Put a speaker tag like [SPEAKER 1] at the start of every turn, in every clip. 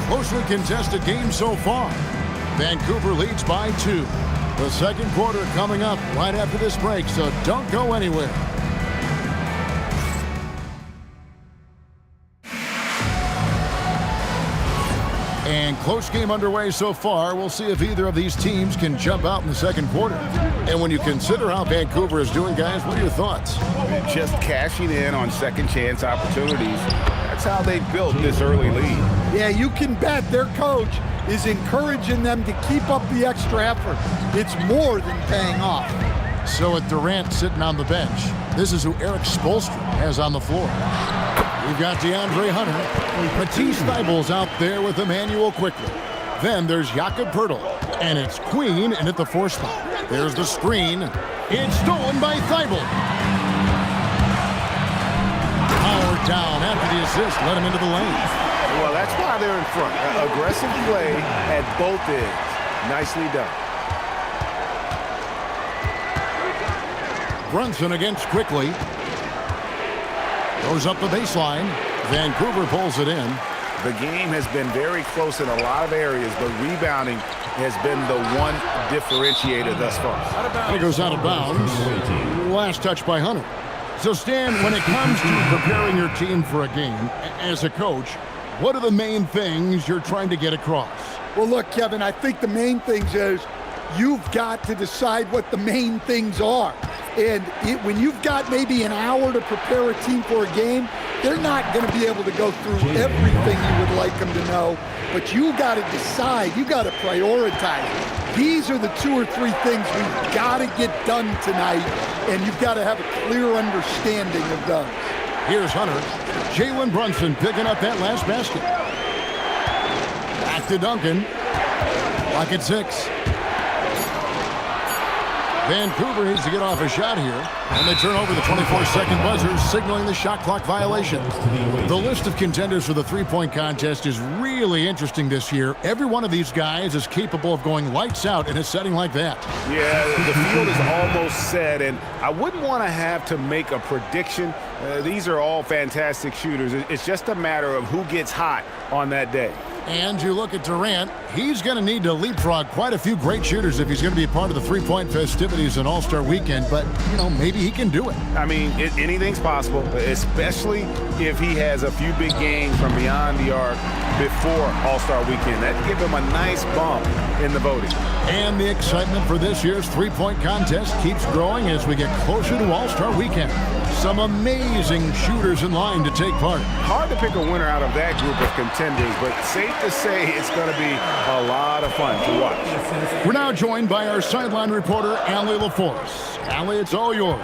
[SPEAKER 1] closely contested game so far. Vancouver leads by 2. The second quarter coming up right after this break, so don't go anywhere. And close game underway so far. We'll see if either of these teams can jump out in the second quarter. And when you consider how Vancouver is doing, guys, what are your thoughts?
[SPEAKER 2] Just cashing in on second chance opportunities. That's how they built this early lead.
[SPEAKER 3] Yeah, you can bet their coach is encouraging them to keep up the extra effort. It's more than paying off.
[SPEAKER 1] So with Durant sitting on the bench, this is who Eric Spoelstra has on the floor. We've got DeAndre Hunter. Matisse Thybulle's out there with Emmanuel quickly. Then there's Jakob Poeltl. And it's Queen in at the 4 spot. There's the screen. It's stolen by Thybulle. Power down after the assist. Let him into the lane.
[SPEAKER 2] Well, that's why they're in front. Aggressive play at both ends. Nicely done.
[SPEAKER 1] Brunson against quickly. Goes up the baseline. Vancouver pulls it in.
[SPEAKER 2] The game has been very close in a lot of areas, but rebounding has been the one differentiator thus far.
[SPEAKER 1] And it goes out of bounds. Last touch by Hunter. So, Stan, when it comes to preparing your team for a game, as a coach, what are the main things you're trying to get across?
[SPEAKER 3] Well, look, Kevin, I think the main things is you've got to decide what the main things are. And when you've got maybe an hour to prepare a team for a game, they're not going to be able to go through everything you would like them to know. But you got to decide. You got to prioritize. These are the 2 or 3 things we've got to get done tonight, and you've got to have a clear understanding of those.
[SPEAKER 1] Here's Hunter. Jalen Brunson picking up that last basket. Back to Duncan. Clock at 6. Vancouver needs to get off a shot here. And they turn over the 24-second buzzer, signaling the shot clock violation. The list of contenders for the three-point contest is really interesting this year. Every one of these guys is capable of going lights out in a setting like that.
[SPEAKER 2] Yeah, the field is almost set, and I wouldn't want to have to make a prediction. These are all fantastic shooters. It's just a matter of who gets hot on that day.
[SPEAKER 1] And you look at Durant, he's going to need to leapfrog quite a few great shooters if he's going to be a part of the three-point festivities in All-Star Weekend. But, you know, maybe he can do it.
[SPEAKER 2] I mean, anything's possible, especially if he has a few big games from beyond the arc before All-Star Weekend. That'd give him a nice bump in the voting.
[SPEAKER 1] And the excitement for this year's three-point contest keeps growing as we get closer to All-Star Weekend. Some amazing shooters in line to take part.
[SPEAKER 2] Hard to pick a winner out of that group of contenders, but safe to say it's going to be a lot of fun to watch.
[SPEAKER 1] We're now joined by our sideline reporter, Allie LaForce. Allie, it's all yours.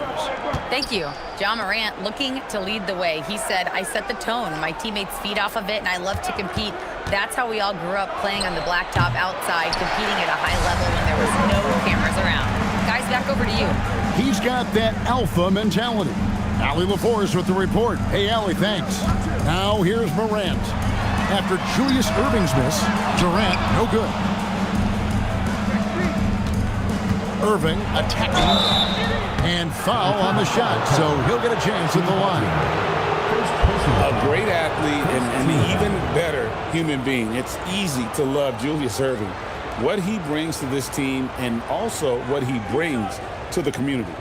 [SPEAKER 4] Thank you. Ja Morant looking to lead the way. He said, I set the tone. My teammates feed off of it, and I love to compete. That's how we all grew up, playing on the blacktop outside, competing at a high level when there was no cameras around. Guys, back over to you.
[SPEAKER 1] He's got that alpha mentality. Allie LaForce with the report. Hey, Allie, thanks. Now here's Morant. After Julius Erving's miss, Durant no good. Irving attacking and foul on the shot, so he'll get a chance at the line.
[SPEAKER 5] A great athlete and an even better human being. It's easy to love Julius Erving. What he brings to this team and also what he brings to the community.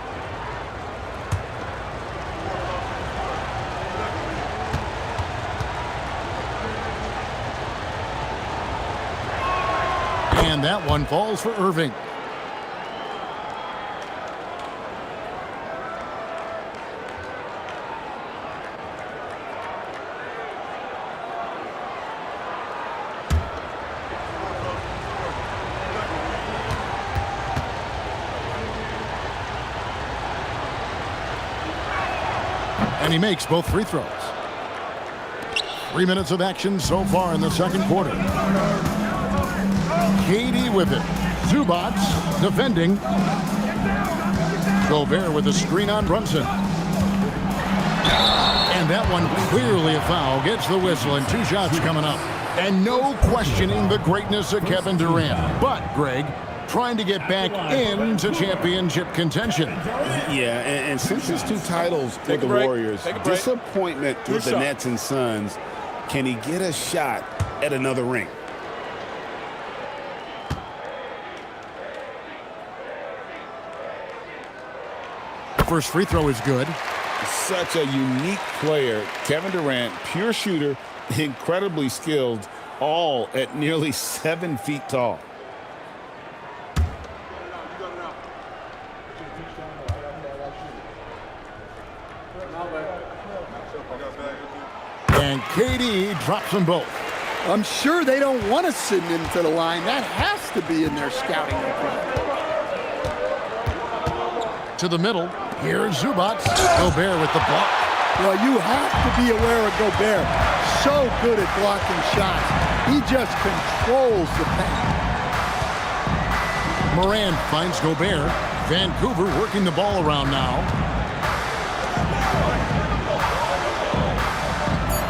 [SPEAKER 1] And that one falls for Irving. And he makes both free throws. 3 minutes of action so far in the second quarter. KD with it. Zubac defending. Gobert with the screen on Brunson. And that one clearly a foul. Gets the whistle and 2 shots coming up. And no questioning the greatness of Kevin Durant. But, Greg, trying to get back into championship contention.
[SPEAKER 5] Yeah, and since his 2 titles with the Warriors, disappointment with the Nets and Suns, can he get a shot
[SPEAKER 2] at another ring.
[SPEAKER 1] The first free throw is good.
[SPEAKER 5] Such a unique player. Kevin Durant, pure shooter, incredibly skilled, all at nearly 7 feet tall.
[SPEAKER 1] And KD drops them both.
[SPEAKER 3] I'm sure they don't want to send him to the line. That has to be in their scouting report.
[SPEAKER 1] To the middle. Here's Zubac. Gobert with the block.
[SPEAKER 3] Well, you have to be aware of Gobert. So good at blocking shots. He just controls the paint.
[SPEAKER 1] Morant finds Gobert. Vancouver working the ball around now.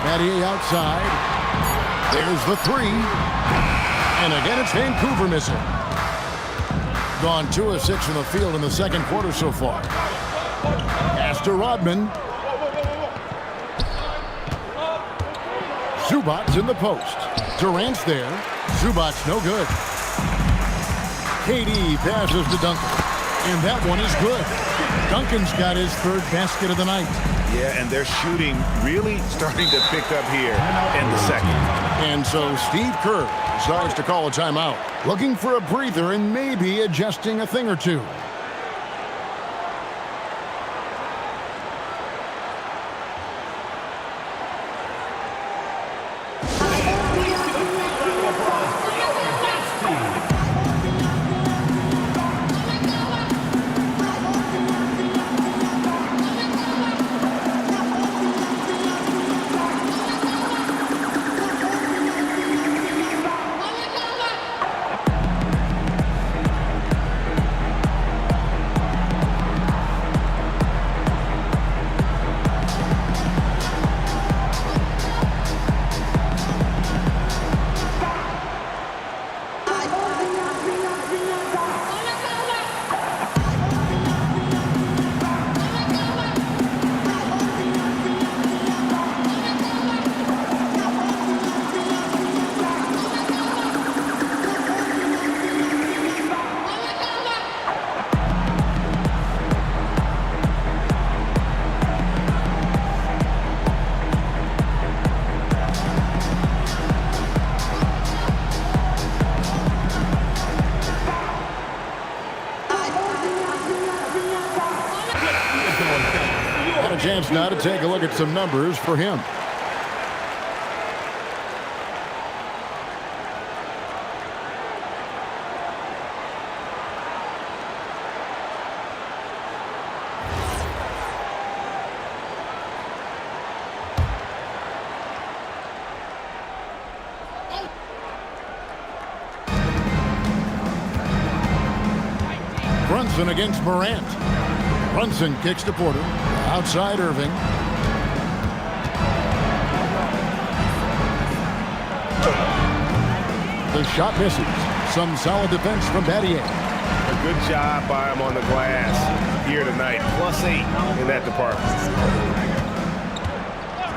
[SPEAKER 1] Mathieu outside. There's the three. And again, it's Vancouver missing. Gone 2 of 6 from the field in the second quarter so far. Pass to Rodman. Zubac's in the post. Durant's there. Zubac's no good. KD passes to Duncan. And that one is good. Duncan's got his third basket of the night.
[SPEAKER 2] Yeah, and their shooting really starting to pick up here in the second.
[SPEAKER 1] And so Steve Kerr decides to call a timeout. Looking for a breather and maybe adjusting a thing or two. Chance now to take a look at some numbers for him. Brunson against Morant. Brunson kicks to Porter. Outside Irving. The shot misses. Some solid defense from Mathieu.
[SPEAKER 2] A good job by him on the glass here tonight. +8 in that department.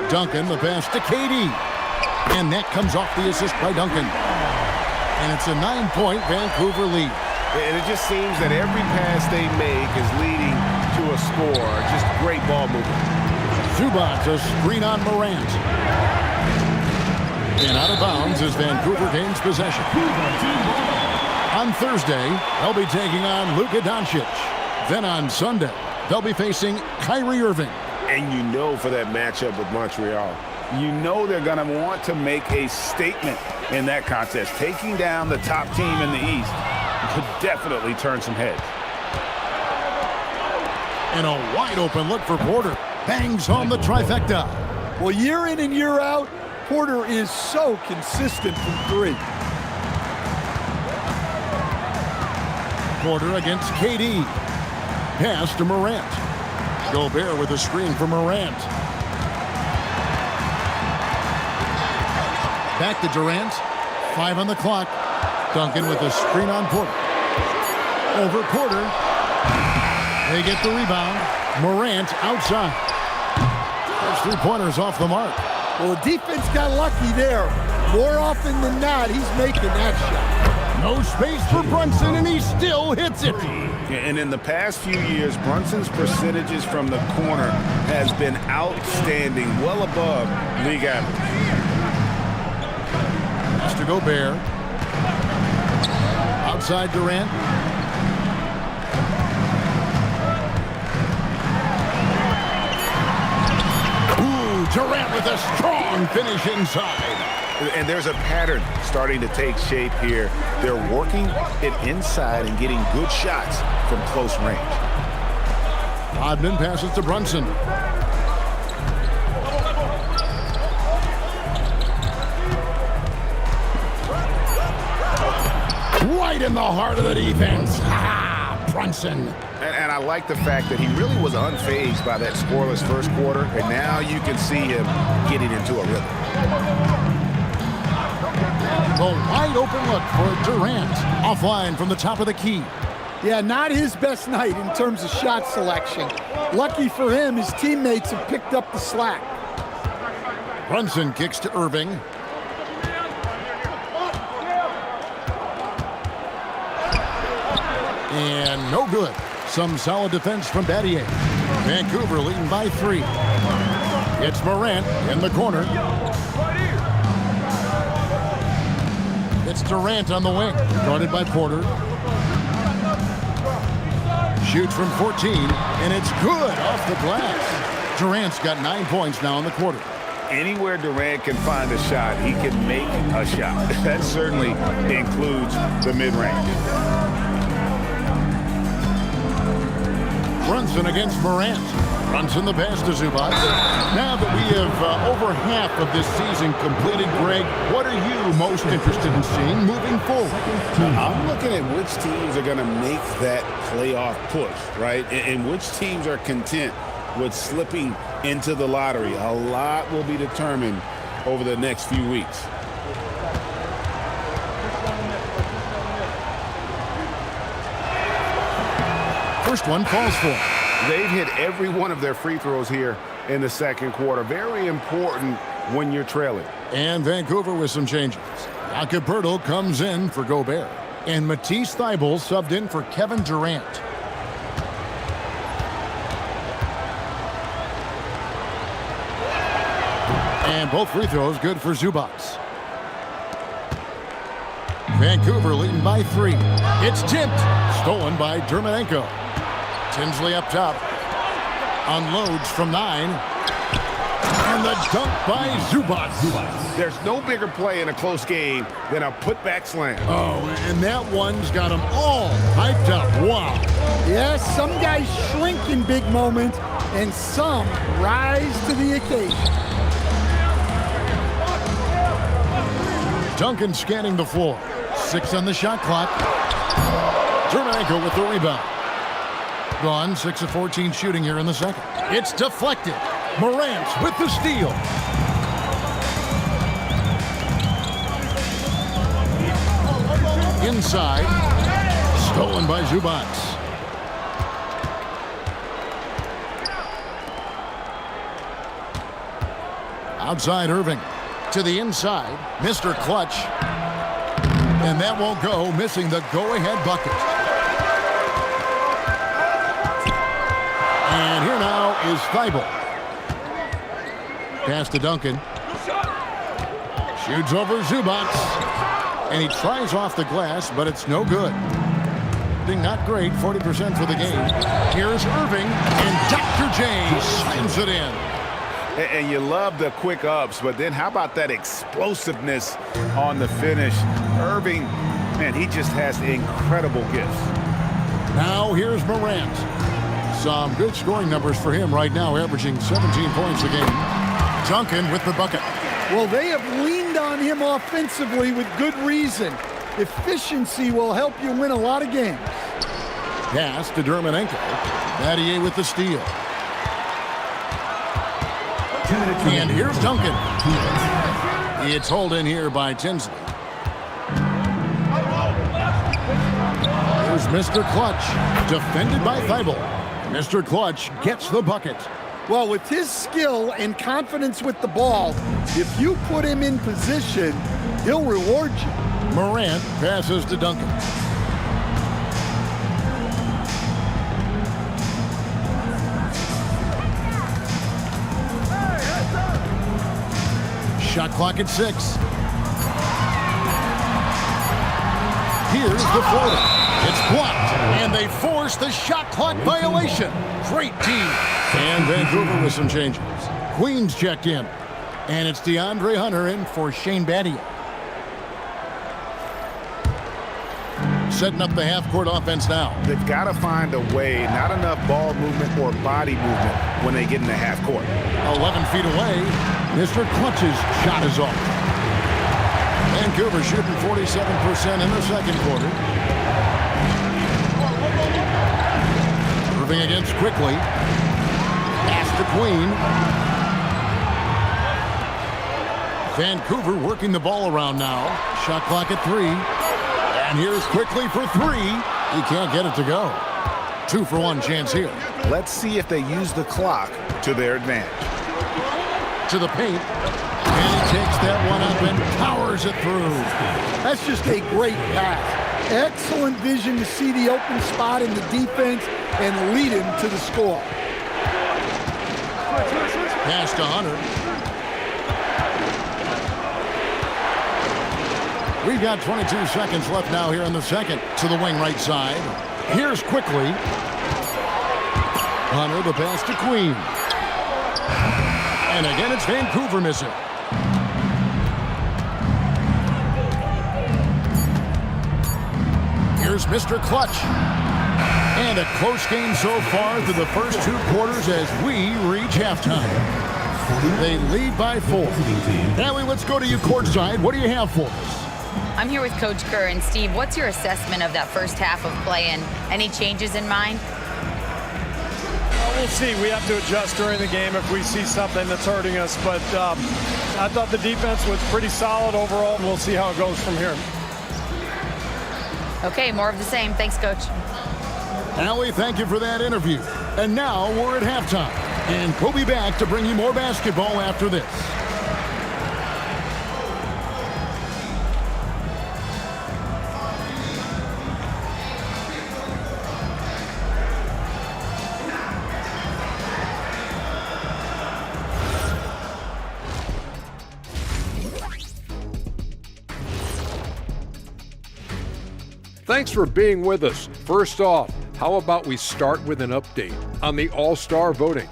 [SPEAKER 1] Duncan, the pass to KD. And that comes off the assist by Duncan. And it's a 9-point Vancouver lead.
[SPEAKER 2] And it just seems that every pass they make is leading to a score. Just great ball movement.
[SPEAKER 1] Zubac, a screen on Morant. And out of bounds as Vancouver gains possession. On Thursday, they'll be taking on Luka Doncic. Then on Sunday, they'll be facing Kyrie Irving.
[SPEAKER 2] And you know, for that matchup with Montreal, you know they're going to want to make a statement in that contest. Taking down the top team in the East could definitely turn some heads.
[SPEAKER 1] And a wide open look for Porter. Bangs home the trifecta.
[SPEAKER 3] Well, year in and year out, Porter is so consistent from three.
[SPEAKER 1] Porter against KD. Pass to Morant. Gobert with a screen for Morant. Back to Durant. 5 on the clock. Duncan with a screen on Porter. Over Porter. They get the rebound. Morant outside. Those 3-pointers off the mark.
[SPEAKER 3] Well, the defense got lucky there. more often than not, he's making that shot.
[SPEAKER 1] No space for Brunson, and he still hits it.
[SPEAKER 2] And in the past few years, Brunson's percentages from the corner has been outstanding, well above league average.
[SPEAKER 1] Has to Gobert. Outside Durant. Ooh, Durant with a strong finish inside.
[SPEAKER 2] And there's a pattern starting to take shape here. They're working it inside and getting good shots from close range.
[SPEAKER 1] Goodman passes to Brunson. Right in the heart of the defense. Ha! Brunson.
[SPEAKER 2] And I like the fact that he really was unfazed by that scoreless first quarter, and now you can see him getting into a rhythm.
[SPEAKER 1] The wide open look for Durant. Offline from the top of the key.
[SPEAKER 3] Yeah, not his best night in terms of shot selection. Lucky for him, his teammates have picked up the slack.
[SPEAKER 1] Brunson kicks to Irving. And no good. Some solid defense from Battier. Vancouver leading by 3. It's Morant in the corner. It's Durant on the wing, guarded by Porter. Shoots from 14, and it's good off the glass. Durant's got 9 points now in the quarter.
[SPEAKER 2] Anywhere Durant can find a shot, he can make a shot. That certainly includes the mid-range.
[SPEAKER 1] Brunson against Morant. Brunson the pass to Zubac. Now that we have over half of this season completed, Greg, what are you most interested in seeing moving forward?
[SPEAKER 5] I'm looking at which teams are going to make that playoff push, right? And which teams are content with slipping into the lottery. A lot will be determined over the next few weeks.
[SPEAKER 1] First one falls for.
[SPEAKER 2] They've hit every one of their free throws here in the second quarter. Very important when you're trailing.
[SPEAKER 1] And Vancouver with some changes. Acapurdo comes in for Gobert. And Matisse Thybulle subbed in for Kevin Durant. And both free throws good for Zubac. Vancouver leading by 3. It's tipped. Stolen by Dermenenko. Tinsley up top. Unloads from 9. And the dunk by Zubac.
[SPEAKER 2] There's no bigger play in a close game than a putback slam.
[SPEAKER 1] Oh, and that one's got them all hyped up. Wow.
[SPEAKER 3] Yes, some guys shrink in big moments, and some rise to the occasion.
[SPEAKER 1] Duncan scanning the floor. 6 on the shot clock. Dermenenko with the rebound. Gone 6 of 14 shooting here in the second. It's deflected. Morant with the steal. Inside. Stolen by Zubac. Outside Irving. To the inside. Mr. Clutch. And that won't go, missing the go-ahead bucket. And here now is Thybulle. Pass to Duncan. Shoots over Zubac. And he tries off the glass, but it's no good. Not great, 40% for the game. Here's Irving, and Dr. J slams it in.
[SPEAKER 2] And you love the quick ups, but then how about that explosiveness on the finish? Irving, man, he just has incredible gifts.
[SPEAKER 1] Now here's Morant. Some good scoring numbers for him right now, averaging 17 points a game. Duncan with the bucket.
[SPEAKER 3] Well, they have leaned on him offensively with good reason. Efficiency will help you win a lot of games.
[SPEAKER 1] Pass to Dermenenko. Battier with the steal. And here's Duncan. It's hauled in here by Tinsley. Here's Mr. Clutch, defended by Thybulle. Mr. Clutch gets the bucket.
[SPEAKER 3] Well, with his skill and confidence with the ball, if you put him in position, he'll reward you.
[SPEAKER 1] Morant passes to Duncan. Shot clock at 6. Here's the floater. It's blocked, and they force the shot clock violation. Great team. And Vancouver with some changes. Queens checked in, and it's DeAndre Hunter in for Shane Battier. Setting up the half-court offense now.
[SPEAKER 2] They've got to find a way, not enough ball movement or body movement when they get in the half court.
[SPEAKER 1] 11 feet away, Mr. Clutch's shot is off. Vancouver shooting 47% in the second quarter. Moving against quickly. Pass to Queen. Vancouver working the ball around now. Shot clock at 3. And here's quickly for 3. He can't get it to go. 2-for-1 chance here.
[SPEAKER 2] Let's see if they use the clock to their advantage.
[SPEAKER 1] To the paint. And he takes that one up and powers it through.
[SPEAKER 3] That's just a great pass. Excellent vision to see the open spot in the defense and lead him to the score.
[SPEAKER 1] Pass to Hunter. We've got 22 seconds left now here in the second. To the wing right side. Here's quickly. Hunter, the pass to Queen. And again, it's Vancouver missing. Here's Mr. Clutch. And a close game so far through the first 2 quarters as we reach halftime. They lead by 4. Allie, let's go to you courtside. What do you have for us?
[SPEAKER 4] I'm here with Coach Kerr. And Steve, what's your assessment of that first half of play and any changes in mind?
[SPEAKER 6] We'll see. We have to adjust during the game if we see something that's hurting us. But I thought the defense was pretty solid overall. We'll see how it goes from here.
[SPEAKER 4] Okay, more of the same. Thanks, Coach.
[SPEAKER 1] Allie, thank you for that interview. And now we're at halftime. And we'll be back to bring you more basketball after this.
[SPEAKER 7] Thanks for being with us. First off, how about we start with an update on the All-Star voting?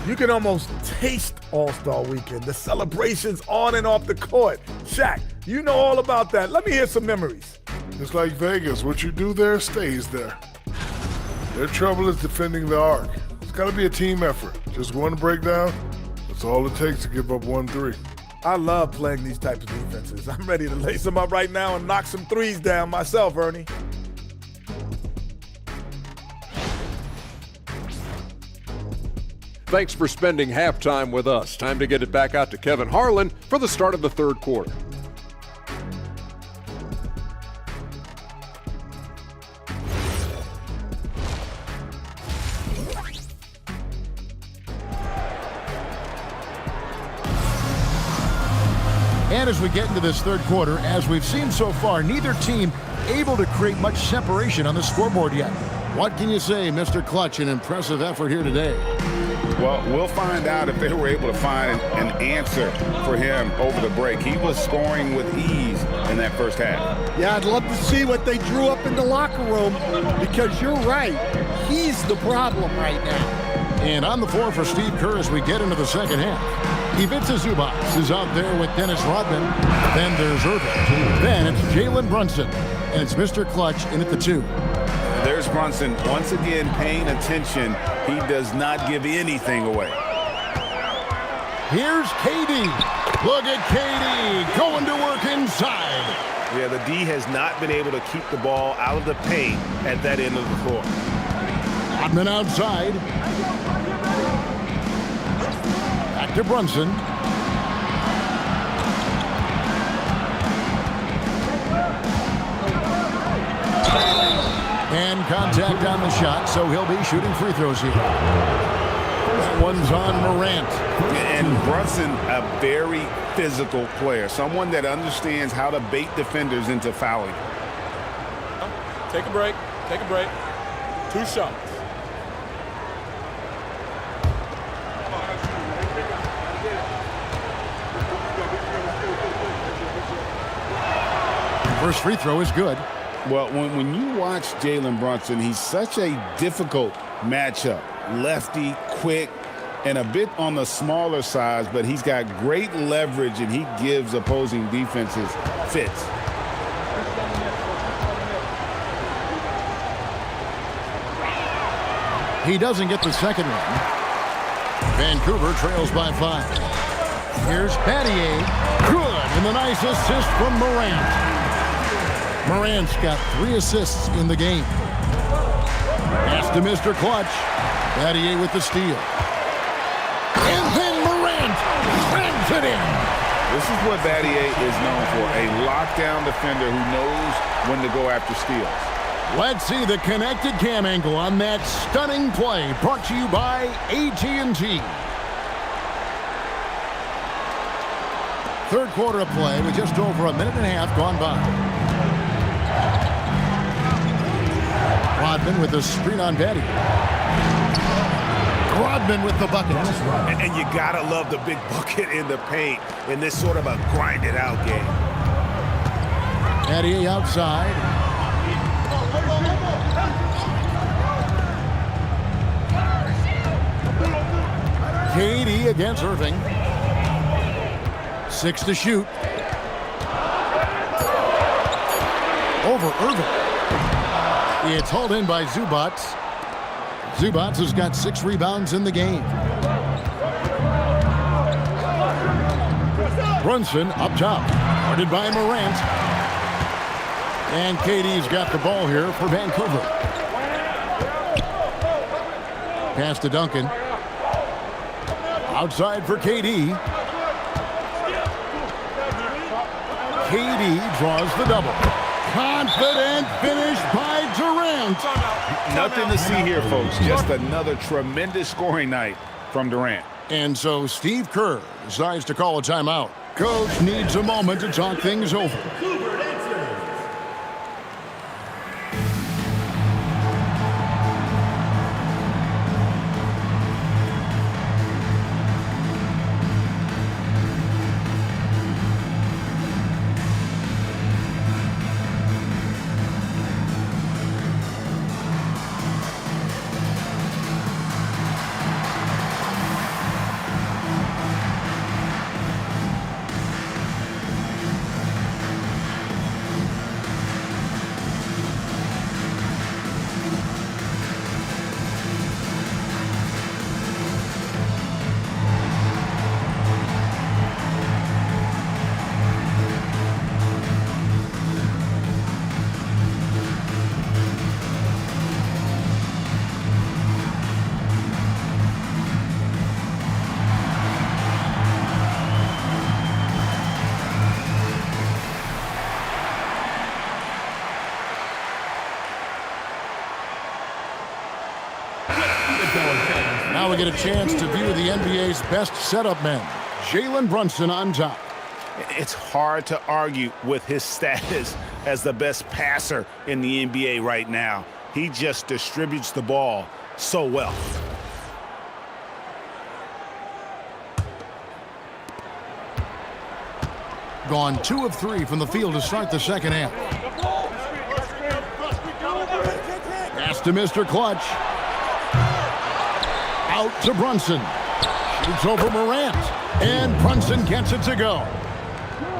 [SPEAKER 8] You can almost taste All-Star Weekend, the celebrations on and off the court. Shaq, you know all about that. Let me hear some memories.
[SPEAKER 9] It's like Vegas. What you do there stays there. Their trouble is defending the arc. It's got to be a team effort. Just one breakdown, that's all it takes to give up 1-3.
[SPEAKER 8] I love playing these types of defenses. I'm ready to lace them up right now and knock some threes down myself, Ernie.
[SPEAKER 7] Thanks for spending halftime with us. Time to get it back out to Kevin Harlan for the start of the third quarter.
[SPEAKER 1] And as we get into this third quarter, as we've seen so far, neither team able to create much separation on the scoreboard yet. What can you say, Mr. Clutch? An impressive effort here today.
[SPEAKER 2] Well, we'll find out if they were able to find an answer for him over the break. He was scoring with ease in that first half.
[SPEAKER 3] Yeah, I'd love to see what they drew up in the locker room because you're right. He's the problem right now.
[SPEAKER 1] And on the floor for Steve Kerr as we get into the second half. Ivica Zubac is out there with Dennis Rodman. Then there's Irving. Then it's Jalen Brunson. And it's Mr. Clutch in at the 2.
[SPEAKER 2] There's Brunson once again paying attention. He does not give anything away.
[SPEAKER 1] Here's KD. Look at KD going to work inside.
[SPEAKER 2] Yeah, the D has not been able to keep the ball out of the paint at that end of the court.
[SPEAKER 1] Rodman outside. Back to Brunson. And contact on the shot, so he'll be shooting free throws here. That one's on Morant.
[SPEAKER 2] And Brunson, a very physical player, someone that understands how to bait defenders into fouling.
[SPEAKER 5] Take a break. Take a break. 2 shots.
[SPEAKER 1] First free throw is good.
[SPEAKER 2] Well, when you watch Jalen Brunson, he's such a difficult matchup. Lefty, quick, and a bit on the smaller size, but he's got great leverage, and he gives opposing defenses fits.
[SPEAKER 1] He doesn't get the second one. Vancouver trails by 5. Here's Battier. Good, and the nice assist from Morant. Morant's got 3 assists in the game. Pass to Mr. Clutch. Battier with the steal. And then Morant slams it in.
[SPEAKER 2] This is what Battier is known for, a lockdown defender who knows when to go after steals.
[SPEAKER 1] Let's see the connected cam angle on that stunning play, brought to you by AT&T. Third quarter of play with just over a minute and a half gone by. Rodman with the screen on Battier. Rodman with the bucket.
[SPEAKER 2] And you gotta love the big bucket in the paint in this sort of a grinded-out game.
[SPEAKER 1] Battier outside. KD against Irving. 6 to shoot. Over Irving. It's hauled in by Zubac. Zubac has got 6 rebounds in the game. Brunson up top. Guarded by Morant. And KD's got the ball here for Vancouver. Pass to Duncan. Outside for KD. KD draws the double. Confident finish by Durant.
[SPEAKER 2] Nothing to see here, folks. Just another tremendous scoring night from Durant.
[SPEAKER 1] And so Steve Kerr decides to call a timeout. Coach needs a moment to talk things over. Now we get a chance to view the NBA's best setup men. Jalen Brunson on top.
[SPEAKER 2] It's hard to argue with his status as the best passer in the NBA right now. He just distributes the ball so well.
[SPEAKER 1] Gone 2 of 3 from the field to start the second half. Pass to Mr. Clutch. Out to Brunson. Shoots over Morant. And Brunson gets it to go.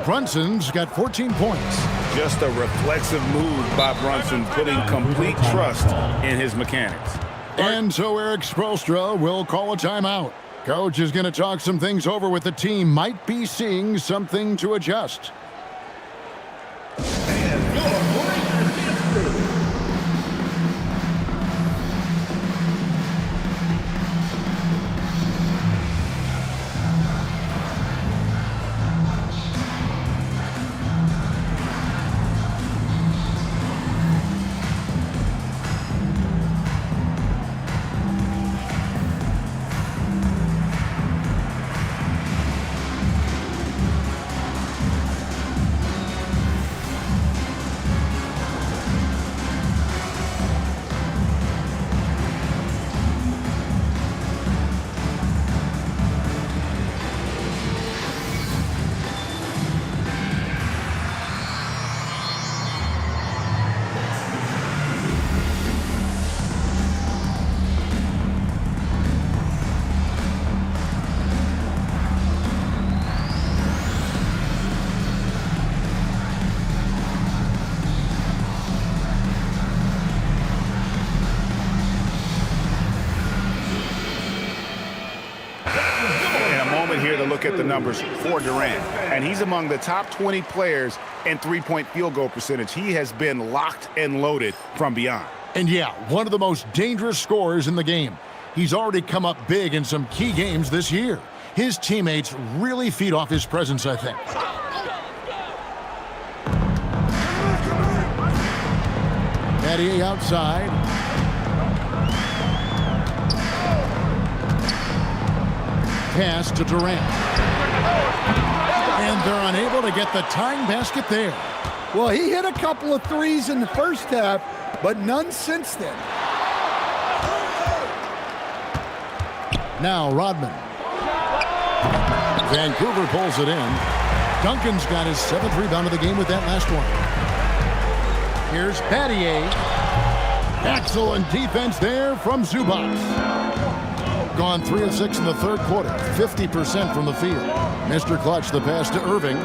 [SPEAKER 1] Brunson's got 14 points.
[SPEAKER 2] Just a reflexive move by Brunson, putting complete trust in his mechanics.
[SPEAKER 1] And so Eric Spoelstra will call a timeout. Coach is going to talk some things over with the team. Might be seeing something to adjust.
[SPEAKER 2] to look at the numbers for Durant. And he's among the top 20 players in three-point field goal percentage. He has been locked and loaded from beyond.
[SPEAKER 1] And yeah, one of the most dangerous scorers in the game. He's already come up big in some key games this year. His teammates really feed off his presence, I think. Battier outside. Pass to Durant. And they're unable to get the tying basket there.
[SPEAKER 3] Well, he hit a couple of threes in the first half, but none since then.
[SPEAKER 1] Now Rodman. Vancouver pulls it in. Duncan's got his 7th rebound of the game with that last one. Here's Battier. Excellent defense there from Zubac. Gone 3 of 6 in the third quarter. 50% from the field. Mr. Clutch, the pass to Irving.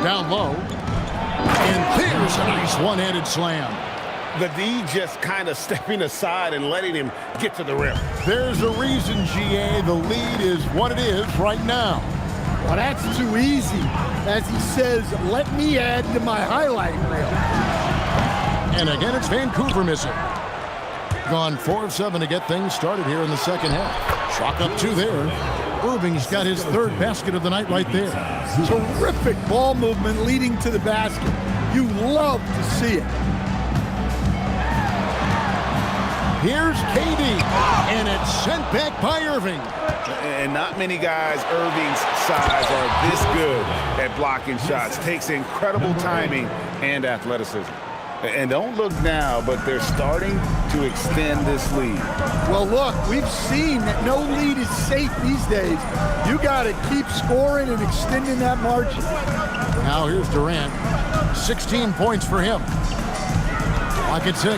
[SPEAKER 1] Down low. And there's a nice one-handed slam.
[SPEAKER 2] The D just kind of stepping aside and letting him get to the rim.
[SPEAKER 1] There's a reason, GA, the lead is what it is right now.
[SPEAKER 3] Well, that's too easy. As he says, let me add to my highlight reel.
[SPEAKER 1] And again, it's Vancouver missing. Gone 4 of 7 to get things started here in the second half. Chalk up 2 there. Irving's got his 3rd basket of the night right there.
[SPEAKER 3] Terrific ball movement leading to the basket. You love to see it.
[SPEAKER 1] Here's KD, and it's sent back by Irving.
[SPEAKER 2] And not many guys Irving's size are this good at blocking shots. Takes incredible timing and athleticism. And don't look now, but they're starting to extend this lead.
[SPEAKER 3] Well, look, we've seen that no lead is safe these days. You got to keep scoring and extending that margin.
[SPEAKER 1] Now here's Durant. 16 points for him. Lock at 6.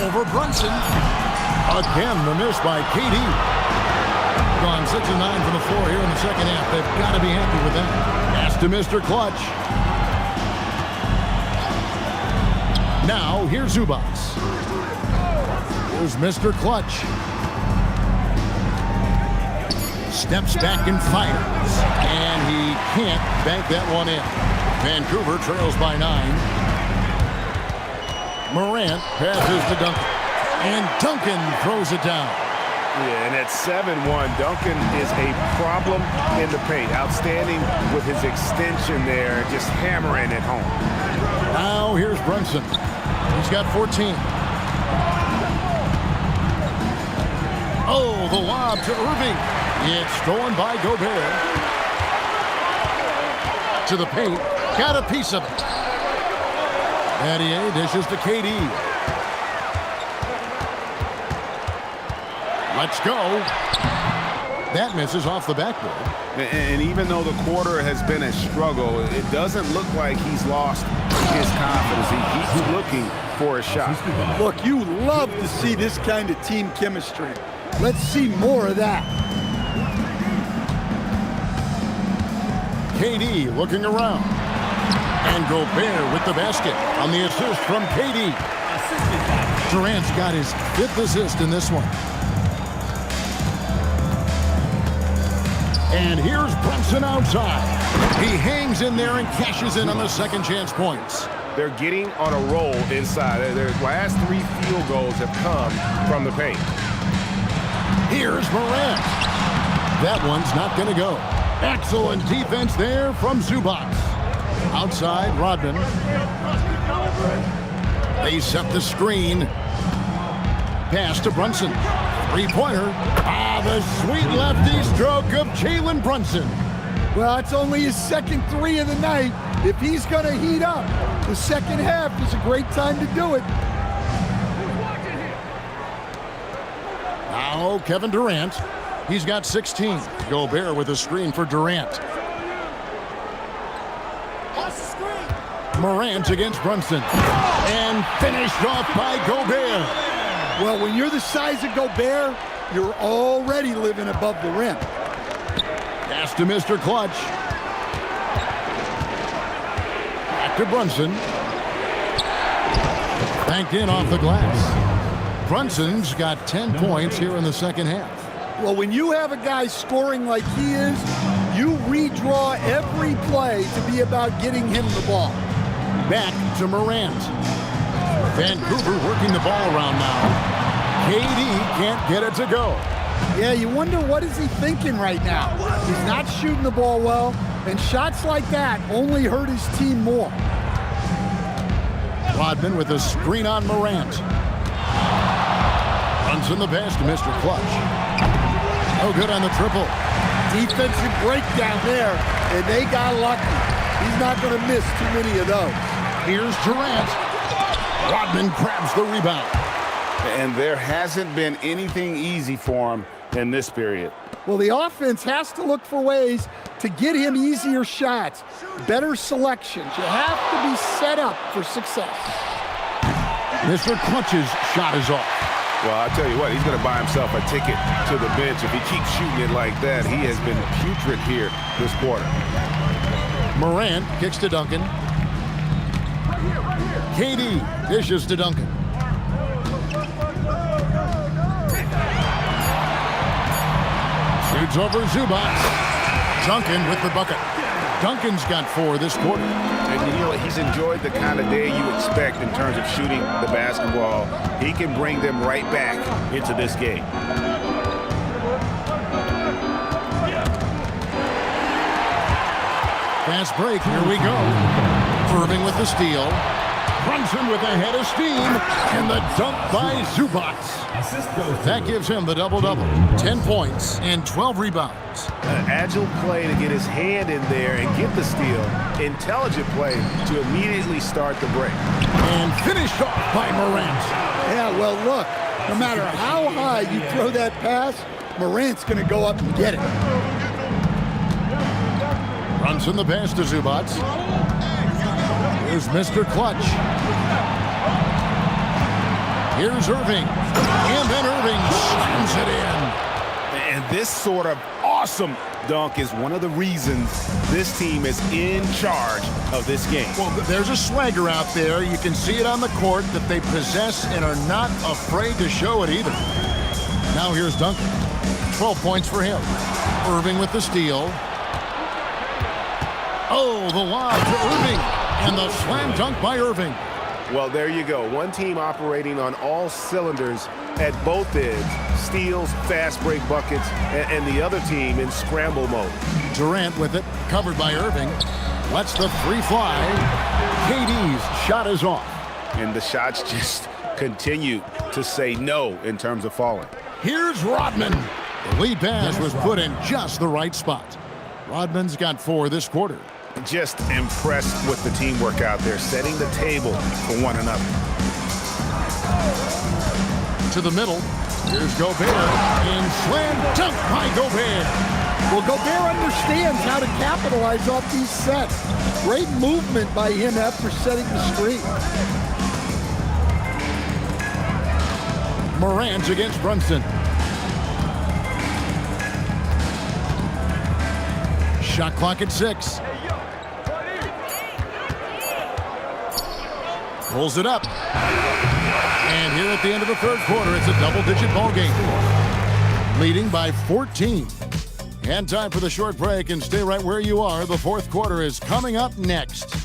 [SPEAKER 1] Over Brunson. Again, the miss by KD. Gone 6 of 9 from the floor here in the second half. They've got to be happy with that. Pass to Mr. Clutch. Now, here's Zubac. Here's Mr. Clutch. Steps back and fires. And he can't bank that one in. Vancouver trails by 9. Morant passes to Duncan. And Duncan throws it down.
[SPEAKER 2] Yeah, and at 7-1, Duncan is a problem in the paint. Outstanding with his extension there, just hammering it home.
[SPEAKER 1] Now here's Brunson. He's got 14. Oh, the lob to Irving. It's stolen by Gobert. To the paint. Got a piece of it. Battier dishes to KD. Let's go. That misses off the backboard.
[SPEAKER 2] And even though the quarter has been a struggle, it doesn't look like he's lost his confidence. He's looking for a shot.
[SPEAKER 3] Look, you love to see this kind of team chemistry. Let's see more of that.
[SPEAKER 1] KD looking around. And Gobert with the basket on the assist from KD. Durant's got his 5th assist in this one. And here's Brunson outside. He hangs in there and cashes in on the second chance points.
[SPEAKER 2] They're getting on a roll inside. Their last 3 field goals have come from the paint.
[SPEAKER 1] Here's Morant. That one's not going to go. Excellent defense there from Zubac. Outside, Rodman. They set the screen. Pass to Brunson. 3-pointer. The sweet lefty stroke of Jalen Brunson.
[SPEAKER 3] Well, it's only his 2nd 3 of the night. If he's going to heat up, the second half is a great time to do it.
[SPEAKER 1] Now, Kevin Durant. He's got 16. Gobert with a screen for Durant. Morant against Brunson. And finished off by Gobert.
[SPEAKER 3] Well, when you're the size of Gobert, you're already living above the rim.
[SPEAKER 1] Pass to Mr. Clutch. Back to Brunson. Banked in off the glass. Brunson's got 10 points here in the second half.
[SPEAKER 3] Well, when you have a guy scoring like he is, you redraw every play to be about getting him the ball.
[SPEAKER 1] Back to Morant. Vancouver working the ball around now. KD can't get it to go.
[SPEAKER 3] Yeah, you wonder what is he thinking right now. He's not shooting the ball well, and shots like that only hurt his team more.
[SPEAKER 1] Rodman with a screen on Morant. Runs in the pass to Mr. Clutch. No good on the triple.
[SPEAKER 3] Defensive breakdown there, and they got lucky. He's not going to miss too many of those.
[SPEAKER 1] Here's Durant. Rodman grabs the rebound.
[SPEAKER 2] And there hasn't been anything easy for him in this period.
[SPEAKER 3] Well, the offense has to look for ways to get him easier shots, better selections. You have to be set up for success.
[SPEAKER 1] Mr. Clutch's shot is off.
[SPEAKER 2] Well, I tell you what, he's going to buy himself a ticket to the bench if he keeps shooting it like that. He has been putrid here this quarter.
[SPEAKER 1] Morant kicks to Duncan. KD dishes to Duncan. Shoots over Zubac. Duncan with the bucket. Duncan's got 4 this quarter.
[SPEAKER 2] And you know what? He's enjoyed the kind of day you expect in terms of shooting the basketball. He can bring them right back into this game.
[SPEAKER 1] Fast break. Here we go. Irving with the steal. Brunson with a head of steam. And the dunk by Zubac. That gives him the double-double. 10 points and 12 rebounds.
[SPEAKER 2] An agile play to get his hand in there and get the steal. Intelligent play to immediately start the break.
[SPEAKER 1] And finished off by Morant.
[SPEAKER 3] Yeah, well, look, no matter how high you throw that pass, Morant's going to go up and get it.
[SPEAKER 1] Runs in the pass to Zubac. Here's Mr. Clutch. Here's Irving. And then Irving slams it in.
[SPEAKER 2] And this sort of awesome dunk is one of the reasons this team is in charge of this game.
[SPEAKER 1] Well, there's a swagger out there. You can see it on the court that they possess and are not afraid to show it either. Now here's Duncan. 12 points for him. Irving with the steal. Oh, the lob to Irving. And the slam dunk by Irving.
[SPEAKER 2] Well, there you go. One team operating on all cylinders at both ends. Steals, fast break buckets, and the other team in scramble mode.
[SPEAKER 1] Durant with it, covered by Irving. Lets the three fly. KD's shot is off.
[SPEAKER 2] And the shots just continue to say no in terms of falling.
[SPEAKER 1] Here's Rodman. The lead pass was put in just the right spot. Rodman's got 4 this quarter.
[SPEAKER 2] Just impressed with the teamwork out there, setting the table for one another.
[SPEAKER 1] To the middle. Here's Gobert. And slam dunk by Gobert.
[SPEAKER 3] Well, Gobert understands how to capitalize off these sets. Great movement by him after setting the screen.
[SPEAKER 1] Morant against Brunson. Shot clock at 6. Pulls it up. And here at the end of the third quarter, it's a double-digit ball game. Leading by 14. And time for the short break, and stay right where you are. The fourth quarter is coming up next.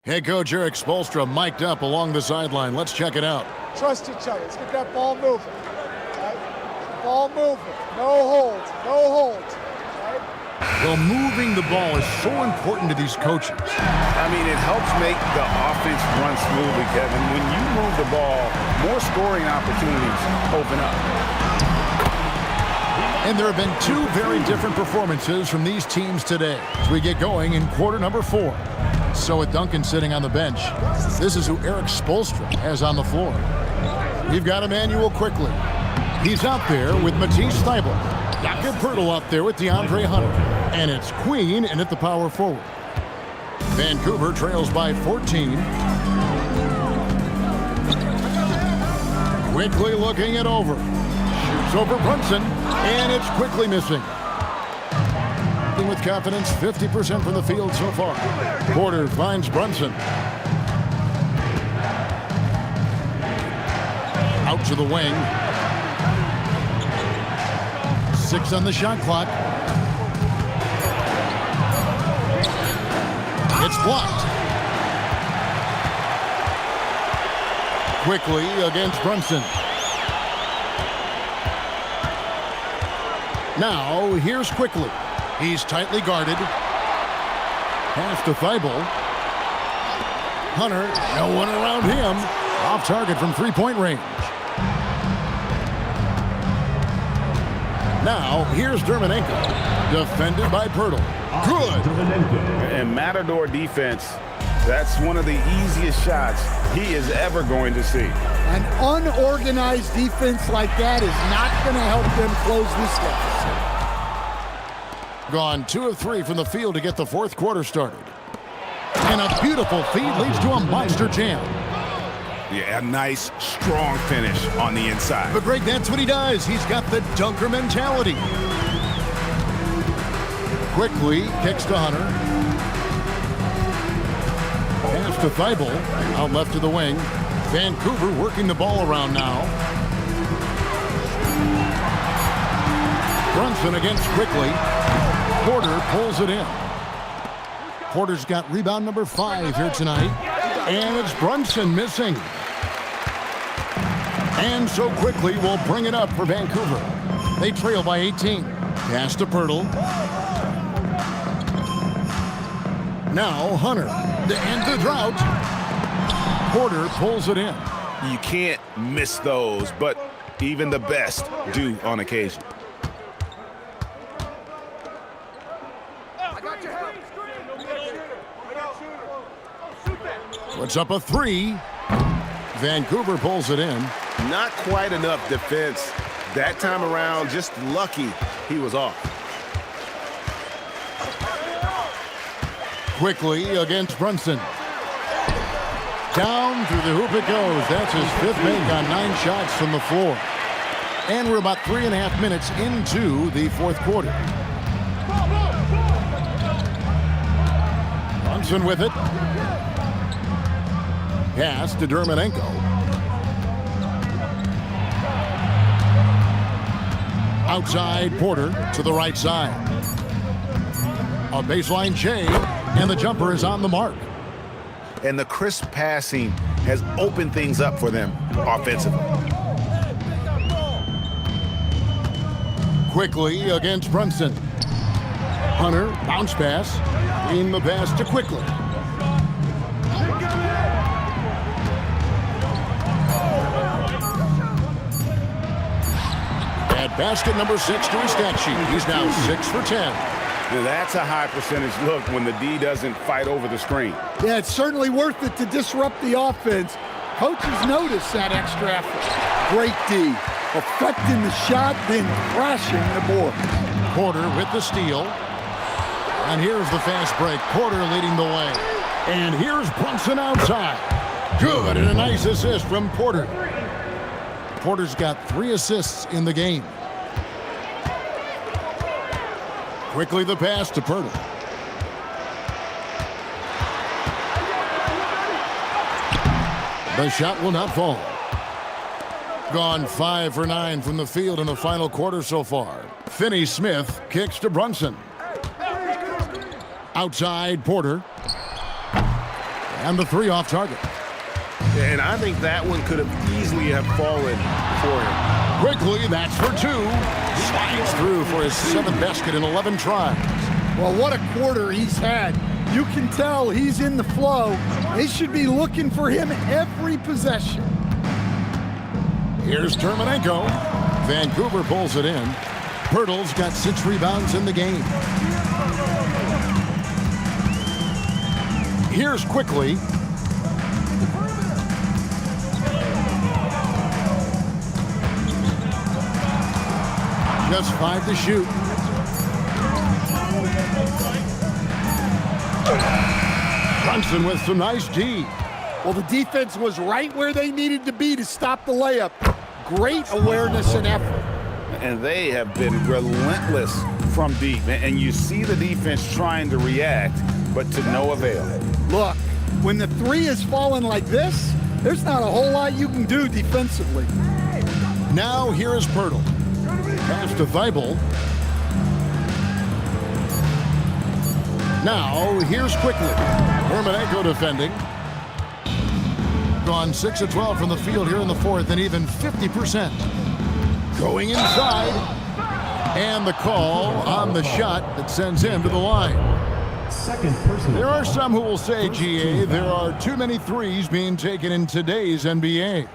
[SPEAKER 1] Head coach Eric Spoelstra mic'd up along the sideline. Let's check it out.
[SPEAKER 10] Trust each other. Let's get that ball moving. Right? Ball moving. No holds. No holds. Right?
[SPEAKER 1] Well, moving the ball is so important to these coaches.
[SPEAKER 2] I mean, it helps make the offense run smoothly, Kevin. When you move the ball, more scoring opportunities open up.
[SPEAKER 1] And there have been 2 very different performances from these teams today as we get going in quarter number 4. So with Duncan sitting on the bench, this is who Eric Spoelstra has on the floor. We've got Emmanuel Quickly. He's out there with Matisse Thybulle. Jakob Poeltl out there with DeAndre Hunter. And it's Queen in at the power forward. Vancouver trails by 14. Quickly looking it over. Shoots over Brunson. And it's Quickly missing. shooting with confidence, 50% from the field so far. Porter finds Brunson. Out to the wing. 6 on the shot clock. It's blocked. Quickly against Brunson. Now, here's Quickly. He's tightly guarded. Pass to Thibault. Hunter, no one around him. Off target from three-point range. Now, here's Dermanenko. Defended by Pirtle. Good.
[SPEAKER 2] And Matador defense, that's one of the easiest shots he is ever going to see.
[SPEAKER 3] An unorganized defense like that is not going to help them close this deficit.
[SPEAKER 1] Gone 2 of 3 from the field to get the fourth quarter started. And a beautiful feed leads to a monster jam.
[SPEAKER 2] Yeah, a nice, strong finish on the inside.
[SPEAKER 1] But Greg, that's what he does. He's got the dunker mentality. Quickly kicks to Hunter. Pass to Thibault. Out left to the wing. Vancouver working the ball around now. Brunson against Quickly. Porter pulls it in. Porter's got rebound number 5 here tonight. And it's Brunson missing. And so Quickly will bring it up for Vancouver. They trail by 18. Pass to Pirtle. Now Hunter to end the drought. Porter pulls it in.
[SPEAKER 2] You can't miss those, but even the best do on occasion.
[SPEAKER 1] Puts up a 3. Vancouver pulls it in.
[SPEAKER 2] Not quite enough defense that time around. Just lucky he was off.
[SPEAKER 1] Quickly against Brunson. Down through the hoop it goes. That's his 5th make on 9 shots from the floor. And we're about 3.5 minutes into the fourth quarter. Brunson with it. Pass to Dermanenko. Outside Porter to the right side. A baseline J, and the jumper is on the mark.
[SPEAKER 2] And the crisp passing has opened things up for them offensively.
[SPEAKER 1] Quickly against Brunson. Hunter, bounce pass. In the pass to Quickly. At basket number 6 to his stat sheet. He's now 6 for 10.
[SPEAKER 2] Now that's a high percentage look when the D doesn't fight over the screen.
[SPEAKER 3] Yeah, it's certainly worth it to disrupt the offense. Coaches notice that extra effort. Great D. Affecting the shot, then crashing the board.
[SPEAKER 1] Porter with the steal. And here's the fast break. Porter leading the way. And here's Brunson outside. Good, and a nice assist from Porter. Porter's got 3 assists in the game. Quickly the pass to Pirtle. The shot will not fall. Gone 5 for 9 from the field in the final quarter so far. Finney-Smith kicks to Brunson. Outside Porter. And the 3 off target.
[SPEAKER 2] And I think that one could have easily have fallen for him.
[SPEAKER 1] Quickly, that's for 2. Slides through for his 7th basket in 11 tries.
[SPEAKER 3] Well, what a quarter he's had. You can tell he's in the flow. They should be looking for him every possession.
[SPEAKER 1] Here's Dermanenko. Vancouver pulls it in. Pirtle's got 6 rebounds in the game. Here's Quickly. Just 5 to shoot. Brunson with some nice D.
[SPEAKER 3] Well, the defense was right where they needed to be to stop the layup. Great awareness and effort.
[SPEAKER 2] And they have been relentless from deep. And you see the defense trying to react, but to no avail.
[SPEAKER 3] Look, when the three is falling like this, there's not a whole lot you can do defensively.
[SPEAKER 1] Now here is Pirtle. Pass to Thibault. Now here's Quickly. Hermanenko defending. Gone 6 of 12 from the field here in the fourth, and even 50%. Going inside. And the call on the shot that sends him to the line. There are some who will say, GA, there are too many threes being taken in today's NBA.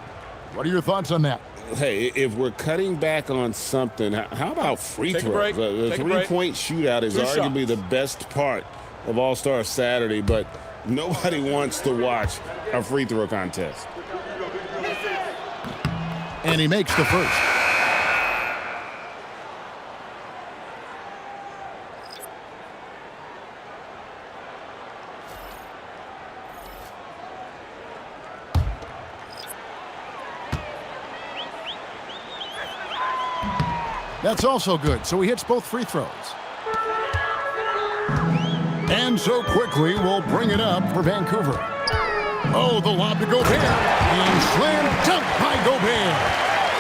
[SPEAKER 1] What are your thoughts on that?
[SPEAKER 5] Hey, if we're cutting back on something, how about free throws? The three-point shootout is arguably the best part of All-Star Saturday, but nobody wants to watch a free throw contest.
[SPEAKER 1] And he makes the first. That's also good, so he hits both free throws. And so Quickly will bring it up for Vancouver. Oh, the lob to Gobert. And slam dunk by Gobert.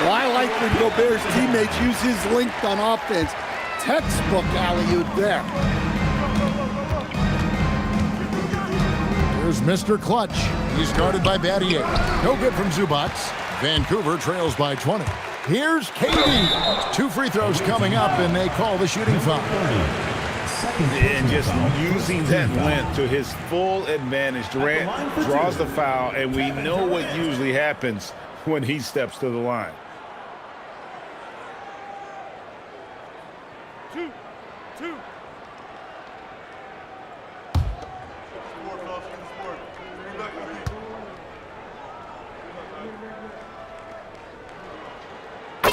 [SPEAKER 3] Well, I like when Gobert's teammates use his length on offense. Textbook alley-oop there.
[SPEAKER 1] Here's Mr. Clutch. He's guarded by Battier. No good from Zubac. Vancouver trails by 20. Here's KD. 2 free throws coming up, and they call the shooting foul.
[SPEAKER 2] And just using that length to his full advantage. Durant draws the foul, and we know what usually happens when he steps to the line.
[SPEAKER 9] Two.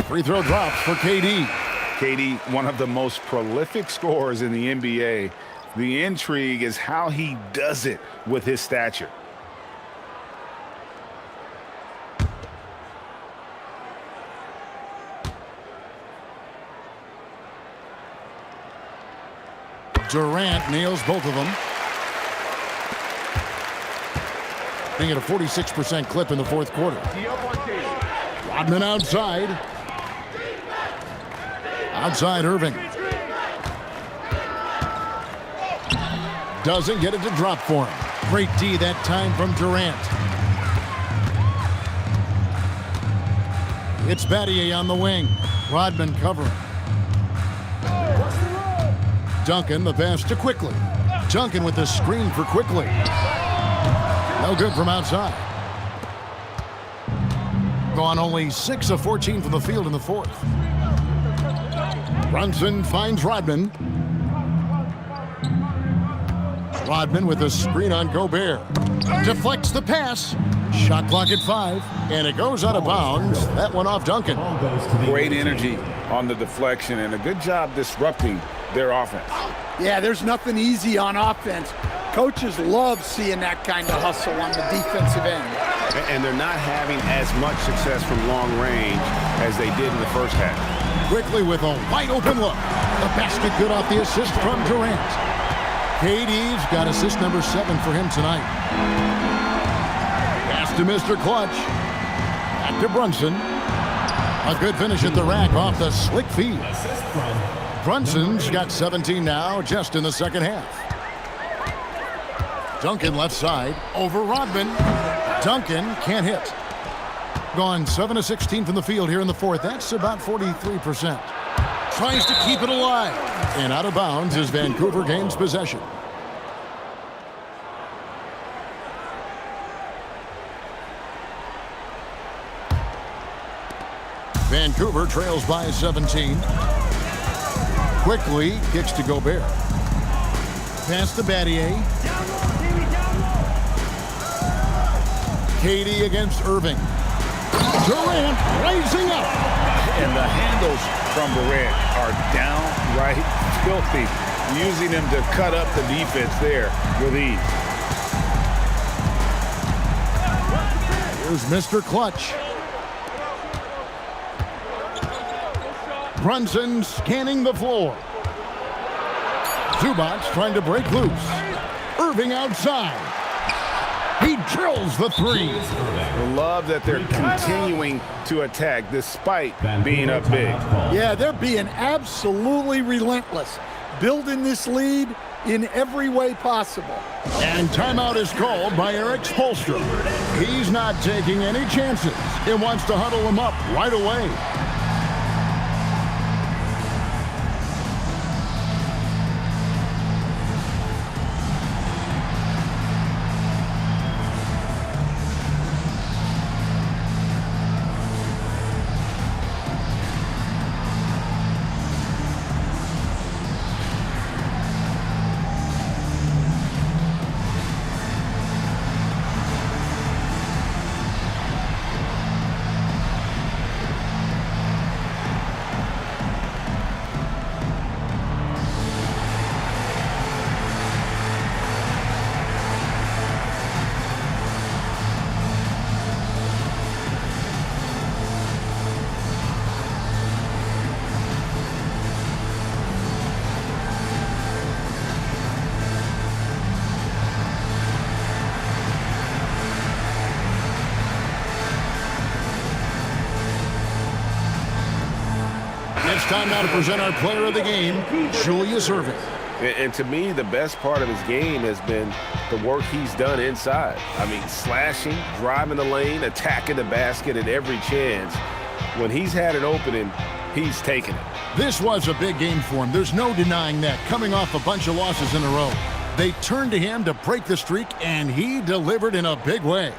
[SPEAKER 1] Free throw drops for KD.
[SPEAKER 2] KD, one of the most prolific scorers in the NBA. The intrigue is how he does it with his stature.
[SPEAKER 1] Durant nails both of them. Being at a 46% clip in the fourth quarter. Rodman outside. Outside Irving. Doesn't get it to drop for him. Great D that time from Durant. It's Battier on the wing. Rodman covering. Duncan, the pass to Quickly. Duncan with the screen for Quickly. No good from outside. Gone only 6 of 14 from the field in the fourth. Brunson finds Rodman. Rodman with a screen on Gobert. Deflects the pass. Shot clock at 5, and it goes out of bounds. That one off Duncan.
[SPEAKER 2] Great energy on the deflection, and a good job disrupting their offense.
[SPEAKER 3] Yeah, there's nothing easy on offense. Coaches love seeing that kind of hustle on the defensive end.
[SPEAKER 11] And they're not having as much success from long range as they did in the first half.
[SPEAKER 1] Quickly with a wide open look. The basket good off the assist from Durant. KD's got assist number 7 for him tonight. Pass to Mr. Clutch. Back to Brunson. A good finish at the rack off the slick feed. Brunson's got 17 now, just in the second half. Duncan left side over Rodman. Duncan can't hit. Gone 7 of 16 from the field here in the fourth. That's about 43%. Tries to keep it alive. And out of bounds as Vancouver gains possession. Vancouver trails by 17. Quickly kicks to Gobert. Pass to Battier. KD against Irving. Durant rising up.
[SPEAKER 2] And the handles from Durant are downright filthy, using him to cut up the defense there with ease.
[SPEAKER 1] Here's Mr. Clutch. Brunson scanning the floor. Zubac trying to break loose. Irving outside. He drills the three.
[SPEAKER 11] Love that they're continuing to attack despite being up big.
[SPEAKER 3] Yeah, they're being absolutely relentless, building this lead in every way possible.
[SPEAKER 1] And timeout is called by Eric Spoelstra. He's not taking any chances. He wants to huddle him up right away. It's time now to present our player of the game, Julius Erving.
[SPEAKER 11] And to me, the best part of his game has been the work he's done inside. I mean, slashing, driving the lane, attacking the basket at every chance. When he's had an opening, he's taken it.
[SPEAKER 1] This was a big game for him. There's no denying that, coming off a bunch of losses in a row. They turned to him to break the streak, and he delivered in a big way.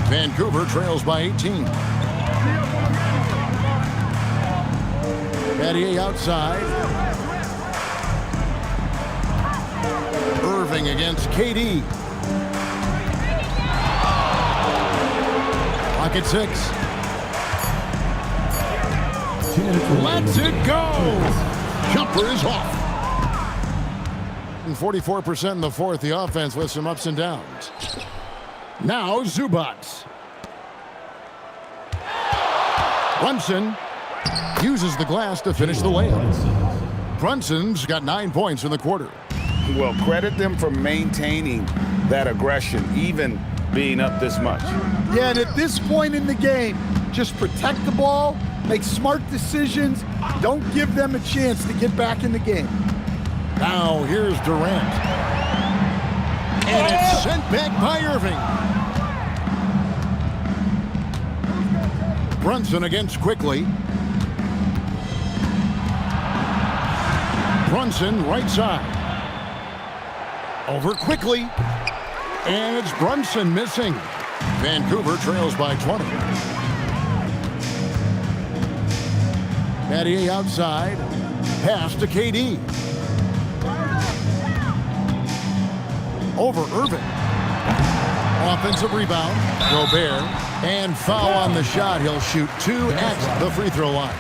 [SPEAKER 1] Vancouver trails by 18. Battier outside. Irving against KD. Pocket 6. Let's it go! Jumper is off. And 44% in the fourth, the offense with some ups and downs. Now Zubac. Brunson uses the glass to finish the layup. Brunson's got 9 points in the quarter.
[SPEAKER 2] Well, credit them for maintaining that aggression, even being up this much.
[SPEAKER 3] Yeah, and at this point in the game, just protect the ball, make smart decisions, don't give them a chance to get back in the game.
[SPEAKER 1] Now here's Durant. And it's sent back by Irving. Brunson against Quickly. Brunson right side. Over Quickly. And it's Brunson missing. Vancouver trails by 20. Battier outside. Pass to KD. Over Irving. Offensive rebound. Gobert. And foul on the shot. He'll shoot 2 at the free throw line.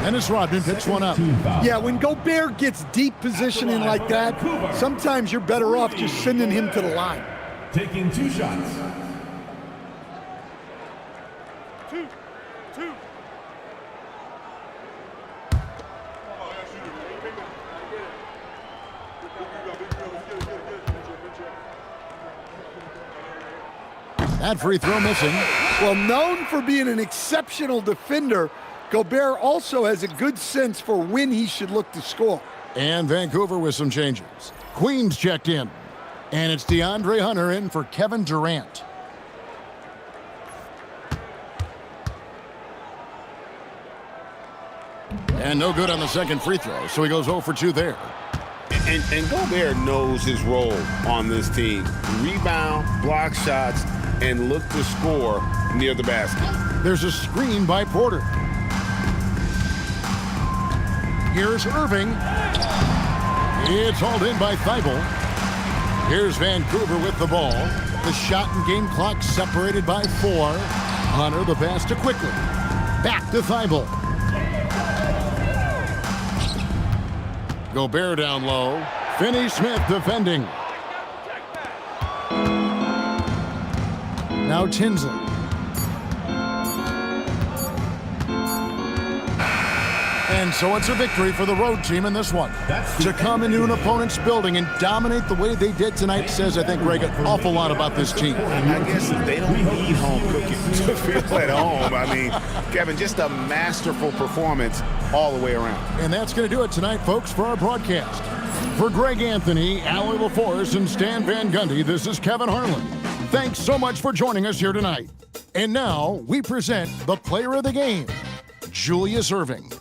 [SPEAKER 1] Dennis Rodman picks one up.
[SPEAKER 3] Yeah, when Gobert gets deep positioning like that, sometimes you're better off just sending him to the line.
[SPEAKER 12] Taking 2 shots.
[SPEAKER 10] Two.
[SPEAKER 1] That free throw missing.
[SPEAKER 3] Well, known for being an exceptional defender, Gobert also has a good sense for when he should look to score.
[SPEAKER 1] And Vancouver with some changes. Queens checked in. And it's DeAndre Hunter in for Kevin Durant. And no good on the second free throw, so he goes 0 for 2 there.
[SPEAKER 11] And Gobert knows his role on this team. Rebound, block shots, and look to score near the basket.
[SPEAKER 1] There's a screen by Porter. Here's Irving. It's hauled in by Thibault. Here's Vancouver with the ball. The shot and game clock separated by 4. Hunter the pass to Quickly. Back to Thibault. Gobert down low. Finney-Smith defending. Now Tinsley. And so it's a victory for the road team in this one. To come into an opponent's building and dominate the way they did tonight says, I think, Greg, an awful lot about this team.
[SPEAKER 2] I guess they don't need home cooking to feel at home. I mean, Kevin, just a masterful performance all the way around.
[SPEAKER 1] And that's going to do it tonight, folks, for our broadcast. For Greg Anthony, Allie LaForce, and Stan Van Gundy, this is Kevin Harlan. Thanks so much for joining us here tonight. And now we present the player of the game, Julius Erving.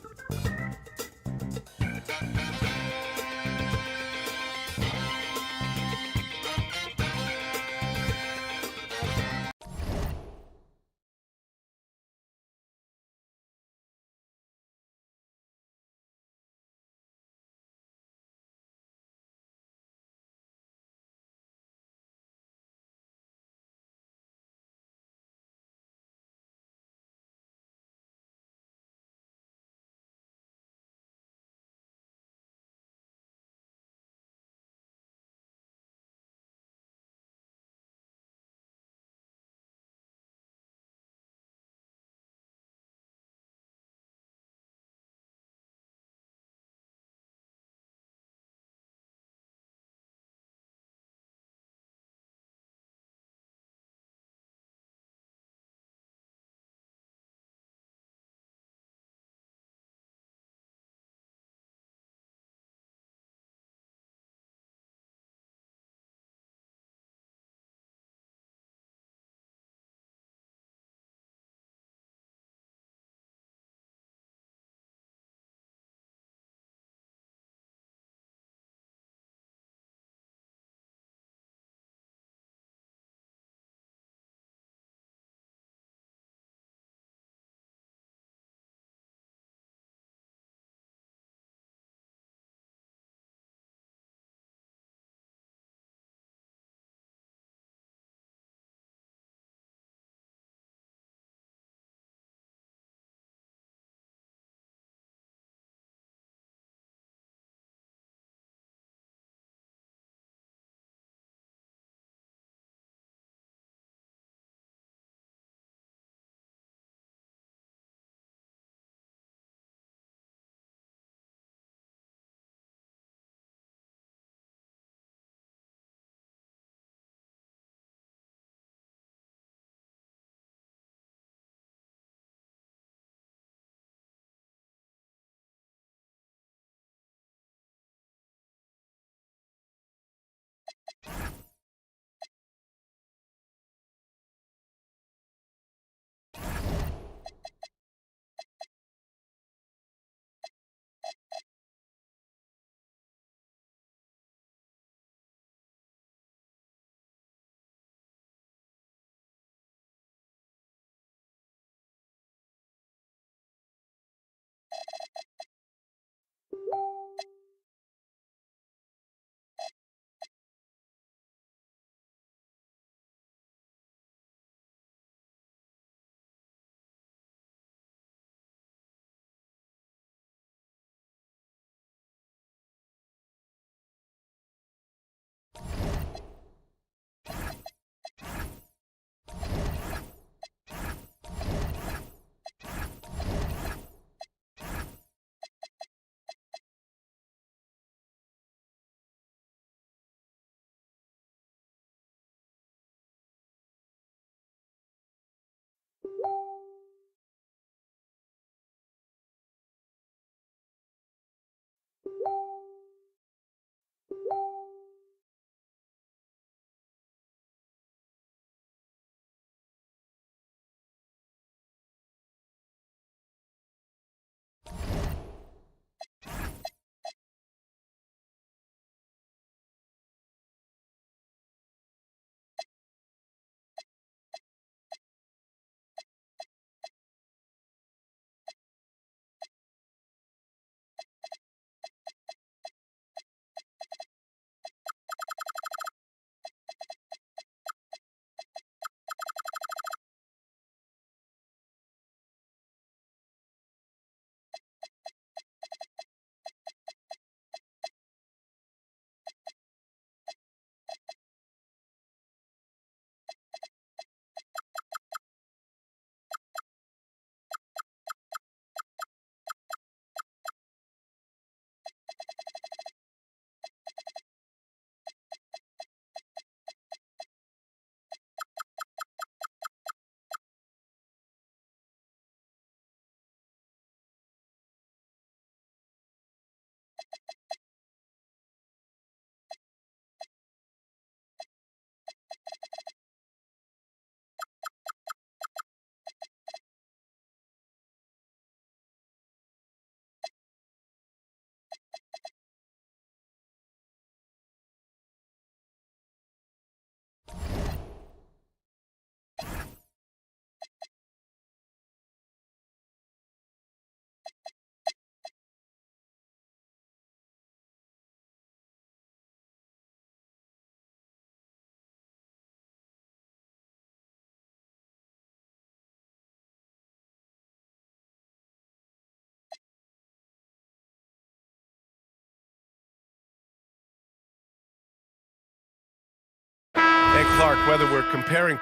[SPEAKER 13] Clark, whether we're comparing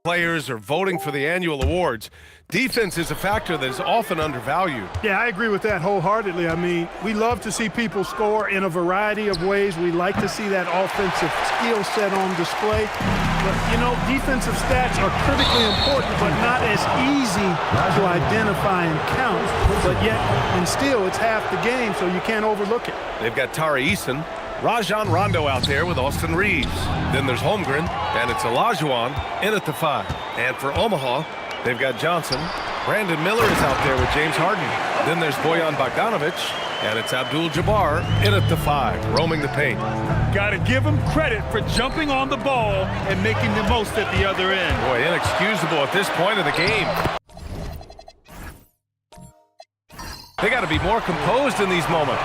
[SPEAKER 13] players or voting for the annual awards, defense is a factor that is often undervalued.
[SPEAKER 14] Yeah, I agree with that wholeheartedly. I mean, we love to see people score in a variety of ways. We like to see that offensive skill set on display. But, you know, defensive stats are critically important, but not as easy to identify and count. But yet, and still, it's half the game, so you can't overlook it.
[SPEAKER 13] They've got Tara Eason, Rajon Rondo out there with Austin Reeves. Then there's Holmgren, and it's Olajuwon in at the 5. And for Omaha, they've got Johnson. Brandon Miller is out there with James Harden. Then there's Bojan Bogdanovic, and it's Abdul-Jabbar in at the 5, roaming the paint.
[SPEAKER 15] Got to give him credit for jumping on the ball and making the most at the other end.
[SPEAKER 13] Boy, inexcusable at this point of the game. They got to be more composed in these moments.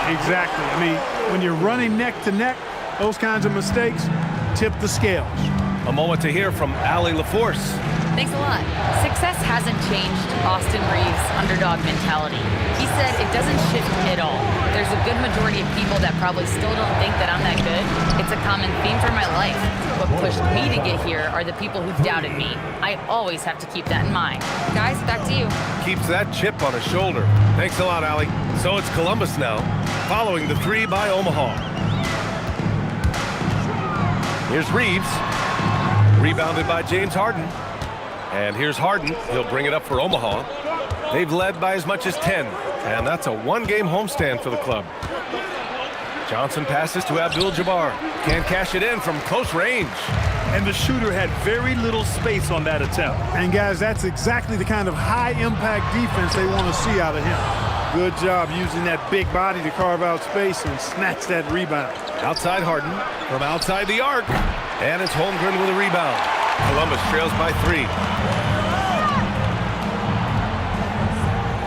[SPEAKER 14] Exactly. I mean, when you're running neck to neck, those kinds of mistakes tip the scales.
[SPEAKER 13] A moment to hear from Allie LaForce.
[SPEAKER 4] Thanks a lot. Success hasn't changed Austin Reeves' underdog mentality. He said it doesn't shift at all. There's a good majority of people that probably still don't think that I'm that good. It's a common theme for my life. What pushed me to get here are the people who doubted me. I always have to keep that in mind. Guys, back to you.
[SPEAKER 13] Keeps that chip on his shoulder. Thanks a lot, Allie. So it's Columbus now, following the 3 by Omaha. Here's Reeves, rebounded by James Harden. And here's Harden. He'll bring it up for Omaha. They've led by as much as 10, and that's a one-game homestand for the club. Johnson passes to Abdul-Jabbar. Can't cash it in from close range.
[SPEAKER 15] And the shooter had very little space on that attempt.
[SPEAKER 14] And guys, that's exactly the kind of high-impact defense they want to see out of him. Good job using that big body to carve out space and snatch that rebound.
[SPEAKER 13] Outside Harden from outside the arc. And it's Holmgren with a rebound. Columbus trails by 3.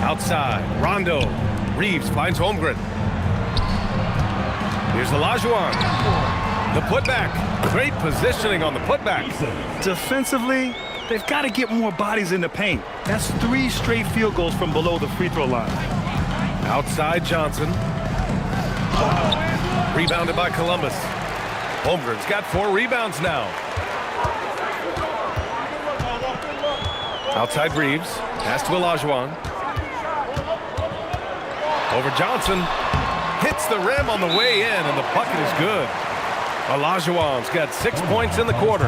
[SPEAKER 13] Outside, Rondo. Reeves finds Holmgren. Here's Olajuwon. The putback. Great positioning on the putback.
[SPEAKER 15] Defensively, they've got to get more bodies in the paint. That's 3 straight field goals from below the free throw line.
[SPEAKER 13] Outside Johnson. Rebounded by Columbus. Holmgren's got 4 rebounds now. Outside Reeves. Pass to Olajuwon. Over Johnson. Hits the rim on the way in, and the bucket is good. Olajuwon's got 6 points in the quarter.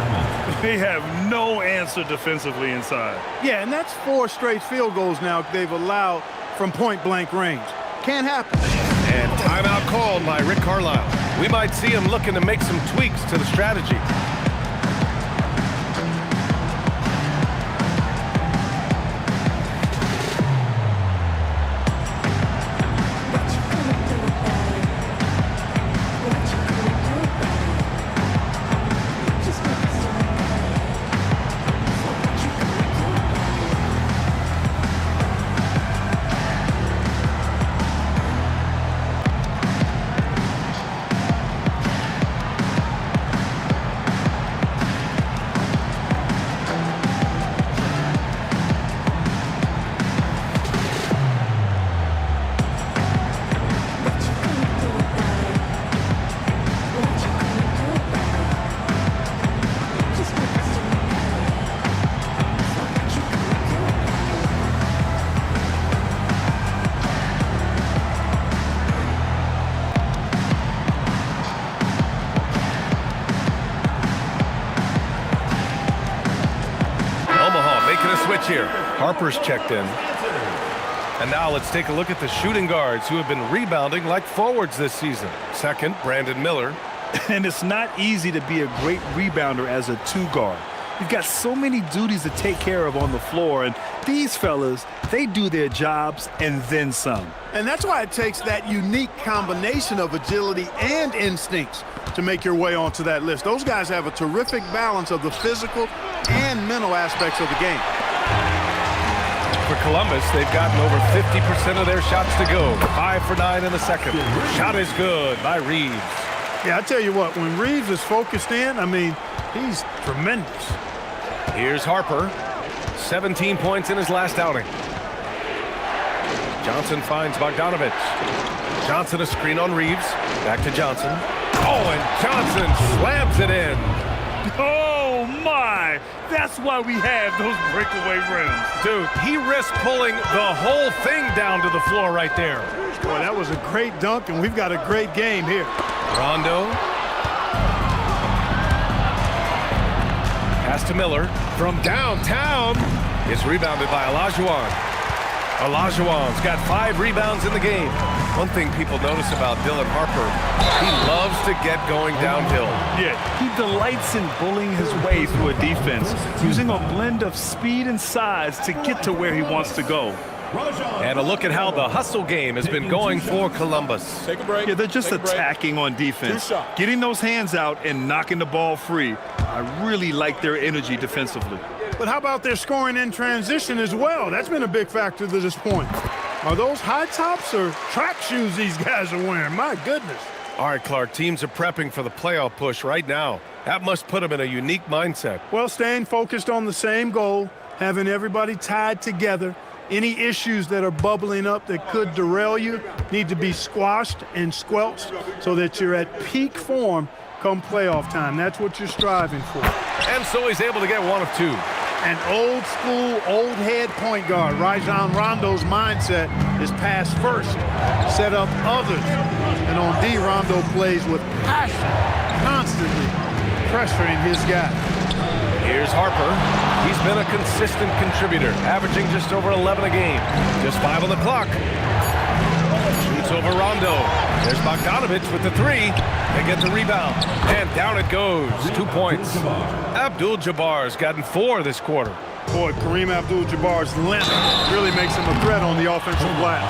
[SPEAKER 15] They have no answer defensively inside.
[SPEAKER 14] Yeah, and that's 4 straight field goals now they've allowed from point-blank range. Can't happen.
[SPEAKER 13] And timeout called by Rick Carlisle. We might see him looking to make some tweaks to the strategy. Here. Harper's checked in. And now let's take a look at the shooting guards who have been rebounding like forwards this season. Second, Brandon Miller.
[SPEAKER 15] And it's not easy to be a great rebounder as a 2 guard. You've got so many duties to take care of on the floor, and these fellas, they do their jobs and then some.
[SPEAKER 14] And that's why it takes that unique combination of agility and instincts to make your way onto that list. Those guys have a terrific balance of the physical and mental aspects of the game.
[SPEAKER 13] For Columbus, they've gotten over 50% of their shots to go. 5 for 9 in the second. Shot is good by Reeves.
[SPEAKER 14] Yeah, I tell you what, when Reeves is focused in, I mean, he's tremendous.
[SPEAKER 13] Here's Harper. 17 points in his last outing. Johnson finds Bogdanovich. Johnson a screen on Reeves. Back to Johnson. Oh, and Johnson slams it in.
[SPEAKER 15] Oh, my. That's why we have those breakaway rims.
[SPEAKER 13] Dude, he risked pulling the whole thing down to the floor right there.
[SPEAKER 14] Boy, that was a great dunk, and we've got a great game here.
[SPEAKER 13] Rondo. Pass to Miller from downtown. It's rebounded by Olajuwon. Olajuwon's got 5 rebounds in the game. One thing people notice about Dylan Harper, he loves to get going downhill.
[SPEAKER 15] Yeah, he delights in bullying his way through a defense, using a blend of speed and size to get to where he wants to go.
[SPEAKER 13] And a look at how the hustle game has been going for Columbus.
[SPEAKER 8] Take a break.
[SPEAKER 15] Yeah, they're just attacking on defense, getting those hands out and knocking the ball free. I really like their energy defensively.
[SPEAKER 14] But how about their scoring in transition as well? That's been a big factor to this point. Are those high tops or track shoes these guys are wearing? My goodness.
[SPEAKER 13] All right, Clark, teams are prepping for the playoff push right now. That must put them in a unique mindset.
[SPEAKER 14] Well, staying focused on the same goal, having everybody tied together. Any issues that are bubbling up that could derail you need to be squashed and squelched so that you're at peak form come playoff time. That's what you're striving for.
[SPEAKER 13] And so he's able to get 1 of 2.
[SPEAKER 14] An old school, old head point guard, Rajon Rondo's mindset is pass first, set up others. And on D, Rondo plays with passion, constantly pressuring his guy.
[SPEAKER 13] Here's Harper. He's been a consistent contributor, averaging just over 11 a game. Just 5 on the clock. Shoots over Rondo. There's Bogdanovich with the 3. They get the rebound. And down it goes. 2 points. Abdul-Jabbar's gotten 4 this quarter.
[SPEAKER 14] Boy, Kareem Abdul-Jabbar's length really makes him a threat on the offensive glass.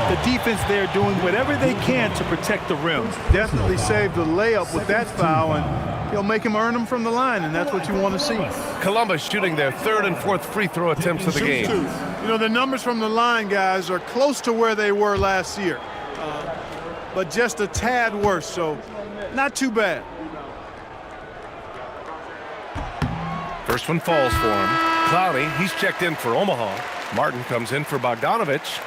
[SPEAKER 15] The defense there doing whatever they can to protect the rim.
[SPEAKER 14] Definitely saved the layup with that foul, and he'll make him earn them from the line, and that's what you want to see.
[SPEAKER 13] Columbus shooting their 3rd and 4th free throw attempts of the game.
[SPEAKER 14] You know, the numbers from the line, guys, are close to where they were last year, but just a tad worse, so not too bad.
[SPEAKER 13] First one falls for him. Cloudy, he's checked in for Omaha. Martin comes in for Bogdanovich.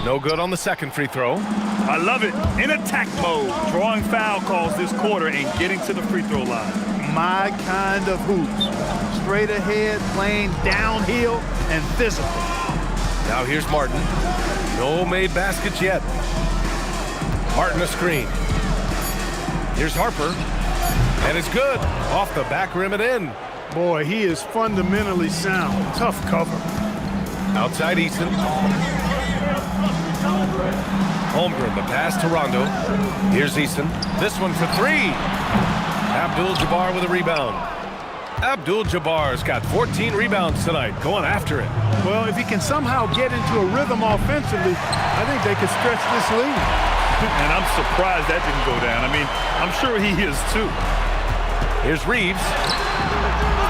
[SPEAKER 13] No good on the second free throw.
[SPEAKER 15] I love it. In attack mode, drawing foul calls this quarter and getting to the free throw line.
[SPEAKER 14] My kind of hoops. Straight ahead, playing downhill, and physical.
[SPEAKER 13] Now here's Martin. No made baskets yet. Martin a screen. Here's Harper. And it's good. Off the back rim and in.
[SPEAKER 14] Boy, he is fundamentally sound. Tough cover.
[SPEAKER 13] Outside Easton. Holmgren, the pass to Rondo. Here's Easton. This one for 3. Abdul-Jabbar with a rebound. Abdul-Jabbar's got 14 rebounds tonight, going after it.
[SPEAKER 14] Well, if he can somehow get into a rhythm offensively, I think they could stretch this lead.
[SPEAKER 15] And I'm surprised that didn't go down. I mean, I'm sure he is too.
[SPEAKER 13] Here's Reeves.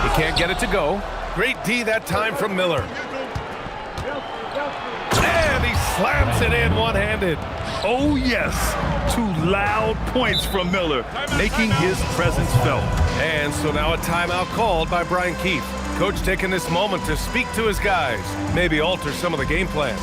[SPEAKER 13] He can't get it to go. Great D that time from Miller. And he slams it in one-handed.
[SPEAKER 15] Oh, yes. 2 loud points from Miller, making his presence felt.
[SPEAKER 13] And so now a timeout called by Brian Keefe. Coach taking this moment to speak to his guys, maybe alter some of the game plan.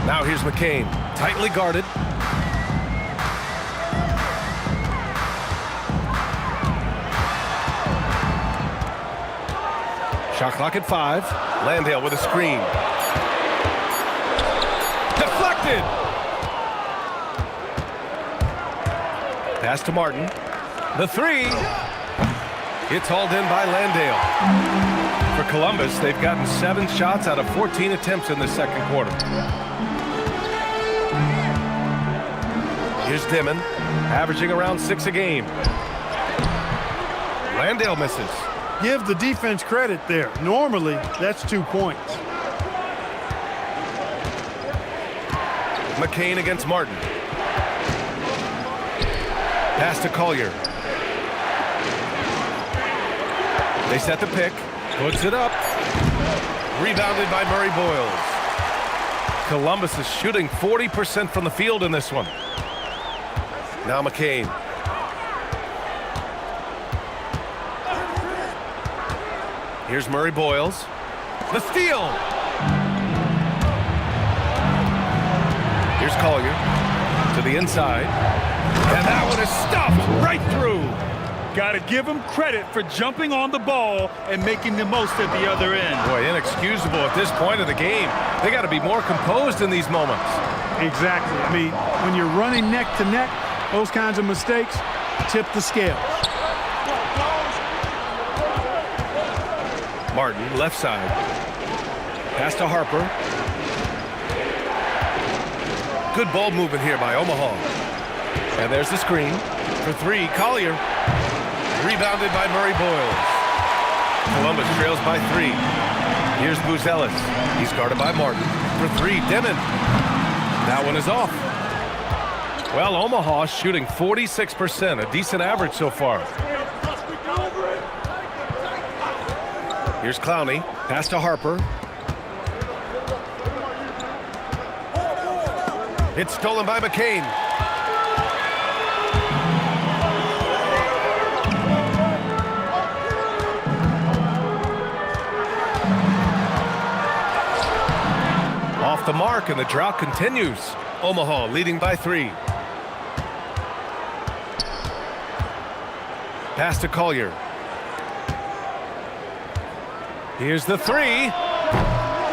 [SPEAKER 13] Now here's McCain, tightly guarded. Shot clock at 5. Landale with a screen. Deflected. Pass to Martin. The 3. It's hauled in by Landale. For Columbus, they've gotten 7 shots out of 14 attempts in the second quarter. Here's Dyckman, averaging around 6 a game. Landale misses.
[SPEAKER 14] Give the defense credit there. Normally, that's 2 points.
[SPEAKER 13] McCain against Martin. Pass to Collier. They set the pick. Puts it up. Rebounded by Murray Boyles. Columbus is shooting 40% from the field in this one. Now McCain. Here's Murray Boyles. The steal. Here's Collier to the inside. And that one is stuffed right through.
[SPEAKER 15] Got to give him credit for jumping on the ball and making the most at the other end.
[SPEAKER 13] Boy, inexcusable at this point of the game. They got to be more composed in these moments.
[SPEAKER 14] Exactly. I mean, when you're running neck to neck, those kinds of mistakes tip the scales.
[SPEAKER 13] Martin, left side. Pass to Harper. Good ball movement here by Omaha. And there's the screen. For 3, Collier. Rebounded by Murray Boyles. Columbus trails by 3. Here's Buzelis. He's guarded by Martin. For 3, Dyckman. That one is off. Well, Omaha shooting 46%, a decent average so far. Here's Clowney. Pass to Harper. It's stolen by McCain. Off the mark, and the drought continues. Omaha leading by 3. Pass to Collier. Here's the 3.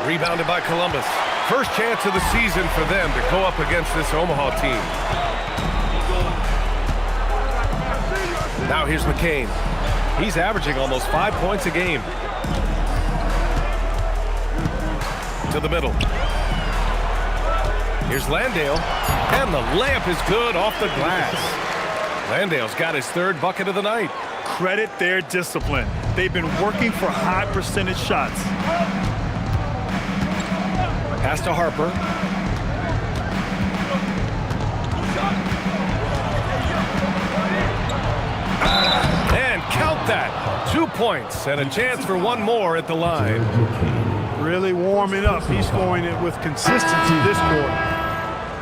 [SPEAKER 13] Rebounded by Columbus. First chance of the season for them to go up against this Omaha team. Now here's McCain. He's averaging almost 5 points a game. To the middle. Here's Landale. And the layup is good off the glass. Landale's got his 3rd bucket of the night.
[SPEAKER 15] Credit their discipline. They've been working for high percentage shots.
[SPEAKER 13] Pass to Harper. And count that. 2 points and a chance for one more at the line.
[SPEAKER 14] Really warming up. He's scoring it with consistency this quarter.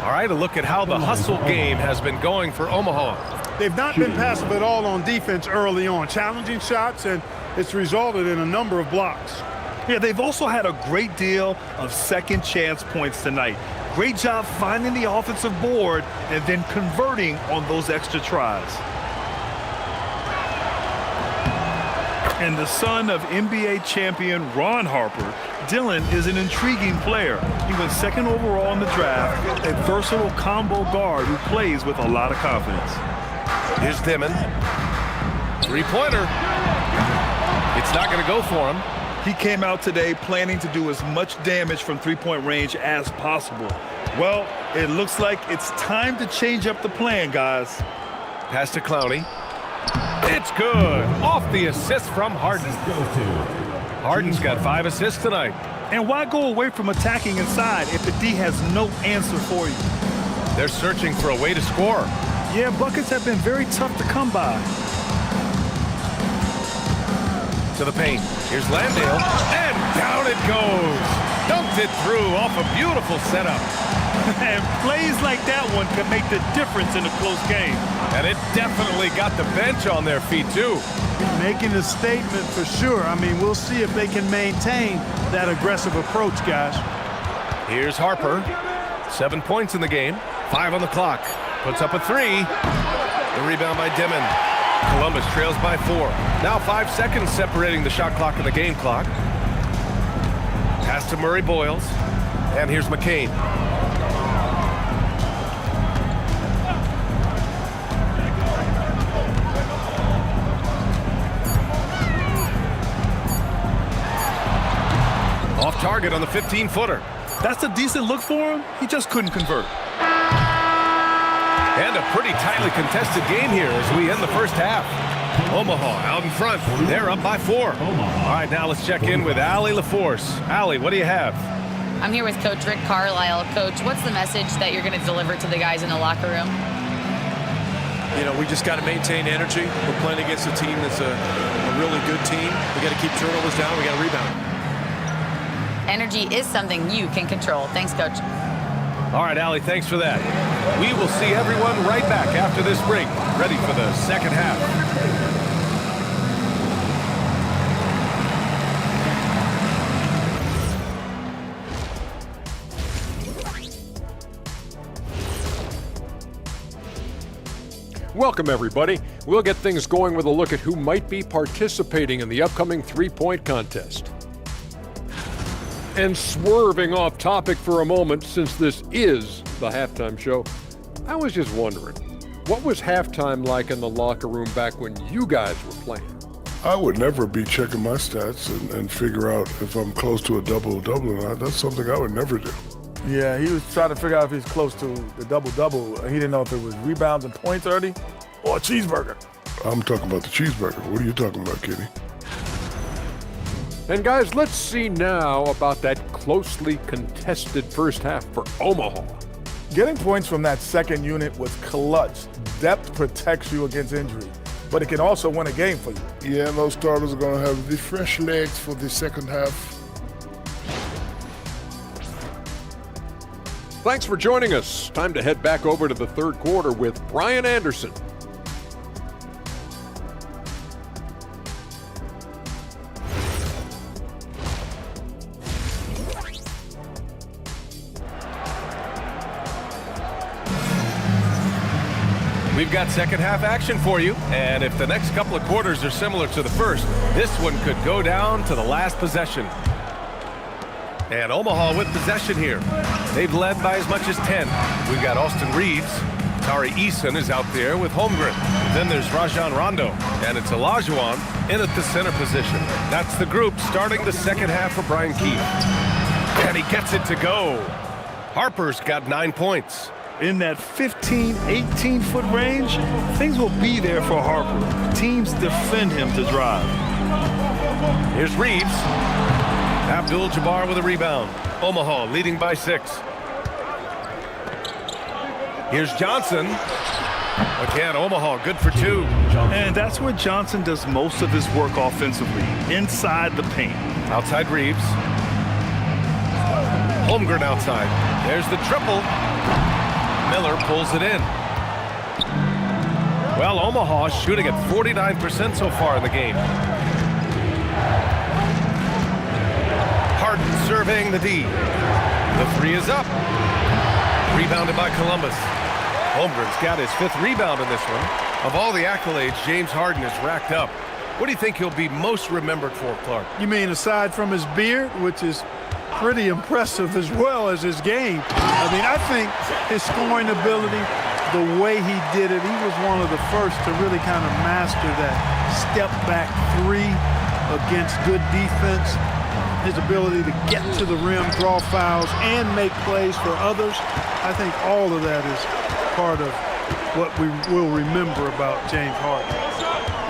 [SPEAKER 13] All right, a look at how the hustle game has been going for Omaha.
[SPEAKER 14] They've not been passive at all on defense early on. Challenging shots, and it's resulted in a number of blocks.
[SPEAKER 15] Yeah, they've also had a great deal of second chance points tonight. Great job finding the offensive board and then converting on those extra tries. And the son of NBA champion Ron Harper, Dylan is an intriguing player. He went 2nd overall in the draft, a versatile combo guard who plays with a lot of confidence.
[SPEAKER 13] Here's Dyckman. 3-pointer. It's not going to go for him.
[SPEAKER 15] He came out today planning to do as much damage from 3-point range as possible. Well, it looks like it's time to change up the plan, guys.
[SPEAKER 13] Pass to Clowney. It's good. Off the assist from Harden. Harden's got 5 assists tonight.
[SPEAKER 15] And why go away from attacking inside if the D has no answer for you?
[SPEAKER 13] They're searching for a way to score.
[SPEAKER 15] Yeah, buckets have been very tough to come by.
[SPEAKER 13] To the paint. Here's Landale. And down it goes. Dunked it through off a beautiful setup.
[SPEAKER 15] And plays like that one can make the difference in a close game.
[SPEAKER 13] And it definitely got the bench on their feet, too.
[SPEAKER 14] Making a statement for sure. I mean, we'll see if they can maintain that aggressive approach, guys.
[SPEAKER 13] Here's Harper. 7 points in the game. 5 on the clock. Puts up a 3. The rebound by Dyckman. Columbus trails by 4. Now 5 seconds separating the shot clock and the game clock. Pass to Murray Boyles. And here's McCain. Off target on the 15-footer.
[SPEAKER 15] That's a decent look for him. He just couldn't convert.
[SPEAKER 13] And a pretty tightly contested game here as we end the first half. Omaha out in front. They're up by 4. All right, now let's check in with Allie LaForce. Allie, what do you have?
[SPEAKER 4] I'm here with Coach Rick Carlisle. Coach, what's the message that you're going to deliver to the guys in the locker room?
[SPEAKER 16] You know, we just got to maintain energy. We're playing against a team that's a really good team. We got to keep turnovers down. We got to rebound.
[SPEAKER 4] Energy is something you can control. Thanks, Coach.
[SPEAKER 13] All right, Allie, thanks for that. We will see everyone right back after this break, ready for the second half.
[SPEAKER 7] Welcome, everybody. We'll get things going with a look at who might be participating in the upcoming three-point contest. And swerving off topic for a moment, since this is the halftime show, I was just wondering, what was halftime like in the locker room back when you guys were playing?
[SPEAKER 9] I would never be checking my stats and figure out if I'm close to a double-double or not. That's something I would never do.
[SPEAKER 8] Yeah, he was trying to figure out if he's close to the double-double. He didn't know if it was rebounds and points early or a cheeseburger.
[SPEAKER 9] I'm talking about the cheeseburger. What are you talking about, Kitty?
[SPEAKER 7] And guys, let's see now about that closely contested first half for Omaha.
[SPEAKER 8] Getting points from that second unit was clutch. Depth protects you against injury, but it can also win a game for you.
[SPEAKER 9] Yeah, those starters are going to have the fresh legs for the second half.
[SPEAKER 7] Thanks for joining us. Time to head back over to the third quarter with Brian Anderson.
[SPEAKER 13] We've got second half action for you, and if the next couple of quarters are similar to the first, this one could go down to the last possession. And Omaha with possession here. They've led by as much as 10. We've got Austin Reeves. Tari Eason is out there with Holmgren. Then there's Rajon Rondo, and it's Olajuwon in at the center position. That's the group starting the second half for Brian Keefe. And he gets it to go. Harper's got 9 points.
[SPEAKER 15] In that 15, 18-foot range, things will be there for Harper. Teams defend him to drive.
[SPEAKER 13] Here's Reeves. Abdul-Jabbar with a rebound. Omaha leading by 6. Here's Johnson. Again, Omaha good for 2.
[SPEAKER 15] And that's where Johnson does most of his work offensively, inside the paint.
[SPEAKER 13] Outside Reeves. Holmgren outside. There's the triple. Miller pulls it in. Well, Omaha shooting at 49% so far in the game. Harden surveying the D. The 3 is up. Rebounded by Columbus. Holmgren's got his 5th rebound in this one. Of all the accolades James Harden has racked up, what do you think he'll be most remembered for, Clark?
[SPEAKER 14] You mean aside from his beard, which is pretty impressive, as well as his game? I mean, I think his scoring ability, the way he did it, he was one of the first to really kind of master that step-back 3 against good defense. His ability to get to the rim, draw fouls, and make plays for others. I think all of that is part of what we will remember about James Harden.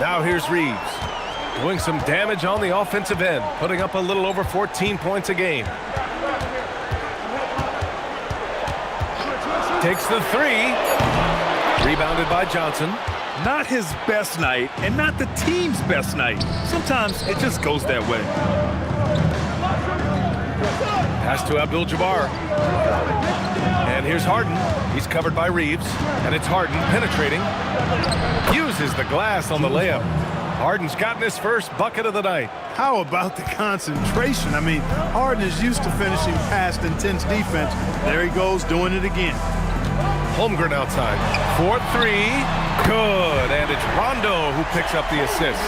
[SPEAKER 13] Now here's Reeves, doing some damage on the offensive end, putting up a little over 14 points a game. Takes the 3. Rebounded by Johnson.
[SPEAKER 15] Not his best night, and not the team's best night. Sometimes it just goes that way.
[SPEAKER 13] Pass to Abdul-Jabbar. And here's Harden. He's covered by Reeves. And it's Harden penetrating. Uses the glass on the layup. Harden's gotten his first bucket of the night.
[SPEAKER 14] How about the concentration? I mean, Harden is used to finishing past intense defense. There he goes, doing it again.
[SPEAKER 13] Holmgren outside. 4-3. Good. And it's Rondo who picks up the assist.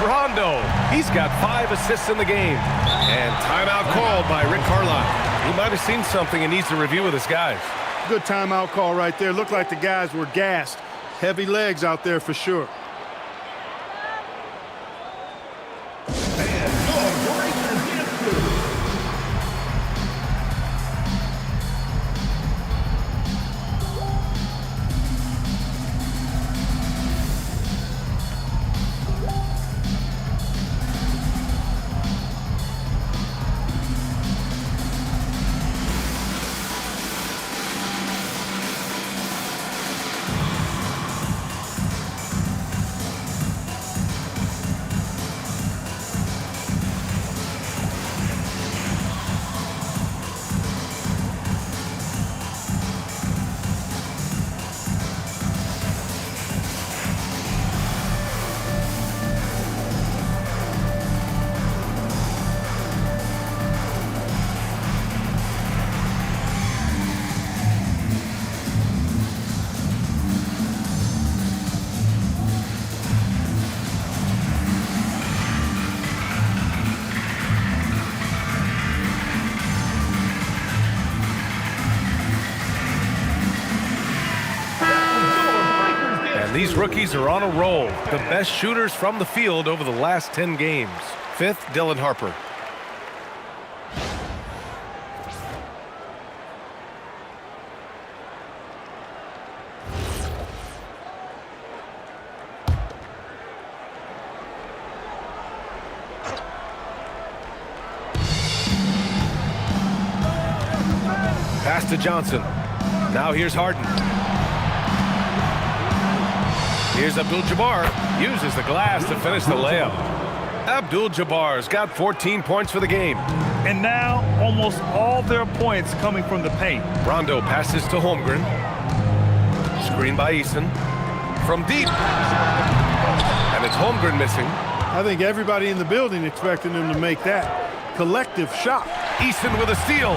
[SPEAKER 13] Rondo. He's got 5 assists in the game. And timeout called by Rick Carlisle. He might have seen something and needs to review with his guys.
[SPEAKER 14] Good timeout call right there. Looked like the guys were gassed. Heavy legs out there for sure.
[SPEAKER 13] These rookies are on a roll. The best shooters from the field over the last 10 games. 5th, Dylan Harper. Pass to Johnson. Now here's Harden. Here's Abdul-Jabbar, uses the glass to finish the layup. Abdul-Jabbar's got 14 points for the game.
[SPEAKER 15] And now, almost all their points coming from the paint.
[SPEAKER 13] Rondo passes to Holmgren. Screen by Eason. From deep. And it's Holmgren missing.
[SPEAKER 14] I think everybody in the building expecting them to make that collective shot.
[SPEAKER 13] Eason with a steal.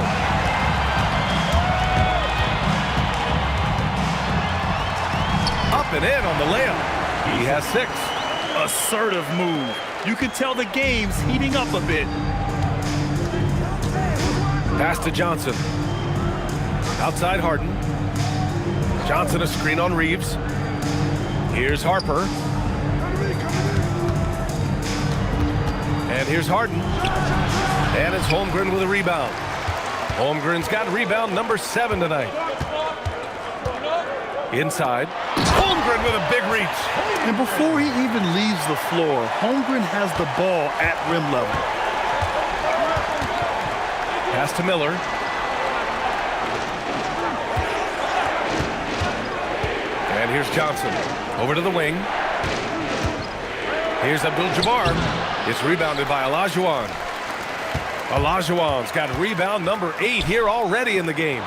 [SPEAKER 13] Up and in on the layup. He has 6.
[SPEAKER 15] Assertive move. You can tell the game's heating up a bit.
[SPEAKER 13] Pass to Johnson. Outside Harden. Johnson a screen on Reeves. Here's Harper. And here's Harden. And it's Holmgren with a rebound. Holmgren's got rebound number 7 tonight. Inside. Holmgren with a big reach.
[SPEAKER 15] And before he even leaves the floor, Holmgren has the ball at rim level.
[SPEAKER 13] Pass to Miller. And here's Johnson. Over to the wing. Here's Abdul-Jabbar. It's rebounded by Olajuwon. Olajuwon's got rebound number 8 here already in the game.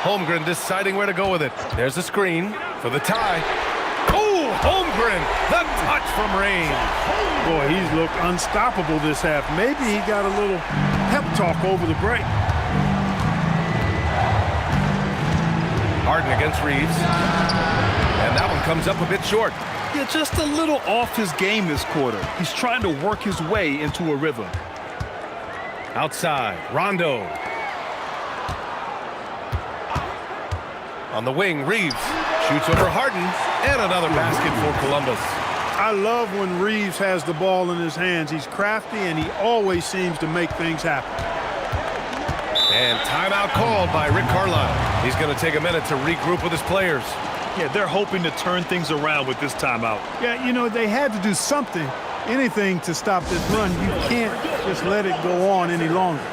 [SPEAKER 13] Holmgren deciding where to go with it. There's a screen for the tie. Oh, Holmgren, the touch from range.
[SPEAKER 14] Boy, he's looked unstoppable this half. Maybe he got a little pep talk over the break.
[SPEAKER 13] Harden against Reeves. And that one comes up a bit short.
[SPEAKER 15] Yeah, just a little off his game this quarter. He's trying to work his way into a rhythm.
[SPEAKER 13] Outside, Rondo. On the wing, Reeves shoots over Harden, and another basket for Columbus.
[SPEAKER 14] I love when Reeves has the ball in his hands. He's crafty, and he always seems to make things happen.
[SPEAKER 13] And timeout called by Rick Carlisle. He's going to take a minute to regroup with his players.
[SPEAKER 15] Yeah, they're hoping to turn things around with this timeout.
[SPEAKER 14] Yeah, you know, they had to do something, anything to stop this run. You can't just let it go on any longer.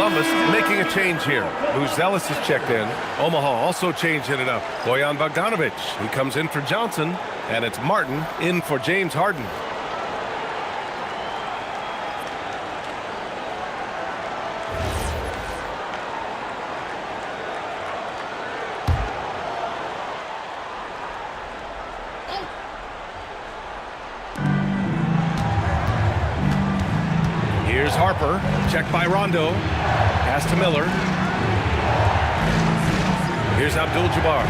[SPEAKER 13] Columbus making a change here. Buzelis is checked in. Omaha also changing it up. Bojan Bogdanovic. He comes in for Johnson, and it's Martin in for James Harden. Here's Harper, checked by Rondo. Pass to Miller. Here's Abdul-Jabbar.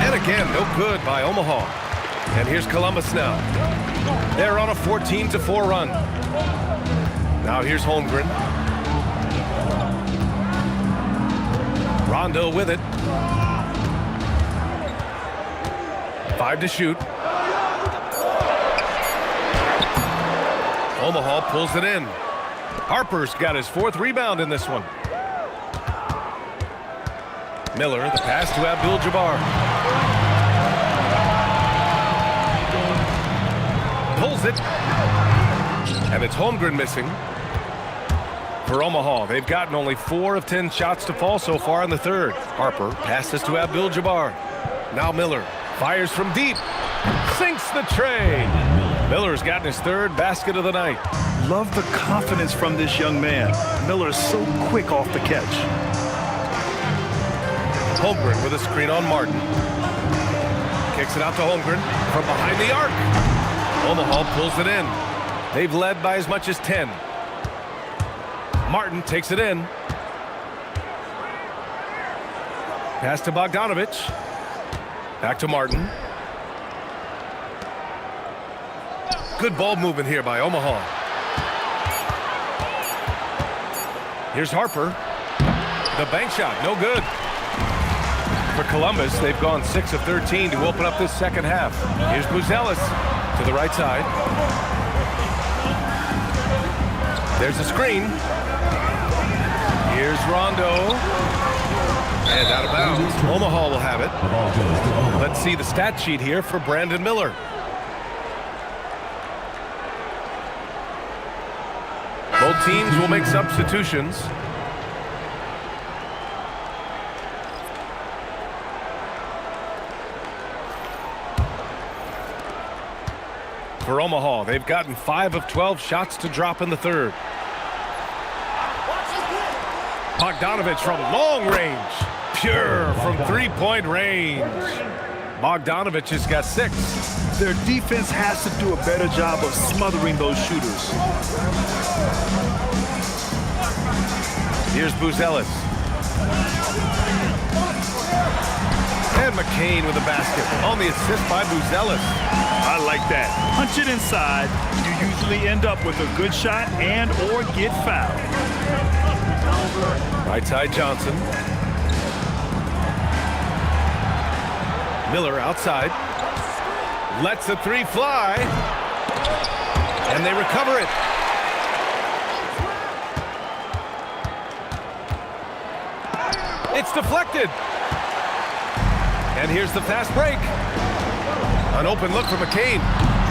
[SPEAKER 13] And again, no good by Omaha. And here's Columbus now. They're on a 14-4 run. Now here's Holmgren. Rondo with it. 5 to shoot. Omaha pulls it in. Harper's got his 4th rebound in this one. Miller, the pass to Abdul-Jabbar. Pulls it. And it's Holmgren missing. For Omaha, they've gotten only 4 of 10 shots to fall so far in the 3rd. Harper passes to Abdul-Jabbar. Now Miller fires from deep. Sinks the tray. Miller's gotten his 3rd basket of the night.
[SPEAKER 15] Love the confidence from this young man. Miller's so quick off the catch.
[SPEAKER 13] Holmgren with a screen on Martin. Kicks it out to Holmgren from behind the arc. Omaha pulls it in. They've led by as much as 10. Martin takes it in. Pass to Bogdanovic. Back to Martin. Good ball movement here by Omaha. Here's Harper. The bank shot, no good. For Columbus, they've gone 6 of 13 to open up this second half. Here's Buzelis to the right side. There's a screen. Here's Rondo. And out of bounds. Omaha will have it. Let's see the stat sheet here for Brandon Miller. Both teams will make substitutions. For Omaha, they've gotten 5 of 12 shots to drop in the 3rd. Bogdanovic from long range. Pure from 3-point range. Bogdanovic has got 6.
[SPEAKER 15] Their defense has to do a better job of smothering those shooters.
[SPEAKER 13] Here's Buzelis. And McCain with a basket on the assist by Buzelis.
[SPEAKER 15] I like that. Punch it inside. You usually end up with a good shot and or get fouled.
[SPEAKER 13] Right side Johnson. Miller outside. Lets the 3 fly. And they recover it. It's deflected. And here's the fast break. An open look for McCain.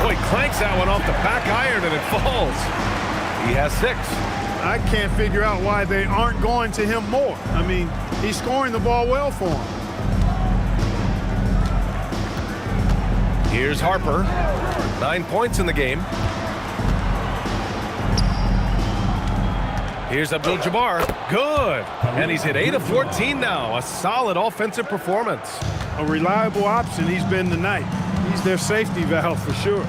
[SPEAKER 13] Boy, clanks that one off the back iron and it falls. He has 6.
[SPEAKER 14] I can't figure out why they aren't going to him more. I mean, he's scoring the ball well for him.
[SPEAKER 13] Here's Harper. 9 points in the game. Here's Abdul-Jabbar. Good. And he's hit 8 of 14 now. A solid offensive performance.
[SPEAKER 14] A reliable option he's been tonight. He's their safety valve for sure.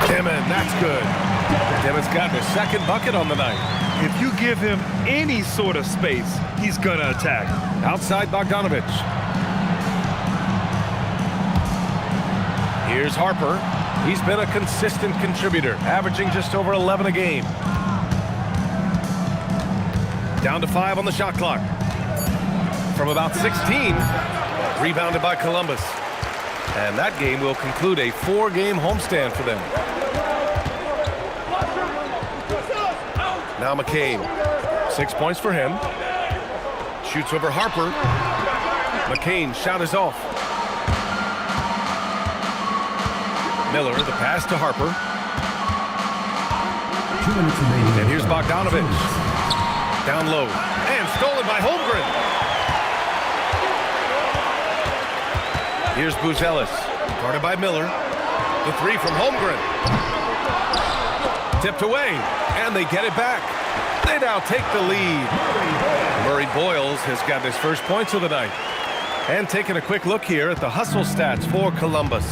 [SPEAKER 13] Dyckman, that's good. Dyckman's gotten his 2nd bucket on the night.
[SPEAKER 15] If you give him any sort of space, he's gonna attack.
[SPEAKER 13] Outside Bogdanovic. Here's Harper. He's been a consistent contributor, averaging just over 11 a game. Down to 5 on the shot clock. From about 16, rebounded by Columbus. And that game will conclude a 4-game homestand for them. Now McCain. 6 points for him. Shoots over Harper. McCain's shot is off. Miller, the pass to Harper.
[SPEAKER 12] 2 minutes remaining.
[SPEAKER 13] And here's Bogdanovich. Down low. And stolen by Holmgren. Here's Buzelis. Guarded by Miller. The three from Holmgren. Tipped away. And they get it back. They now take the lead. Murray Boyles has got his first points of the night. And taking a quick look here at the hustle stats for Columbus.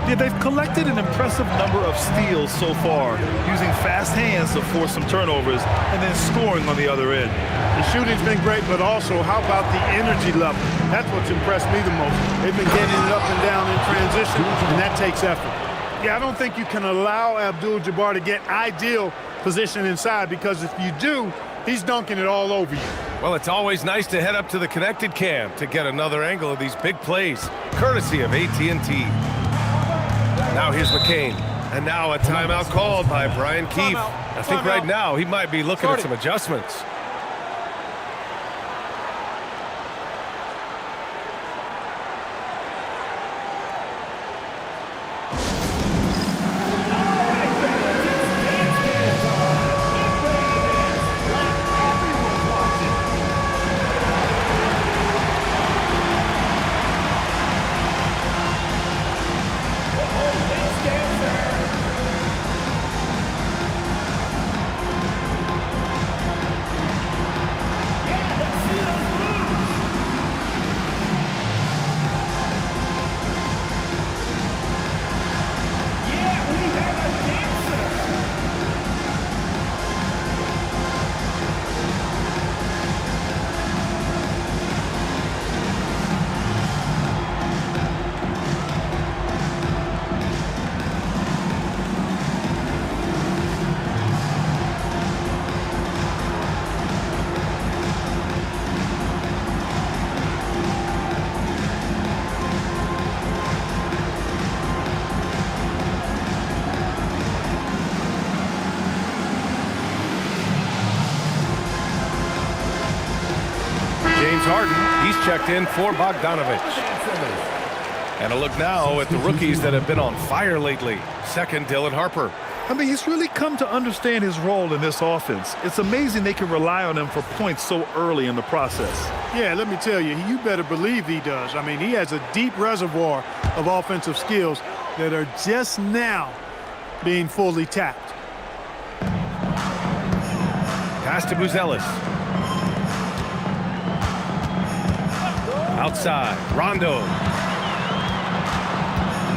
[SPEAKER 15] Yeah, they've collected an impressive number of steals so far, using fast hands to force some turnovers and then scoring on the other end.
[SPEAKER 14] The shooting's been great, but also how about the energy level? That's what's impressed me the most. They've been getting it up and down in transition, and that takes effort. Yeah, I don't think you can allow Abdul-Jabbar to get ideal position inside, because if you do, he's dunking it all over you.
[SPEAKER 13] Well, it's always nice to head up to the connected cam to get another angle of these big plays, courtesy of AT&T. Now here's McCain. And now a timeout called by Brian Keefe. I think right now he might be looking at some adjustments. Harden, he's checked in for Bogdanovich. And a look now at the rookies that have been on fire lately. Second, Dylan Harper.
[SPEAKER 15] I mean, he's really come to understand his role in this offense. It's amazing they can rely on him for points so early in the process.
[SPEAKER 14] Yeah, let me tell you, you better believe he does. I mean, he has a deep reservoir of offensive skills that are just now being fully tapped.
[SPEAKER 13] Pass to Buzelis. Outside, Rondo.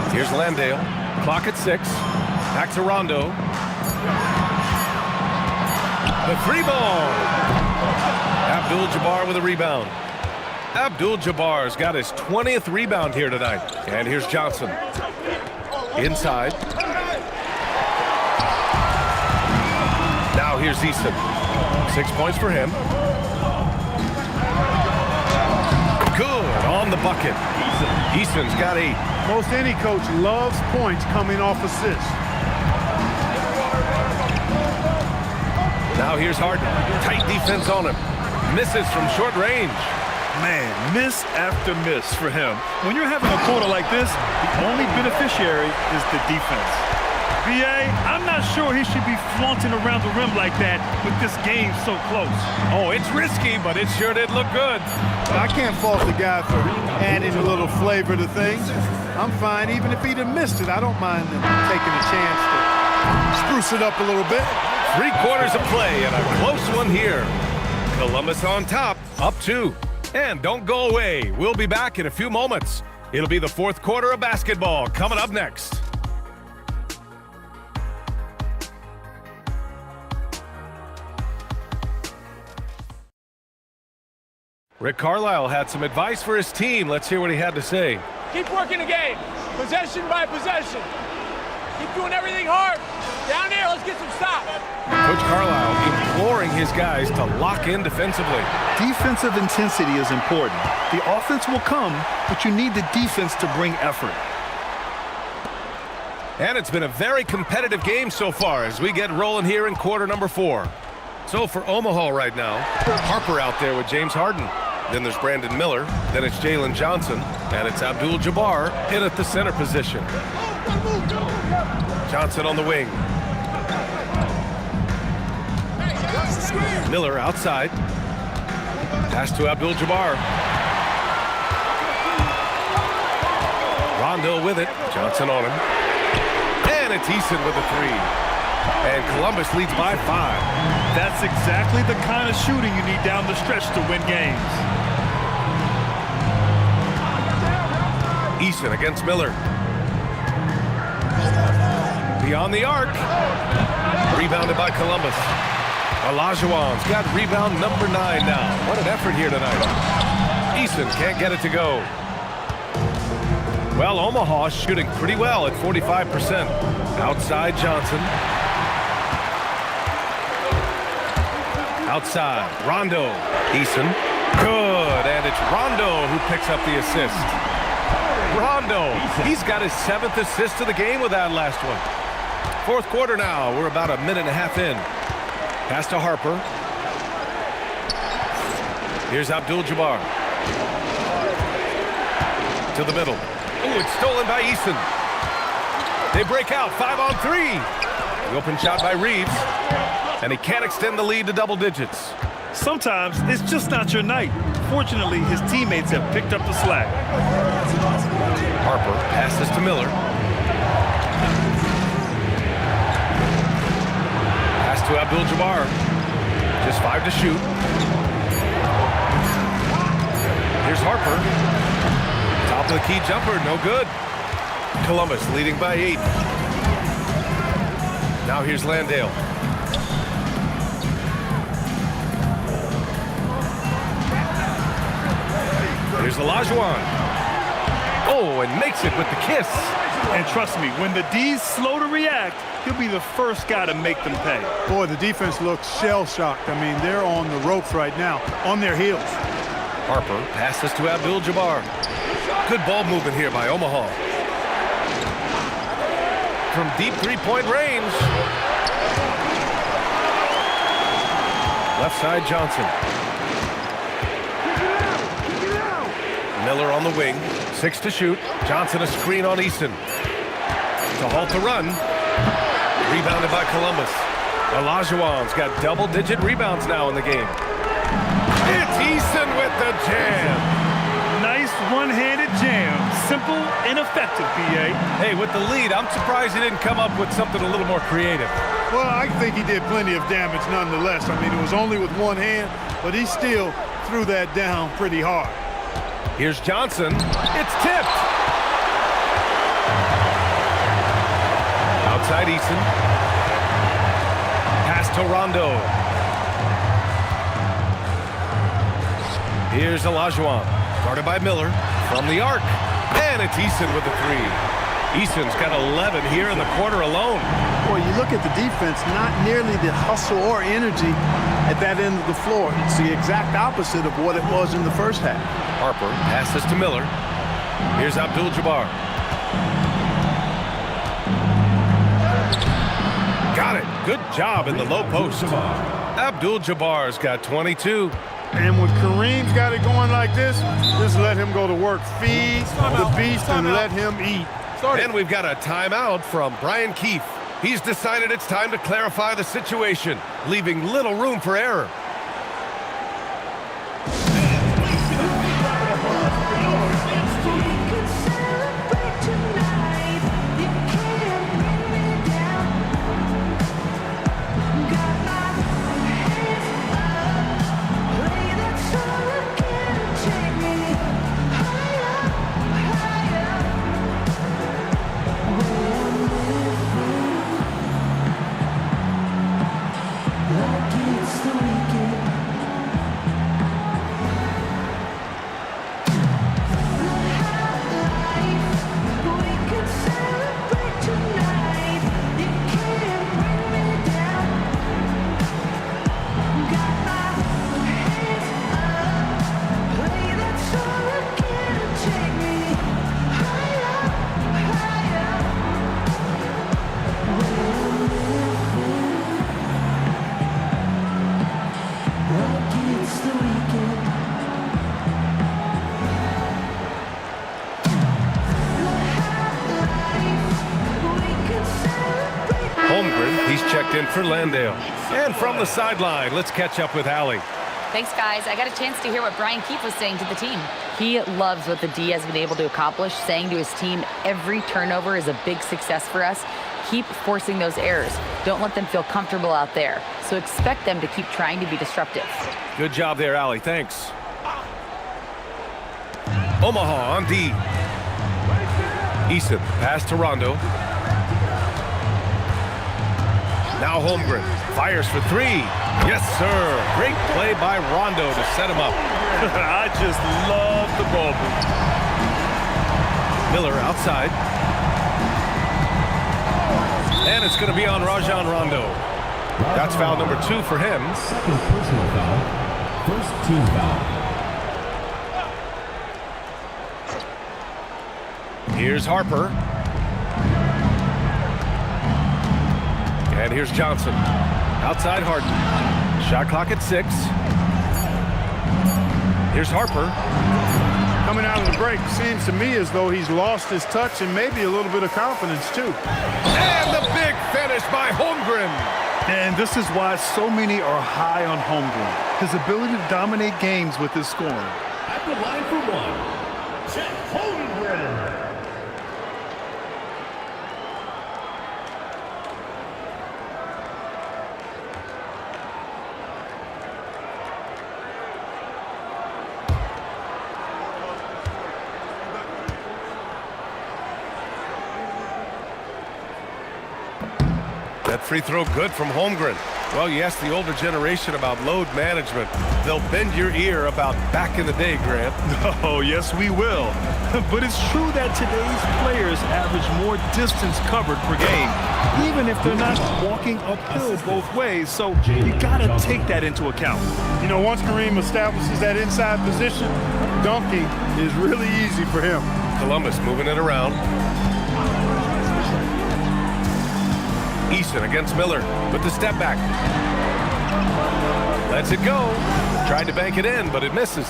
[SPEAKER 13] Here's Landale. Clock at 6. Back to Rondo. The free ball. Abdul-Jabbar with a rebound. Abdul-Jabbar's got his 20th rebound here tonight. And here's Johnson. Inside. Now here's Easton. 6 points for him. Good on the bucket. Easton's got 8.
[SPEAKER 14] Most any coach loves points coming off assists.
[SPEAKER 13] Now here's Harden. Tight defense on him. Misses from short range.
[SPEAKER 15] Man, miss after miss for him. When you're having a quarter like this, the only beneficiary is the defense. B.A., I'm not sure he should be flaunting around the rim like that with this game so close.
[SPEAKER 13] Oh, it's risky, but it sure did look good.
[SPEAKER 14] I can't fault the guy for adding a little flavor to things. I'm fine. Even if he'd have missed it, I don't mind taking a chance to spruce it up a little bit.
[SPEAKER 13] 3/4 of play and a close one here. Columbus on top, up 2. And don't go away. We'll be back in a few moments. It'll be the 4th quarter of basketball coming up next. Rick Carlisle had some advice for his team. Let's hear what he had to say.
[SPEAKER 17] Keep working the game, possession by possession. Keep doing everything hard. Down there, let's get some stops.
[SPEAKER 13] Coach Carlisle imploring his guys to lock in defensively.
[SPEAKER 15] Defensive intensity is important. The offense will come, but you need the defense to bring effort.
[SPEAKER 13] And it's been a very competitive game so far as we get rolling here in quarter number 4. So for Omaha right now, Harper out there with James Harden. Then there's Brandon Miller. Then it's Jalen Johnson. And it's Abdul-Jabbar in at the center position. Johnson on the wing. Miller outside. Pass to Abdul-Jabbar. Rondo with it. Johnson on him. And it's Eason with a three. And Columbus leads by 5.
[SPEAKER 15] That's exactly the kind of shooting you need down the stretch to win games.
[SPEAKER 13] Eason against Miller. Beyond the arc. Rebounded by Columbus. Olajuwon's got rebound number 9 now. What an effort here tonight. Eason can't get it to go. Well, Omaha shooting pretty well at 45%. Outside Johnson. Outside, Rondo. Eason. Good, and it's Rondo who picks up the assist. Rondo, he's got his 7th assist of the game with that last one. 4th quarter now. We're about a minute and a half in. Pass to Harper. Here's Abdul-Jabbar. To the middle. Ooh, it's stolen by Eason. They break out, 5 on 3. The open shot by Reeves. And he can't extend the lead to double digits.
[SPEAKER 15] Sometimes it's just not your night. Fortunately, his teammates have picked up the slack.
[SPEAKER 13] Harper passes to Miller. Pass to Abdul-Jabbar. Just 5 to shoot. Here's Harper. Top of the key jumper, no good. Columbus leading by 8. Now here's Landale. Here's Olajuwon. Oh, and makes it with the kiss.
[SPEAKER 15] And trust me, when the D's slow to react, he'll be the first guy to make them pay.
[SPEAKER 14] Boy, the defense looks shell-shocked. I mean, they're on the ropes right now, on their heels.
[SPEAKER 13] Harper passes to Abdul-Jabbar. Good ball movement here by Omaha. From deep three-point range. Left side, Johnson. Miller on the wing. 6 to shoot. Johnson a screen on Eason. To halt the run. Rebounded by Columbus. Olajuwon's got double-digit rebounds now in the game. It's Eason with the jam.
[SPEAKER 15] Nice one-handed jam. Simple and effective, B.A.
[SPEAKER 13] Hey, with the lead, I'm surprised he didn't come up with something a little more creative.
[SPEAKER 14] Well, I think he did plenty of damage nonetheless. I mean, it was only with one hand, but he still threw that down pretty hard.
[SPEAKER 13] Here's Johnson. It's tipped. Outside Eason. Pass to Rondo. Here's Olajuwon. Guarded by Miller. From the arc. And it's Eason with the 3. Eason's got 11 here in the quarter alone.
[SPEAKER 14] Boy, you look at the defense, not nearly the hustle or energy at that end of the floor. It's the exact opposite of what it was in the first half.
[SPEAKER 13] Harper passes to Miller. Here's Abdul-Jabbar. Got it. Good job in the low post. Abdul-Jabbar's got 22.
[SPEAKER 14] And when Kareem's got it going like this, just let him go to work. Feed the beast and let him eat.
[SPEAKER 13] And we've got a timeout from Brian Keefe. He's decided it's time to clarify the situation, leaving little room for error.
[SPEAKER 18] Like it's the weekend.
[SPEAKER 13] checked in for Landale. And from the sideline, let's catch up with Allie.
[SPEAKER 4] Thanks, guys. I got a chance to hear what Brian Keefe was saying to the team. He loves what the D has been able to accomplish, saying to his team, every turnover is a big success for us. Keep forcing those errors. Don't let them feel comfortable out there. So expect them to keep trying to be disruptive.
[SPEAKER 13] Good job there, Allie. Thanks. Omaha on D. Eason, pass to Rondo. Now Holmgren fires for three. Yes, sir. Great play by Rondo to set him up.
[SPEAKER 15] I just love the ball move.
[SPEAKER 13] Miller outside. And it's going to be on Rajon Rondo. That's foul number 2 for him.
[SPEAKER 12] Second personal foul. First team foul.
[SPEAKER 13] Here's Harper. And here's Johnson. Outside Harden. Shot clock at 6. Here's Harper.
[SPEAKER 14] Coming out of the break, seems to me as though he's lost his touch and maybe a little bit of confidence, too.
[SPEAKER 13] And the big finish by Holmgren.
[SPEAKER 15] And this is why so many are high on Holmgren. His ability to dominate games with his scoring.
[SPEAKER 12] At the line for one, Chet Holmgren.
[SPEAKER 13] That free throw good from Holmgren. Well, you ask the older generation about load management. They'll bend your ear about back in the day, Grant.
[SPEAKER 15] Oh, yes, we will. But it's true that today's players average more distance covered per game, even if they're not walking uphill both ways. So you got to take that into account.
[SPEAKER 14] You know, once Kareem establishes that inside position, dunking is really easy for him.
[SPEAKER 13] Columbus moving it around. Eason against Miller with the step back. Lets it go. Tried to bank it in, but it misses.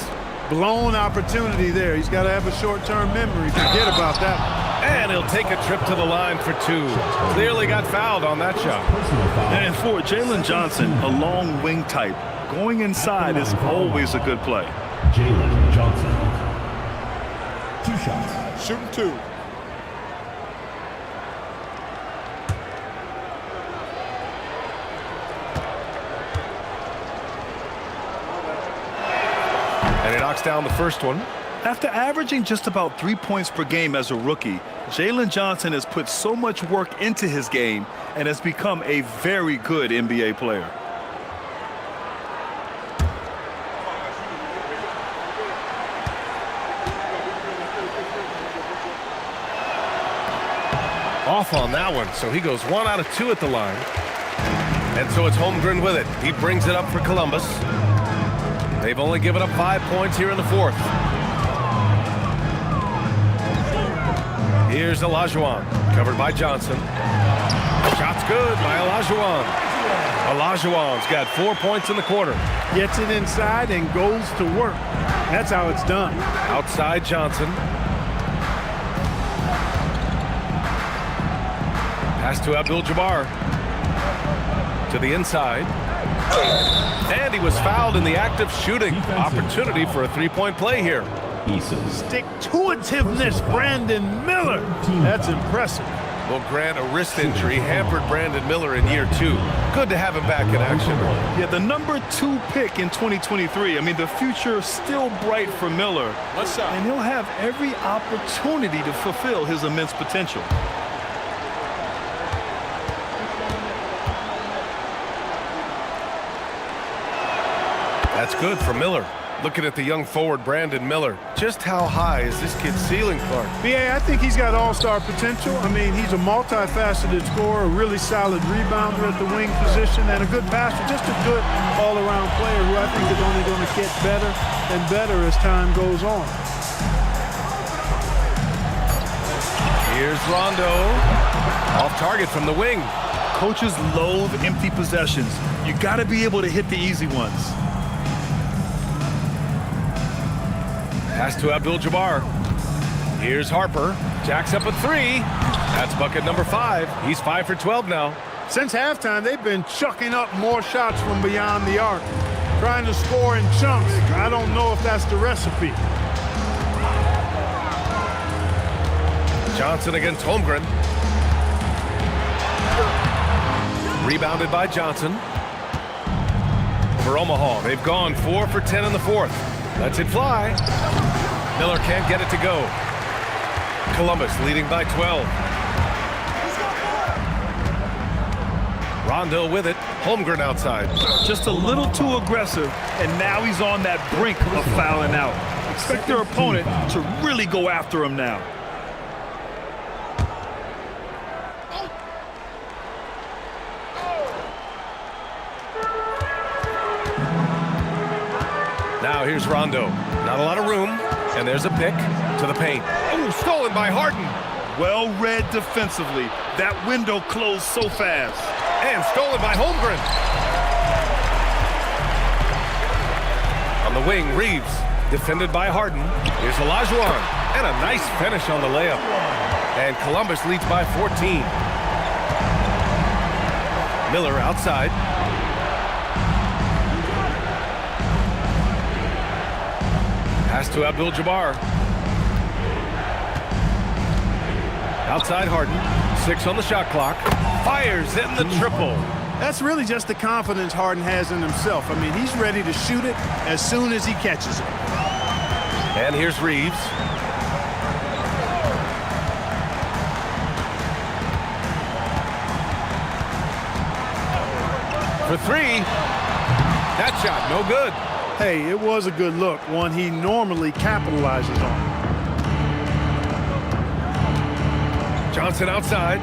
[SPEAKER 14] Blown opportunity there. He's got to have a short-term memory. Forget about that.
[SPEAKER 13] And he'll take a trip to the line for 2. Clearly got fouled on that shot.
[SPEAKER 15] And for Jalen Johnson, a long wing type, going inside is always a good play.
[SPEAKER 12] Jalen Johnson. 2 shots.
[SPEAKER 10] Shooting 2.
[SPEAKER 13] And he knocks down the first one.
[SPEAKER 15] After averaging just about 3 points per game as a rookie, Jalen Johnson has put so much work into his game and has become a very good NBA player.
[SPEAKER 13] Off on that one, so he goes 1 out of 2 at the line. And so it's Holmgren with it. He brings it up for Columbus. They've only given up 5 points here in the 4th. Here's Olajuwon, covered by Johnson. Shot's good by Olajuwon. Olajuwon's got 4 points in the quarter.
[SPEAKER 14] Gets it inside and goes to work. That's how it's done.
[SPEAKER 13] Outside Johnson. Pass to Abdul-Jabbar. To the inside. And he was fouled in the act of shooting. Opportunity for a 3-point play here.
[SPEAKER 14] Stick-to-itiveness, Brandon Miller. That's impressive.
[SPEAKER 13] Well, Grant, a wrist injury hampered Brandon Miller in year 2. Good to have him back in action.
[SPEAKER 15] Yeah, the number 2 pick in 2023. I mean, the future is still bright for Miller. And he'll have every opportunity to fulfill his immense potential.
[SPEAKER 13] That's good for Miller. Looking at the young forward, Brandon Miller. Just how high is this kid's ceiling, Clark?
[SPEAKER 14] Yeah, I think he's got all-star potential. I mean, he's a multifaceted scorer, a really solid rebounder at the wing position, and a good passer. Just a good all-around player who I think is only going to get better and better as time goes on.
[SPEAKER 13] Here's Rondo. Off target from the wing.
[SPEAKER 15] Coaches loathe empty possessions. You got to be able to hit the easy ones.
[SPEAKER 13] Pass to Abdul-Jabbar. Here's Harper. Jacks up a 3. That's bucket number 5. He's 5 for 12 now.
[SPEAKER 14] Since halftime, they've been chucking up more shots from beyond the arc, trying to score in chunks. I don't know if that's the recipe.
[SPEAKER 13] Johnson against Holmgren. Rebounded by Johnson. For Omaha, they've gone 4 for 10 in the fourth. Lets it fly. Miller can't get it to go. Columbus leading by 12. Rondo with it. Holmgren outside.
[SPEAKER 15] Just a little too aggressive, and now he's on that brink of fouling out. Expect their opponent to really go after him now.
[SPEAKER 13] Now here's Rondo. Not a lot of room, and there's a pick to the paint. Oh, stolen by Harden.
[SPEAKER 15] Well read defensively. That window closed so fast.
[SPEAKER 13] And stolen by Holmgren. On the wing, Reeves, defended by Harden. Here's Olajuwon, and a nice finish on the layup. And Columbus leads by 14. Miller outside. Pass to Abdul-Jabbar. Outside Harden. 6 on the shot clock. Fires in the triple.
[SPEAKER 14] That's really just the confidence Harden has in himself. I mean, he's ready to shoot it as soon as he catches it.
[SPEAKER 13] And here's Reeves. For 3. That shot, no good.
[SPEAKER 14] Hey, it was a good look, one he normally capitalizes on.
[SPEAKER 13] Johnson outside.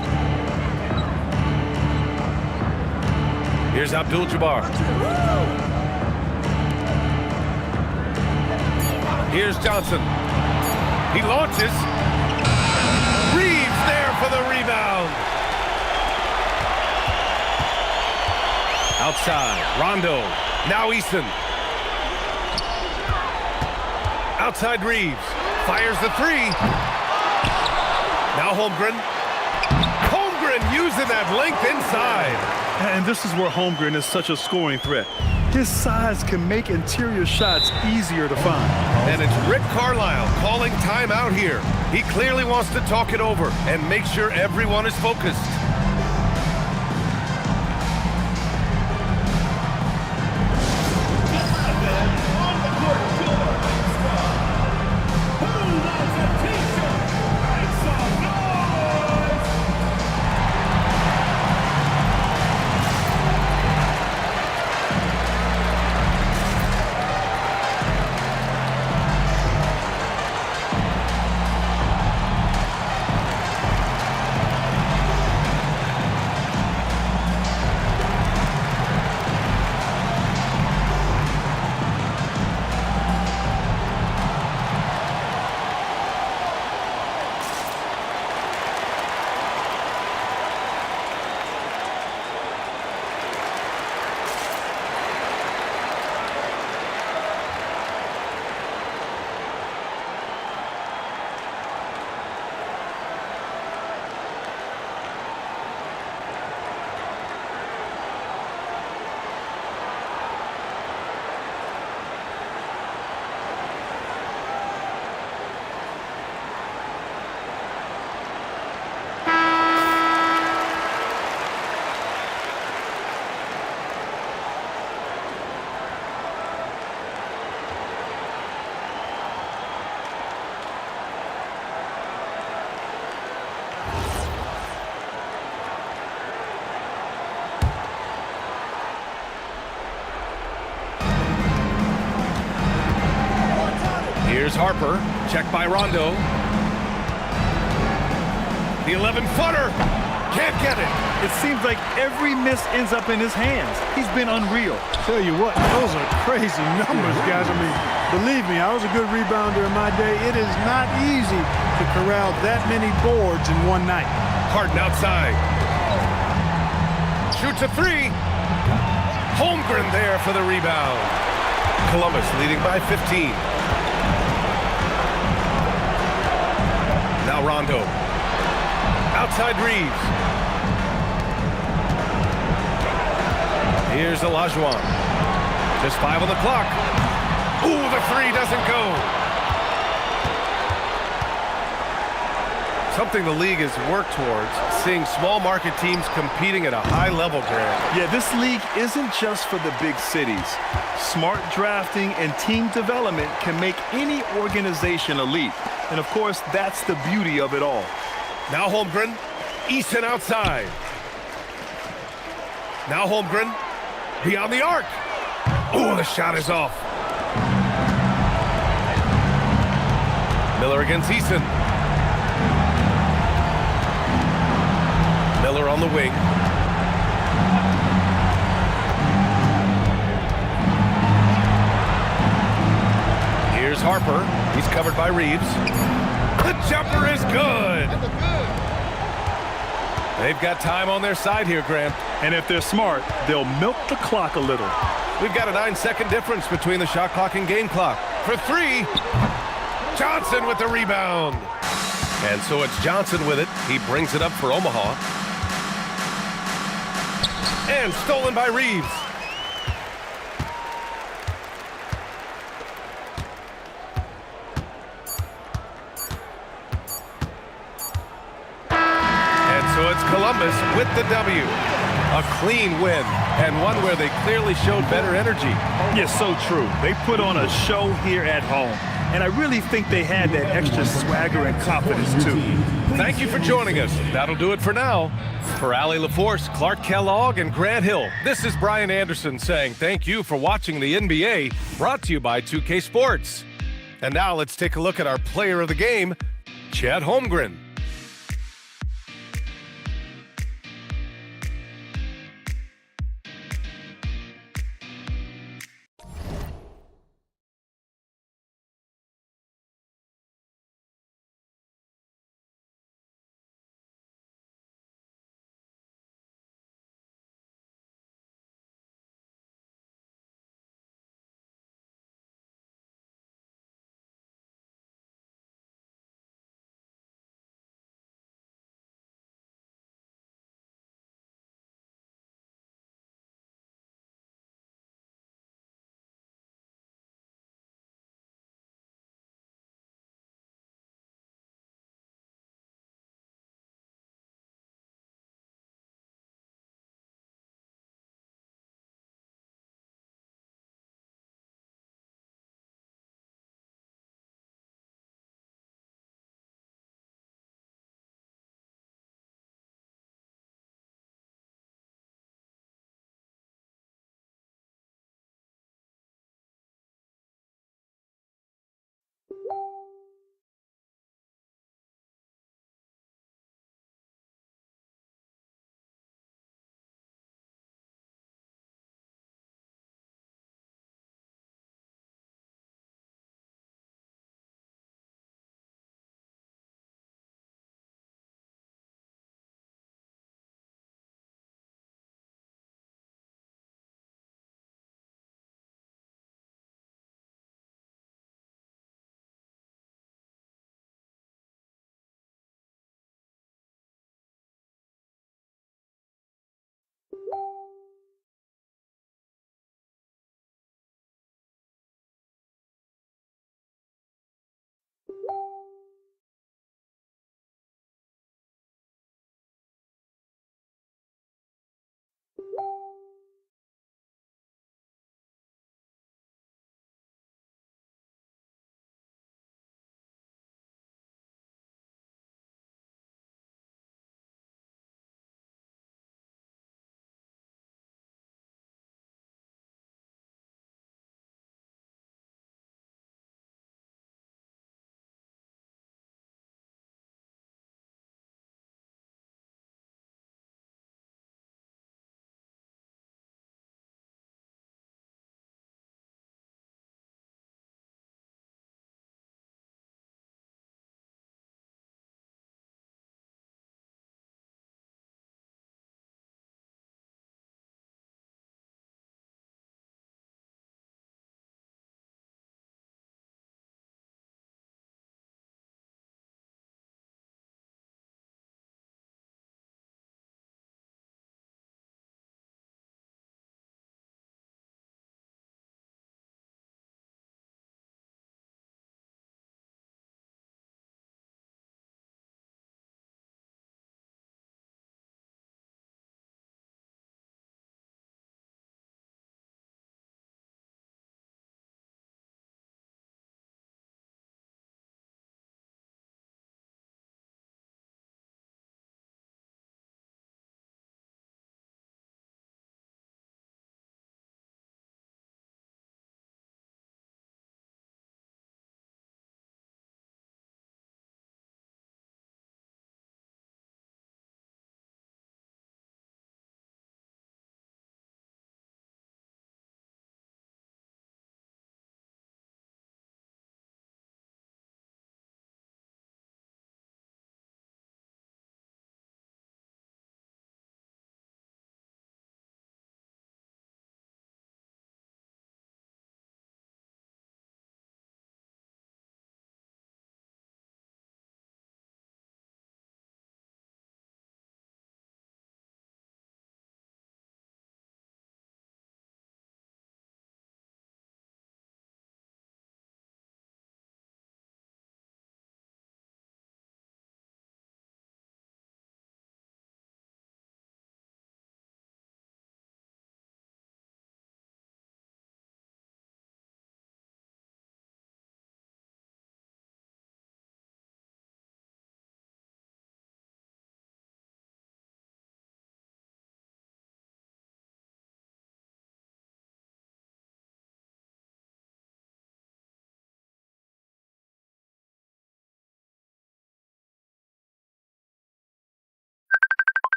[SPEAKER 13] Here's Abdul-Jabbar. Here's Johnson. He launches. Reeves there for the rebound. Outside, Rondo. Now Easton. Outside Reeves. Fires the 3. Now Holmgren. Holmgren using that length inside.
[SPEAKER 15] And this is where Holmgren is such a scoring threat. His size can make interior shots easier to find.
[SPEAKER 13] And it's Rick Carlisle calling timeout here. He clearly wants to talk it over and make sure everyone is focused. Here's Harper, checked by Rondo. The 11-footer, can't get it.
[SPEAKER 15] It seems like every miss ends up in his hands. He's been unreal.
[SPEAKER 14] Tell you what, those are crazy numbers, guys. I mean, believe me, I was a good rebounder in my day. It is not easy to corral that many boards in one night.
[SPEAKER 13] Harden outside. Shoots a 3. Holmgren there for the rebound. Columbus leading by 15. Now Rondo. Outside Reeves. Here's Olajuwon. Just 5 on the clock. Ooh, the three doesn't go. Something the league has worked towards, seeing small market teams competing at a high level, Grant.
[SPEAKER 15] Yeah, this league isn't just for the big cities. Smart drafting and team development can make any organization elite. And of course, that's the beauty of it all.
[SPEAKER 13] Now Holmgren, Easton outside. Now Holmgren, beyond the arc. Oh, the shot is off. Miller against Easton. Miller on the wing. Here's Harper. He's covered by Reeves. The jumper is good. They've got time on their side here, Grant.
[SPEAKER 15] And if they're smart, they'll milk the clock a little.
[SPEAKER 13] We've got a 9-second difference between the shot clock and game clock. For three, Johnson with the rebound. And so it's Johnson with it. He brings it up for Omaha. And stolen by Reeves. And so it's Columbus with the W. A clean win, and one where they clearly showed better energy.
[SPEAKER 15] Yes, so true. They put on a show here at home. And I really think they had that extra swagger and confidence, too.
[SPEAKER 13] Thank you for joining us. That'll do it for now. For Allie LaForce, Clark Kellogg, and Grant Hill, this is Brian Anderson saying thank you for watching the NBA, brought to you by 2K Sports. And now let's take a look at our player of the game, Chet Holmgren.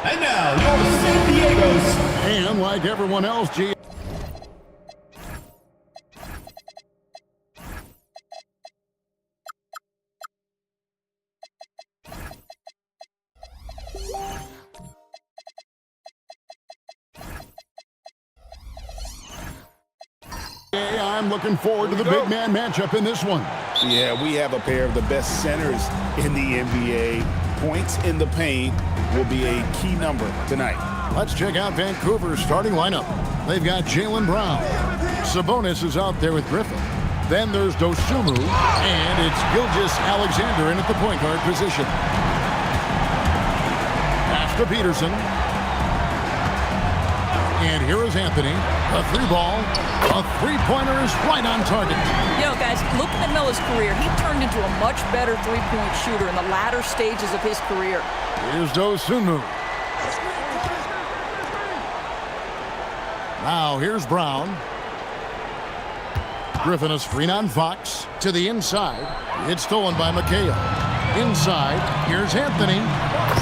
[SPEAKER 12] And now, your San Diego's.
[SPEAKER 1] And like everyone else, G. I'm looking forward to the big man matchup in this one.
[SPEAKER 2] Yeah, we have a pair of the best centers in the NBA. Points in the paint will be a key number tonight.
[SPEAKER 1] Let's check out Vancouver's starting lineup. They've got Jaylen Brown. Sabonis is out there with Griffin. Then there's Dosunmu, and it's Gilgeous-Alexander in at the point guard position. Pass to Peterson. And here is Anthony. A three ball. A three-pointer is right on target.
[SPEAKER 18] You know, guys, looking at Melo's career, he turned into a much better three-point shooter in the latter stages of his career.
[SPEAKER 1] Here's Dosunmu. Now here's Brown. Griffin a screen on Fox to the inside. It's stolen by McHale. Inside, here's Anthony.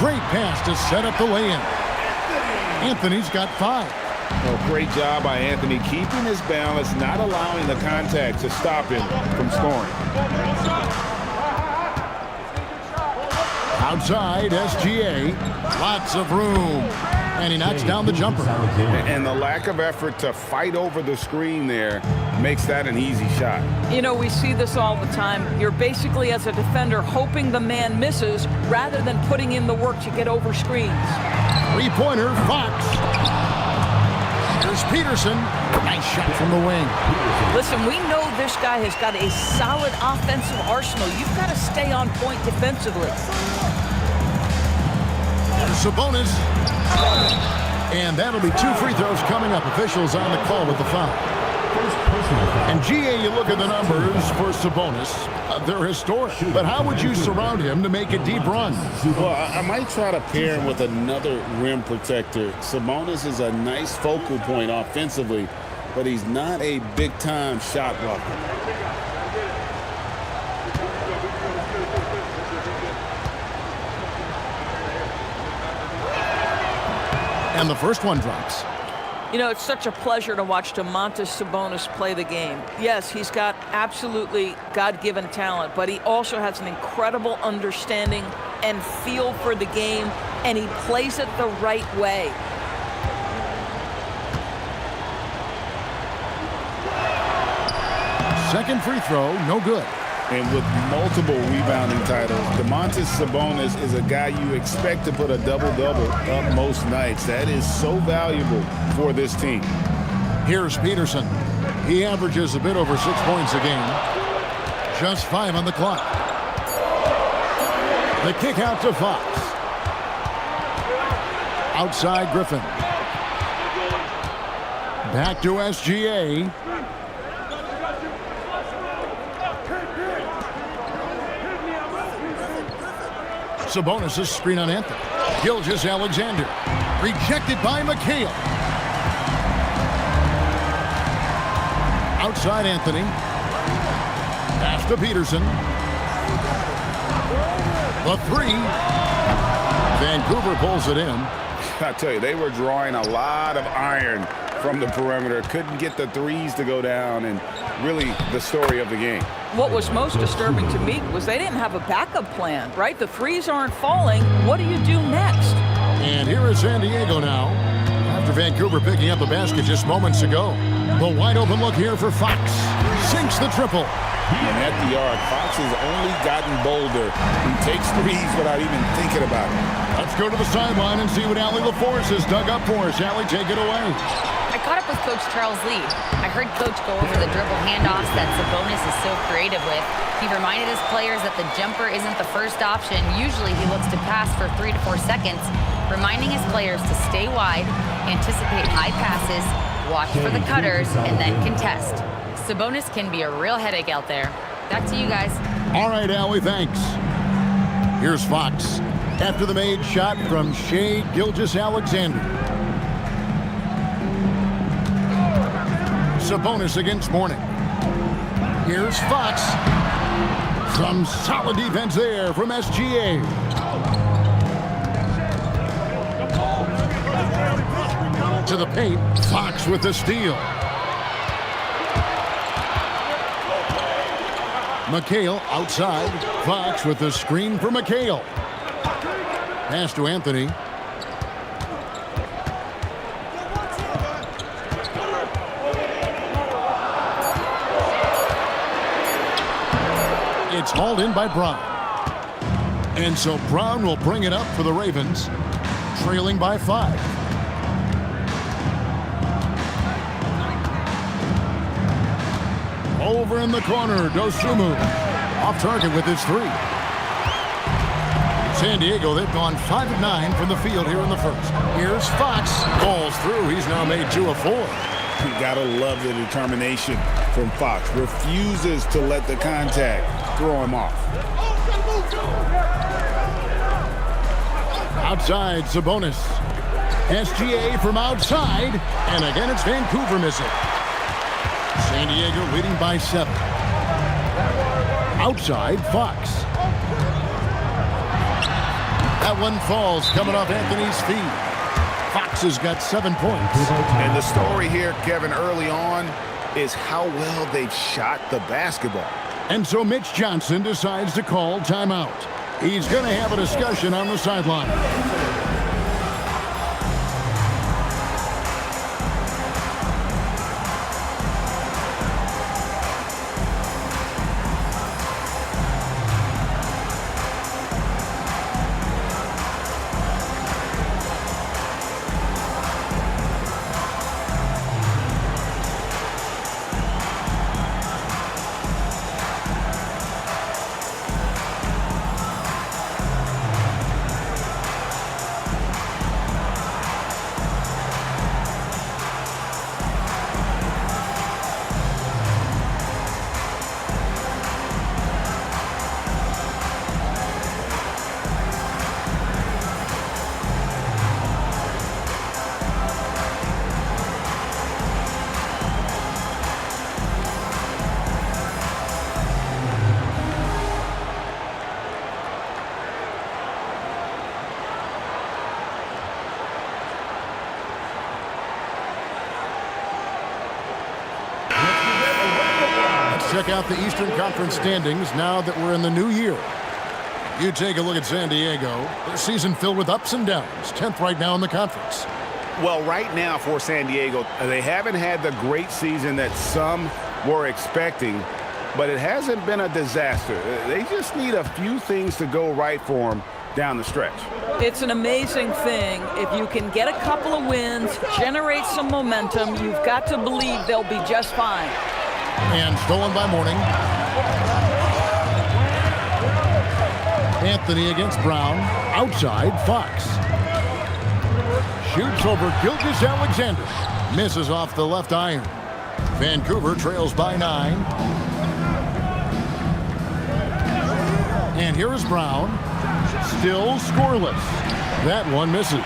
[SPEAKER 1] Great pass to set up the lay-in. Anthony's got 5.
[SPEAKER 2] Oh, great job by Anthony keeping his balance, not allowing the contact to stop him from scoring.
[SPEAKER 1] Outside, SGA. Lots of room. And he knocks down the jumper.
[SPEAKER 2] And the lack of effort to fight over the screen there makes that an easy shot.
[SPEAKER 18] You know, we see this all the time. You're basically, as a defender, hoping the man misses rather than putting in the work to get over screens.
[SPEAKER 1] Three-pointer, Fox. Here's Peterson. Nice shot from the wing.
[SPEAKER 18] Listen, we know this guy has got a solid offensive arsenal. You've got to stay on point defensively.
[SPEAKER 1] Sabonis. And that'll be 2 free throws coming up. Officials on the call with the foul. And GA, you look at the numbers for Sabonis. They're historic. But how would you surround him to make a deep run?
[SPEAKER 2] Well, I might try to pair him with another rim protector. Sabonis is a nice focal point offensively, but he's not a big-time shot blocker.
[SPEAKER 1] And the first one drops.
[SPEAKER 18] You know, it's such a pleasure to watch Domantas Sabonis play the game. Yes, he's got absolutely God-given talent, but he also has an incredible understanding and feel for the game, and he plays it the right way.
[SPEAKER 1] Second free throw, no good.
[SPEAKER 2] And with multiple rebounding titles, Domantas Sabonis is a guy you expect to put a double-double up most nights. That is so valuable for this team.
[SPEAKER 1] Here's Peterson. He averages a bit over 6 points a game. Just 5 on the clock. The kick out to Fox. Outside Griffin. Back to SGA. Sabonis' screen on Anthony. Gilgeous-Alexander. Rejected by McHale. Outside Anthony. Pass to Peterson. The 3. Vancouver pulls it in.
[SPEAKER 2] I tell you, they were drawing a lot of iron from the perimeter. Couldn't get the threes to go down, and really the story of the game.
[SPEAKER 18] What was most disturbing to me was they didn't have a backup plan, right? The threes aren't falling. What do you do next?
[SPEAKER 1] And here is San Diego now. After Vancouver picking up the basket just moments ago. The wide open look here for Fox. Sinks the triple.
[SPEAKER 2] And at the arc, Fox has only gotten bolder. He takes threes without even thinking about it.
[SPEAKER 1] Let's go to the sideline and see what Allie LaForce has dug up for us. Allie, take it away.
[SPEAKER 4] I caught up with Coach Charles Lee. I heard Coach go over the dribble handoffs that Sabonis is so creative with. He reminded his players that the jumper isn't the first option. Usually he looks to pass for 3 to 4 seconds, reminding his players to stay wide, anticipate high passes, watch for the cutters, and then contest. Sabonis can be a real headache out there. Back to you guys.
[SPEAKER 1] All right, Allie, thanks. Here's Fox. After the made shot from Shai Gilgeous-Alexander. Sabonis against Mourning. Here's Fox. Some solid defense there from SGA. To the paint, Fox with the steal. McHale outside. Fox with the screen for McHale. Pass to Anthony. It's hauled in by Brown. And so Brown will bring it up for the Ravens, trailing by 5. Over in the corner, Dosunmu off target with his 3. San Diego, they've gone 5 of 9 from the field here in the first. Here's Fox, balls through. He's now made 2 of 4.
[SPEAKER 2] You gotta love the determination from Fox. Refuses to let the contact throw him off.
[SPEAKER 1] Outside, Sabonis. SGA from outside, and again it's Vancouver missing. San Diego leading by 7. Outside, Fox. That one falls, coming off Anthony's feet. Fox has got 7 points.
[SPEAKER 2] And the story here, Kevin, early on is how well they've shot the basketball.
[SPEAKER 1] And so Mitch Johnson decides to call timeout. He's going to have a discussion on the sideline. Check out the Eastern Conference standings now that we're in the new year. You take a look at San Diego. Their season filled with ups and downs. 10th right now in the conference.
[SPEAKER 2] Well, right now for San Diego, they haven't had the great season that some were expecting, but it hasn't been a disaster. They just need a few things to go right for them down the stretch.
[SPEAKER 18] It's an amazing thing. If you can get a couple of wins, generate some momentum, you've got to believe they'll be just fine.
[SPEAKER 1] And stolen by Mourning. Anthony against Brown. Outside, Fox. Shoots over Gilgeous-Alexander. Misses off the left iron. Vancouver trails by 9. And here is Brown. Still scoreless. That one misses.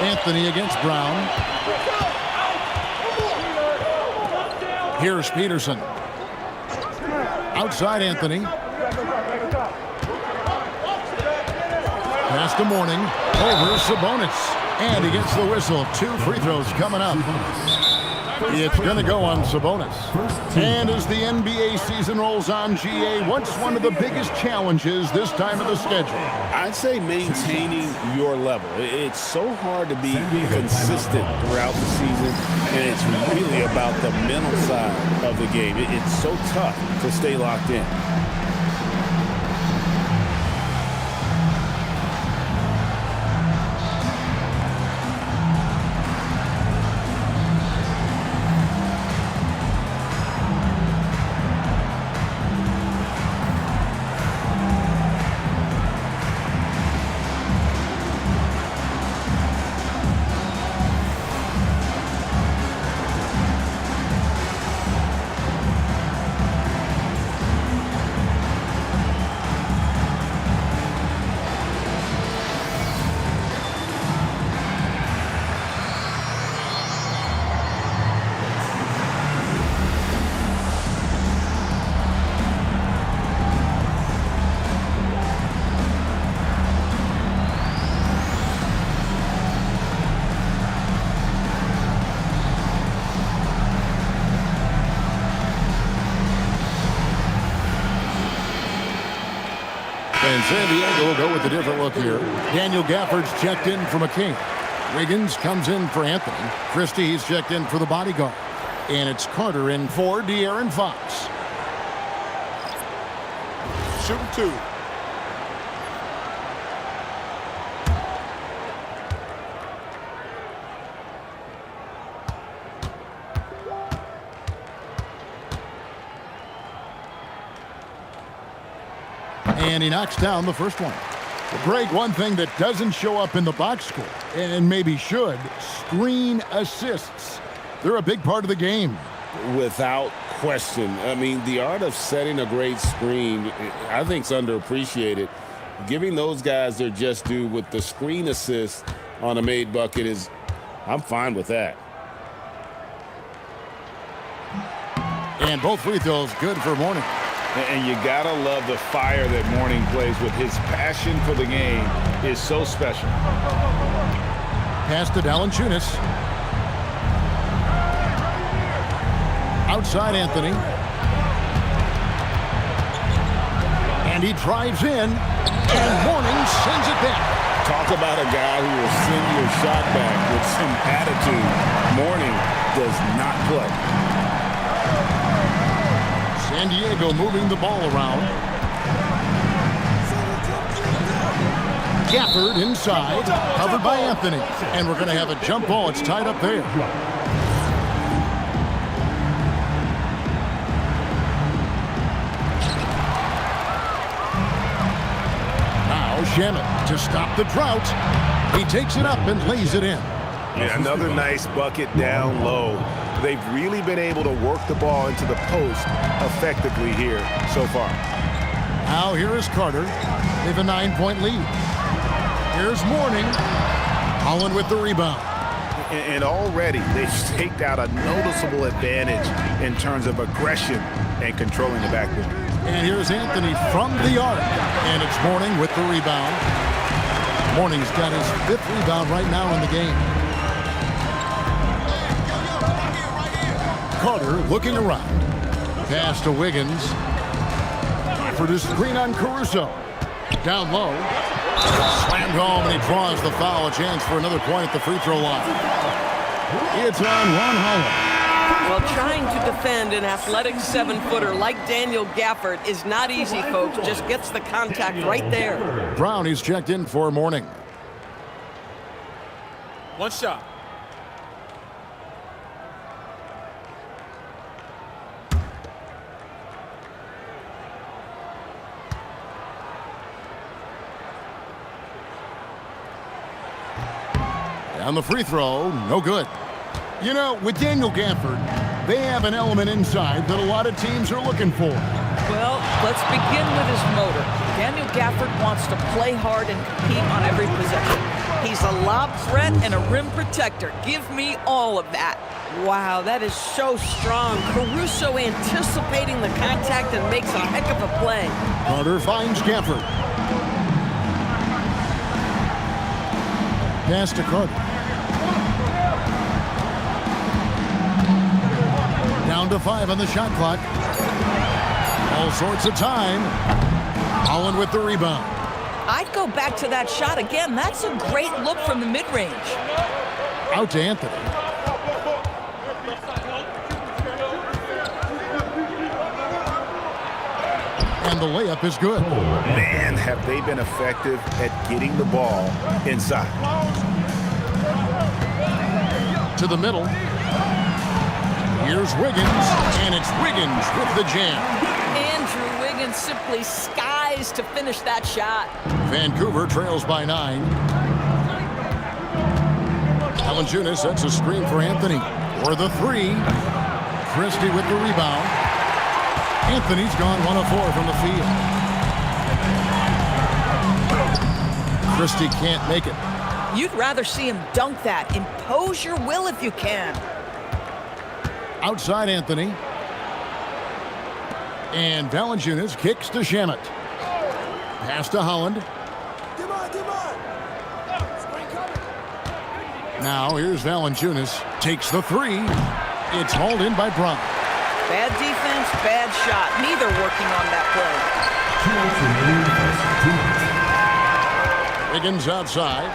[SPEAKER 1] Anthony against Brown. Here's Peterson. Outside Anthony. Pass to Mourning. Over Sabonis. And he gets the whistle. 2 free throws coming up. It's going to go on Sabonis. And as the NBA season rolls on, GA, what's one of the biggest challenges this time of the schedule?
[SPEAKER 2] I'd say maintaining your level. It's so hard to be consistent throughout the season, and it's really about the mental side of the game. It's so tough to stay locked in.
[SPEAKER 1] And San Diego will go with a different look here. Daniel Gafford's checked in for McCain. Wiggins comes in for Anthony. Christie's checked in for the bodyguard. And it's Carter in for De'Aaron Fox.
[SPEAKER 9] Shooting 2.
[SPEAKER 1] And he knocks down the first one. Greg, one thing that doesn't show up in the box score, and maybe should, screen assists. They're a big part of the game.
[SPEAKER 2] Without question. I mean, the art of setting a great screen, I think, is underappreciated. Giving those guys their just due with the screen assist on a made bucket is, I'm fine with that.
[SPEAKER 1] And both free throws good for Mourning.
[SPEAKER 2] And you gotta love the fire that Mourning plays with. His passion for the game is so special.
[SPEAKER 1] Pass to Valanciunas. Outside Anthony. And he drives in. And Mourning sends it back.
[SPEAKER 2] Talk about a guy who will send your shot back with some attitude. Mourning does not play.
[SPEAKER 1] San Diego moving the ball around. Gafford inside, covered by Anthony. And we're going to have a jump ball. It's tied up there. Now Shamet to stop the drought. He takes it up and lays it in.
[SPEAKER 11] Yeah, another nice bucket down low. They've really been able to work the ball into the post effectively here so far.
[SPEAKER 1] Now here is Carter. They have a 9-point lead. Here's Mourning. Holland with the rebound.
[SPEAKER 11] And already they've staked out a noticeable advantage in terms of aggression and controlling the backboard.
[SPEAKER 1] And here's Anthony from the arc. And it's Mourning with the rebound. Mourning's got his 5th rebound right now in the game. Carter looking around. Pass to Wiggins. For the screen on Caruso. Down low. Slammed home, and he draws the foul. A chance for another point at the free throw line. It's on Ron Holland.
[SPEAKER 18] Well, trying to defend an athletic 7-footer like Daniel Gafford is not easy, folks. Just gets the contact right there.
[SPEAKER 1] Brown, he's checked in for Mourning.
[SPEAKER 17] One shot.
[SPEAKER 1] On the free throw, no good. You know, with Daniel Gafford, they have an element inside that a lot of teams are looking for.
[SPEAKER 18] Well, let's begin with his motor. Daniel Gafford wants to play hard and compete on every possession. He's a lob threat and a rim protector. Give me all of that. Wow, that is so strong. Caruso anticipating the contact and makes a heck of a play.
[SPEAKER 1] Carter finds Gafford. Pass to Carter. Down to 5 on the shot clock. All sorts of time. Holland with the rebound.
[SPEAKER 18] I'd go back to that shot again. That's a great look from the mid-range.
[SPEAKER 1] Out to Anthony. And the layup is good.
[SPEAKER 11] Man, have they been effective at getting the ball inside.
[SPEAKER 1] To the middle. Here's Wiggins, and it's Wiggins with the jam.
[SPEAKER 18] Andrew Wiggins simply skies to finish that shot.
[SPEAKER 1] Vancouver trails by 9. Valanciunas sets a screen for Anthony. For the 3. Christie with the rebound. Anthony's gone 1 of 4 from the field. Christie can't make it.
[SPEAKER 18] You'd rather see him dunk that. Impose your will if you can.
[SPEAKER 1] Outside Anthony. And Valanciunas kicks to Shamet. Pass to Holland. Now here's Valanciunas. Takes the 3. It's hauled in by Brown.
[SPEAKER 18] Bad defense, bad shot. Neither working on that play.
[SPEAKER 1] Wiggins outside.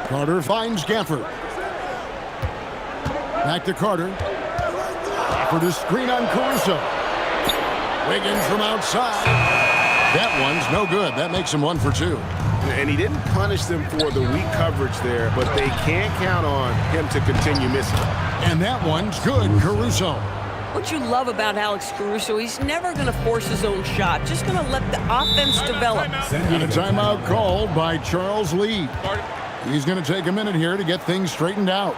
[SPEAKER 1] Carter finds Gafford. Back to Carter. Gafford is screen on Caruso. Wiggins from outside. That one's no good. That makes him 1 for 2.
[SPEAKER 11] And he didn't punish them for the weak coverage there, but they can't count on him to continue missing.
[SPEAKER 1] And that one's good, Caruso.
[SPEAKER 18] What you love about Alex Caruso, he's never going to force his own shot. Just going to let the offense develop.
[SPEAKER 1] And a timeout called by Charles Lee. He's going to take a minute here to get things straightened out.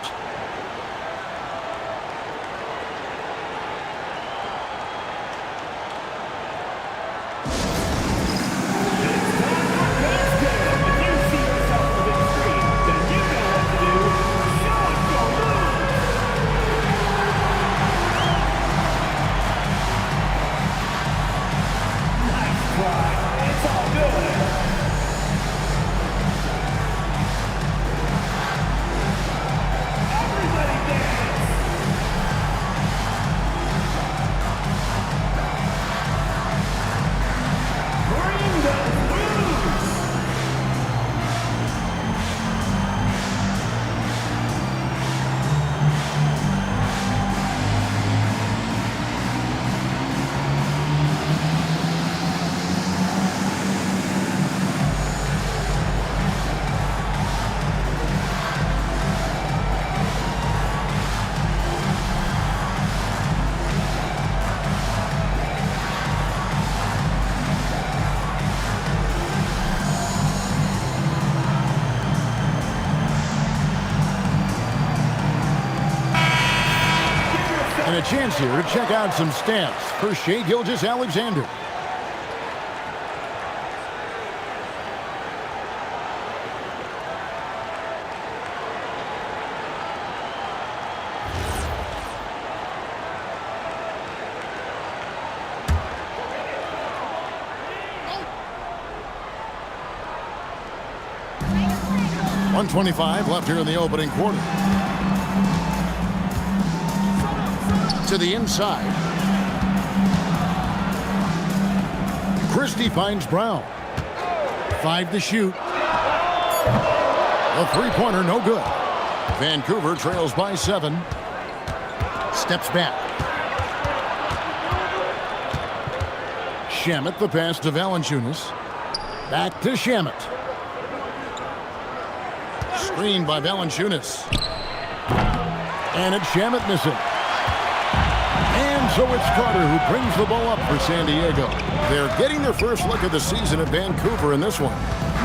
[SPEAKER 1] A chance here to check out some stats for Shai Gilgeous-Alexander. .125 left here in the opening quarter. To the inside. Christie finds Brown. 5 to shoot. A three-pointer, no good. Vancouver trails by 7. Steps back. Shamet, the pass to Valanciunas. Back to Shamet. Screened by Valanciunas. And it's Shamet missing. And so it's Carter who brings the ball up for San Diego. They're getting their first look at the season at Vancouver in this one.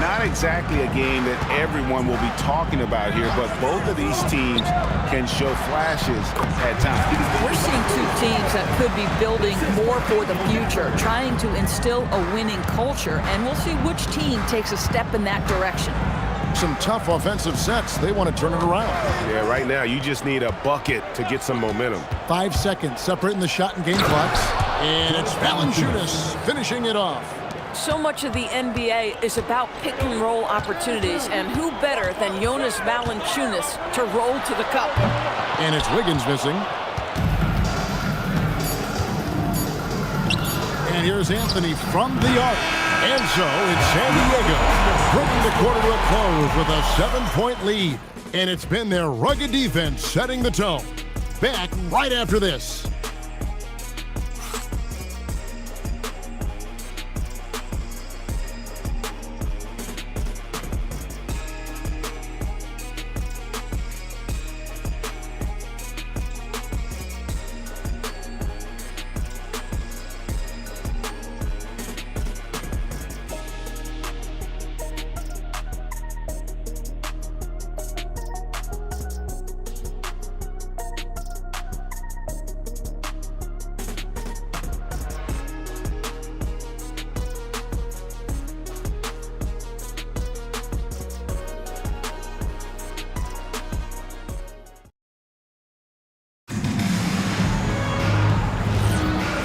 [SPEAKER 11] Not exactly a game that everyone will be talking about here, but both of these teams can show flashes at times.
[SPEAKER 18] We're seeing two teams that could be building more for the future, trying to instill a winning culture, and we'll see which team takes a step in that direction.
[SPEAKER 1] Some tough offensive sets. They want to turn it around.
[SPEAKER 11] Yeah, right now you just need a bucket to get some momentum.
[SPEAKER 1] 5 seconds separating the shot and game clocks. And it's Valanciunas finishing it off.
[SPEAKER 18] So much of the NBA is about pick and roll opportunities, and who better than Jonas Valanciunas to roll to the cup?
[SPEAKER 1] And it's Wiggins missing. And here's Anthony from the arc. And so it's San Diego bringing the quarter to a close with a 7-point lead. And it's been their rugged defense setting the tone. Back right after this.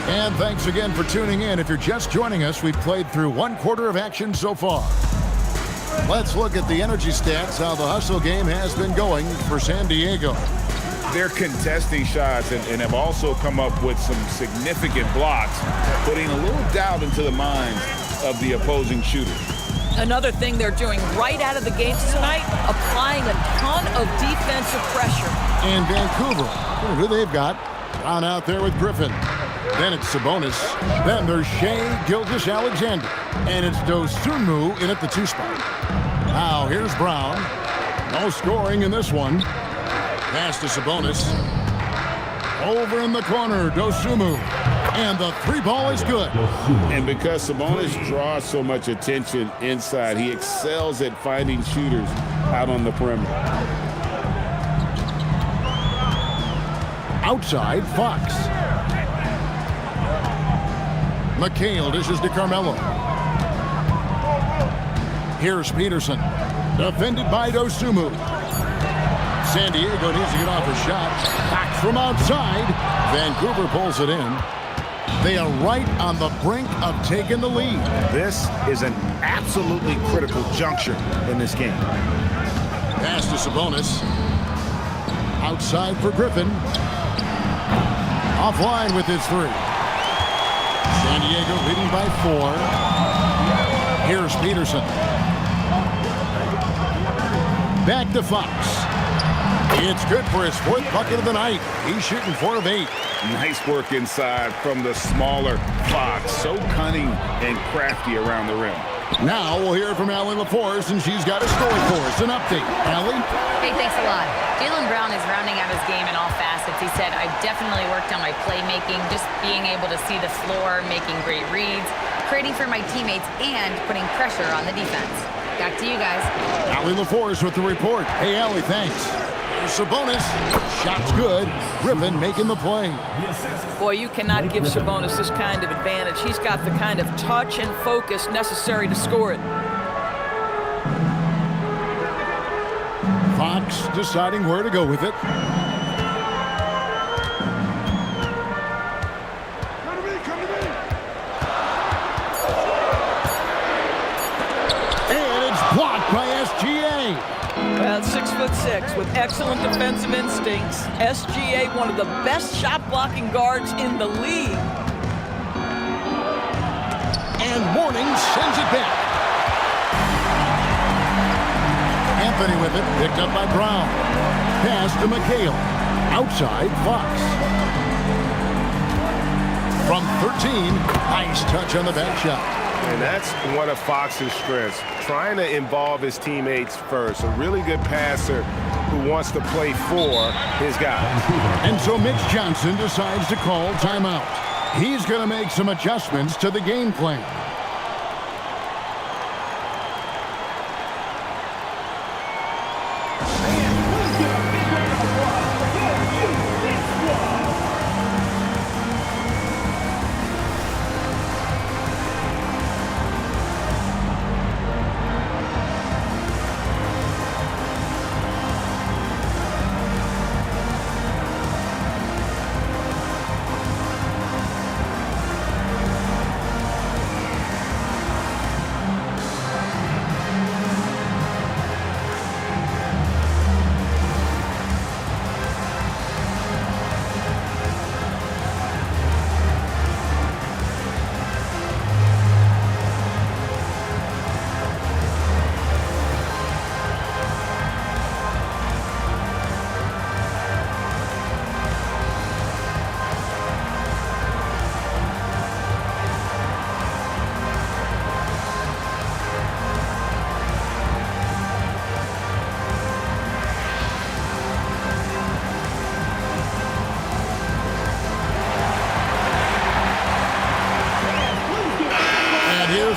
[SPEAKER 1] And thanks again for tuning in. If you're just joining us, we've played through 1 quarter of action so far. Let's look at the energy stats, how the hustle game has been going for San Diego.
[SPEAKER 2] they're contesting shots and have also come up with some significant blocks, putting a little doubt into the minds of the opposing shooters.
[SPEAKER 18] Another thing they're doing right out of the gates tonight, applying a ton of defensive pressure.
[SPEAKER 1] And Vancouver, who they've got, Brown out there with Griffin. Then it's Sabonis. Then there's Shea Gilgeous-Alexander. And it's Dosunmu in at the 2 spot. Now here's Brown. No scoring in this one. Pass to Sabonis. Over in the corner, Dosunmu. And the 3 ball is good.
[SPEAKER 2] And because Sabonis draws so much attention inside, he excels at finding shooters out on the perimeter.
[SPEAKER 1] Outside, Fox. McHale dishes to Carmelo. Here's Peterson. Defended by Dosunmu. San Diego needs to get off a shot. Back from outside. Vancouver pulls it in. They are right on the brink of taking the lead.
[SPEAKER 19] This is an absolutely critical juncture in this game.
[SPEAKER 1] Pass to Sabonis. Outside for Griffin. Offline with his 3. San Diego leading by 4. Here's Peterson. Back to Fox. It's good for his 4th bucket of the night. He's shooting 4 of 8.
[SPEAKER 2] Nice work inside from the smaller Fox. So cunning and crafty around the rim.
[SPEAKER 1] Now we'll hear from Allie LaForce, and she's got a story for us. An update. Allie?
[SPEAKER 4] Hey, thanks a lot. Jaylen Brown is rounding out his game in all facets. He said, I've definitely worked on my playmaking, just being able to see the floor, making great reads, creating for my teammates, and putting pressure on the defense. Back to you guys.
[SPEAKER 1] Allie LaForce with the report. Hey, Allie, thanks. Sabonis, shot's good. Griffin making the play.
[SPEAKER 18] Boy, you cannot give Sabonis this kind of advantage. He's got the kind of touch and focus necessary to score it.
[SPEAKER 1] Fox deciding where to go with it. And it's blocked by SGA.
[SPEAKER 18] Well, 6'6" with excellent defensive instincts. SGA, one of the best shot-blocking guards in the league.
[SPEAKER 1] And Mourning sends it back. Anthony with it, picked up by Brown. Pass to McHale. Outside, Fox. From 13, nice touch on the back shot.
[SPEAKER 11] And that's one of Fox's strengths, trying to involve his teammates first. A really good passer who wants to play for his guys.
[SPEAKER 1] And so Mitch Johnson decides to call timeout. He's going to make some adjustments to the game plan.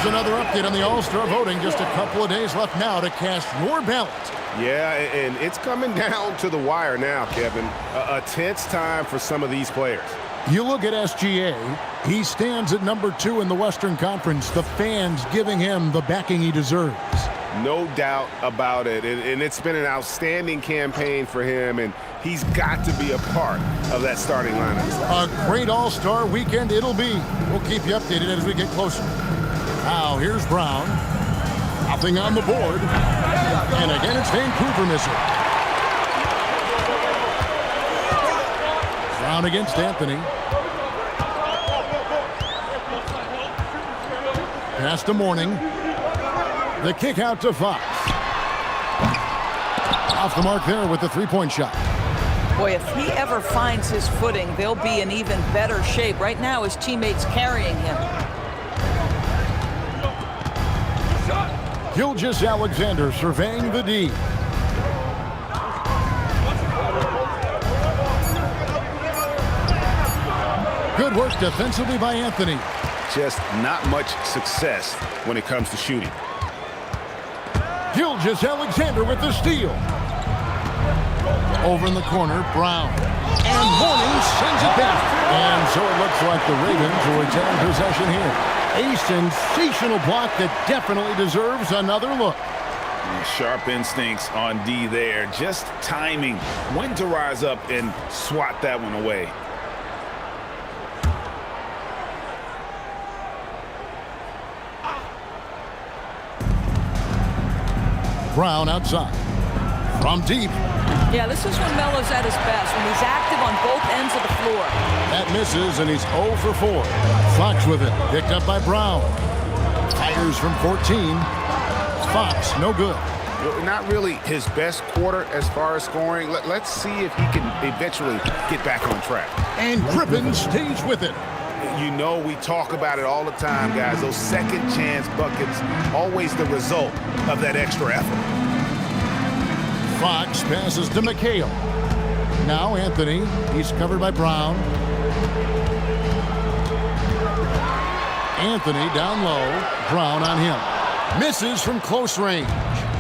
[SPEAKER 1] Another update on the All-Star voting. Just a couple of days left now to cast your ballot.
[SPEAKER 11] Yeah, and it's coming down to the wire now, Kevin. A tense time for some of these players.
[SPEAKER 1] You look at SGA. He stands at number 2 in the Western Conference. The fans giving him the backing he deserves.
[SPEAKER 11] No doubt about it. And it's been an outstanding campaign for him, and he's got to be a part of that starting lineup.
[SPEAKER 1] A great All-Star weekend it'll be. We'll keep you updated as we get closer. Now, here's Brown. Nothing on the board. And again, it's Vancouver missing. Brown against Anthony. Pass to Mourning. The kick out to Fox. Off the mark there with the three-point shot.
[SPEAKER 18] Boy, if he ever finds his footing, they'll be in even better shape. Right now, his teammates carrying him.
[SPEAKER 1] Gilgeous-Alexander surveying the D. Good work defensively by Anthony.
[SPEAKER 2] Just not much success when it comes to shooting.
[SPEAKER 1] Gilgeous-Alexander with the steal. Over in the corner, Brown. And Mourning sends it back. And so it looks like the Ravens will retain possession here. A sensational block that definitely deserves another look.
[SPEAKER 2] Sharp instincts on D there. Just timing when to rise up and swat that one away.
[SPEAKER 1] Brown outside. From deep.
[SPEAKER 18] Yeah, this is when Melo's at his best, when he's active on both ends of the floor.
[SPEAKER 1] That misses, and he's 0 for 4. Fox with it. Picked up by Brown. Fires from 14. Fox, no good.
[SPEAKER 2] Not really his best quarter as far as scoring. Let's see if he can eventually get back on track.
[SPEAKER 1] And Griffin stays with it.
[SPEAKER 2] You know, we talk about it all the time, guys. Those second chance buckets, always the result of that extra effort.
[SPEAKER 1] Fox passes to McHale. Now Anthony. He's covered by Brown. Anthony down low. Brown on him. Misses from close range.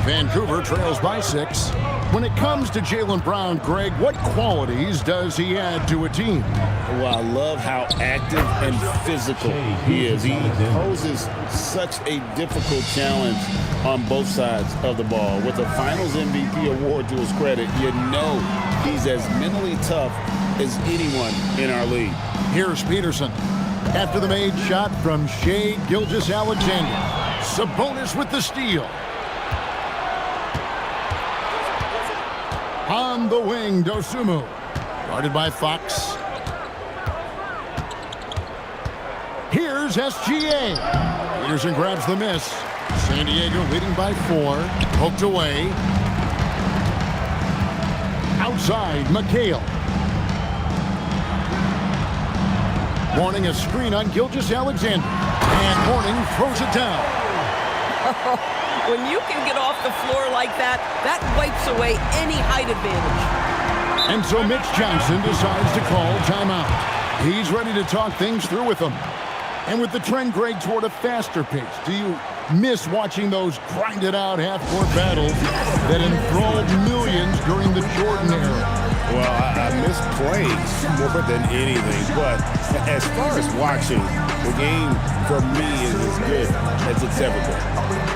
[SPEAKER 1] Vancouver trails by 6. When it comes to Jaylen Brown, Greg, what qualities does he add to a team?
[SPEAKER 2] Well, I love how active and physical he is. He poses such a difficult challenge on both sides of the ball. With a Finals MVP award to his credit, you know he's as mentally tough as anyone in our league.
[SPEAKER 1] Here's Peterson. After the made shot from Shai Gilgeous-Alexander. Sabonis with the steal. On the wing, Dosunmu. Guarded by Fox. Here's SGA. Peterson grabs the miss. San Diego leading by 4. Poked away. Outside, McHale. Mourning a screen on Gilgeous-Alexander. And Mourning throws it down.
[SPEAKER 18] When you can get off the floor like that, that wipes away any height advantage.
[SPEAKER 1] And so Mitch Johnson decides to call timeout. He's ready to talk things through with them. And with the trend, Greg, toward a faster pace, do you miss watching those grinded-out half-court battles that enthralled millions during the Jordan era?
[SPEAKER 2] Well, I miss playing more than anything. But as far as watching, the game for me is as good as it's ever been.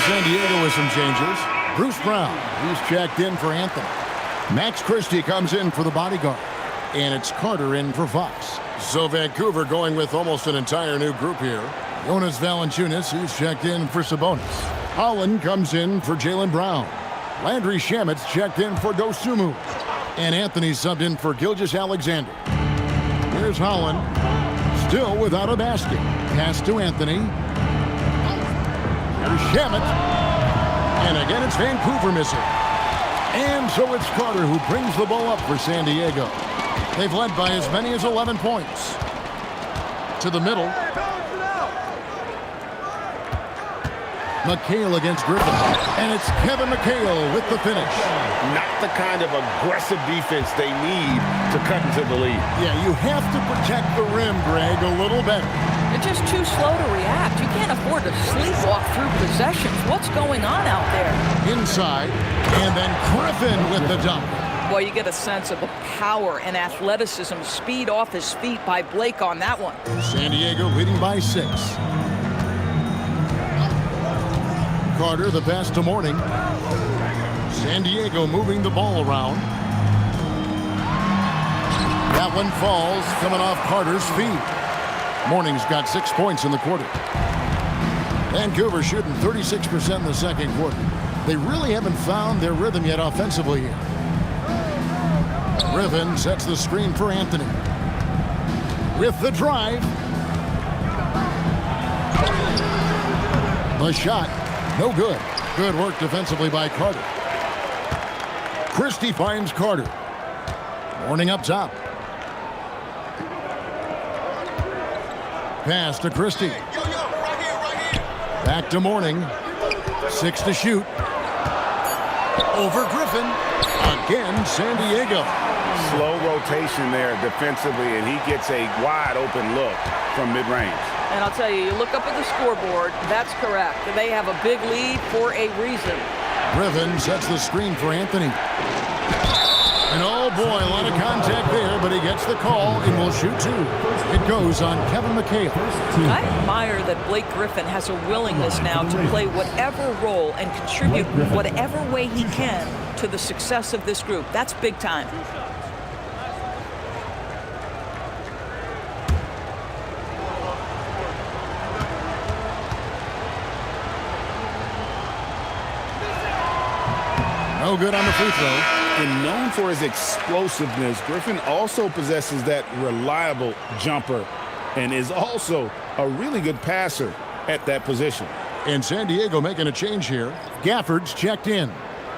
[SPEAKER 1] San Diego with some changes. Bruce Brown, he's checked in for Anthony. Max Christie comes in for the bodyguard. And it's Carter in for Fox. So Vancouver going with almost an entire new group here. Jonas Valanciunas, he's checked in for Sabonis. Holland comes in for Jaylen Brown. Landry Shamet's checked in for Dosunmu. And Anthony subbed in for Gilgeous-Alexander. Here's Holland, still without a basket. Pass to Anthony. Here's Shamet. And again, it's Vancouver missing. And so it's Carter who brings the ball up for San Diego. They've led by as many as 11 points. To the middle. McHale against Griffin. And it's Kevin McHale with the finish.
[SPEAKER 11] Not the kind of aggressive defense they need to cut into the lead.
[SPEAKER 1] Yeah, you have to protect the rim, Greg, a little better.
[SPEAKER 18] You're just too slow to react. You can't afford to sleepwalk through possessions. What's going on out there?
[SPEAKER 1] Inside, and then Griffin with the dunk.
[SPEAKER 18] Well, you get a sense of the power and athleticism, speed off his feet by Blake on that one.
[SPEAKER 1] San Diego leading by 6. Carter, the pass to Mourning. San Diego moving the ball around. That one falls, coming off Carter's feet. Mourning's got 6 points in the quarter. Vancouver shooting 36% in the second quarter. They really haven't found their rhythm yet offensively here. Griffin sets the screen for Anthony. With the drive. The shot, no good. Good work defensively by Carter. Christie finds Carter. Mourning up top. Pass to Christie. Back to Mourning. 6 to shoot. Over Griffin. Again, San Diego.
[SPEAKER 2] Slow rotation there defensively, and he gets a wide open look from mid-range.
[SPEAKER 18] And I'll tell you, you look up at the scoreboard, that's correct. They have a big lead for a reason.
[SPEAKER 1] Griffin sets the screen for Anthony. And oh boy, a lot of contact there, but he gets the call and will shoot 2. It goes on Kevin McHale.
[SPEAKER 18] I admire that Blake Griffin has a willingness now to play whatever role and contribute whatever way he can to the success of this group. That's big time.
[SPEAKER 1] No good on the free throw.
[SPEAKER 2] And known for his explosiveness, Griffin also possesses that reliable jumper and is also a really good passer at that position.
[SPEAKER 1] And San Diego making a change here. Gafford's checked in.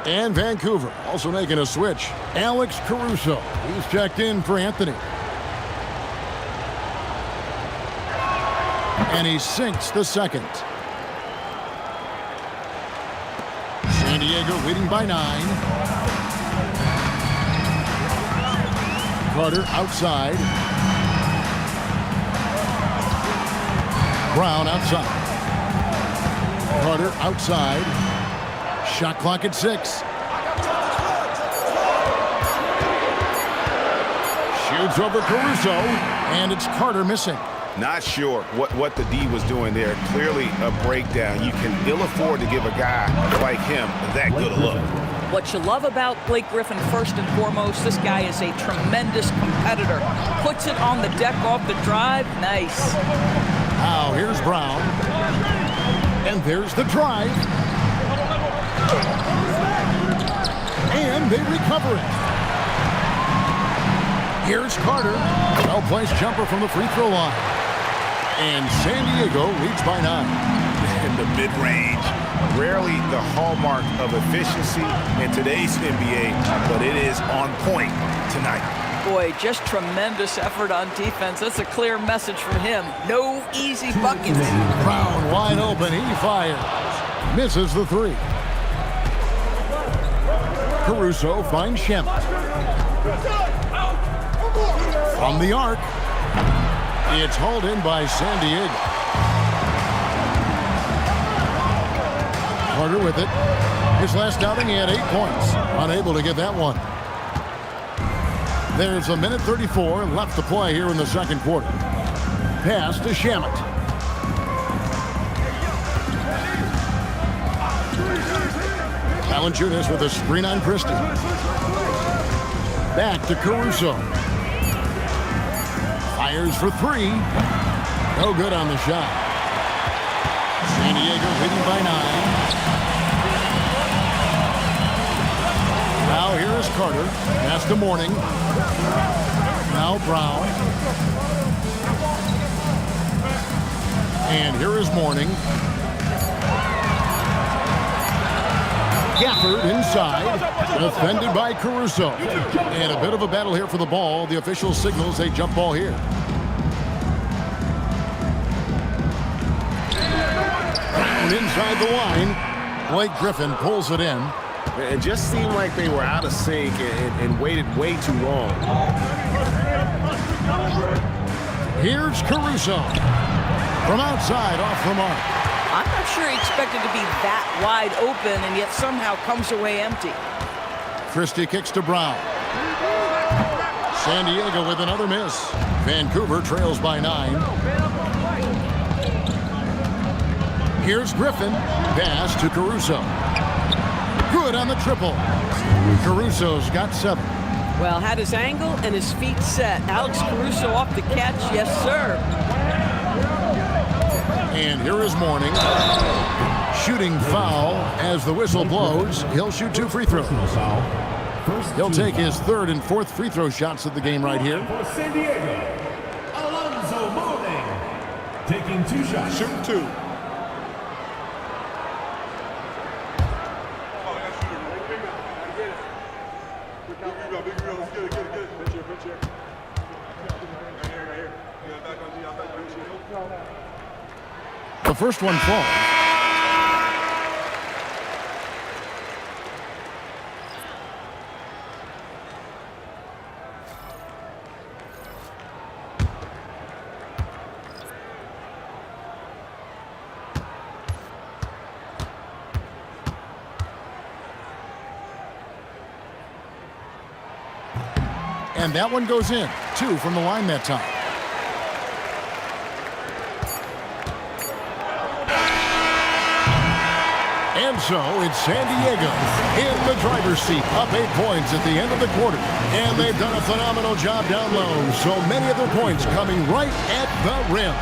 [SPEAKER 1] And Vancouver also making a switch. Alex Caruso, he's checked in for Anthony. And he sinks the second. San Diego leading by 9. Carter outside. Brown outside. Carter outside. Shot clock at 6. Shoots over Caruso, and it's Carter missing.
[SPEAKER 11] Not sure what the D was doing there. Clearly a breakdown. You can ill afford to give a guy like him that good a look.
[SPEAKER 18] What you love about Blake Griffin, first and foremost, this guy is a tremendous competitor. Puts it on the deck off the drive. Nice.
[SPEAKER 1] Now here's Brown. And there's the drive. And they recover it. Here's Carter. Well-placed jumper from the free throw line. And San Diego leads by 9.
[SPEAKER 11] In the mid-range, rarely the hallmark of efficiency in today's NBA, but it is on point tonight.
[SPEAKER 18] Boy, just tremendous effort on defense. That's a clear message from him. No easy buckets.
[SPEAKER 1] Brown wide open. He fires. Misses the 3. Caruso finds Shemet. From the arc. It's hauled in by San Diego. Carter with it. His last outing, he had 8 points. Unable to get that one. There's a minute 34 left to play here in the second quarter. Pass to Shemet. Valanciunas with a screen on Christie. Back to Caruso. Fires for 3. No good on the shot. San Diego leading by 9. Now here is Carter. Pass to Mourning. Now Brown. And here is Mourning. Gafford inside. Defended by Caruso. And a bit of a battle here for the ball. The official signals a jump ball here. Brown from inside the line. Blake Griffin pulls it in.
[SPEAKER 11] It just seemed like they were out of sync and waited way too long.
[SPEAKER 1] Here's Caruso. From outside, off the mark.
[SPEAKER 18] I'm not sure he expected to be that wide open and yet somehow comes away empty.
[SPEAKER 1] Christie kicks to Brown. San Diego with another miss. Vancouver trails by 9. Here's Griffin. Pass to Caruso. Good on the triple. Caruso's got 7.
[SPEAKER 18] Well, had his angle and his feet set. Alex Caruso off the catch. Yes, sir.
[SPEAKER 1] And here is Mourning. Shooting foul as the whistle blows. He'll shoot 2 free throws. He'll take his 3rd and 4th free throw shots of the game right here.
[SPEAKER 12] For San Diego, Alonzo Mourning taking 2 shots.
[SPEAKER 9] Shoot 2.
[SPEAKER 1] The first one falls. And that one goes in. 2 from the line that time. And so it's San Diego in the driver's seat, up 8 points at the end of the quarter. And they've done a phenomenal job down low. So many of their points coming right at the rim.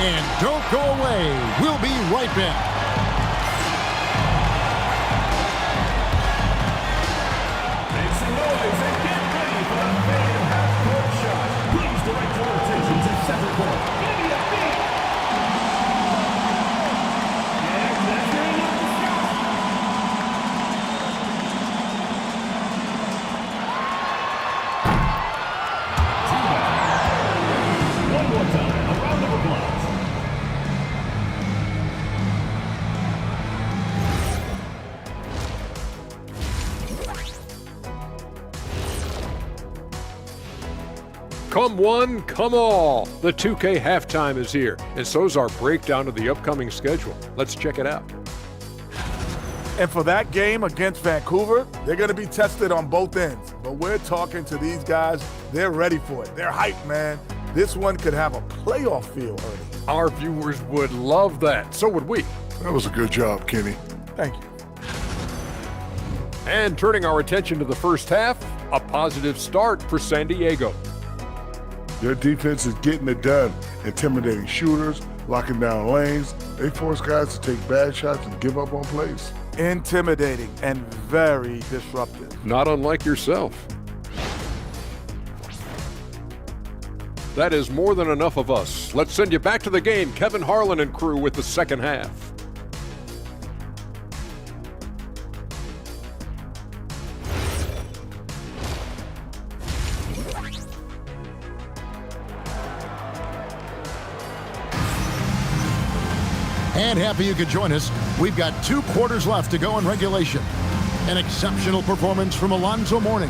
[SPEAKER 1] And don't go away. We'll be right back.
[SPEAKER 12] Make some noise and get ready for the main half-court shot. Please direct your attention to center court. Give me a beat. And that's your look to shot. One more time, a round of applause.
[SPEAKER 7] Come one, come all. The 2K halftime is here, and so's our breakdown of the upcoming schedule. Let's check it out.
[SPEAKER 8] And for that game against Vancouver, they're going to be tested on both ends. But we're talking to these guys. They're ready for it. They're hyped, man. This one could have a playoff feel, Ernie.
[SPEAKER 7] Our viewers would love that. So would we.
[SPEAKER 9] That was a good job, Kenny.
[SPEAKER 8] Thank you.
[SPEAKER 7] And turning our attention to the first half, a positive start for San Diego.
[SPEAKER 9] Their defense is getting it done, intimidating shooters, locking down lanes. They force guys to take bad shots and give up on plays.
[SPEAKER 8] Intimidating and very disruptive.
[SPEAKER 7] Not unlike yourself. That is more than enough of us. Let's send you back to the game, Kevin Harlan and crew, with the second half.
[SPEAKER 1] And happy you could join us. We've got 2 quarters left to go in regulation. An exceptional performance from Alonzo Mourning.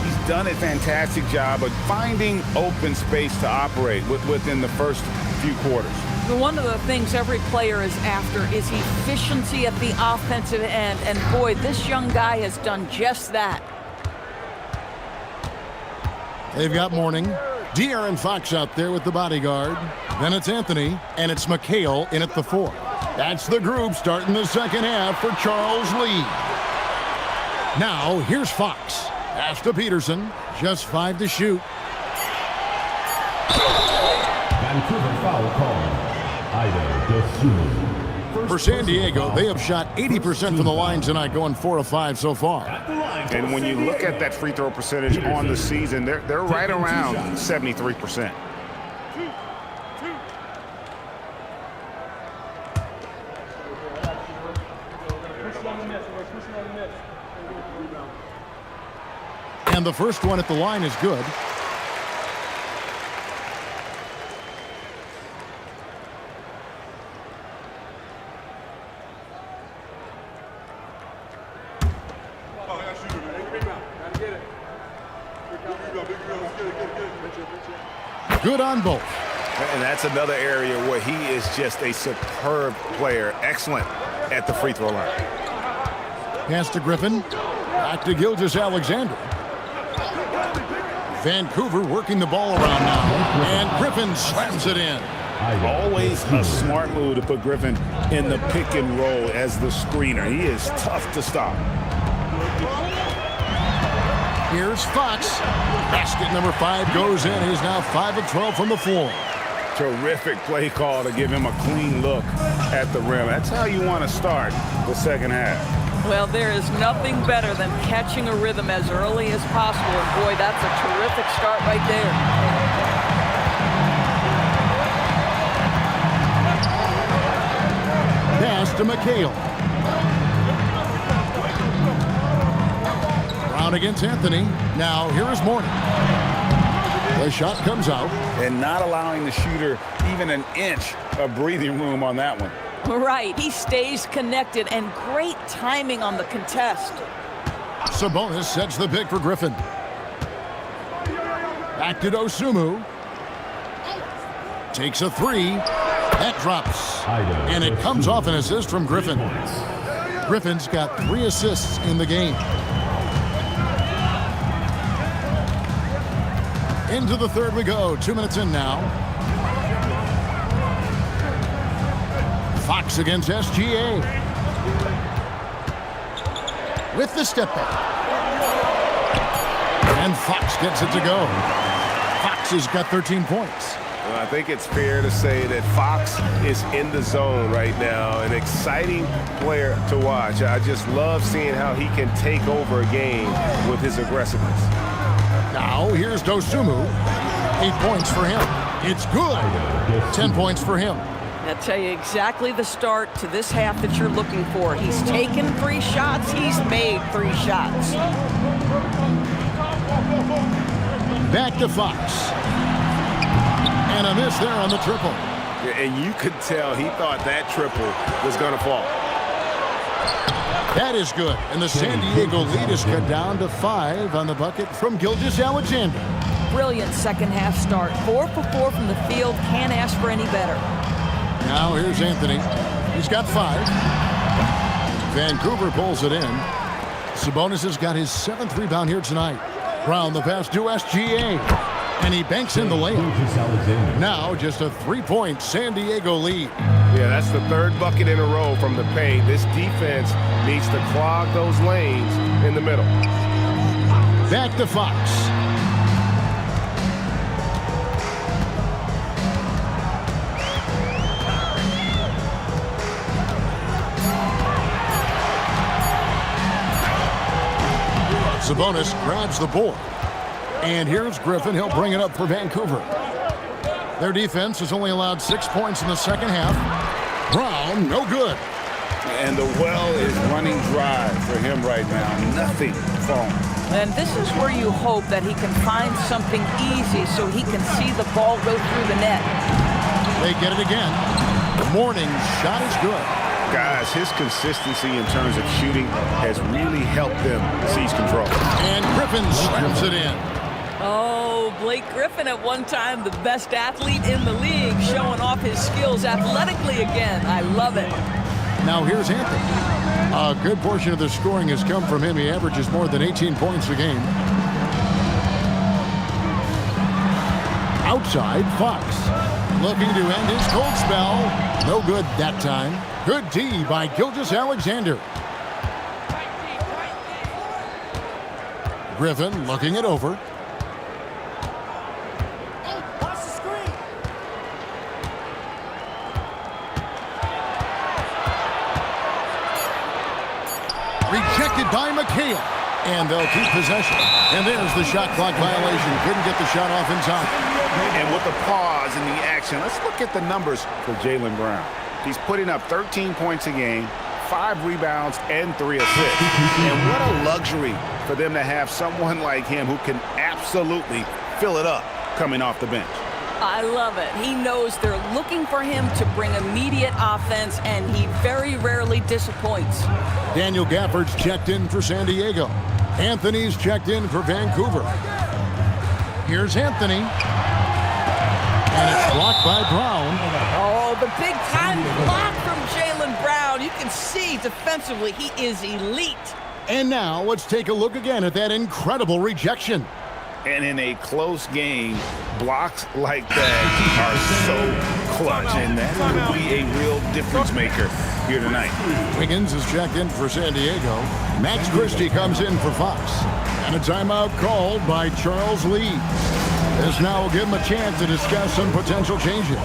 [SPEAKER 2] He's done a fantastic job of finding open space to operate within the first few quarters.
[SPEAKER 18] One of the things every player is after is efficiency at the offensive end. And boy, this young guy has done just that.
[SPEAKER 1] They've got Mourning. De'Aaron Fox out there with the bodyguard. Then it's Anthony, and it's McHale in at the 4. That's the group starting the second half for Charles Lee. Now, here's Fox. Pass to Peterson. Just 5 to shoot.
[SPEAKER 12] Vancouver foul call. Ida DeSumo.
[SPEAKER 1] For San Diego, they have shot 80% from the line tonight, going 4 of 5 so far.
[SPEAKER 2] And when you look at that free throw percentage on the season, they're right around 73%.
[SPEAKER 1] And the first one at the line is good. Good on both.
[SPEAKER 11] And that's another area where he is just a superb player. Excellent at the free throw line.
[SPEAKER 1] Pass to Griffin. Back to Gilgeous-Alexander. Vancouver working the ball around now. And Griffin slams it in.
[SPEAKER 2] Always a smart move to put Griffin in the pick and roll as the screener. He is tough to stop.
[SPEAKER 1] Here's Fox. Basket number 5 goes in. He's now 5 of 12 from the floor.
[SPEAKER 2] Terrific play call to give him a clean look at the rim. That's how you want to start the second half.
[SPEAKER 18] Well, there is nothing better than catching a rhythm as early as possible. And boy, that's a terrific start right there.
[SPEAKER 1] Pass to McHale. Brown against Anthony. Now here is Mourning. The shot comes out.
[SPEAKER 2] And not allowing the shooter even an inch of breathing room on that one.
[SPEAKER 18] Right. He stays connected, and great timing on the contest.
[SPEAKER 1] Sabonis sets the pick for Griffin. Back to Dosunmu. Takes a 3. That drops. And it comes off an assist from Griffin. Griffin's got 3 assists in the game. Into the third we go. 2 minutes in now. Fox against SGA. With the step back. And Fox gets it to go. Fox has got 13 points.
[SPEAKER 11] Well, I think it's fair to say that Fox is in the zone right now. An exciting player to watch. I just love seeing how he can take over a game with his aggressiveness.
[SPEAKER 1] Now here's Dosunmu. 8 points for him. It's good. 10 points for him.
[SPEAKER 18] I'll tell you exactly the start to this half that you're looking for. He's taken 3 shots. He's made 3 shots.
[SPEAKER 1] Back to Fox. And a miss there on the triple.
[SPEAKER 11] And you could tell he thought that triple was going to fall.
[SPEAKER 1] That is good. And the San Diego lead is cut down to 5 on the bucket from Gilgeous-Alexander.
[SPEAKER 18] Brilliant second half start. 4 for 4 from the field. Can't ask for any better.
[SPEAKER 1] Now here's Anthony. He's got 5. Vancouver pulls it in. Sabonis has got his 7th rebound here tonight. Brown the pass to SGA. And he banks in the layup. Now just a 3-point San Diego lead.
[SPEAKER 11] Yeah, that's the 3rd bucket in a row from the paint. This defense needs to clog those lanes in the middle.
[SPEAKER 1] Back to Fox. Sabonis grabs the board. And here's Griffin. He'll bring it up for Vancouver. Their defense has only allowed 6 points in the second half. Brown, no good.
[SPEAKER 2] And the well is running dry for him right now. Nothing falling.
[SPEAKER 18] And this is where you hope that he can find something easy so he can see the ball go through the net.
[SPEAKER 1] They get it again. Mourning's shot is good.
[SPEAKER 11] Guys, his consistency in terms of shooting has really helped them seize control.
[SPEAKER 1] And Griffin slams it in.
[SPEAKER 18] Oh, Blake Griffin at one time the best athlete in the league, showing off his skills athletically again. I love it.
[SPEAKER 1] Now here's Anthony. A good portion of the scoring has come from him. He averages more than 18 points a game. Outside, Fox. Looking to end his cold spell. No good that time. Good D by Gilgeous-Alexander. Griffin looking it over. Rejected by McHale. And they'll keep possession. And there's the shot clock violation. Couldn't get the shot off in time.
[SPEAKER 2] And with the pause in the action, let's look at the numbers for Jaylen Brown. He's putting up 13 points a game, 5 rebounds, and 3 assists. And what a luxury for them to have someone like him who can absolutely fill it up coming off the bench.
[SPEAKER 18] I love it. He knows they're looking for him to bring immediate offense, and he very rarely disappoints.
[SPEAKER 1] Daniel Gafford's checked in for San Diego. Anthony's checked in for Vancouver. Here's Anthony. And it's blocked by Brown.
[SPEAKER 18] Oh, the big time block from Jaylen Brown. You can see defensively he is elite.
[SPEAKER 1] And now let's take a look again at that incredible rejection.
[SPEAKER 2] And in a close game, blocks like that are so clutch, and that could be a real difference maker here tonight.
[SPEAKER 1] Wiggins is checked in for San Diego. Max Christie comes in for Fox. And a timeout called by Charles Lee. This now will give him a chance to discuss some potential changes.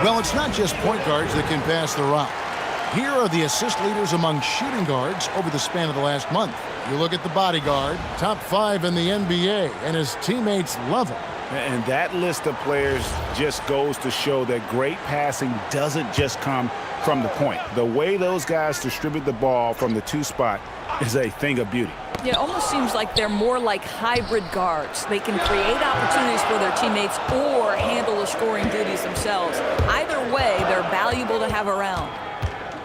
[SPEAKER 1] Well, it's not just point guards that can pass the rock. Here are the assist leaders among shooting guards over the span of the last month. You look at the bodyguard, top 5 in the NBA, and his teammates love him.
[SPEAKER 2] And that list of players just goes to show that great passing doesn't just come from the point. The way those guys distribute the ball from the 2 spot is a thing of beauty.
[SPEAKER 18] Yeah, it almost seems like they're more like hybrid guards. They can create opportunities for their teammates or handle the scoring duties themselves. Either way, they're valuable to have around.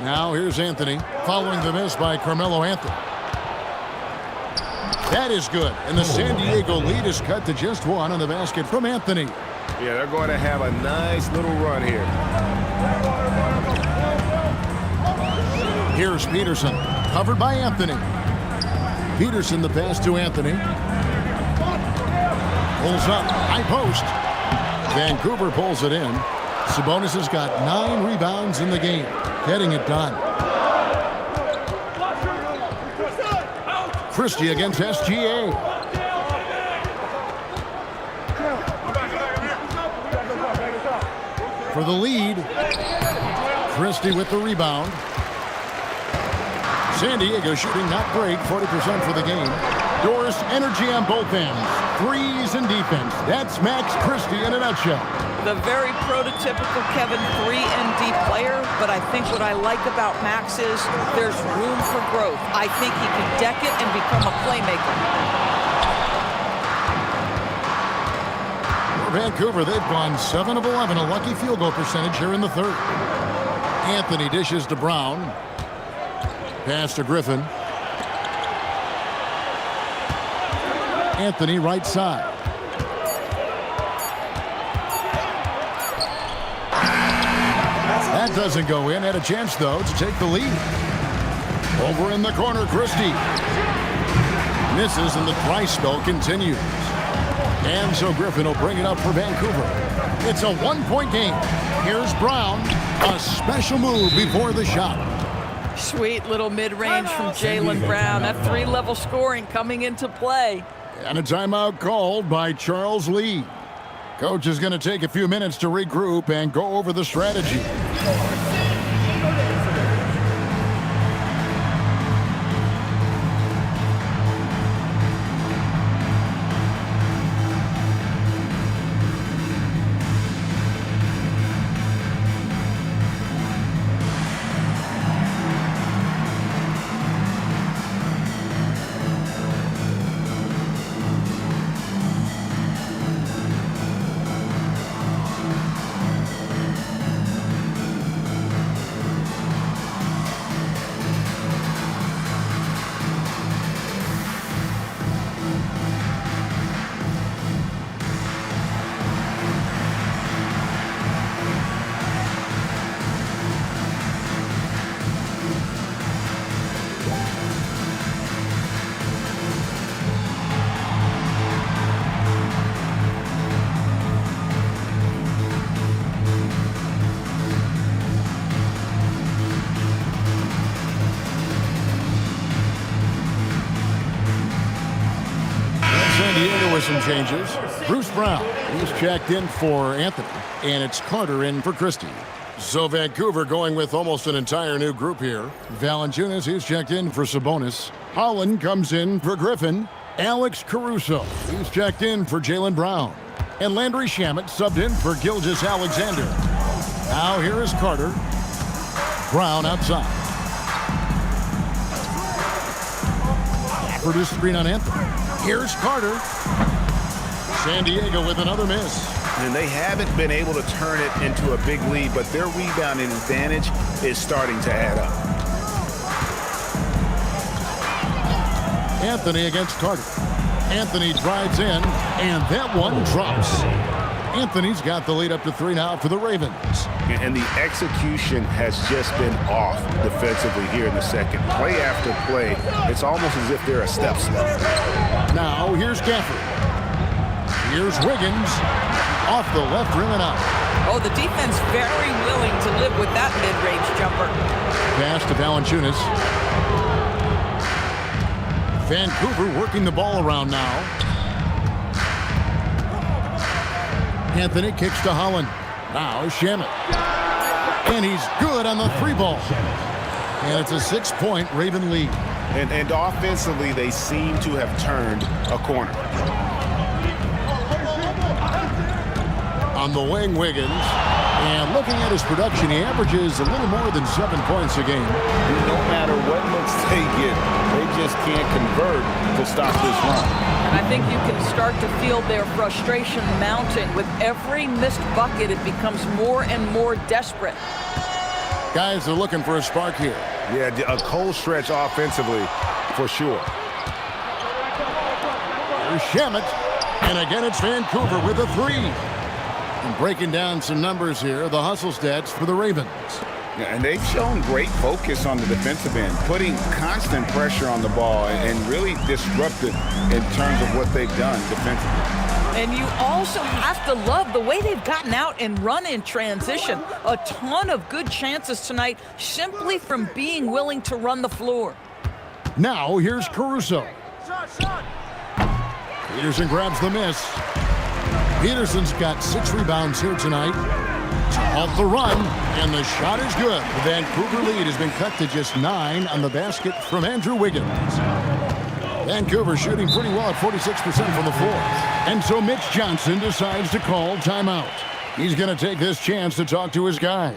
[SPEAKER 1] Now here's Anthony, following the miss by Carmelo Anthony. That is good, and the San Diego lead is cut to just 1 on the basket from Anthony.
[SPEAKER 11] Yeah, they're going to have a nice little run here.
[SPEAKER 1] Here's Peterson, covered by Anthony. Peterson, the pass to Anthony. Pulls up, high post. Vancouver pulls it in. Sabonis has got 9 rebounds in the game, getting it done. Christie against SGA. For the lead, Christie with the rebound. San Diego shooting not great, 40% for the game. Doris, energy on both ends. Threes and defense. That's Max Christie in a nutshell.
[SPEAKER 18] The very prototypical Kevin 3-and-D player, but I think what I like about Max is there's room for growth. I think he can deck it and become a playmaker.
[SPEAKER 1] For Vancouver, they've gone 7 of 11, a lucky field goal percentage here in the third. Anthony dishes to Brown. Pass to Griffin. Anthony right side. That doesn't go in. Had a chance, though, to take the lead. Over in the corner, Christie. Misses, and the dry spell continues. And so Griffin will bring it up for Vancouver. It's a 1-point game. Here's Brown. A special move before the shot.
[SPEAKER 18] Sweet little mid-range from Jaylen Brown. That 3-level scoring coming into play.
[SPEAKER 1] And a timeout called by Charles Lee. Coach is going to take a few minutes to regroup and go over the strategy. some changes. Bruce Brown, he's checked in for Anthony, and it's Carter in for Christie. So Vancouver going with almost an entire new group here. Valanciunas, he's checked in for Sabonis. Holland comes in for Griffin. Alex Caruso, he's checked in for Jaylen Brown. And Landry Shamet subbed in for Gilgeous-Alexander. Now here is Carter. Brown outside. Produce screen on Anthony. Here's Carter. San Diego with another miss.
[SPEAKER 19] And they haven't been able to turn it into a big lead, but their rebounding advantage is starting to add up.
[SPEAKER 1] Anthony against Carter. Anthony drives in, and that one drops. Anthony's got the lead up to 3 now for the Ravens.
[SPEAKER 19] And the execution has just been off defensively here in the second. Play after play, it's almost as if they're a step slow.
[SPEAKER 1] Now here's Gafford. Here's Wiggins. Off the left rim and out.
[SPEAKER 18] Oh, the defense very willing to live with that mid-range jumper.
[SPEAKER 1] Pass to Valanciunas. Vancouver working the ball around now. Anthony kicks to Holland. Now Shamet. And he's good on the 3 ball. And it's a 6-point Raven lead.
[SPEAKER 19] And offensively, they seem to have turned a corner.
[SPEAKER 1] On the wing, Wiggins. And looking at his production, he averages a little more than 7 points a game.
[SPEAKER 2] No matter what looks they get, they just can't convert to stop this run.
[SPEAKER 18] And I think you can start to feel their frustration mounting. With every missed bucket, it becomes more and more desperate.
[SPEAKER 1] Guys are looking for a spark here.
[SPEAKER 19] Yeah, a cold stretch offensively, for sure.
[SPEAKER 1] There's Shamet. And again, it's Vancouver with a 3. And breaking down some numbers here, the hustle stats for the Ravens.
[SPEAKER 2] Yeah, and they've shown great focus on the defensive end, putting constant pressure on the ball and really disruptive in terms of what they've done defensively.
[SPEAKER 18] And you also have to love the way they've gotten out and run in transition. A ton of good chances tonight simply from being willing to run the floor.
[SPEAKER 1] Now here's Caruso. Peterson grabs the miss. Peterson's got 6 rebounds here tonight. Off the run, and the shot is good. The Vancouver lead has been cut to just 9 on the basket from Andrew Wiggins. Vancouver shooting pretty well at 46% from the floor. And so Mitch Johnson decides to call timeout. He's going to take this chance to talk to his guys.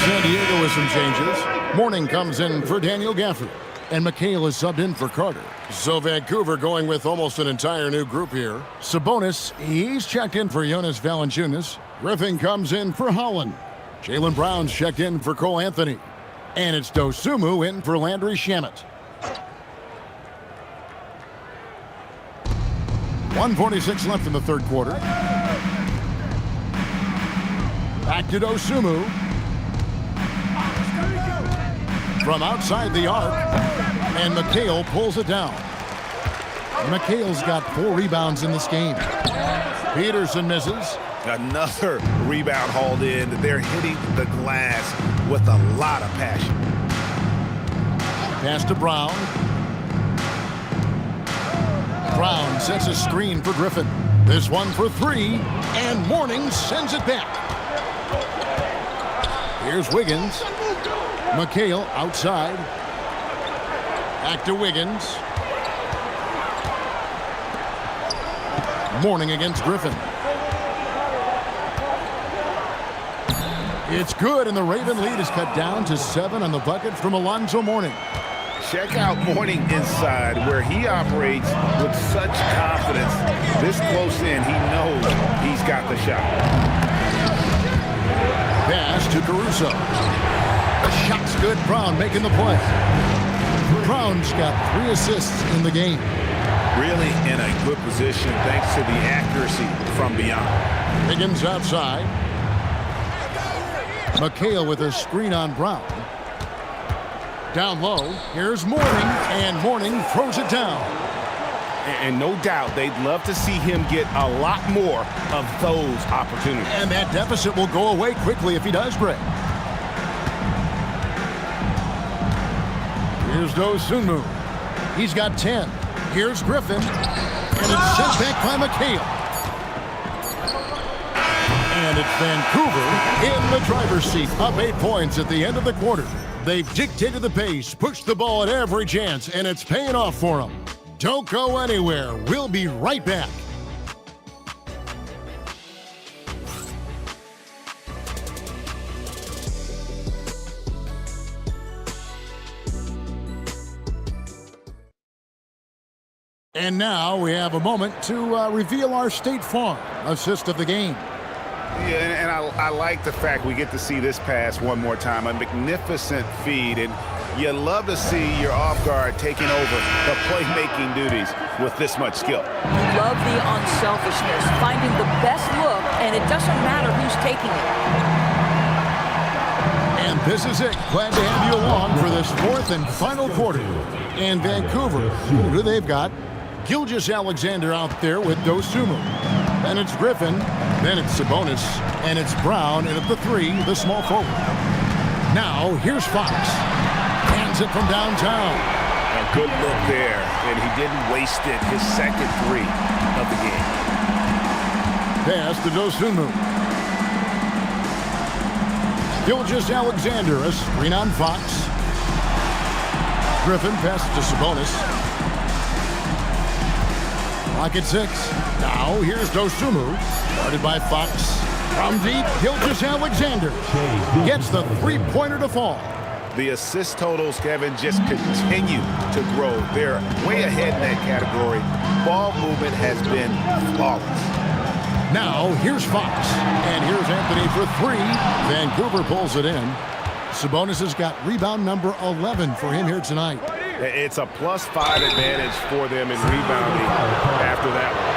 [SPEAKER 1] San Diego with some changes. Morning comes in for Daniel Gafford. And McHale is subbed in for Carter. So Vancouver going with almost an entire new group here. Sabonis, he's checked in for Jonas Valanciunas. Griffin comes in for Holland. Jaylen Brown's checked in for Cole Anthony. And it's Dosumu in for Landry Shamet. 1:46 left in the third quarter. Back to Dosumu. From outside the arc, and McHale pulls it down. McHale's got 4 rebounds in this game. Peterson misses.
[SPEAKER 19] Another rebound hauled in. They're hitting the glass with a lot of passion.
[SPEAKER 1] Pass to Brown. Brown sets a screen for Griffin. This one for three, and Mourning sends it back. Here's Wiggins. McHale outside. Back to Wiggins. Mourning against Griffin. It's good, and the Raven lead is cut down to 7 on the bucket from Alonzo Mourning.
[SPEAKER 2] Check out Mourning inside, where he operates with such confidence. This close in, he knows he's got the shot.
[SPEAKER 1] Pass to Caruso. The shot's good. Brown making the play. Brown's got 3 assists in the game.
[SPEAKER 19] Really in a good position thanks to the accuracy from beyond.
[SPEAKER 1] Higgins outside. McHale with a screen on Brown. Down low, here's Mourning, and Mourning throws it down.
[SPEAKER 2] And no doubt they'd love to see him get a lot more of those opportunities.
[SPEAKER 1] And that deficit will go away quickly if he does, Greg. Here's Dosunmu. He's got 10. Here's Griffin, and it's sent back by McHale. And it's Vancouver in the driver's seat, up 8 points at the end of the quarter. They've dictated the pace, pushed the ball at every chance, and it's paying off for them. Don't go anywhere. We'll be right back. And now we have a moment to reveal our State Farm assist of the game.
[SPEAKER 2] Yeah, and I like the fact we get to see this pass one more time. A magnificent feed, and you love to see your off guard taking over the playmaking duties with this much skill.
[SPEAKER 18] You love the unselfishness, finding the best look, and it doesn't matter who's taking it.
[SPEAKER 1] And this is it. Glad to have you along for this 4th and final quarter. And Vancouver, who they've got? Gilgeous-Alexander out there with Dosunmu. Then it's Griffin, then it's Sabonis, and it's Brown, and at the 3, the small forward. Now, here's Fox. Hands it from downtown.
[SPEAKER 19] A good look there, and he didn't waste it. His second 3 of the game.
[SPEAKER 1] Pass to Dosunmu. Gilgeous-Alexander, a screen on Fox. Griffin passes to Sabonis. Clock at 6. Now here's Dosunmu. Guarded by Fox. From deep, Gilgeous-Alexander gets the 3-pointer to fall.
[SPEAKER 2] The assist totals, Kevin, just continue to grow. They're way ahead in that category. Ball movement has been flawless.
[SPEAKER 1] Now here's Fox. And here's Anthony for 3. Vancouver pulls it in. Sabonis has got rebound number 11 for him here tonight.
[SPEAKER 2] It's a +5 advantage for them in rebounding after that one.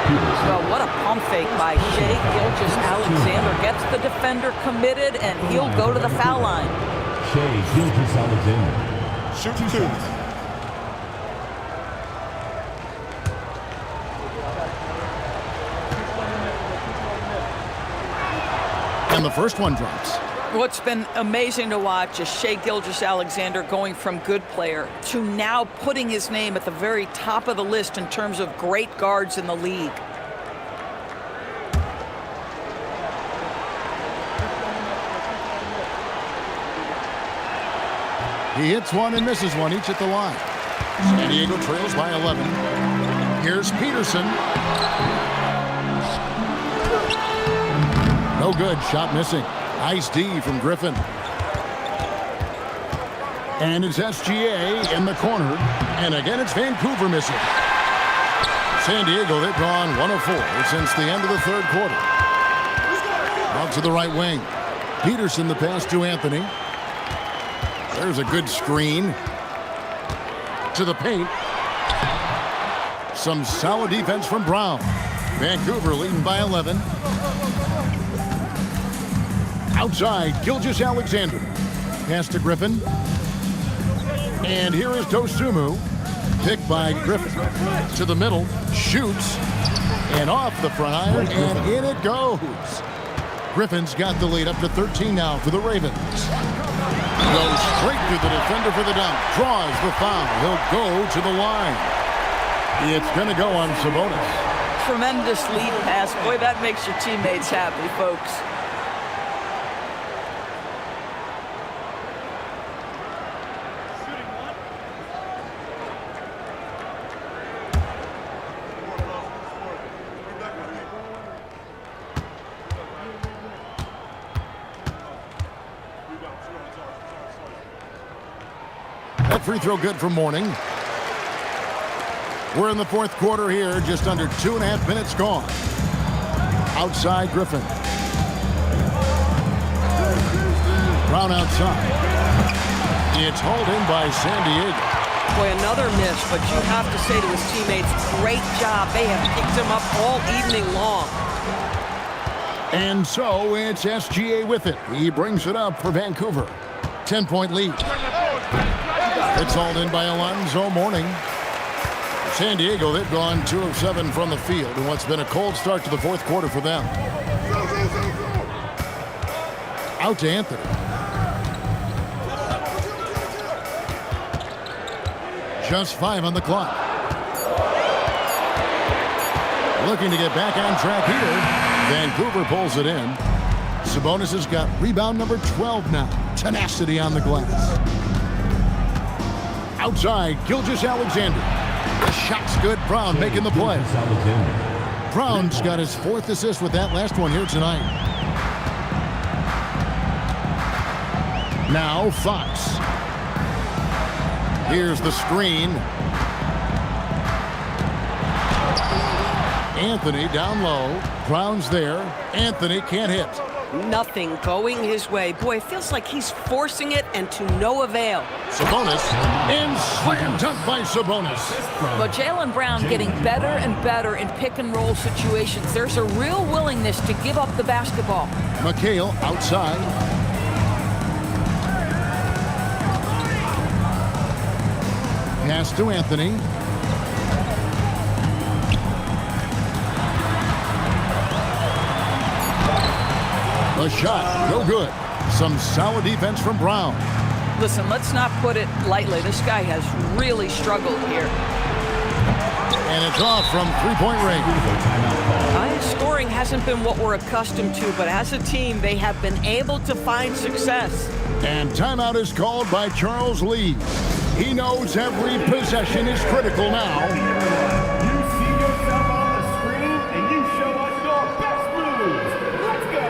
[SPEAKER 18] Well, what a pump fake by Shai Gilgeous-Alexander. Gets the defender committed, and he'll go to the foul line.
[SPEAKER 12] Shai Gilgeous-Alexander.
[SPEAKER 9] Shoot 2.
[SPEAKER 1] And the first one drops.
[SPEAKER 18] What's been amazing to watch is Shai Gilgeous-Alexander going from good player to now putting his name at the very top of the list in terms of great guards in the league.
[SPEAKER 1] He hits one and misses one, each at the line. San Diego trails by 11. Here's Peterson. No good, shot missing. Nice D from Griffin. And it's SGA in the corner. And again, it's Vancouver missing. San Diego, they've gone 1 of 4 since the end of the 3rd quarter. Out to the right wing. Peterson, the pass to Anthony. There's a good screen. To the paint. Some solid defense from Brown. Vancouver leading by 11. Outside, Gilgeous-Alexander. Pass to Griffin. And here is Dosunmu. Picked by Griffin. To the middle. Shoots. And off the front iron. And in it goes. Griffin's got the lead up to 13 now for the Ravens. Goes straight through the defender for the dunk. Draws the foul. He'll go to the line. It's going to go on Sabonis.
[SPEAKER 18] tremendous lead pass. Boy, that makes your teammates happy, folks.
[SPEAKER 1] That free throw good for Mourning. We're in the fourth quarter here, just under 2.5 minutes gone. Outside Griffin. Brown outside. It's hauled in by San Diego.
[SPEAKER 18] Boy, another miss, but you have to say to his teammates, great job. They have picked him up all evening long.
[SPEAKER 1] And so it's SGA with it. He brings it up for Vancouver. 10-point lead. It's hauled in by Alonzo Mourning. San Diego, they've gone 2 of 7 from the field in what's been a cold start to the fourth quarter for them. Out to Anthony. Just 5 on the clock. Looking to get back on track here. Vancouver pulls it in. Sabonis has got rebound number 12 now. Tenacity on the glass. Outside, Gilgeous-Alexander. The shot's good. Brown making the play. Brown's got his 4th assist with that last one here tonight. Now Fox. Here's the screen. Anthony down low. Brown's there. Anthony can't hit.
[SPEAKER 18] Nothing going his way. Boy, it feels like he's forcing it and to no avail.
[SPEAKER 1] Sabonis, and slam dunk by Sabonis.
[SPEAKER 18] But Jaylen Brown getting better and better in pick-and-roll situations. There's a real willingness to give up the basketball.
[SPEAKER 1] McHale outside. Pass to Anthony. A shot, no good. Some solid defense from Brown.
[SPEAKER 18] Listen, let's not put it lightly. This guy has really struggled here.
[SPEAKER 1] And it's off from three-point range.
[SPEAKER 18] High scoring hasn't been what we're accustomed to, but as a team, they have been able to find success.
[SPEAKER 1] And timeout is called by Charles Lee. He knows every possession is critical now.
[SPEAKER 12] You see yourself on the screen, and you show us your best moves. Let's go.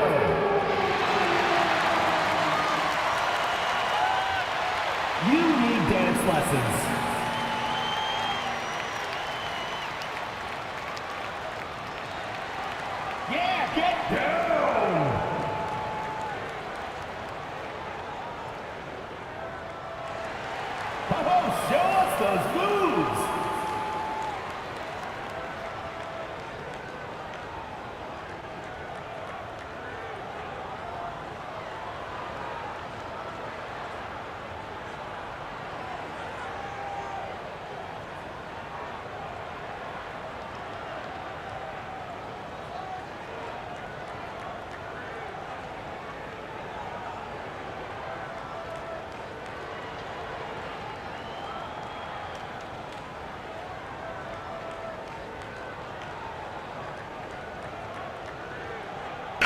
[SPEAKER 12] You need dance lessons. Yeah, get down. Oh, show us those moves.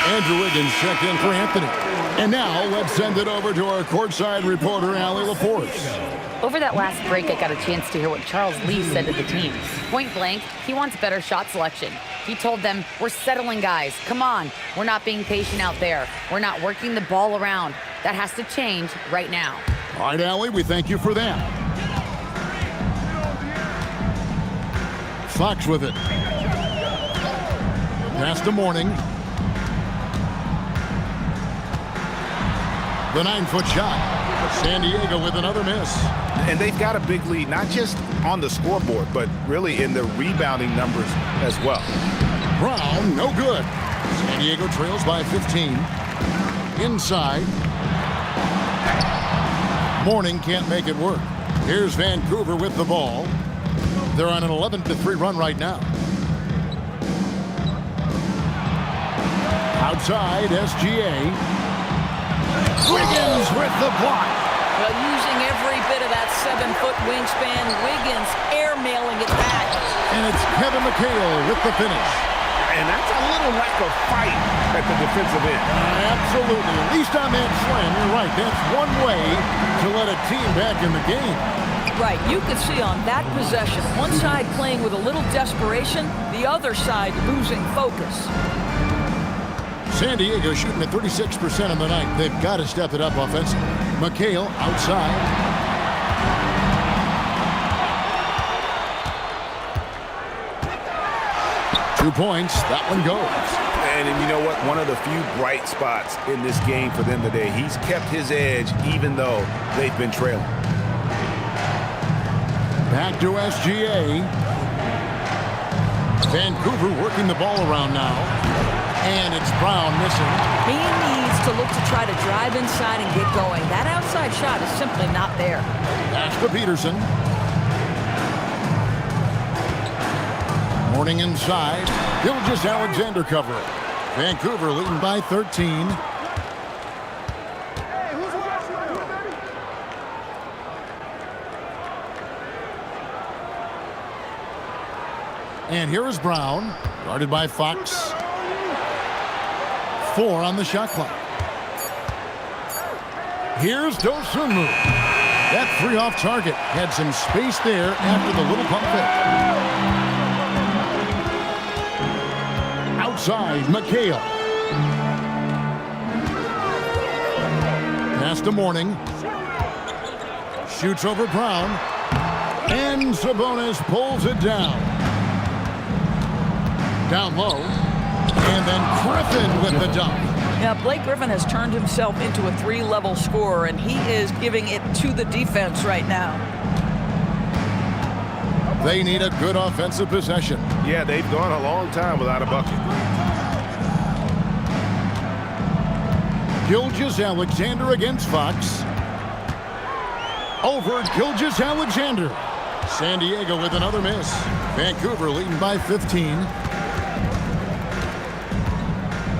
[SPEAKER 1] Andrew Wiggins checked in for Anthony. And now let's send it over to our courtside reporter, Allie LaForce.
[SPEAKER 4] Over that last break, I got a chance to hear what Charles Lee said to the team. Point blank, he wants better shot selection. He told them, we're settling, guys. Come on. We're not being patient out there. We're not working the ball around. That has to change right now.
[SPEAKER 1] All right, Allie, we thank you for that. Fox with it. Pass to Mourning. The 9-foot shot. San Diego with another miss.
[SPEAKER 19] And they've got a big lead, not just on the scoreboard, but really in the rebounding numbers as well.
[SPEAKER 1] Brown, no good. San Diego trails by 15. Inside. Mourning can't make it work. Here's Vancouver with the ball. They're on an 11-3 run right now. Outside, SGA. Wiggins with the block.
[SPEAKER 18] Well, using every bit of that 7-foot wingspan, Wiggins airmailing it back.
[SPEAKER 1] And it's Kevin McHale with the finish.
[SPEAKER 11] And that's a little lack of fight at the defensive end.
[SPEAKER 1] Absolutely. At least on that slam, you're right. That's one way to let a team back in the game.
[SPEAKER 18] Right, you could see on that possession, one side playing with a little desperation, the other side losing focus.
[SPEAKER 1] San Diego shooting at 36% on the night. They've got to step it up offensively. McHale outside. 2 points. That one goes.
[SPEAKER 11] And you know what? One of the few bright spots in this game for them today. He's kept his edge even though they've been trailing.
[SPEAKER 1] Back to SGA. Vancouver working the ball around now. And it's Brown missing.
[SPEAKER 18] He needs to look to try to drive inside and get going. That outside shot is simply not there.
[SPEAKER 1] Pass to Peterson. Morning inside. Gilgeous-Alexander covering. Vancouver leading by 13. And here is Brown, guarded by Fox. 4 on the shot clock. Here's Dosunmu. That 3 off target had some space there after the little pump fake. Outside, McHale. Pass to Morning. Shoots over Brown. And Sabonis pulls it down. Down low. And then Griffin with the dunk.
[SPEAKER 18] Now, Blake Griffin has turned himself into a 3-level scorer, and he is giving it to the defense right now.
[SPEAKER 1] They need a good offensive possession.
[SPEAKER 11] Yeah, they've gone a long time without a bucket.
[SPEAKER 1] Gilgeous-Alexander against Fox. Over Gilgeous-Alexander. San Diego with another miss. Vancouver leading by 15.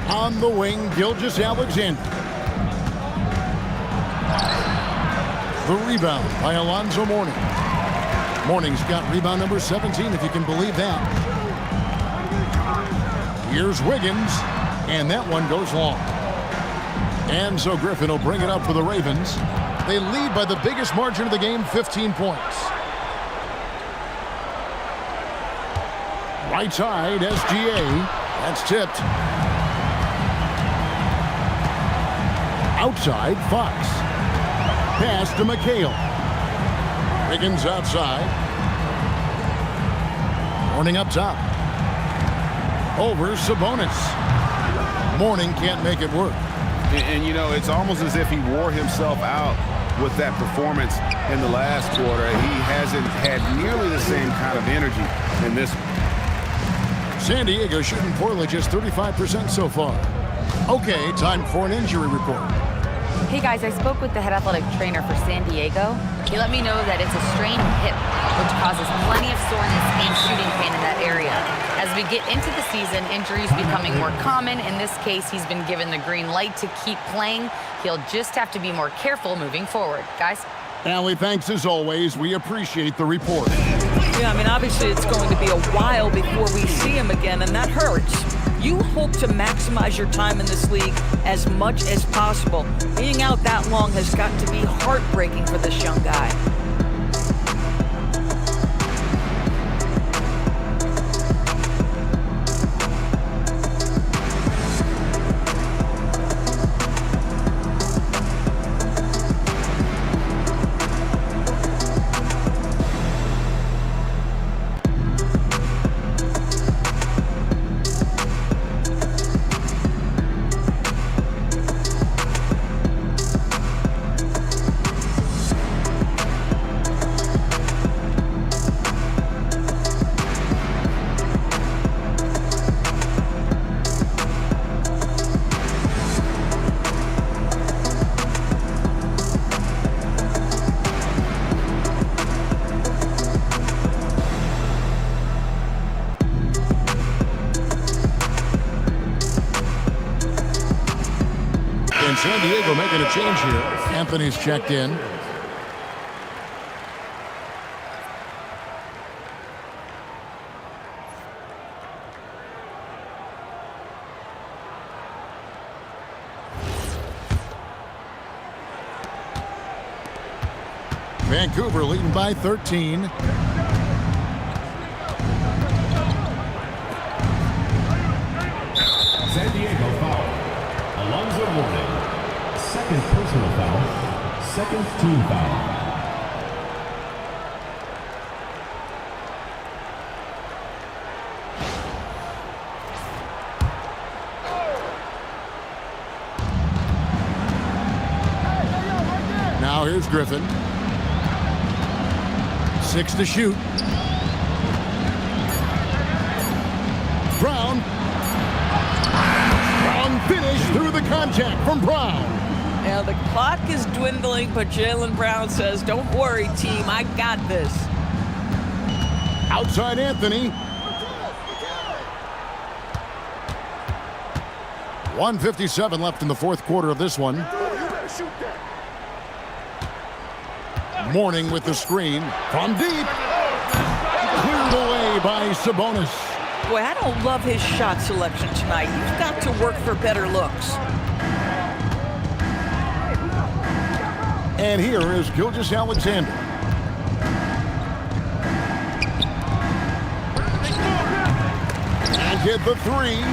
[SPEAKER 1] On the wing, Gilgeous-Alexander. The rebound by Alonzo Mourning. Mourning's got rebound number 17, if you can believe that. Here's Wiggins, and that one goes long. And so Griffin will bring it up for the Ravens. They lead by the biggest margin of the game, 15 points. Right side, SGA. That's tipped. Outside, Fox. Pass to McHale. Wiggins outside. Mourning up top. Over Sabonis. Mourning can't make it work.
[SPEAKER 11] And you know, it's almost as if he wore himself out with that performance in the last quarter. He hasn't had nearly the same kind of energy in this one.
[SPEAKER 1] San Diego shooting poorly, just 35% so far. Okay, time for an injury report.
[SPEAKER 4] Hey guys, I spoke with the head athletic trainer for San Diego. He let me know that it's a strained hip, which causes plenty of soreness and shooting pain in that area. As we get into the season, injuries becoming more common. In this case, he's been given the green light to keep playing. He'll just have to be more careful moving forward. Guys?
[SPEAKER 1] Allie, thanks as always. We appreciate the report.
[SPEAKER 18] Yeah, I mean, obviously it's going to be a while before we see him again, and that hurts. You hope to maximize your time in this league as much as possible. Being out that long has got to be heartbreaking for this young guy.
[SPEAKER 1] San Diego making a change here. Anthony's checked in. Vancouver leading by 13.
[SPEAKER 12] San Diego foul. Alonzo Mourning. Second personal foul. Second team foul.
[SPEAKER 1] Now here's Griffin. 6 to shoot. Brown. Brown finish through the contact from Brown.
[SPEAKER 18] Now the clock is dwindling, but Jaylen Brown says, don't worry, team, I got this.
[SPEAKER 1] Outside Anthony. 1:57 left in the fourth quarter of this one. Mourning with the screen from deep. Cleared away by Sabonis.
[SPEAKER 18] Boy, I don't love his shot selection tonight. He's got to work for better looks.
[SPEAKER 1] And here is Gilgeous-Alexander. And get the three.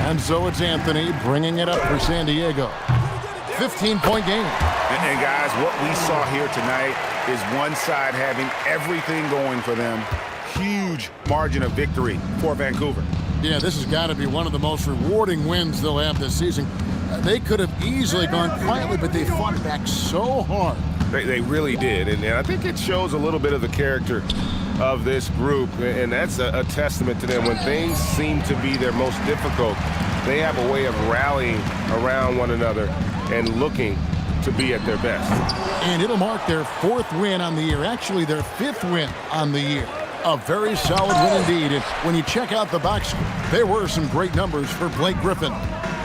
[SPEAKER 1] And so it's Anthony bringing it up for San Diego. 15-point game.
[SPEAKER 2] And guys, what we saw here tonight is one side having everything going for them. Huge margin of victory for Vancouver.
[SPEAKER 1] Yeah, this has got to be one of the most rewarding wins they'll have this season. They could have easily gone quietly, but they fought back so hard.
[SPEAKER 11] They really did, and I think it shows a little bit of the character of this group, and that's a testament to them. When things seem to be their most difficult, they have a way of rallying around one another and looking to be at their best.
[SPEAKER 1] And it'll mark their 4th win on the year, actually their 5th win on the year. A very solid win indeed, and when you check out the box score, there were some great numbers for Blake Griffin.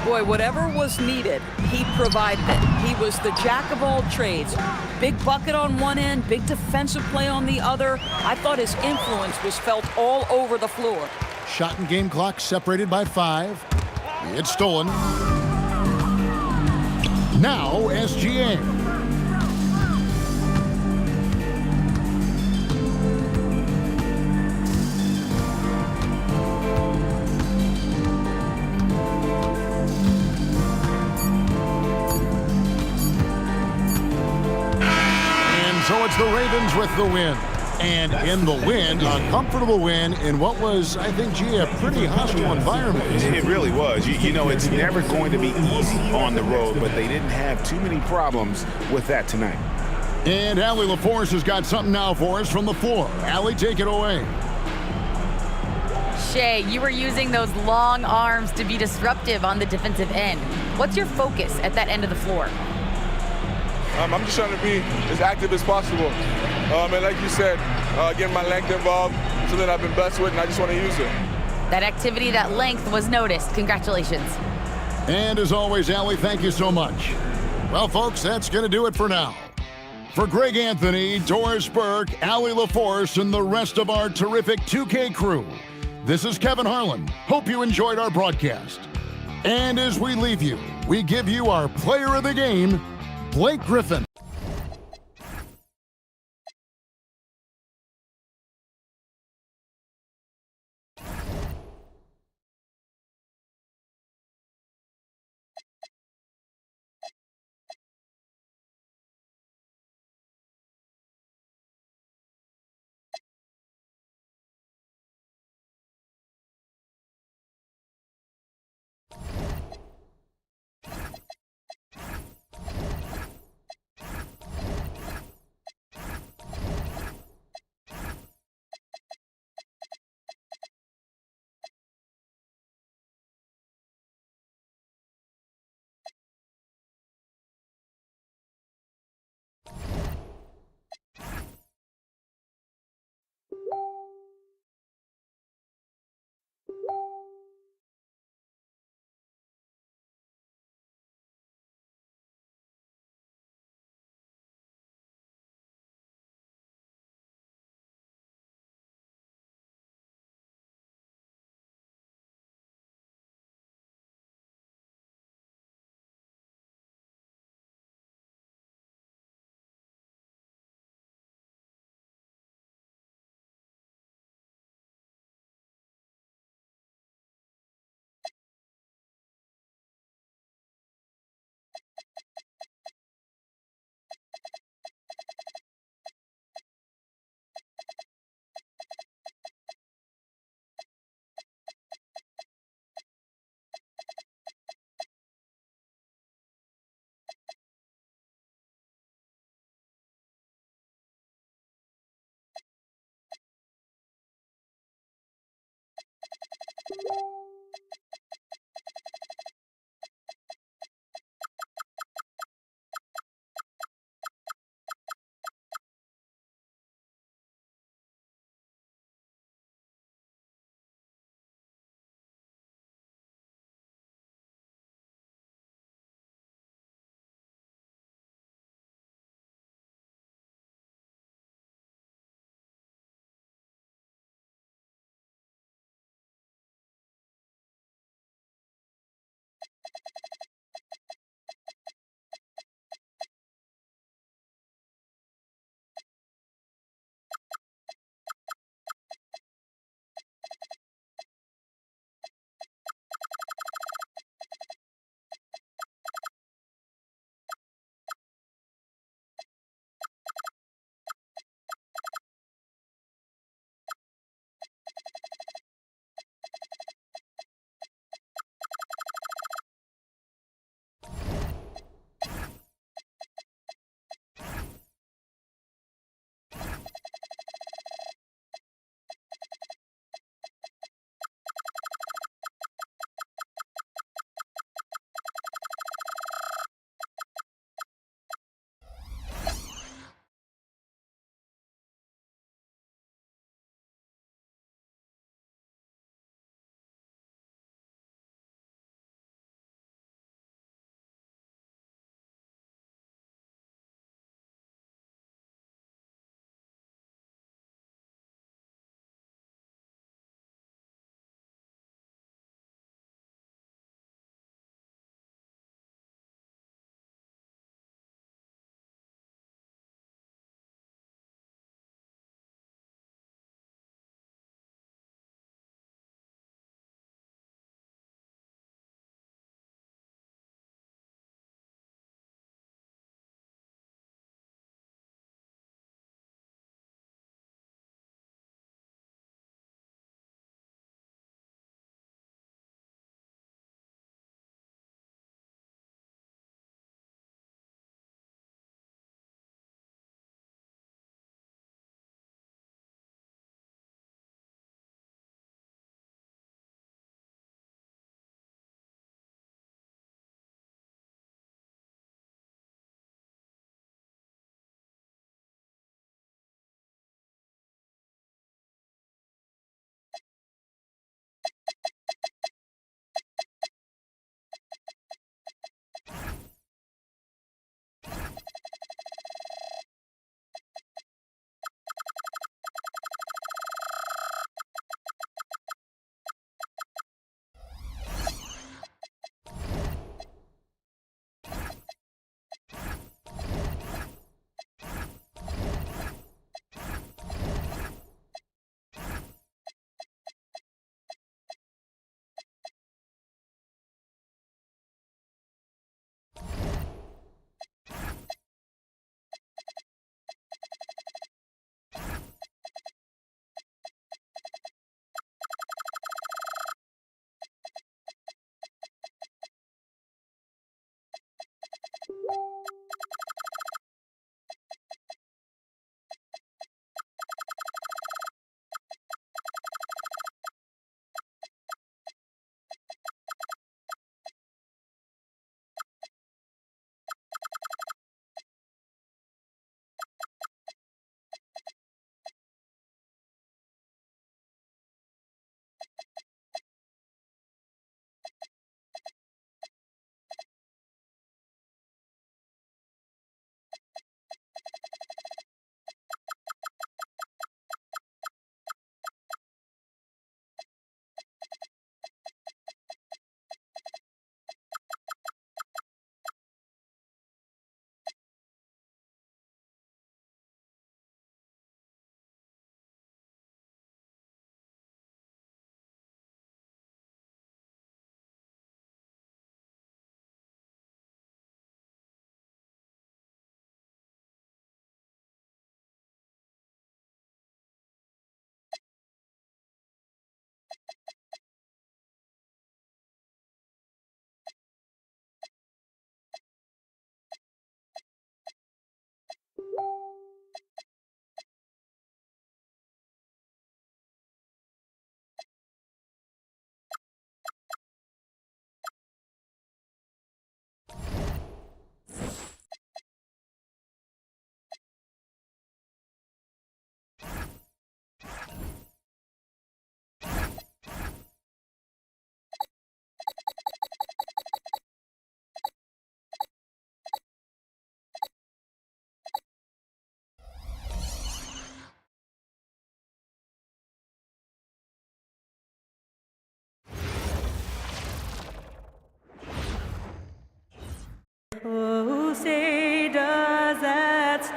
[SPEAKER 18] Boy, whatever was needed, he provided it. He was the jack of all trades. Big bucket on one end, big defensive play on the other. I thought his influence was felt all over the floor.
[SPEAKER 1] Shot and game clock separated by 5. It's stolen. Now SGA. So it's the Ravens with the win. And in the win, a comfortable win in what was, I think, G, a pretty hostile environment.
[SPEAKER 2] It really was. You know, it's never going to be easy on the road, but they didn't have too many problems with that tonight.
[SPEAKER 1] And Allie LaForce has got something now for us from the floor. Allie, take it away.
[SPEAKER 4] Shea, you were using those long arms to be disruptive on the defensive end. What's your focus at that end of the floor?
[SPEAKER 20] I'm just trying to be as active as possible. And like you said, getting my length involved, something I've been blessed with, and I just want to use it.
[SPEAKER 4] That activity, that length was noticed. Congratulations.
[SPEAKER 1] And as always, Allie, thank you so much. Well, folks, that's going to do it for now. For Greg Anthony, Doris Burke, Allie LaForce, and the rest of our terrific 2K crew, this is Kevin Harlan. Hope you enjoyed our broadcast. And as we leave you, we give you our player of the game, Blake Griffin.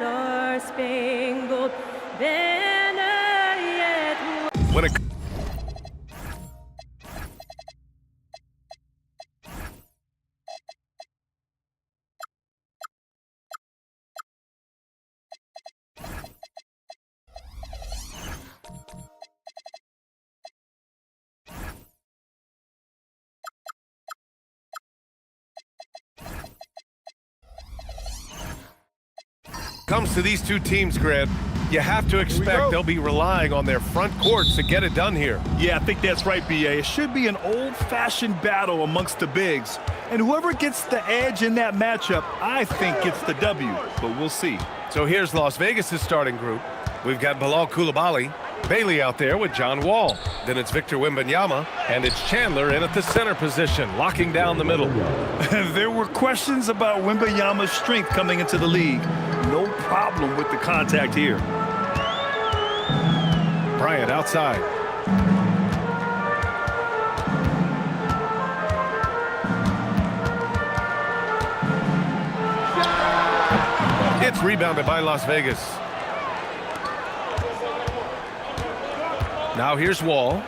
[SPEAKER 21] star-spangled banner yet.
[SPEAKER 13] When it comes to these two teams, Grant, you have to expect they'll be relying on their front courts to get it done here.
[SPEAKER 15] Yeah, I think that's right, B.A. It should be an old-fashioned battle amongst the bigs. And whoever gets the edge in that matchup, I think gets the W. But we'll see.
[SPEAKER 13] So here's Las Vegas' starting group. We've got Bilal Coulibaly, Bailey out there with John Wall. Then it's Victor Wembanyama, and it's Chandler in at the center position, locking down the middle.
[SPEAKER 15] There were questions about Wembanyama's strength coming into the league. No problem with the contact here.
[SPEAKER 13] Bryant outside. It's rebounded by Las Vegas. Now here's Wall.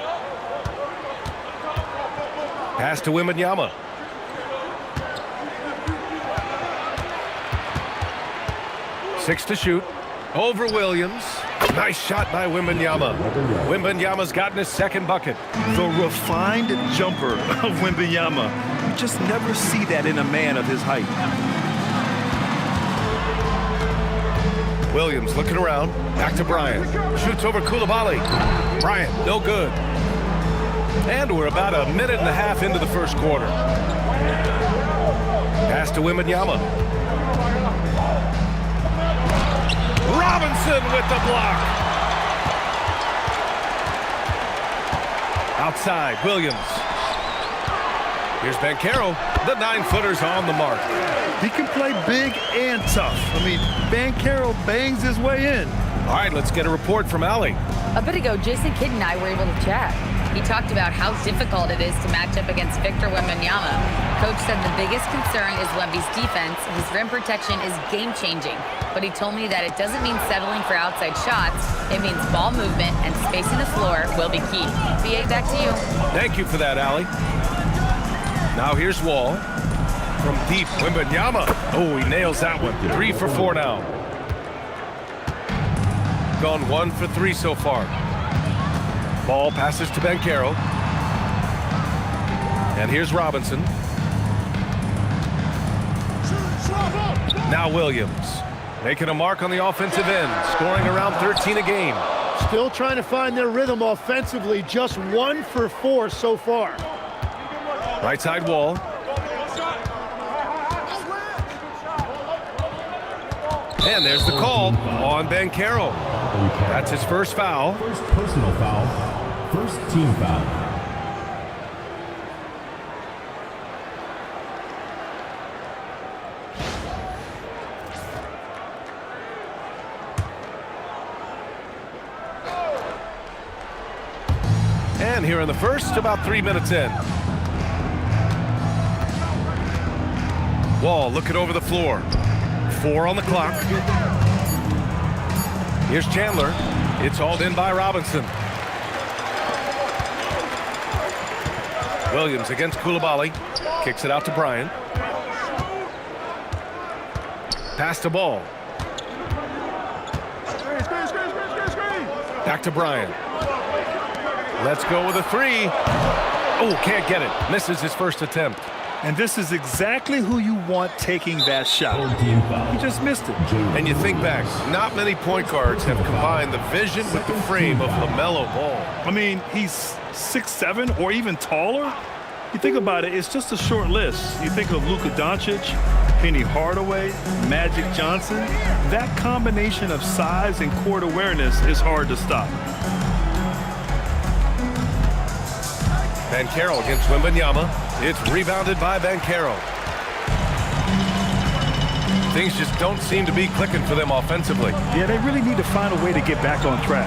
[SPEAKER 13] Pass to Wembanyama. Six to shoot. Over Williams. Nice shot by Wembanyama. Wembanyama's gotten his second bucket.
[SPEAKER 15] The refined jumper of Wembanyama. You just never see that in a man of his height.
[SPEAKER 13] Williams looking around. Back to Bryant. Shoots over Coulibaly. Bryant, no good. And we're about a minute and a half into the first quarter. Pass to Wembanyama. Robinson with the block. Outside, Williams. Here's Banchero. The 9-footer's on the mark.
[SPEAKER 15] He can play big and tough. I mean, Banchero bangs his way in.
[SPEAKER 13] All right, let's get a report from Allie.
[SPEAKER 4] A bit ago, Jason Kidd and I were able to chat. He talked about how difficult it is to match up against Victor Wembanyama. Coach said the biggest concern is Wemby's defense. His rim protection is game-changing. But he told me that it doesn't mean settling for outside shots. It means ball movement and spacing the floor will be key. BA, back to you.
[SPEAKER 13] Thank you for that, Allie. Now here's Wall. From deep, Wembanyama. Oh, he nails that one. 3 for 4 now. Gone 1 for 3 so far. Ball passes to Banchero. And here's Robinson. Now Williams. Making a mark on the offensive end. Scoring around 13 a game.
[SPEAKER 14] Still trying to find their rhythm offensively. Just 1 for 4 so far.
[SPEAKER 13] Right side Wall. And there's the call on Banchero. That's his first foul.
[SPEAKER 12] First personal foul. First team foul.
[SPEAKER 13] And here in the first, about 3 minutes in. Wall looking over the floor. 4 on the clock. Here's Chandler. It's hauled in by Robinson. Williams against Coulibaly. Kicks it out to Bryant. Pass to Ball. Back to Bryant. Let's go with a 3. Oh, can't get it. Misses his first attempt.
[SPEAKER 15] And this is exactly who you want taking that shot. He just missed it.
[SPEAKER 13] And you think back, not many point guards have combined the vision with the frame of LaMelo Ball.
[SPEAKER 15] I mean, he's 6'7" or even taller. You think about it, it's just a short list. You think of Luka Doncic, Penny Hardaway, Magic Johnson. That combination of size and court awareness is hard to stop.
[SPEAKER 13] Banchero against Wembanyama. It's rebounded by Banchero. Things just don't seem to be clicking for them offensively.
[SPEAKER 15] Yeah, they really need to find a way to get back on track.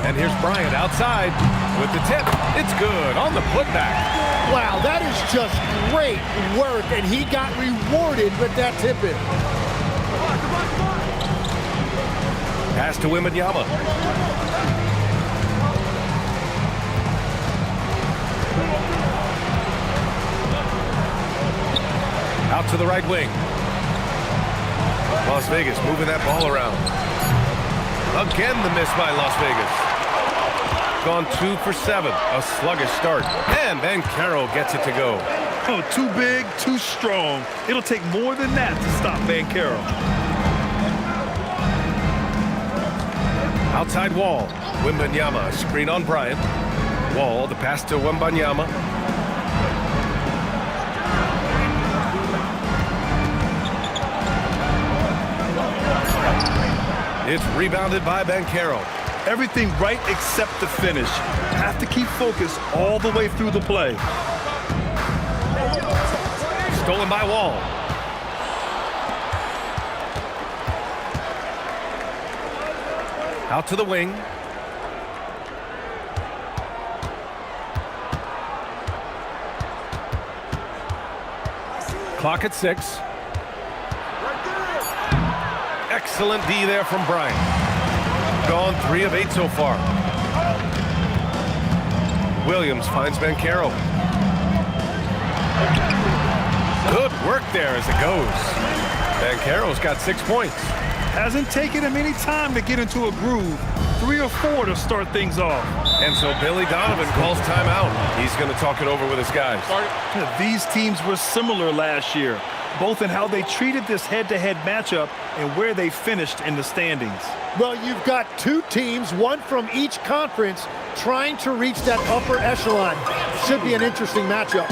[SPEAKER 13] And And here's Bryant outside with the tip. It's good on the putback.
[SPEAKER 1] Wow, that is just great work, and he got rewarded with that tip in.
[SPEAKER 13] Pass to Wembanyama. Out to the right wing. Las Vegas moving that ball around. Again, the miss by Las Vegas. Gone 2 for 7. A sluggish start. And Banchero gets it to go.
[SPEAKER 15] Oh, too big, too strong. It'll take more than that to stop Banchero.
[SPEAKER 13] Outside Wall. Wembanyama, screen on Bryant. Wall, the pass to Wembanyama. It's rebounded by Banchero.
[SPEAKER 15] Everything right except the finish. Have to keep focus all the way through the play.
[SPEAKER 13] Stolen by Wall. Out to the wing. Clock at 6. Excellent D there from Bryant. Gone 3 of 8 so far. Williams finds Banchero. Good work there as it goes. Banchero's got 6 points.
[SPEAKER 15] Hasn't taken him any time to get into a groove. 3 or 4 to start things off.
[SPEAKER 13] And so Billy Donovan calls timeout. He's going to talk it over with his guys.
[SPEAKER 15] These teams were similar last year, both in how they treated this head-to-head matchup and where they finished in the standings.
[SPEAKER 1] Well, you've got 2 teams, one from each conference, trying to reach that upper echelon. Should be an interesting matchup.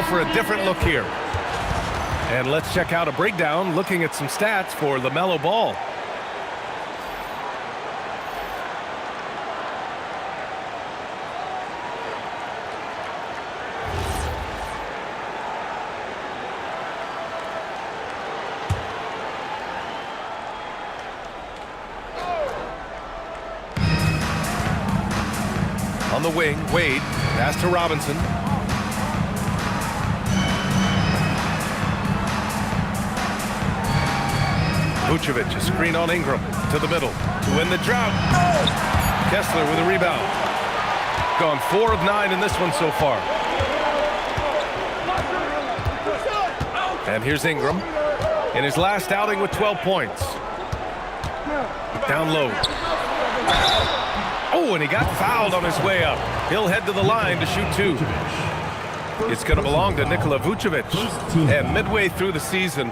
[SPEAKER 13] For a different look here. And let's check out a breakdown looking at some stats for LaMelo Ball. On the wing, Wade, pass to Robinson. Vucevic, a screen on Ingram to the middle to win the drought. Kessler with a rebound. Gone 4 of 9 in this one so far. And here's Ingram in his last outing with 12 points. Down low. Oh, and he got fouled on his way up. He'll head to the line to shoot 2. It's going to belong to Nikola Vucevic. And midway through the season,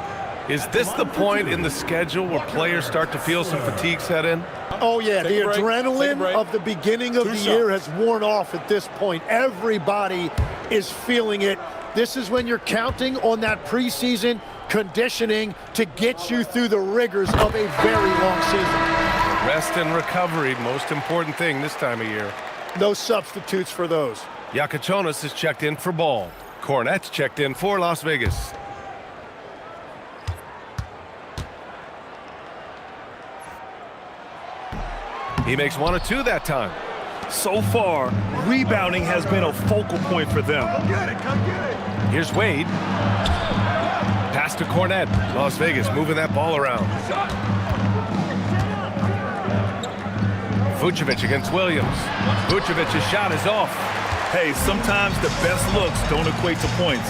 [SPEAKER 13] is this the point in the schedule where players start to feel some fatigue set in?
[SPEAKER 1] Oh, yeah. The adrenaline of the beginning of the year has worn off at this point. Everybody is feeling it. This is when you're counting on that preseason conditioning to get you through the rigors of a very long season.
[SPEAKER 13] Rest and recovery, most important thing this time of year.
[SPEAKER 1] No substitutes for those.
[SPEAKER 13] Yakachonis is checked in for Ball. Cornette's checked in for Las Vegas. He makes 1 or 2 that time.
[SPEAKER 15] So far, rebounding has been a focal point for them.
[SPEAKER 13] Here's Wade. Pass to Cornette. Las Vegas moving that ball around. Vucevic against Williams. Vucevic's shot is off.
[SPEAKER 15] Hey, sometimes the best looks don't equate to points.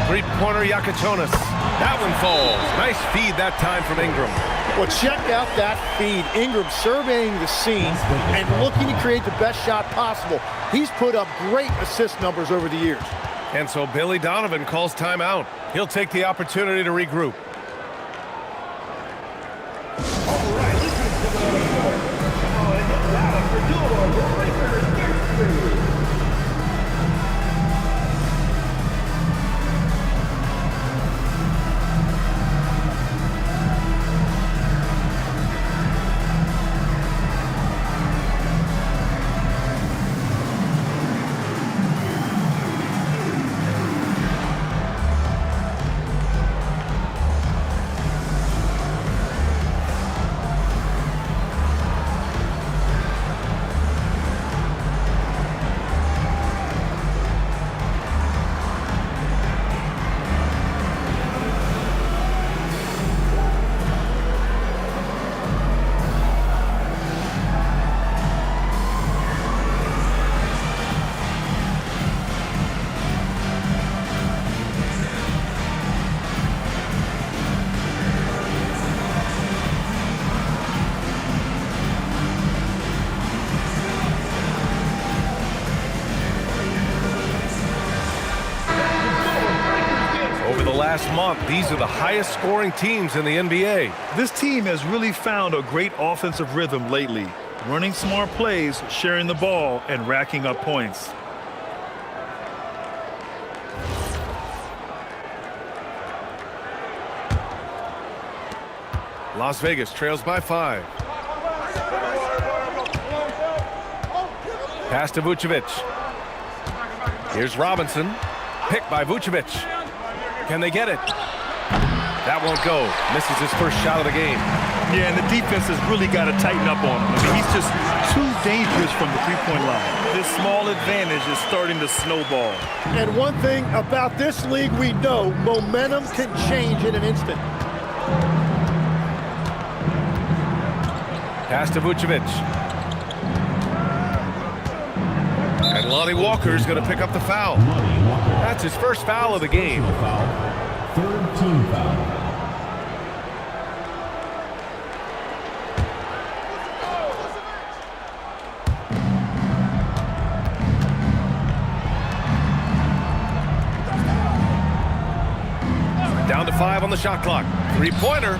[SPEAKER 13] Three-pointer Yakachonis. That one falls. Nice feed that time from Ingram.
[SPEAKER 6] Well, check out that feed. Ingram surveying the scene and looking to create the best shot possible. He's put up great assist numbers over the years.
[SPEAKER 13] And so Billy Donovan calls timeout. He'll take the opportunity to regroup. Last month, these are the highest scoring teams in the NBA.
[SPEAKER 15] This team has really found a great offensive rhythm lately, running smart plays, sharing the ball, and racking up points.
[SPEAKER 13] Las Vegas trails by 5. Pass to Vucevic. Here's Robinson. Picked by Vucevic. Can they get it? That won't go. Misses his first shot of the game.
[SPEAKER 15] Yeah, and the defense has really got to tighten up on him. I mean, he's just too dangerous from the three-point line. This small advantage is starting to snowball.
[SPEAKER 6] And one thing about this league we know, momentum can change in an instant.
[SPEAKER 13] Pass to Vucevic. And Lonnie Walker's going to pick up the foul. That's his first foul of the game.
[SPEAKER 12] Third team foul.
[SPEAKER 13] Down to 5 on the shot clock. Three-pointer.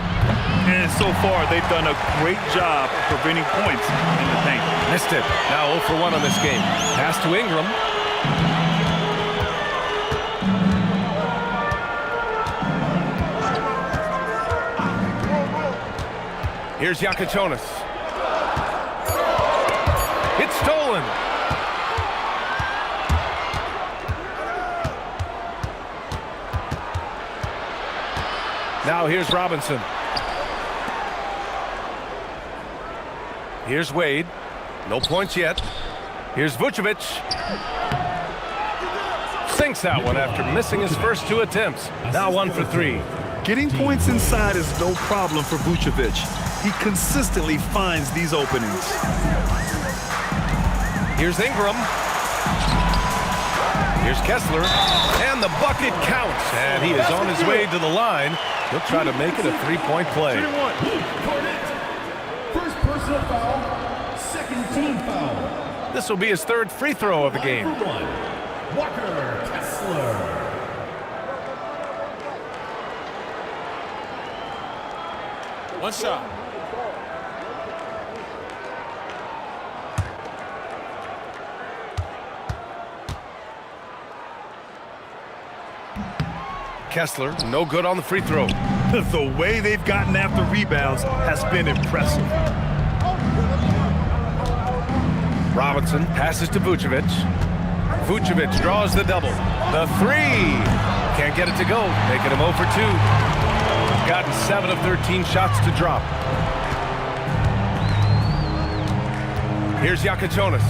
[SPEAKER 15] And so far, they've done a great job of preventing points in the paint.
[SPEAKER 13] Missed it. Now 0 for 1 on this game. Pass to Ingram. Here's Yakachonis. It's stolen. Now here's Robinson. Here's Wade. No points yet. Here's Vucevic. Sinks that one after missing his first 2 attempts. Now 1 for 3.
[SPEAKER 15] Getting points inside is no problem for Vucevic. He consistently finds these openings.
[SPEAKER 13] Here's Ingram. Here's Kessler. And the bucket counts. And he is on his way to the line. He'll try to make it a 3-point play.
[SPEAKER 12] First personal foul, second team foul.
[SPEAKER 13] This will be his 3rd free throw of the game.
[SPEAKER 12] Walker Kessler.
[SPEAKER 17] One shot.
[SPEAKER 13] Kessler, no good on the free throw.
[SPEAKER 15] The way they've gotten after rebounds has been impressive.
[SPEAKER 13] Robinson passes to Vucevic. Vucevic draws the double. The 3. Can't get it to go. Making him 0 for 2. Gotten 7 of 13 shots to drop. Here's Yakachonis.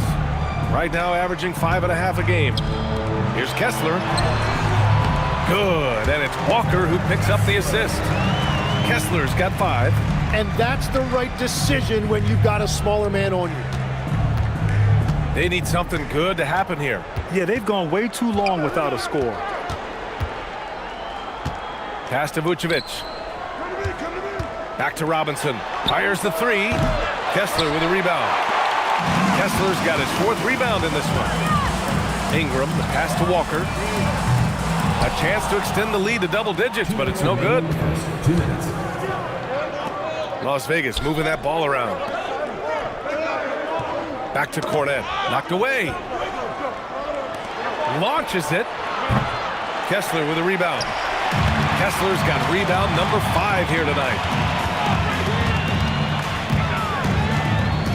[SPEAKER 13] Right now averaging 5.5 a game. Here's Kessler. Good, and it's Walker, who picks up the assist. Kessler's got 5.
[SPEAKER 6] And that's the right decision when you've got a smaller man on you.
[SPEAKER 13] They need something good to happen here.
[SPEAKER 15] Yeah, they've gone way too long without a score.
[SPEAKER 13] Pass to Vucevic. Back to Robinson. Fires the 3. Kessler with a rebound. Kessler's got his 4th rebound in this one. Ingram, the pass to Walker. A chance to extend the lead to double digits, but it's no good. Las Vegas moving that ball around. Back to Cornet. Knocked away. Launches it. Kessler with a rebound. Kessler's got rebound number 5 here tonight.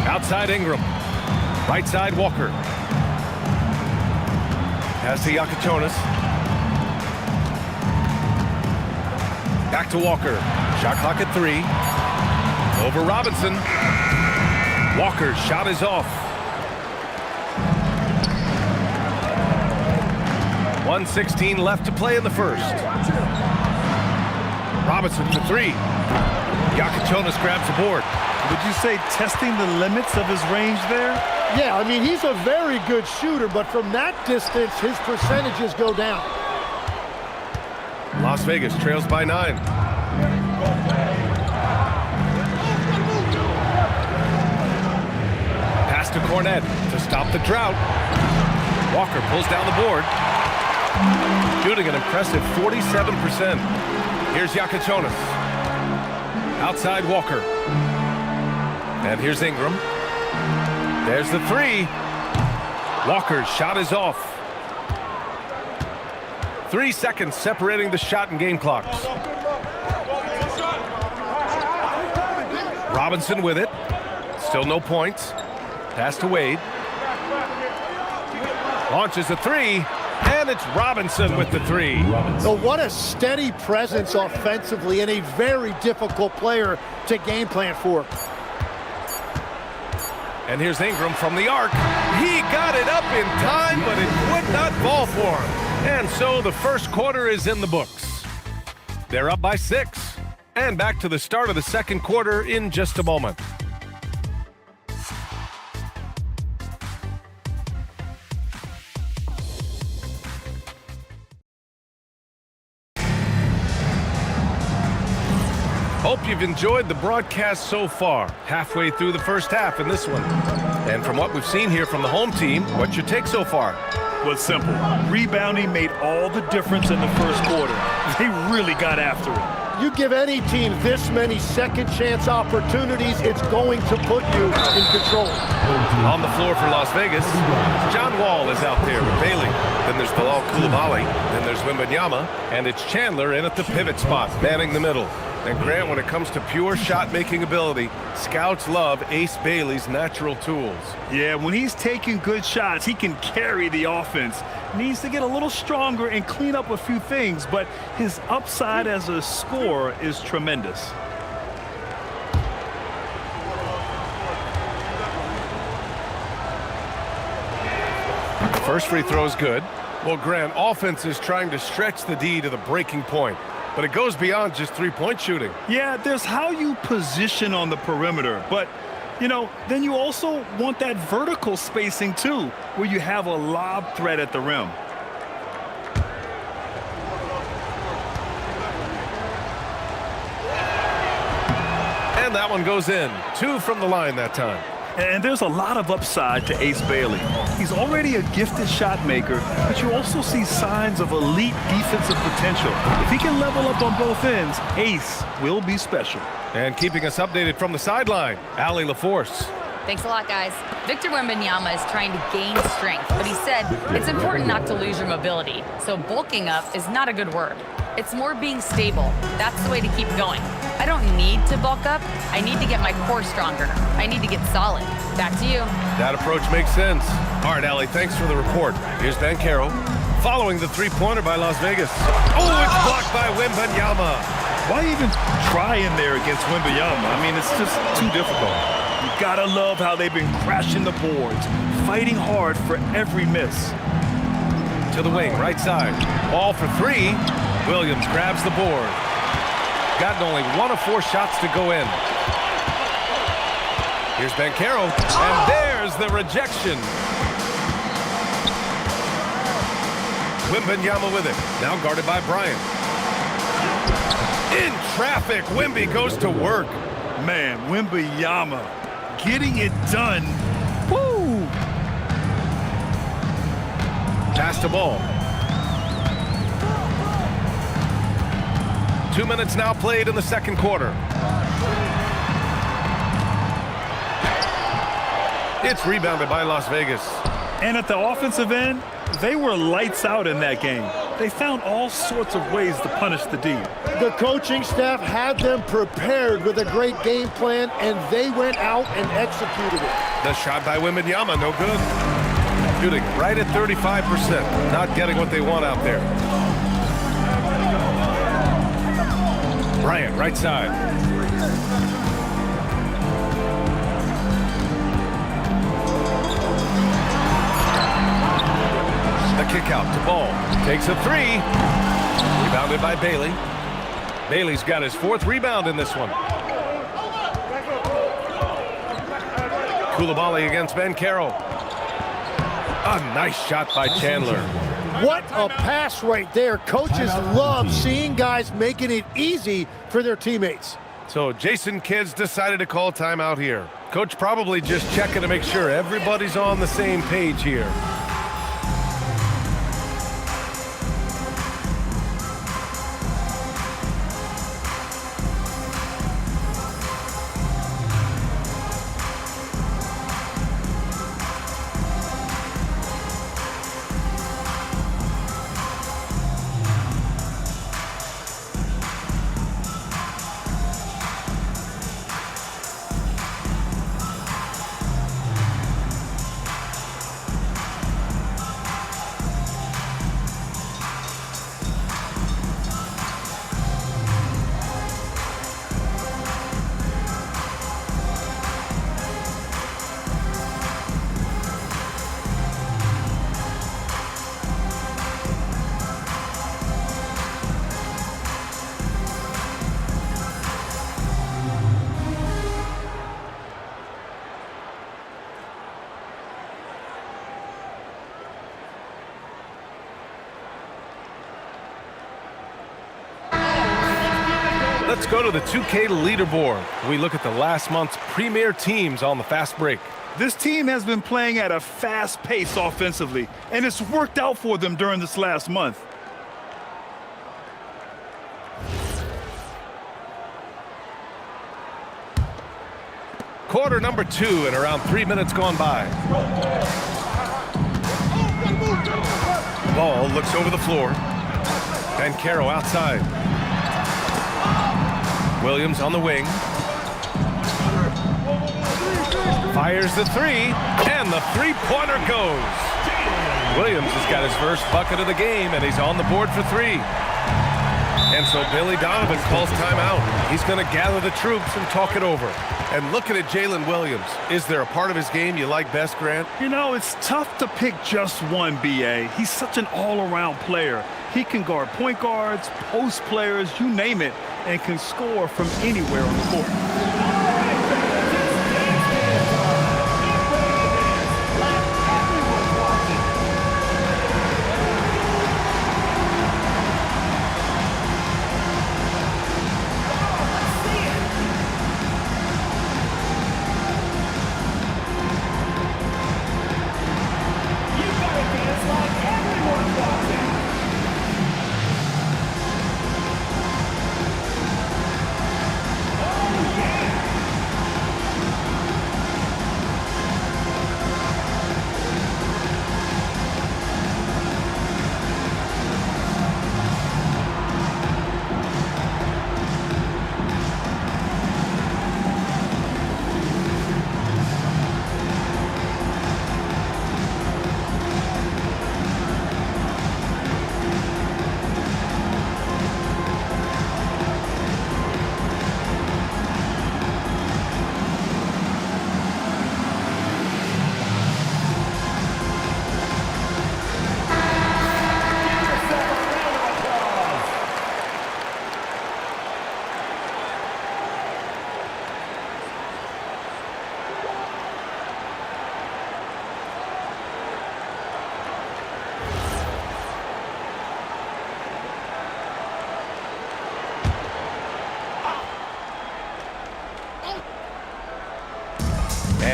[SPEAKER 13] Outside Ingram. Right side Walker. Pass to Yakichonis. Back to Walker. Shot clock at 3. Over Robinson. Walker's shot is off. 1:16 left to play in the first. Robinson for 3. Yakichonis grabs the board.
[SPEAKER 15] Would you say testing the limits of his range there?
[SPEAKER 6] Yeah, I mean, he's a very good shooter, but from that distance, his percentages go down.
[SPEAKER 13] Las Vegas trails by 9. Pass to Cornet to stop the drought. Walker pulls down the board. Shooting an impressive 47%. Here's Yakichonis. Outside Walker. And here's Ingram. There's the 3. Walker's shot is off. 3 seconds separating the shot and game clocks. Robinson with it. Still no points. Pass to Wade. Launches a 3. And it's Robinson with the 3.
[SPEAKER 6] So what a steady presence offensively and a very difficult player to game plan for.
[SPEAKER 13] And here's Ingram from the arc. He got it up in time, but it would not fall for him. And so the first quarter is in the books. They're up by 6. And back to the start of the second quarter in just a moment. Hope you've enjoyed the broadcast so far. Halfway through the first half in this one. And from what we've seen here from the home team, what's your take so far?
[SPEAKER 15] Well, it's simple. Rebounding made all the difference in the first quarter. They really got after it.
[SPEAKER 6] You give any team this many second chance opportunities, it's going to put you in control.
[SPEAKER 13] On the floor for Las Vegas, John Wall is out there with Bailey. Then there's Bilal Coulibaly. Then there's Wembanyama. And it's Chandler in at the pivot spot, manning the middle. And Grant, when it comes to pure shot-making ability, scouts love Ace Bailey's natural tools.
[SPEAKER 15] Yeah, when he's taking good shots, he can carry the offense. Needs to get a little stronger and clean up a few things, but his upside as a scorer is tremendous.
[SPEAKER 13] First free throw is good. Well, Grant, offense is trying to stretch the D to the breaking point. But it goes beyond just three-point shooting.
[SPEAKER 15] Yeah, there's how you position on the perimeter. But, you know, then you also want that vertical spacing, too, where you have a lob threat at the rim.
[SPEAKER 13] And that one goes in. 2 from the line that time.
[SPEAKER 15] And there's a lot of upside to Ace Bailey. He's already a gifted shot maker, but you also see signs of elite defensive potential. If he can level up on both ends, Ace will be special.
[SPEAKER 13] And keeping us updated from the sideline, Allie LaForce.
[SPEAKER 4] Thanks a lot, guys. Victor Wembanyama is trying to gain strength, but he said it's important not to lose your mobility. So bulking up is not a good word. It's more being stable. That's the way to keep going. I don't need to bulk up. I need to get my core stronger. I need to get solid. Back to you.
[SPEAKER 13] That approach makes sense. All right, Allie, thanks for the report. Here's Banchero following the three-pointer by Las Vegas. Oh, it's blocked by Wembanyama.
[SPEAKER 15] Why even try in there against Wembanyama? I mean, it's just too difficult. You gotta love how they've been crashing the boards, fighting hard for every miss.
[SPEAKER 13] To the wing, right side. Ball for 3. Williams grabs the board. Gotten only 1 of 4 shots to go in. Here's Banchero, and there's the rejection. Wembanyama with it. Now guarded by Bryant. In traffic, Wemby goes to work.
[SPEAKER 15] Man, Wembanyama getting it done. Woo!
[SPEAKER 13] Pass the ball. 2 minutes now played in the second quarter. It's rebounded by Las Vegas.
[SPEAKER 15] And at the offensive end, they were lights out in that game. They found all sorts of ways to punish the D.
[SPEAKER 6] The coaching staff had them prepared with a great game plan, and they went out and executed it.
[SPEAKER 13] The shot by Wembanyama, no good. Shooting right at 35%. Not getting what they want out there. Bryant, right side. The kick out to Ball. Takes a 3. Rebounded by Bailey. Bailey's got his 4th rebound in this one. Coulibaly against Banchero. A nice shot by Chandler.
[SPEAKER 6] What a pass right there. Coaches love seeing guys making it easy for their teammates.
[SPEAKER 13] So Jason Kidd's decided to call timeout here. Coach probably just checking to make sure everybody's on the same page here. Let's go to the 2K leaderboard. We look at the last month's premier teams on the fast break.
[SPEAKER 15] This team has been playing at a fast pace offensively, and it's worked out for them during this last month.
[SPEAKER 13] Quarter number 2 and around 3 minutes gone by. Ball looks over the floor. Banchero outside. Williams on the wing. Fires the 3, and the 3-pointer goes. Williams has got his first bucket of the game, and he's on the board for 3. And so Billy Donovan calls timeout. He's going to gather the troops and talk it over. And looking at Jalen Williams, is there a part of his game you like best, Grant?
[SPEAKER 15] You know, it's tough to pick just one, B.A. He's such an all-around player. He can guard point guards, post players, you name it, and can score from anywhere on the court.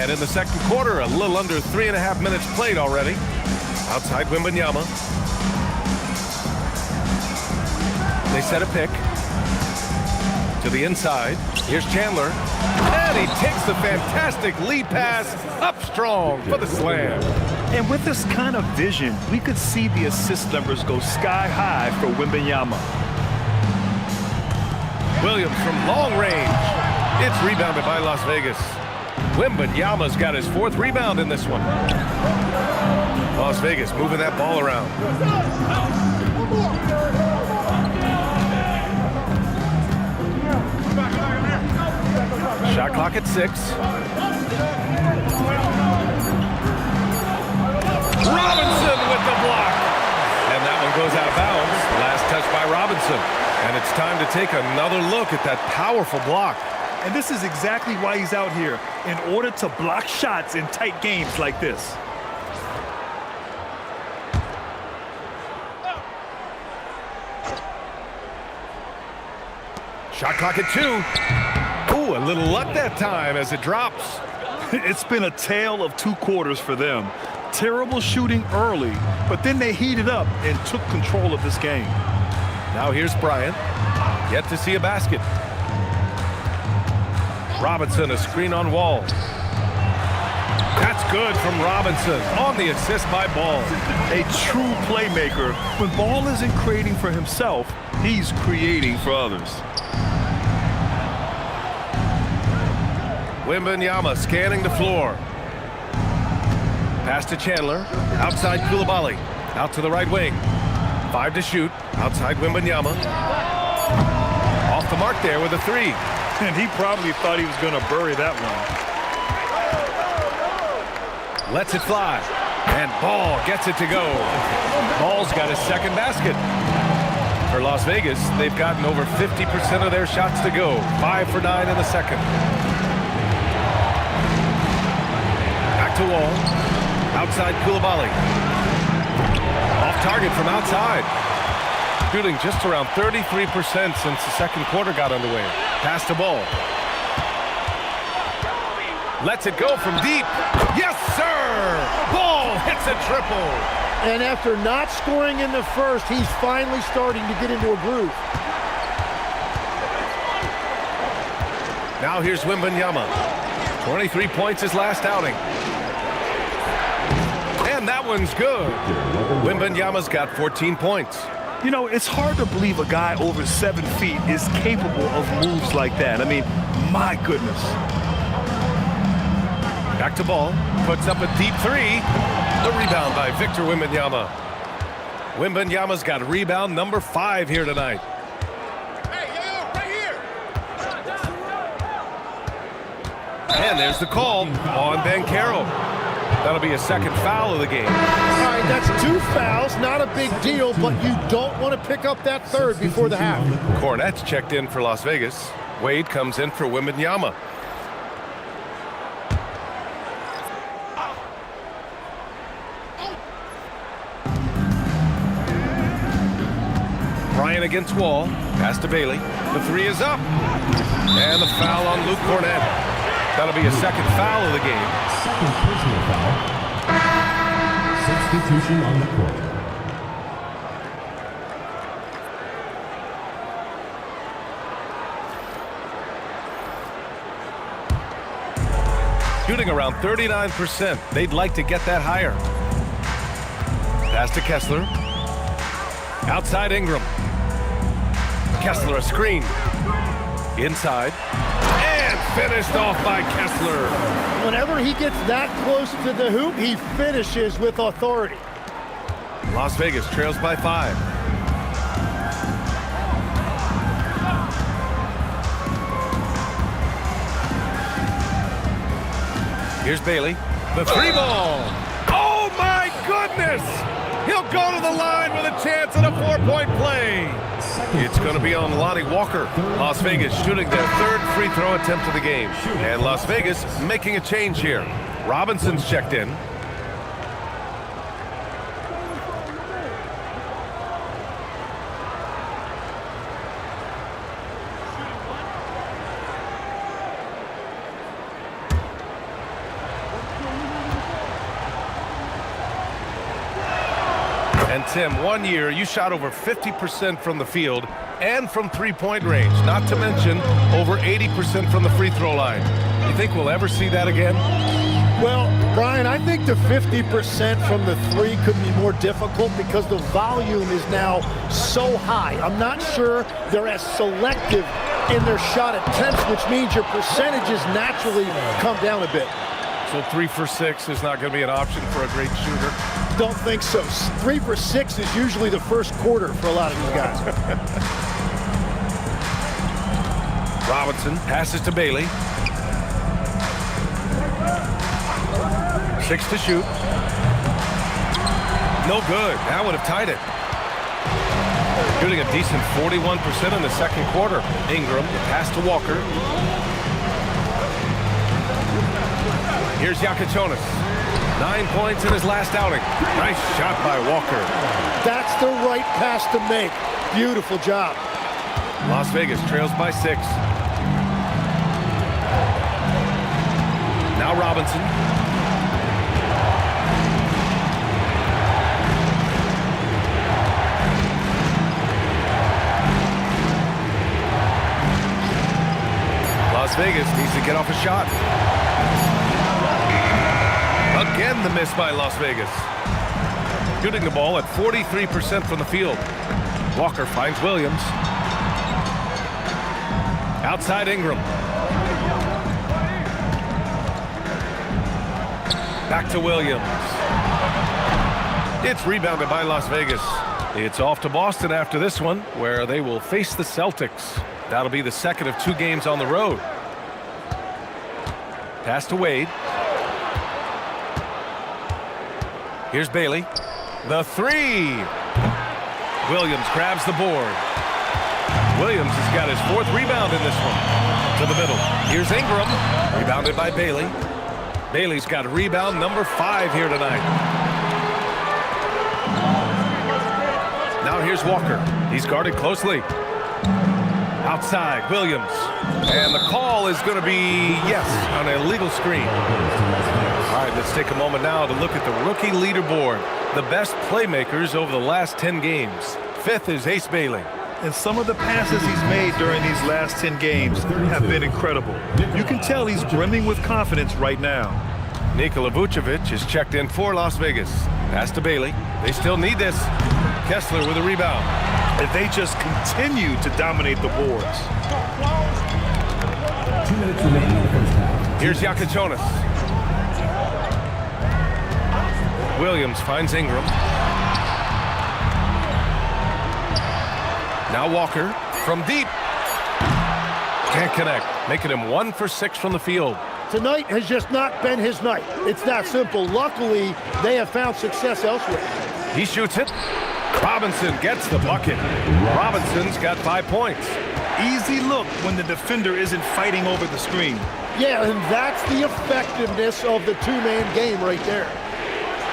[SPEAKER 13] And in the second quarter, a little under 3.5 minutes played already. Outside Wembanyama. They set a pick. To the inside. Here's Chandler. And he takes the fantastic lead pass up strong for the slam.
[SPEAKER 15] And with this kind of vision, we could see the assist numbers go sky high for Wembanyama.
[SPEAKER 13] Williams from long range. It's rebounded by Las Vegas. Wembanyama's got his 4th rebound in this one. Las Vegas moving that ball around. Shot clock at 6. Robinson with the block. And that one goes out of bounds. Last touch by Robinson. And it's time to take another look at that powerful block.
[SPEAKER 15] And this is exactly why he's out here, in order to block shots in tight games like this.
[SPEAKER 13] Shot clock at 2. Ooh, a little luck that time as it drops.
[SPEAKER 15] It's been a tale of 2 quarters for them. Terrible shooting early, but then they heated up and took control of this game.
[SPEAKER 13] Now here's Bryant. Yet to see a basket. Robinson, a screen on Wall. That's good from Robinson on the assist by Ball.
[SPEAKER 15] A true playmaker. When Ball isn't creating for himself, he's creating for others.
[SPEAKER 13] Wembanyama scanning the floor. Pass to Chandler. Outside Coulibaly. Out to the right wing. 5 to shoot. Outside Wembanyama. Off the mark there with a 3.
[SPEAKER 15] And he probably thought he was going to bury that one.
[SPEAKER 13] Lets it fly. And Ball gets it to go. Ball's got his 2nd basket. For Las Vegas, they've gotten over 50% of their shots to go. 5 for 9 in the second. Back to Wall. Outside Coulibaly. Off target from outside. Shooting just around 33% since the second quarter got underway. Pass to Ball. Lets it go from deep. Yes, sir! Ball hits a triple.
[SPEAKER 6] And after not scoring in the first, he's finally starting to get into a groove.
[SPEAKER 13] Now here's Wembanyama. 23 points his last outing. And that one's good. Wembanyama's got 14 points.
[SPEAKER 15] You know, it's hard to believe a guy over 7 feet is capable of moves like that. I mean, my goodness.
[SPEAKER 13] Back to Ball. Puts up a deep 3. The rebound by Victor Wembanyama. Wembanyama's got rebound number 5 here tonight.
[SPEAKER 17] Hey, yo, right here.
[SPEAKER 13] And there's the call on Banchero. That'll be a 2nd foul of the game.
[SPEAKER 6] All right, that's 2 fouls, not a big deal, but you don't want to pick up that 3rd before the half.
[SPEAKER 13] Cornette's checked in for Las Vegas. Wade comes in for Wembanyama. Bryant against Wall. Pass to Bailey. The 3 is up. And the foul on Luke Cornette. That'll be a 2nd foul of the game.
[SPEAKER 12] 2nd personal foul. Substitution on the court.
[SPEAKER 13] Shooting around 39%. They'd like to get that higher. Pass to Kessler. Outside Ingram. Kessler a screen. Inside. And finished off by Kessler.
[SPEAKER 6] Whenever he gets that close to the hoop, he finishes with authority.
[SPEAKER 13] Las Vegas trails by 5. Here's Bailey. The 3 ball. Oh, my goodness! He'll go to the line with a chance at a 4-point play. It's going to be on Lonnie Walker. Las Vegas shooting their 3rd free throw attempt of the game. And Las Vegas making a change here. Robinson's checked in. Tim, 1 year you shot over 50% from the field and from three-point range, not to mention over 80% from the free throw line. You think we'll ever see that again?
[SPEAKER 6] Well, Brian, I think the 50% from the three could be more difficult because the volume is now so high. I'm not sure they're as selective in their shot attempts, which means your percentages naturally come down a bit.
[SPEAKER 13] So 3 for 6 is not going to be an option for a great shooter?
[SPEAKER 6] Don't think so. 3 for 6 is usually the first quarter for a lot of these guys.
[SPEAKER 13] Robinson passes to Bailey. 6 to shoot. No good. That would have tied it. Shooting a decent 41% in the second quarter. Ingram, the pass to Walker. Here's Yakichonis. 9 points in his last outing. Nice shot by Walker.
[SPEAKER 6] That's the right pass to make. Beautiful job.
[SPEAKER 13] Las Vegas trails by 6. Now Robinson. Las Vegas needs to get off a shot. Again, the miss by Las Vegas. Shooting the ball at 43% from the field. Walker finds Williams. Outside Ingram. Back to Williams. It's rebounded by Las Vegas. It's off to Boston after this one, where they will face the Celtics. That'll be the second of 2 games on the road. Pass to Wade. Here's Bailey. The 3. Williams grabs the board. Williams has got his 4th rebound in this one. To the middle. Here's Ingram. Rebounded by Bailey. Bailey's got rebound number 5 here tonight. Now here's Walker. He's guarded closely. Outside, Williams. And the call is going to be, yes, on an illegal screen. All right, let's take a moment now to look at the rookie leaderboard. The best playmakers over the last 10 games. 5th is Ace Bailey.
[SPEAKER 15] And some of the passes he's made during these last 10 games have been incredible. You can tell he's brimming with confidence right now.
[SPEAKER 13] Nikola Vucevic is checked in for Las Vegas. Pass to Bailey. They still need this. Kessler with a rebound.
[SPEAKER 15] And they just continue to dominate the boards.
[SPEAKER 12] 2 minutes remaining in the first half.
[SPEAKER 13] Here's Yakichonis. Williams finds Ingram. Now Walker from deep. Can't connect, making him 1 for 6 from the field.
[SPEAKER 6] Tonight has just not been his night. It's that simple. Luckily, they have found success elsewhere.
[SPEAKER 13] He shoots it. Robinson gets the bucket. Robinson's got 5 points.
[SPEAKER 15] Easy look when the defender isn't fighting over the screen.
[SPEAKER 6] Yeah, and that's the effectiveness of the 2-man game right there.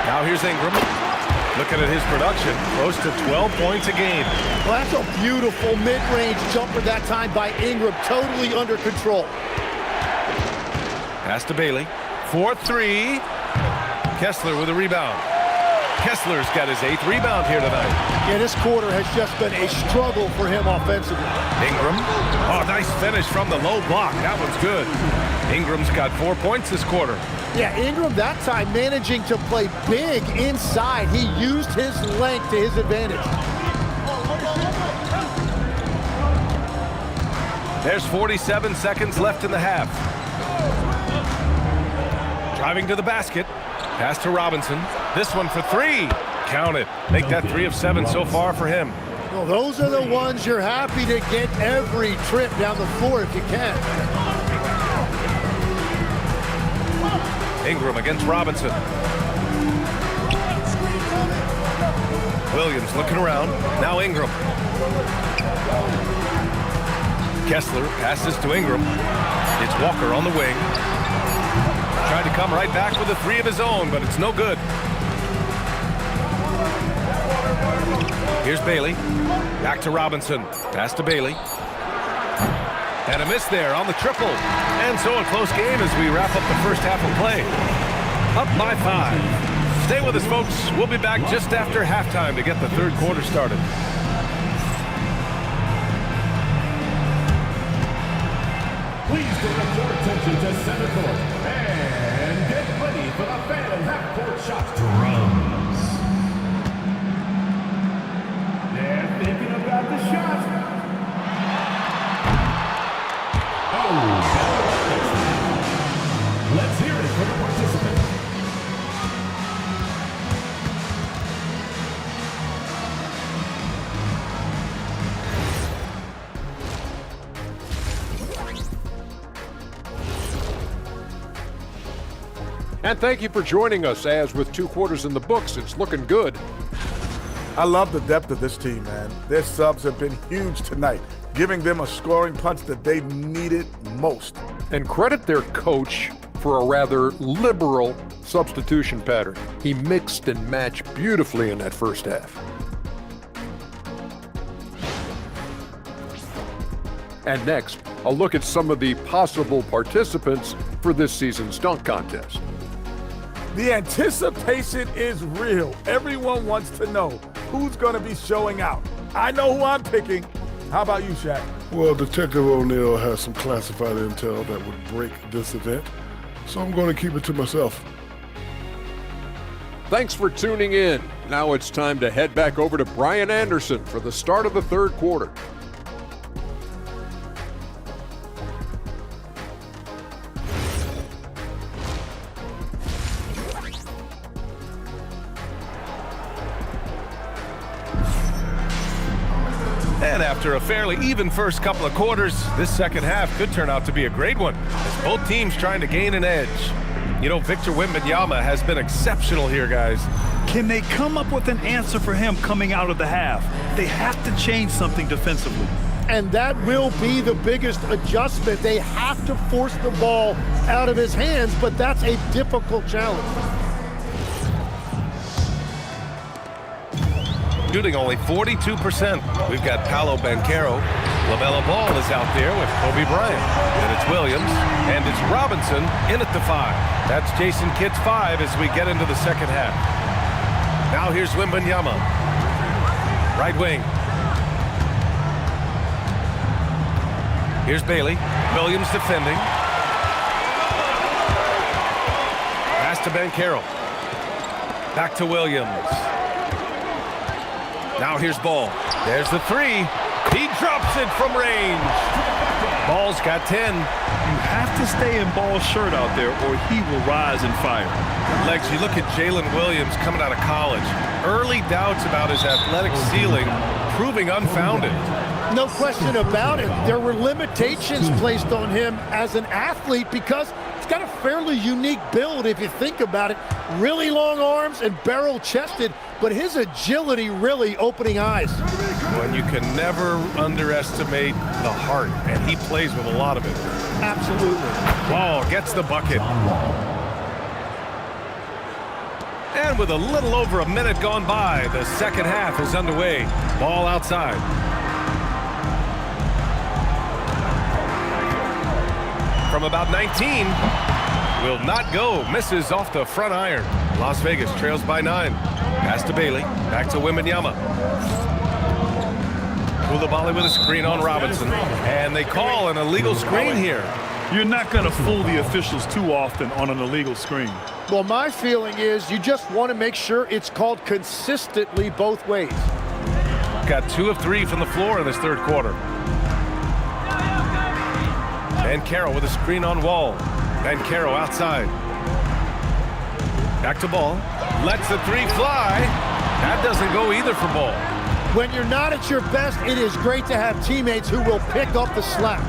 [SPEAKER 13] Now here's Ingram. Looking at his production, close to 12 points a game.
[SPEAKER 6] Well, that's a beautiful mid-range jumper that time by Ingram, totally under control.
[SPEAKER 13] Pass to Bailey. 4-3. Kessler with a rebound. Kessler's got his 8th rebound here tonight.
[SPEAKER 6] Yeah, this quarter has just been a struggle for him offensively.
[SPEAKER 13] Ingram. Oh, nice finish from the low block. That one's good. Ingram's got 4 points this quarter.
[SPEAKER 6] Yeah, Ingram that time managing to play big inside. He used his length to his advantage.
[SPEAKER 13] There's 47 seconds left in the half. Driving to the basket. Pass to Robinson. This one for 3. Count it. Make that 3 of 7 so far for him.
[SPEAKER 6] Well, those are the ones you're happy to get every trip down the floor if you can.
[SPEAKER 13] Ingram against Robinson. Williams looking around. Now Ingram. Kessler passes to Ingram. It's Walker on the wing. Tried to come right back with a 3 of his own, but it's no good. Here's Bailey. Back to Robinson. Pass to Bailey. And a miss there on the triple. And so a close game as we wrap up the first half of play. Up by 5. Stay with us, folks. We'll be back just after halftime to get the third quarter started.
[SPEAKER 12] Please direct your attention to center court and get ready for the fan half-court shot. Drums. They're thinking about the shot. Let's hear it for the participant.
[SPEAKER 7] And thank you for joining us, as with 2 quarters in the books, it's looking good.
[SPEAKER 8] I love the depth of this team, man. Their subs have been huge tonight, giving them a scoring punch that they needed most.
[SPEAKER 7] And credit their coach for a rather liberal substitution pattern. He mixed and matched beautifully in that first half. And next, a look at some of the possible participants for this season's dunk contest.
[SPEAKER 8] The anticipation is real. Everyone wants to know who's going to be showing out. I know who I'm picking. How about you, Shaq?
[SPEAKER 9] Well, Detective O'Neill has some classified intel that would break this event, so I'm going to keep it to myself.
[SPEAKER 7] Thanks for tuning in. Now it's time to head back over to Brian Anderson for the start of the third quarter.
[SPEAKER 13] And after a fairly even first couple of quarters, this second half could turn out to be a great one, as both teams trying to gain an edge. You know, Victor Wembanyama has been exceptional here, guys.
[SPEAKER 15] Can they come up with an answer for him coming out of the half? They have to change something defensively.
[SPEAKER 6] And that will be the biggest adjustment. They have to force the ball out of his hands, but that's a difficult challenge.
[SPEAKER 13] Shooting only 42%. We've got Paolo Banchero. LaMelo Ball is out there with Kobe Bryant. And it's Williams. And it's Robinson in at the 5. That's Jason Kidd's 5 as we get into the second half. Now here's Wembanyama. Right wing. Here's Bailey. Williams defending. Pass to Banchero. Back to Williams. Now here's Ball. There's the 3. He drops it from range. Ball's got 10.
[SPEAKER 15] You have to stay in Ball's shirt out there or he will rise and fire.
[SPEAKER 13] Legs, you look at Jalen Williams coming out of college. Early doubts about his athletic ceiling proving unfounded.
[SPEAKER 6] No question about it. There were limitations placed on him as an athlete because he's got a fairly unique build if you think about it. Really long arms and barrel-chested, but his agility really opening eyes.
[SPEAKER 13] When you can never underestimate the heart, and he plays with a lot of it.
[SPEAKER 6] Absolutely.
[SPEAKER 13] Ball gets the bucket. And with a little over a minute gone by, the second half is underway. Ball outside. From about 19, will not go. Misses off the front iron. Las Vegas trails by 9. Pass to Bailey. Back to Wembanyama. Coulibaly with a screen on Robinson. And they call an illegal screen here.
[SPEAKER 15] You're not going to fool the officials too often on an illegal screen.
[SPEAKER 6] Well, my feeling is you just want to make sure it's called consistently both ways.
[SPEAKER 13] Got 2 of 3 from the floor in this third quarter. Banchero with a screen on Wall. Banchero outside. Back to Ball. Lets the 3 fly. That doesn't go either for Ball.
[SPEAKER 6] When you're not at your best, it is great to have teammates who will pick up the slack.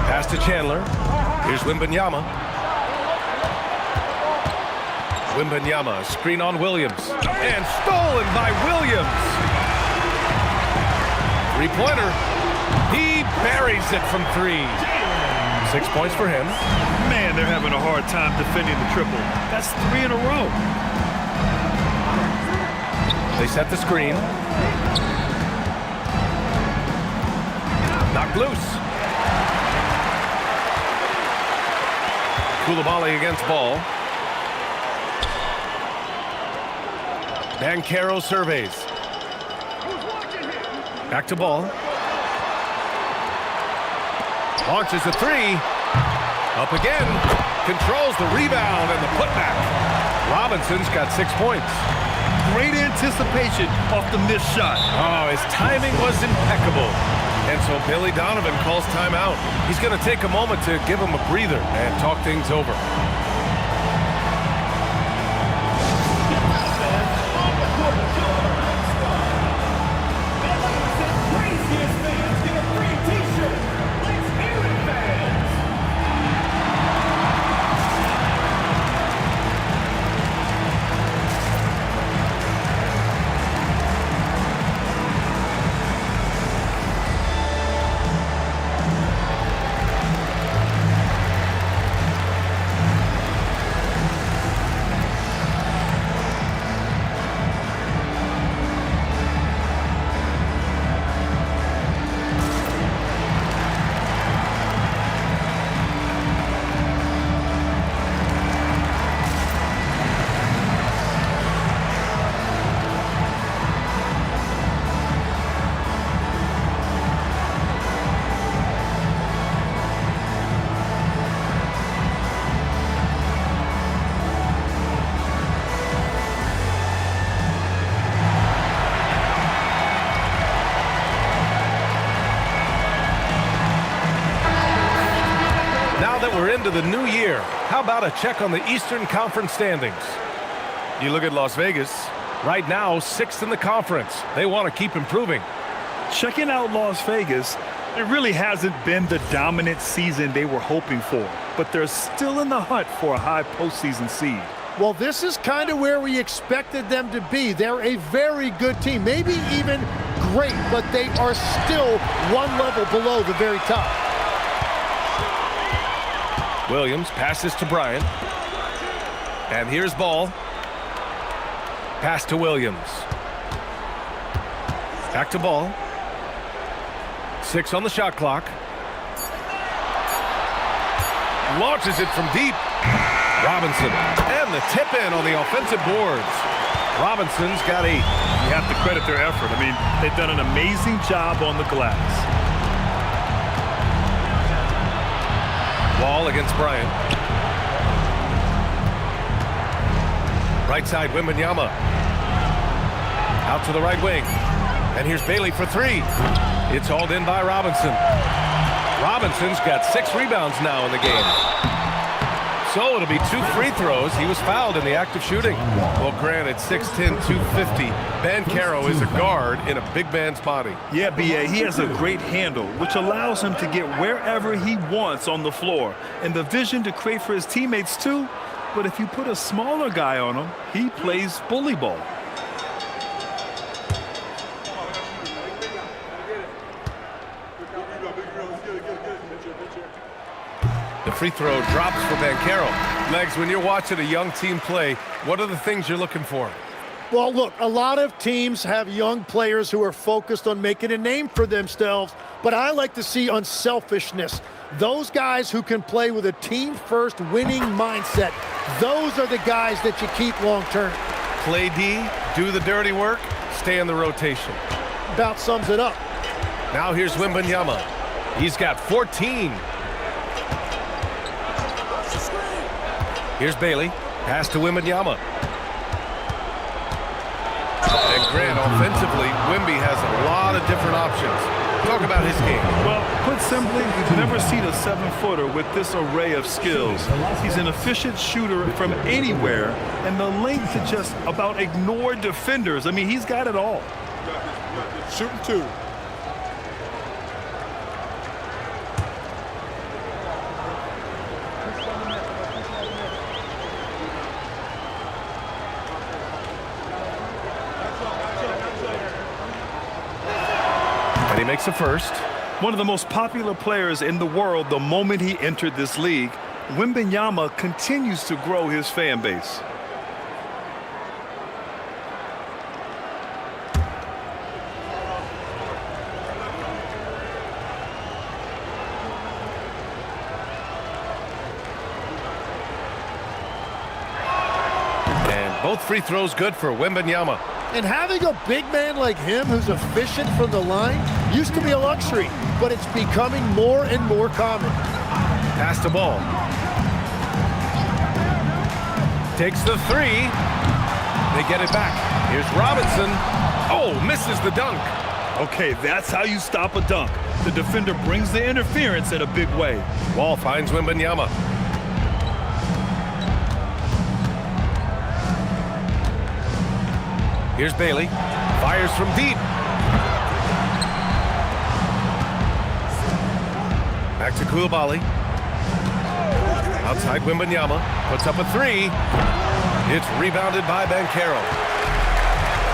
[SPEAKER 13] Pass to Chandler. Here's Wembanyama. Wembanyama, screen on Williams. And stolen by Williams. 3-pointer. He buries it from 3. 6 points for him.
[SPEAKER 15] Man, they're having a hard time defending the triple. That's 3 in a row.
[SPEAKER 13] They set the screen. Knocked loose. Coulibaly against Ball. Banchero surveys. Back to ball. Launches a three. Up again. Controls the rebound and the putback. Robinson's got 6 points.
[SPEAKER 15] Great anticipation off the missed shot.
[SPEAKER 13] Oh, his timing was impeccable. And so Billy Donovan calls timeout. He's going to take a moment to give him a breather and talk things over. We're into the new year. How about a check on the Eastern Conference standings? You look at Las Vegas. Right now, 6th in the conference. They want to keep improving.
[SPEAKER 15] Checking out Las Vegas, it really hasn't been the dominant season they were hoping for, but they're still in the hunt for a high postseason seed.
[SPEAKER 6] Well, this is kind of where we expected them to be. They're a very good team, maybe even great, but they are still one level below the very top.
[SPEAKER 13] Williams passes to Bryant. And here's ball. Pass to Williams. Back to ball. 6 on the shot clock. Launches it from deep. Robinson. And the tip in on the offensive boards. Robinson's got 8.
[SPEAKER 15] You have to credit their effort. I mean, they've done an amazing job on the glass.
[SPEAKER 13] Wall against Bryant. Right side, Wembanyama. Out to the right wing. And here's Bailey for 3. It's hauled in by Robinson. Robinson's got 6 rebounds now in the game. So it'll be 2 free throws. He was fouled in the act of shooting. Well, granted, 6'10", 250. Banchero is a guard in a big man's body.
[SPEAKER 15] Yeah, B.A., he has a great handle, which allows him to get wherever he wants on the floor. And the vision to create for his teammates, too. But if you put a smaller guy on him, he plays bully ball.
[SPEAKER 13] The free throw drops for Banchero. Legs, when you're watching a young team play, what are the things you're looking for?
[SPEAKER 6] Well, look, a lot of teams have young players who are focused on making a name for themselves, but I like to see unselfishness. Those guys who can play with a team-first winning mindset, those are the guys that you keep long-term.
[SPEAKER 13] Play D, do the dirty work, stay in the rotation.
[SPEAKER 6] About sums it up.
[SPEAKER 13] Now here's Wembanyama. He's got 14. Here's Bailey. Pass to Wembanyama. And Grant, offensively, Wemby has a lot of different options. Talk about his game.
[SPEAKER 15] Well, put simply, we've never seen a 7-footer with this array of skills. He's an efficient shooter from anywhere, and the length to just about ignore defenders. I mean, he's got it all.
[SPEAKER 10] Shooting 2.
[SPEAKER 13] He makes a first.
[SPEAKER 15] One of the most popular players in the world the moment he entered this league, Wembanyama continues to grow his fan base.
[SPEAKER 13] Both free throws good for Wembanyama.
[SPEAKER 6] And having a big man like him who's efficient from the line used to be a luxury, but it's becoming more and more common.
[SPEAKER 13] Pass the ball. Takes the three. They get it back. Here's Robinson. Oh, misses the dunk.
[SPEAKER 15] Okay, that's how you stop a dunk. The defender brings the interference in a big way.
[SPEAKER 13] Wall finds Wembanyama. Here's Bailey. Fires from deep. Back to Koulibaly. Outside Wembanyama. Puts up a three. It's rebounded by Banchero.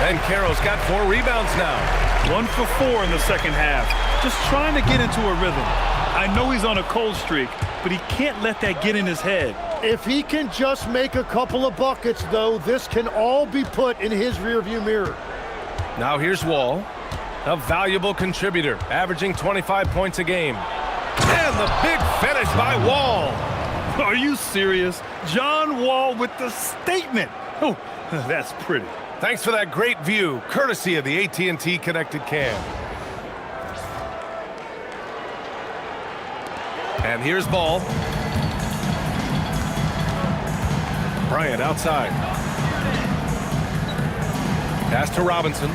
[SPEAKER 13] Banchero's got 4 rebounds now.
[SPEAKER 15] 1 for 4 in the second half. Just trying to get into a rhythm. I know he's on a cold streak, but he can't let that get in his head.
[SPEAKER 6] If he can just make a couple of buckets, though, this can all be put in his rearview mirror.
[SPEAKER 13] Now here's Wall, a valuable contributor, averaging 25 points a game. And the big finish by Wall.
[SPEAKER 15] Are you serious? John Wall with the statement. Oh, that's pretty.
[SPEAKER 13] Thanks for that great view, courtesy of the AT&T Connected Cam. And here's Ball. Bryant outside. Pass to Robinson.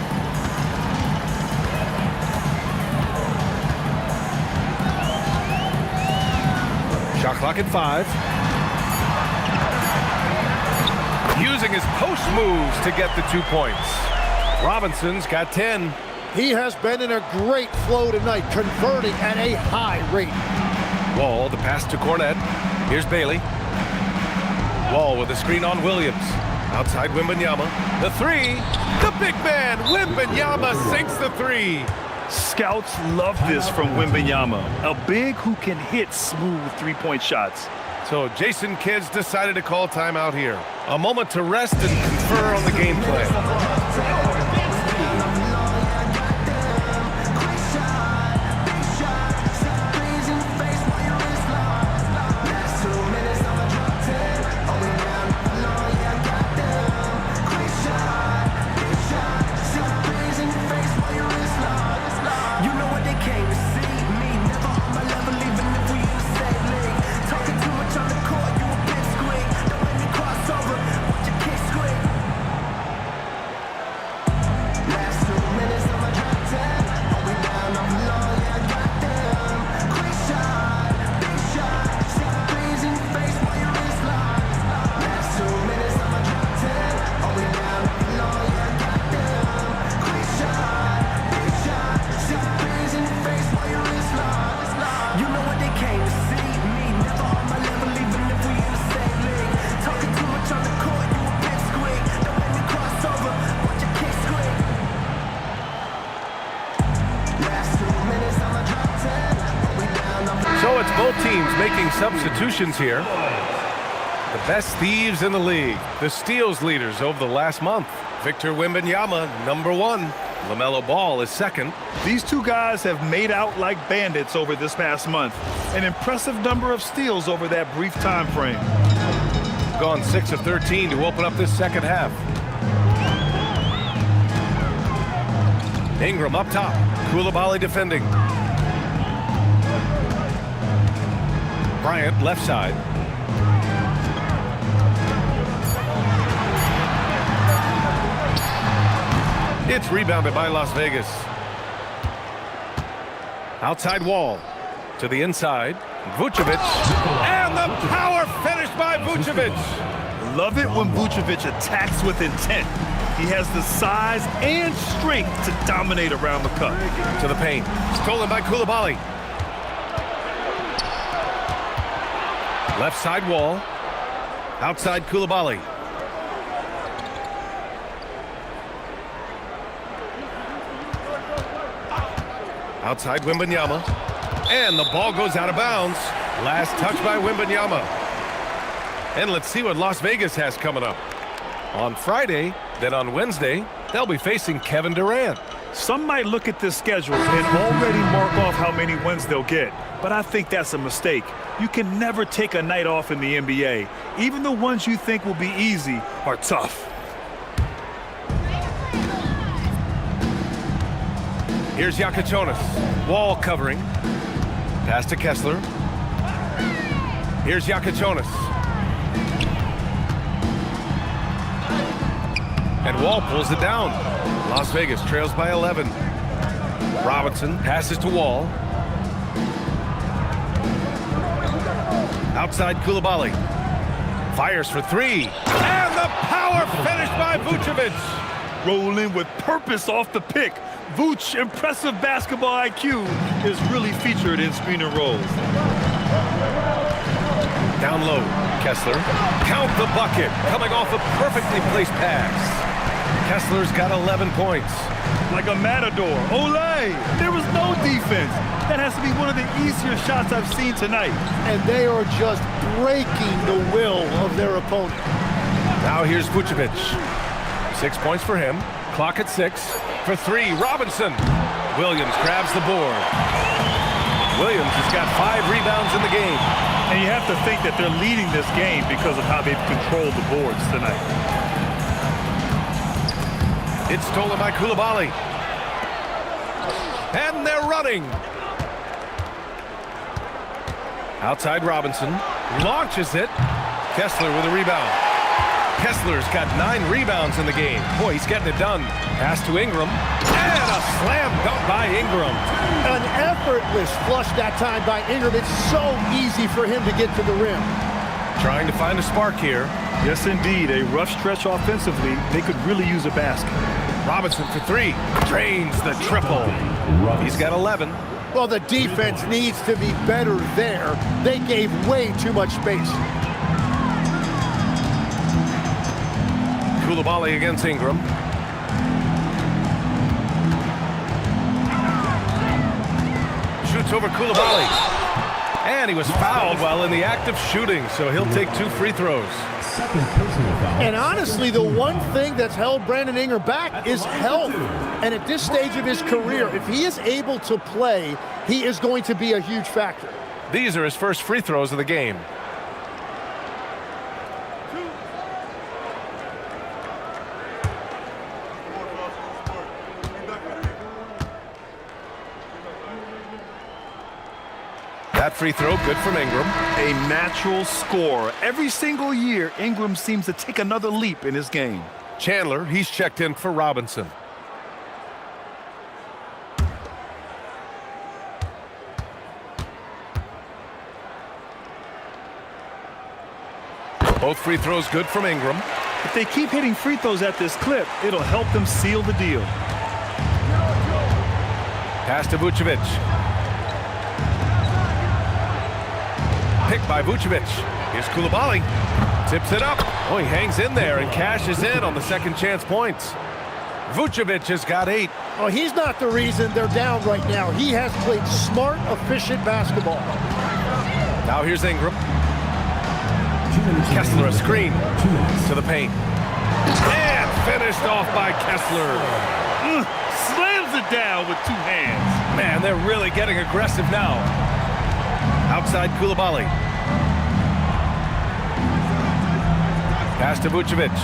[SPEAKER 13] Shot clock at 5. Using his post moves to get the 2 points. Robinson's got 10.
[SPEAKER 6] He has been in a great flow tonight, converting at a high rate.
[SPEAKER 13] Wall, the pass to Cornette. Here's Bailey. Wall with a screen on Williams. Outside Wembanyama. The three. The big man, Wembanyama, sinks the 3.
[SPEAKER 15] Scouts love this from Wembanyama. A big who can hit smooth 3-point shots.
[SPEAKER 13] So Jason Kidd's decided to call timeout here. A moment to rest and confer on the game plan. So it's both teams making substitutions here. The best thieves in the league, the steals leaders over the last month. Victor Wembanyama, number 1. LaMelo Ball is 2nd.
[SPEAKER 15] These two guys have made out like bandits over this past month. An impressive number of steals over that brief time frame.
[SPEAKER 13] Gone 6 of 13 to open up this second half. Ingram up top. Koulibaly defending. Bryant left side. It's rebounded by Las Vegas. Outside Wall. To the inside. Vucevic. And the power finish by Vucevic.
[SPEAKER 15] Love it when Vucevic attacks with intent. He has the size and strength to dominate around the cup.
[SPEAKER 13] To the paint. Stolen by Koulibaly. Left side Wall. Outside Koulibaly. Outside Wembanyama. And the ball goes out of bounds. Last touch by Wembanyama. And let's see what Las Vegas has coming up. On Friday, then on Wednesday, they'll be facing Kevin Durant.
[SPEAKER 15] Some might look at this schedule and already mark off how many wins they'll get. But I think that's a mistake. You can never take a night off in the NBA. Even the ones you think will be easy are tough.
[SPEAKER 13] Here's Yakachonis. Wall covering. Pass to Kessler. Here's Yakachonis. And Wall pulls it down. Las Vegas trails by 11. Robinson passes to Wall. Outside Koulibaly. Fires for three. And the power finish by Vucevic.
[SPEAKER 15] Rolling with purpose off the pick. Vooch, impressive basketball IQ, is really featured in screen and rolls.
[SPEAKER 13] Down low, Kessler. Count the bucket. Coming off a perfectly placed pass. Kessler's got 11 points.
[SPEAKER 15] Like a matador. Olay! There was no defense. That has to be one of the easier shots I've seen tonight.
[SPEAKER 6] And they are just breaking the will of their opponent.
[SPEAKER 13] Now here's Vucevic. 6 points for him. Clock at 6. For three, Robinson. Williams grabs the board. Williams has got 5 rebounds in the game.
[SPEAKER 15] And you have to think that they're leading this game because of how they've controlled the boards tonight.
[SPEAKER 13] It's stolen by Koulibaly. And they're running. Outside Robinson. Launches it. Kessler with a rebound. Kessler's got 9 rebounds in the game. Boy, he's getting it done. Pass to Ingram. And a slam dunk by Ingram.
[SPEAKER 6] An effortless flush that time by Ingram. It's so easy for him to get to the rim.
[SPEAKER 13] Trying to find a spark here.
[SPEAKER 15] Yes, indeed. A rough stretch offensively. They could really use a basket.
[SPEAKER 13] Robinson for 3. Drains the triple. He's got 11.
[SPEAKER 6] Well, the defense needs to be better there. They gave way too much space.
[SPEAKER 13] Koulibaly against Ingram. Shoots over Koulibaly. And he was fouled while in the act of shooting, so he'll take 2 free throws.
[SPEAKER 6] And honestly, the one thing that's held Brandon Ingram back is health. And at this stage of his career, if he is able to play, he is going to be a huge factor.
[SPEAKER 13] These are his first free throws of the game. That free throw, good from Ingram.
[SPEAKER 15] A natural scorer. Every single year, Ingram seems to take another leap in his game.
[SPEAKER 13] Chandler, he's checked in for Robinson. Both free throws good from Ingram.
[SPEAKER 15] If they keep hitting free throws at this clip, it'll help them seal the deal.
[SPEAKER 13] Pass to Vucevic. Picked by Vucevic. Here's Koulibaly. Tips it up. Oh, he hangs in there and cashes in on the second chance points. Vucevic has got 8.
[SPEAKER 6] Oh, he's not the reason they're down right now. He has played smart, efficient basketball.
[SPEAKER 13] Now here's Ingram. Kessler a screen to the paint. And finished off by Kessler.
[SPEAKER 15] Slams it down with 2 hands.
[SPEAKER 13] Man, they're really getting aggressive now. Outside Koulibaly. Pass to Vucevic.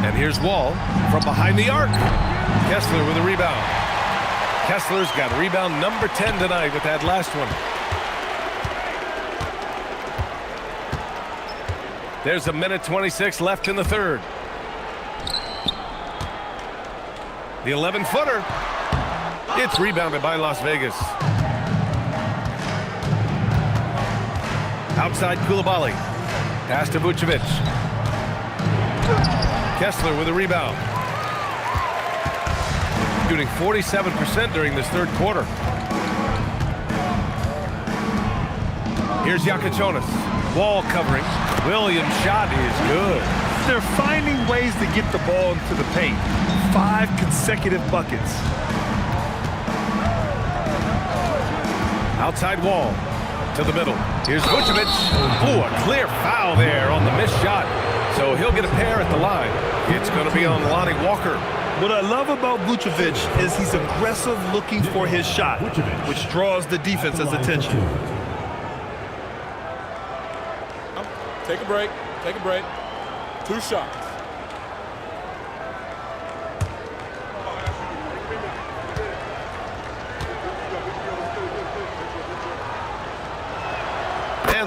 [SPEAKER 13] And here's Wall from behind the arc. Kessler with a rebound. Kessler's got rebound number 10 tonight with that last one. There's a minute 26 left in the third. The 11-footer. It's rebounded by Las Vegas. Outside Koulibaly. Pass to Vucevic. Kessler with a rebound. Shooting 47% during this third quarter. Here's Yakachonis. Wall covering. Williams' shot is good.
[SPEAKER 15] They're finding ways to get the ball into the paint. 5 consecutive buckets.
[SPEAKER 13] Outside Wall to the middle. Here's Vucevic. Oh, a clear foul there on the missed shot. So he'll get a pair at the line. It's going to be on Lonnie Walker.
[SPEAKER 15] What I love about Vucevic is he's aggressive looking for his shot, which draws the defense's attention.
[SPEAKER 20] Take a break. Take a break. 2 shots.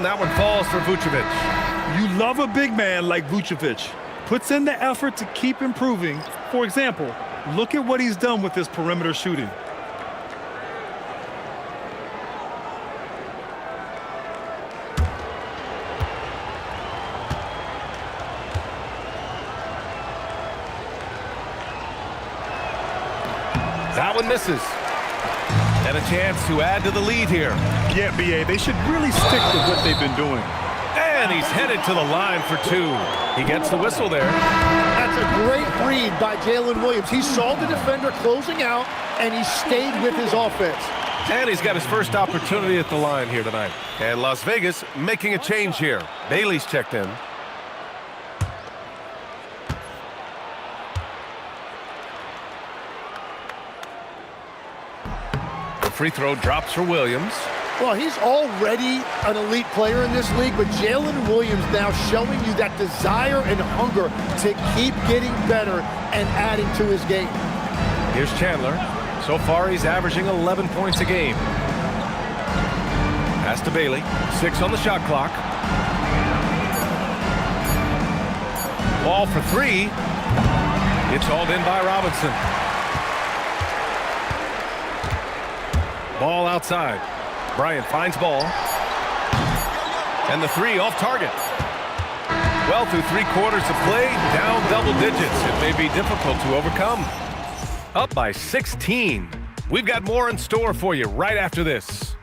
[SPEAKER 13] and that one falls for Vucevic.
[SPEAKER 15] You love a big man like Vucevic. Puts in the effort to keep improving. For example, look at what he's done with his perimeter shooting.
[SPEAKER 13] That one misses. And a chance to add to the lead here.
[SPEAKER 15] Yeah, B.A., they should really stick with what they've been doing.
[SPEAKER 13] And he's headed to the line for two. He gets the whistle there.
[SPEAKER 6] That's a great read by Jalen Williams. He saw the defender closing out, and he stayed with his offense.
[SPEAKER 13] And he's got his first opportunity at the line here tonight. And Las Vegas making a change here. Bailey's checked in. The free throw drops for Williams.
[SPEAKER 6] Well, he's already an elite player in this league, but Jalen Williams now showing you that desire and hunger to keep getting better and adding to his game.
[SPEAKER 13] Here's Chandler. So far, he's averaging 11 points a game. Pass to Bailey. 6 on the shot clock. Ball for 3. It's hauled in by Robinson. Ball outside. Bryant finds ball. And the 3 off target. Well, through 3 quarters of play, down double digits. It may be difficult to overcome. Up by 16. We've got more in store for you right after this.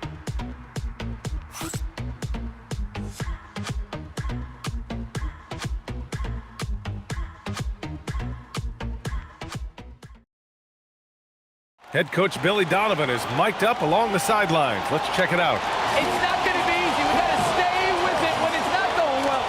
[SPEAKER 13] Head coach Billy Donovan is mic'd up along the sidelines. Let's check it out.
[SPEAKER 17] It's not going to be easy. We got to stay with it when it's not going well.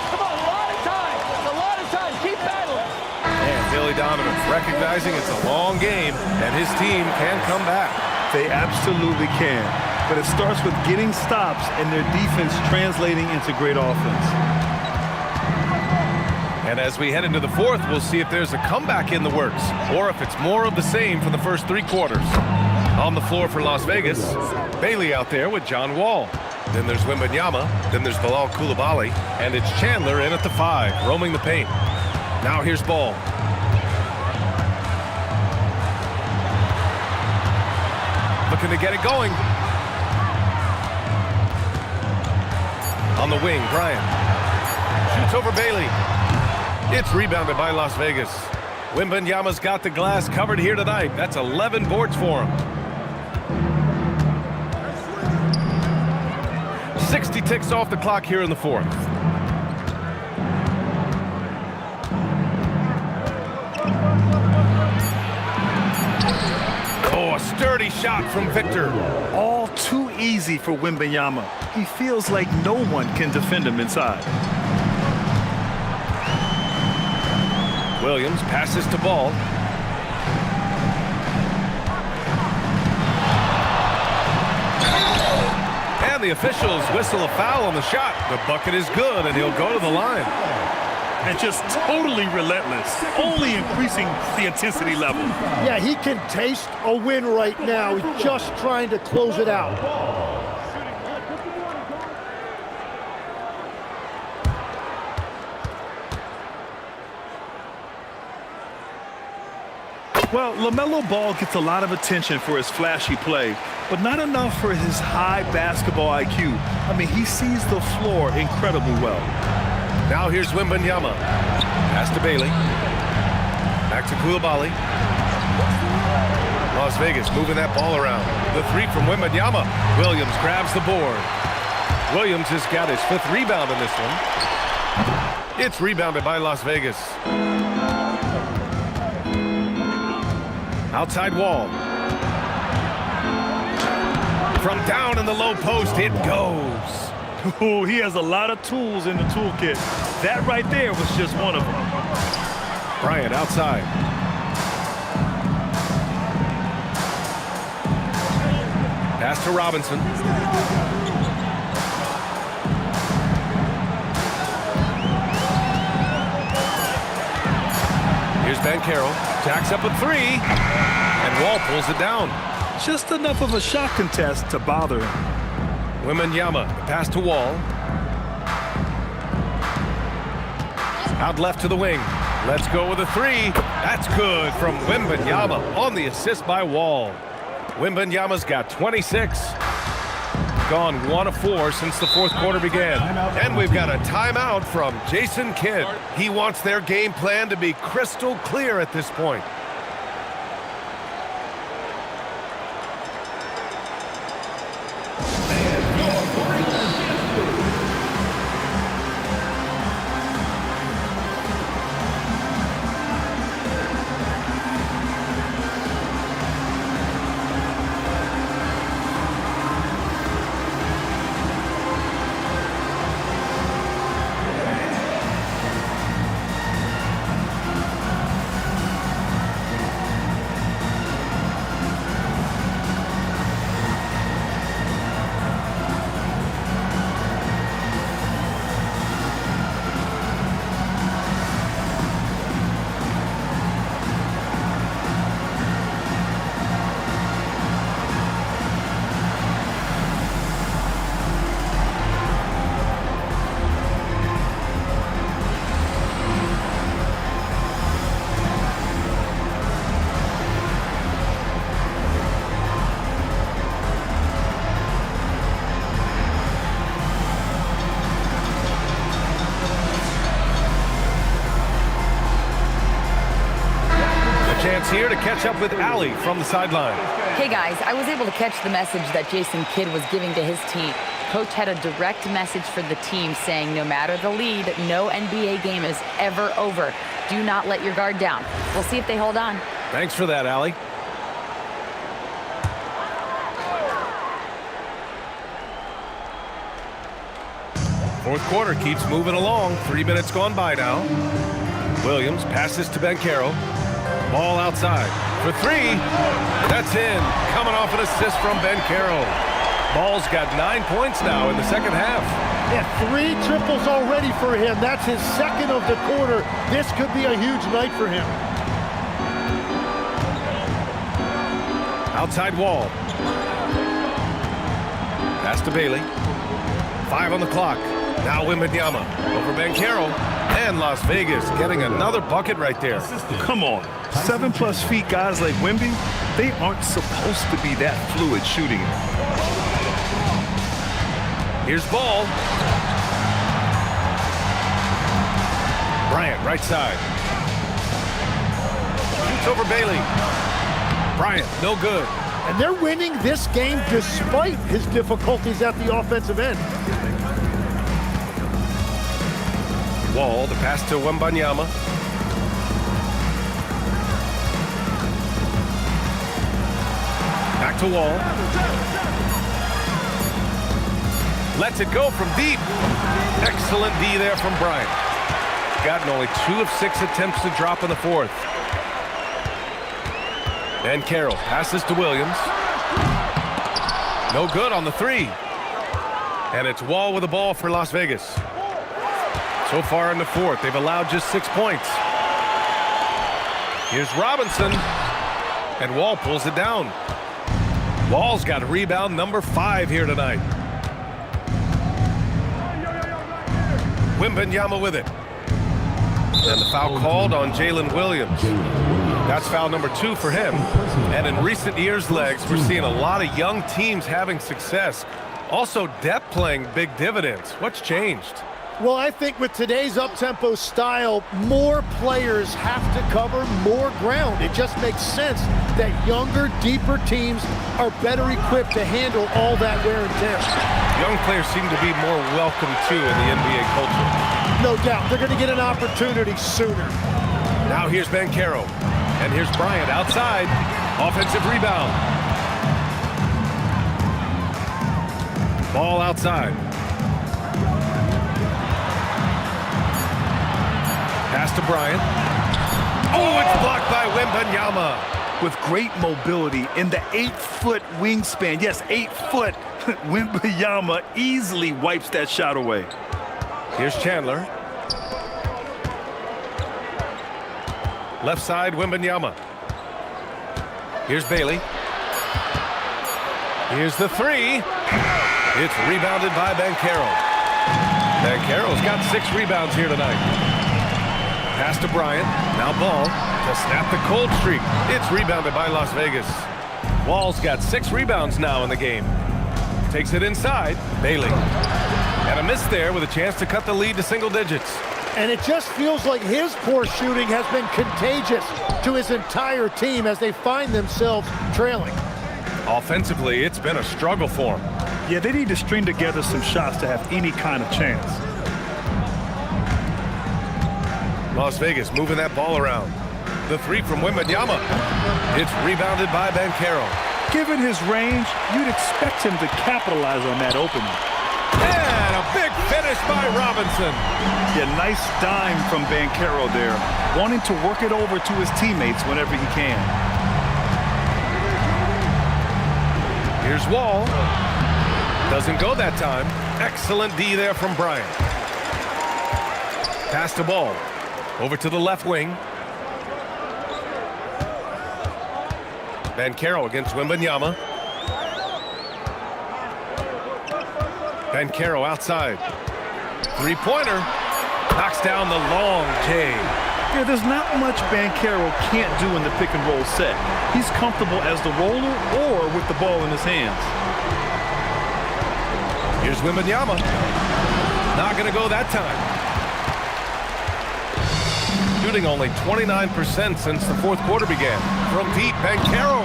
[SPEAKER 17] Come on, a lot of time. A lot of time. Keep battling.
[SPEAKER 13] And Billy Donovan recognizing it's a long game and his team can come back.
[SPEAKER 15] They absolutely can. But it starts with getting stops and their defense translating into great offense.
[SPEAKER 13] And as we head into the 4th, we'll see if there's a comeback in the works or if it's more of the same for the first 3 quarters. On the floor for Las Vegas, Bailey out there with John Wall. Then there's Wembanyama. Then there's Bilal Coulibaly. And it's Chandler in at the 5, roaming the paint. Now here's Ball. Looking to get it going. On the wing, Bryant. Shoots over Bailey. It's rebounded by Las Vegas. Wembanyama's got the glass covered here tonight. That's 11 boards for him. 60 ticks off the clock here in the 4th. Oh, a sturdy shot from Victor.
[SPEAKER 15] All too easy for Wembanyama. He feels like no one can defend him inside.
[SPEAKER 13] Williams passes to Ball. And the officials whistle a foul on the shot. The bucket is good, and he'll go to the line.
[SPEAKER 15] And just totally relentless, only increasing the intensity level.
[SPEAKER 6] Yeah, he can taste a win right now. He's just trying to close it out.
[SPEAKER 15] Well, LaMelo Ball gets a lot of attention for his flashy play, but not enough for his high basketball IQ. I mean, he sees the floor incredibly well.
[SPEAKER 13] Now here's Wembanyama. Pass to Bailey. Back to Coulibaly. Las Vegas moving that ball around. The 3 from Wembanyama. Williams grabs the board. Williams has got his 5th rebound in this one. It's rebounded by Las Vegas. Outside Wall. From down in the low post, it goes.
[SPEAKER 15] Oh, he has a lot of tools in the toolkit. That right there was just one of them.
[SPEAKER 13] Bryant outside. Pass to Robinson. Here's Banchero. Jacks up a 3. And Wall pulls it down.
[SPEAKER 15] Just enough of a shot contest to bother him.
[SPEAKER 13] Wembanyama, the pass to Wall. Out left to the wing. Let's go with a three. That's good from Wembanyama on the assist by Wall. Wembanyama's got 26. Gone 1 of 4 since the fourth quarter began. And we've got a timeout from Jason Kidd. He wants their game plan to be crystal clear at this point. Chance here to catch up with Allie from the sideline.
[SPEAKER 4] Hey guys, I was able to catch the message that Jason Kidd was giving to his team. Coach had a direct message for the team saying no matter the lead, no NBA game is ever over. Do not let your guard down. We'll see if they hold on.
[SPEAKER 13] Thanks for that, Allie. Fourth quarter keeps moving along. 3 minutes gone by now. Williams passes to Banchero. Ball outside for three. That's in. Coming off an assist from Banchero. Ball's got 9 points now in the second half.
[SPEAKER 6] Yeah, 3 triples already for him. That's his second of the quarter. This could be a huge night for him.
[SPEAKER 13] Outside Wall. Pass to Bailey. 5 on the clock. Now Wembanyama over Banchero. And Las Vegas getting another bucket right there.
[SPEAKER 15] Come on. 7+ feet guys like Wemby, they aren't supposed to be that fluid shooting.
[SPEAKER 13] Here's Ball. Bryant, right side. Shoots over Bailey. Bryant, no good.
[SPEAKER 6] And they're winning this game despite his difficulties at the offensive end.
[SPEAKER 13] Wall, the pass to Wembanyama. Back to Wall. Lets it go from deep. Excellent D there from Bryant. Gotten only 2 of 6 attempts to drop in the fourth. And Carroll passes to Williams. No good on the three. And it's Wall with the ball for Las Vegas. So far in the fourth, they've allowed just 6 points. Here's Robinson. And Wall pulls it down. Wall's got rebound number 5 here tonight. Wembanyama with it. And the foul called on Jalen Williams. That's foul number 2 for him. And in recent years, Legs, we're seeing a lot of young teams having success. Also, depth playing big dividends. What's changed?
[SPEAKER 6] Well, I think with today's up-tempo style, more players have to cover more ground. It just makes sense that younger, deeper teams are better equipped to handle all that wear and tear.
[SPEAKER 13] Young players seem to be more welcome, too, in the NBA culture.
[SPEAKER 6] No doubt. They're going to get an opportunity sooner.
[SPEAKER 13] Now here's Banchero. And here's Bryant outside. Offensive rebound. Ball outside. Pass to Bryant. Oh, it's blocked by Wembanyama.
[SPEAKER 15] With great mobility in the 8-foot wingspan. Yes, 8 foot. Wembanyama easily wipes that shot away.
[SPEAKER 13] Here's Chandler. Left side, Wembanyama. Here's Bailey. Here's the three. It's rebounded by Banchero. Banchero's got 6 rebounds here tonight. Pass to Bryant. Now Ball to snap the cold streak. It's rebounded by Las Vegas. Wall's got 6 rebounds now in the game. Takes it inside. Bailey. And a miss there with a chance to cut the lead to single digits.
[SPEAKER 6] And it just feels like his poor shooting has been contagious to his entire team as they find themselves trailing.
[SPEAKER 13] Offensively, it's been a struggle for him.
[SPEAKER 15] Yeah, they need to string together some shots to have any kind of chance.
[SPEAKER 13] Las Vegas moving that ball around. The 3 from Wembanyama. It's rebounded by Banchero.
[SPEAKER 15] Given his range, you'd expect him to capitalize on that opening.
[SPEAKER 13] And a big finish by Robinson.
[SPEAKER 15] Yeah, nice dime from Banchero there, wanting to work it over to his teammates whenever he can.
[SPEAKER 13] Here's Wall. Doesn't go that time. Excellent D there from Bryant. Pass the ball. Over to the left wing. Banchero against Wembanyama. Banchero outside. 3-pointer. Knocks down the long J.
[SPEAKER 15] Yeah, there's not much Banchero can't do in the pick and roll set. He's comfortable as the roller or with the ball in his hands.
[SPEAKER 13] Here's Wembanyama. Not going to go that time. Shooting only 29% since the 4th quarter began. From deep, Banchero.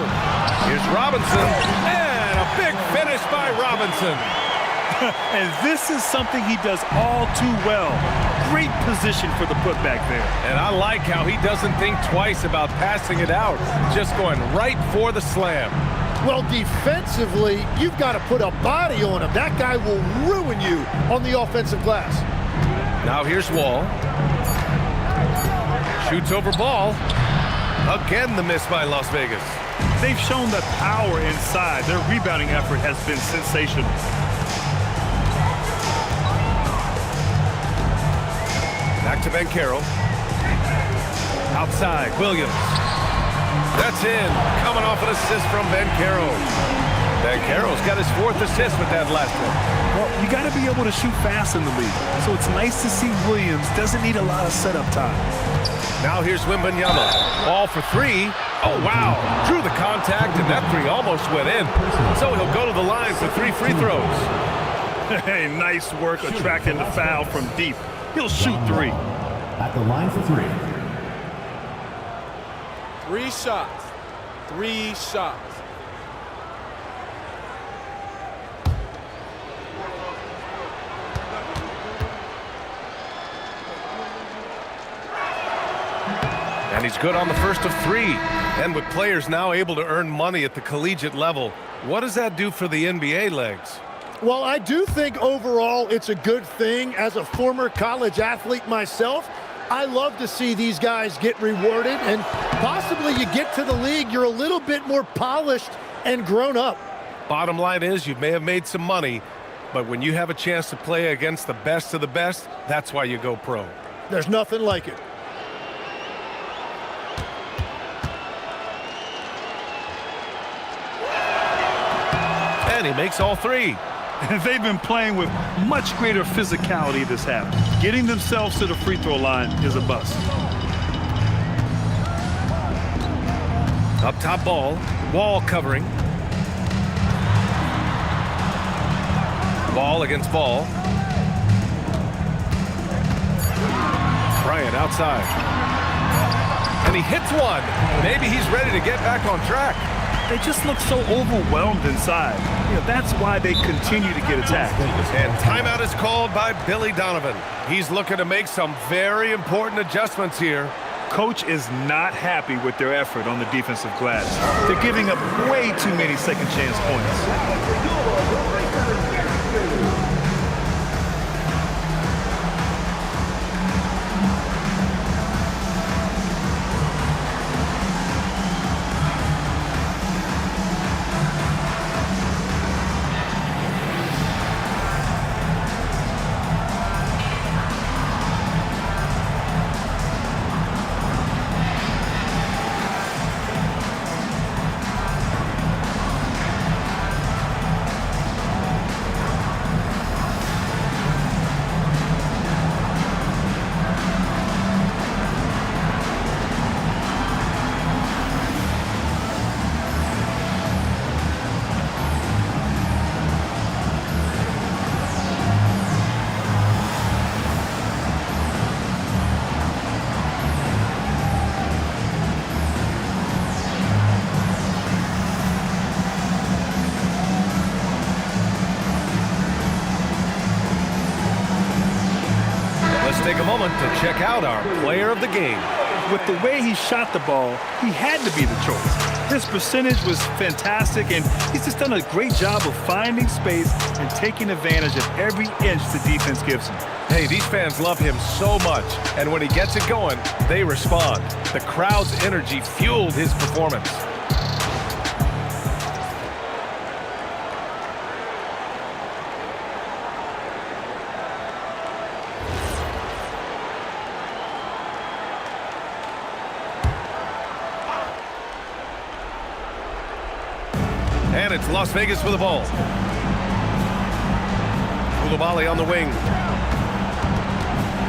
[SPEAKER 13] Here's Robinson. And a big finish by Robinson.
[SPEAKER 15] And this is something he does all too well. Great position for the putback there.
[SPEAKER 13] And I like how he doesn't think twice about passing it out. Just going right for the slam.
[SPEAKER 6] Well, defensively, you've got to put a body on him. That guy will ruin you on the offensive glass.
[SPEAKER 13] Now here's Wall. Shoots over Ball. Again, the miss by Las Vegas.
[SPEAKER 15] They've shown the power inside. Their rebounding effort has been sensational.
[SPEAKER 13] Back to Banchero. Outside, Williams. That's in. Coming off an assist from Banchero. Banchero's got his 4th assist with that last one.
[SPEAKER 15] Well, you got to be able to shoot fast in the league. So it's nice to see Williams doesn't need a lot of setup time.
[SPEAKER 13] Now here's Wembanyama. Ball for 3. Oh, wow. Drew the contact, and that 3 almost went in. So he'll go to the line for 3 free throws.
[SPEAKER 15] Hey, nice work attracting the foul from deep. He'll shoot 3.
[SPEAKER 12] At the line for 3.
[SPEAKER 10] 3 shots. 3 shots.
[SPEAKER 13] And he's good on the first of 3. And with players now able to earn money at the collegiate level, what does that do for the NBA legs?
[SPEAKER 6] Well, I do think overall it's a good thing. As a former college athlete myself, I love to see these guys get rewarded, and possibly you get to the league, you're a little bit more polished and grown up.
[SPEAKER 13] Bottom line is you may have made some money, but when you have a chance to play against the best of the best, that's why you go pro.
[SPEAKER 6] There's nothing like it.
[SPEAKER 13] And he makes all 3.
[SPEAKER 15] They've been playing with much greater physicality this half. Getting themselves to the free throw line is a bust.
[SPEAKER 13] Up top Ball. Wall covering. Ball against Ball. Bryant outside. And he hits one. Maybe he's ready to get back on track.
[SPEAKER 15] They just look so overwhelmed inside. You know, that's why they continue to get attacked.
[SPEAKER 13] And timeout is called by Billy Donovan. He's looking to make some very important adjustments here.
[SPEAKER 15] Coach is not happy with their effort on the defensive glass. They're giving up way too many second chance points.
[SPEAKER 13] a moment to check out our player of the game.
[SPEAKER 15] With the way he shot the ball, he had to be the choice. His percentage was fantastic, and he's just done a great job of finding space and taking advantage of every inch the defense gives him.
[SPEAKER 13] Hey, these fans love him so much, and when he gets it going, they respond. The crowd's energy fueled his performance. And it's Las Vegas with the ball. Koulibaly on the wing.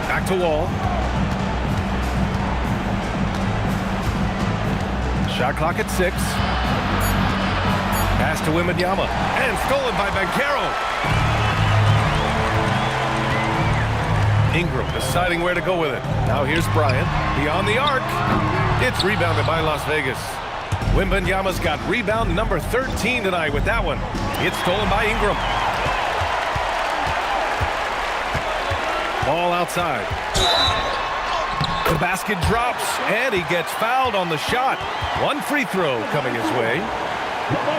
[SPEAKER 13] Back to Wall. Shot clock at 6. Pass to Wembanyama. And stolen by Banchero. Ingram deciding where to go with it. Now here's Bryant. Beyond the arc. It's rebounded by Las Vegas. Wembanyama's got rebound number 13 tonight with that one. It's stolen by Ingram. Ball outside. The basket drops, and he gets fouled on the shot. One free throw coming his way.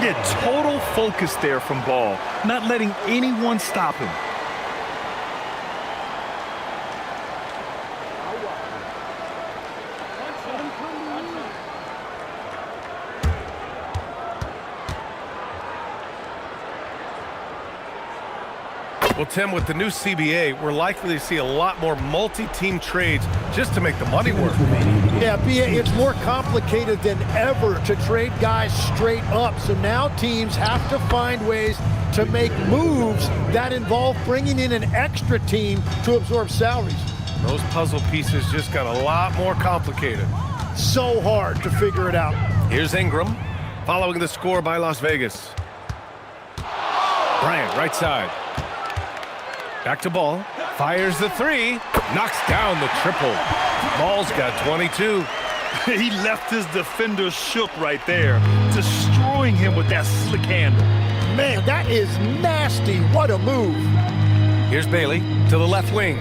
[SPEAKER 15] Yeah, total focus there from Ball, not letting anyone stop him.
[SPEAKER 13] Well, Tim, with the new CBA, we're likely to see a lot more multi-team trades just to make the money work.
[SPEAKER 6] Yeah, it's more complicated than ever to trade guys straight up. So now teams have to find ways to make moves that involve bringing in an extra team to absorb salaries.
[SPEAKER 13] Those puzzle pieces just got a lot more complicated.
[SPEAKER 6] So hard to figure it out.
[SPEAKER 13] Here's Ingram, following the score by Las Vegas. Bryant, right side. Back to Ball. Fires the 3. Knocks down the triple. Ball's got 22.
[SPEAKER 15] He left his defender shook right there, destroying him with that slick handle.
[SPEAKER 6] Man, that is nasty. What a move.
[SPEAKER 13] Here's Bailey to the left wing.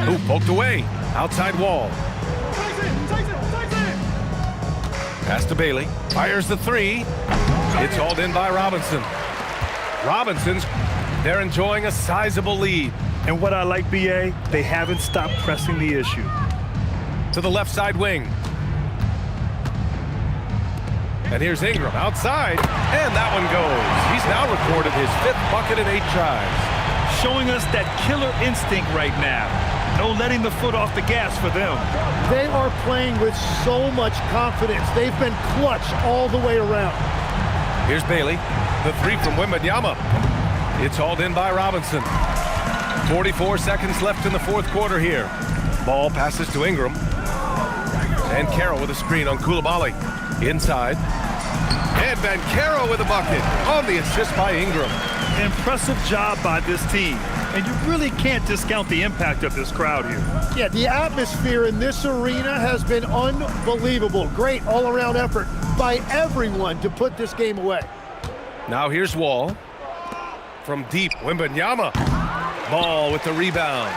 [SPEAKER 13] Ooh, poked away. Outside Wall. Pass to Bailey. Fires the 3. It's hauled in by Robinson. Robinson's they're enjoying a sizable lead.
[SPEAKER 15] And what I like, B.A., they haven't stopped pressing the issue.
[SPEAKER 13] To the left side wing. And here's Ingram outside. And that one goes. He's now recorded his 5th bucket in 8 tries.
[SPEAKER 15] Showing us that killer instinct right now. No letting the foot off the gas for them.
[SPEAKER 6] They are playing with so much confidence. They've been clutch all the way around.
[SPEAKER 13] Here's Bailey. The 3 from Wembanyama. It's hauled in by Robinson. 44 seconds left in the 4th quarter here. Ball passes to Ingram. And Carroll with a screen on Koulibaly. Inside. And Banchero with a bucket on the assist by Ingram.
[SPEAKER 15] Impressive job by this team. And you really can't discount the impact of this crowd here.
[SPEAKER 6] Yeah, the atmosphere in this arena has been unbelievable. Great all-around effort by everyone to put this game away.
[SPEAKER 13] Now here's Wall. From deep, Wembanyama. Ball with the rebound.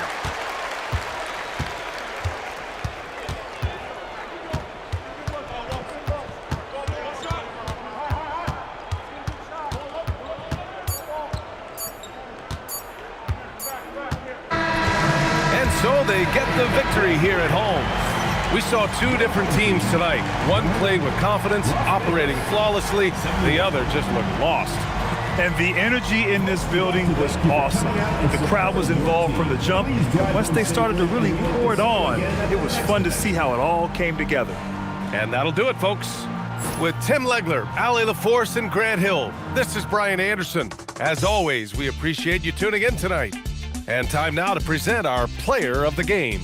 [SPEAKER 13] And so they get the victory here at home. We saw 2 different teams tonight. One played with confidence, operating flawlessly. The other just looked lost.
[SPEAKER 15] And the energy in this building was awesome. The crowd was involved from the jump. Once they started to really pour it on, it was fun to see how it all came together.
[SPEAKER 13] And that'll do it, folks. With Tim Legler, Allie LaForce, and Grant Hill, this is Brian Anderson. As always, we appreciate you tuning in tonight. And time now to present our player of the game.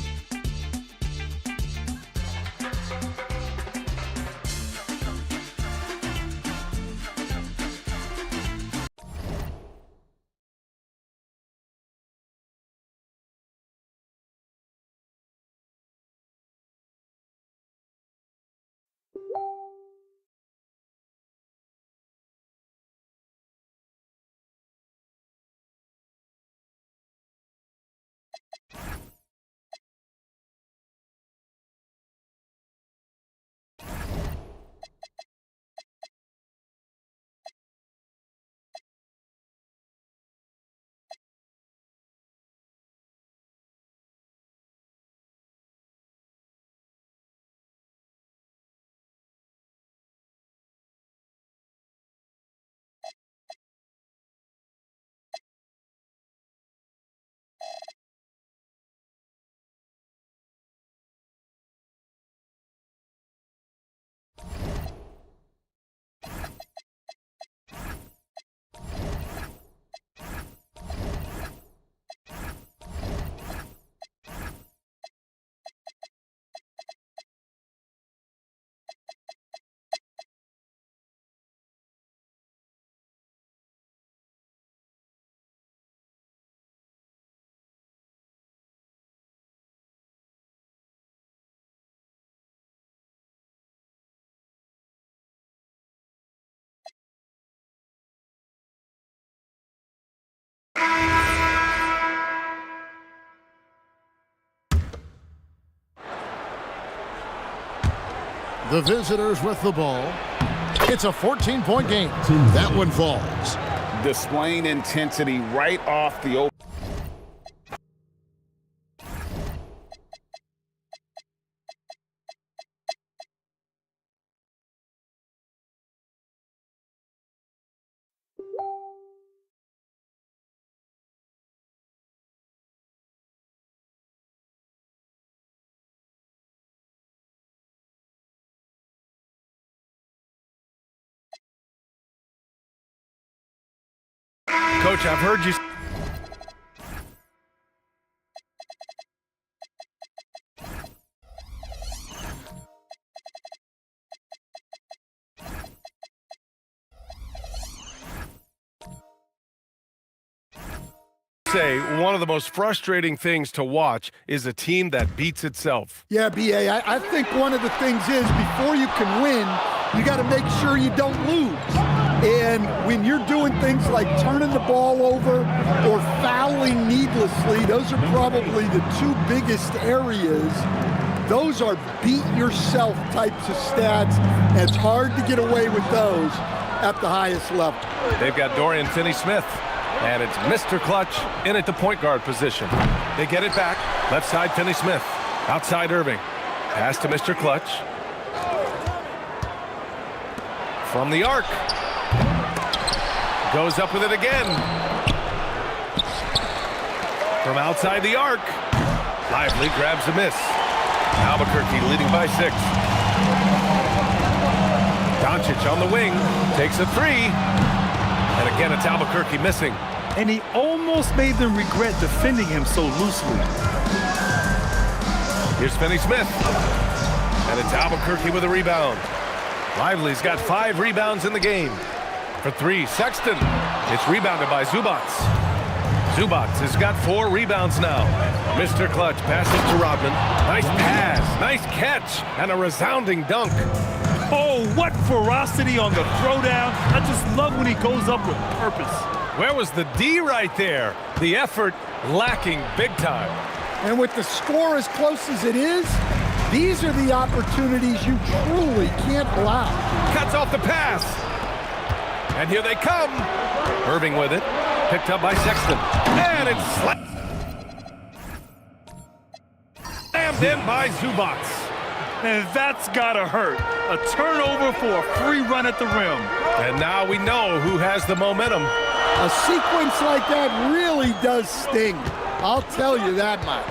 [SPEAKER 1] The visitors with the ball. It's a 14-point game. That one falls.
[SPEAKER 2] Displaying intensity right off the open.
[SPEAKER 13] Coach, I've heard you say one of the most frustrating things to watch is a team that beats itself.
[SPEAKER 3] Yeah, B.A., I think one of the things is before you can win, you got to make sure you don't lose. And when you're doing things like turning the ball over or fouling needlessly, those are probably the two biggest areas. Those are beat yourself types of stats, and it's hard to get away with those at the highest level.
[SPEAKER 13] They've got Dorian Finney-Smith, and it's Mr. Clutch in at the point guard position. They get it back. Left side, Finney-Smith. Outside, Irving. Pass to Mr. Clutch. From the arc. Goes up with it again. From outside the arc. Lively grabs a miss. Albuquerque leading by 6. Doncic on the wing. Takes a 3. And again, it's Albuquerque missing.
[SPEAKER 15] And he almost made them regret defending him so loosely.
[SPEAKER 13] Here's Finney-Smith. And it's Albuquerque with a rebound. Lively's got 5 rebounds in the game. For 3, Sexton. It's rebounded by Zubats. Zubats has got 4 rebounds now. Mr. Clutch passes to Rodman. Nice pass, nice catch, and a resounding dunk.
[SPEAKER 15] Oh, what ferocity on the throwdown. I just love when he goes up with purpose.
[SPEAKER 13] Where was the D right there? The effort lacking big time.
[SPEAKER 3] And with the score as close as it is, these are the opportunities you truly can't allow.
[SPEAKER 13] Cuts off the pass. And here they come. Irving with it. Picked up by Sexton. And it's slammed in by Zubats.
[SPEAKER 15] And that's gotta hurt. A turnover for a free run at the rim.
[SPEAKER 13] And now we know who has the momentum.
[SPEAKER 3] A sequence like that really does sting. I'll tell you that much.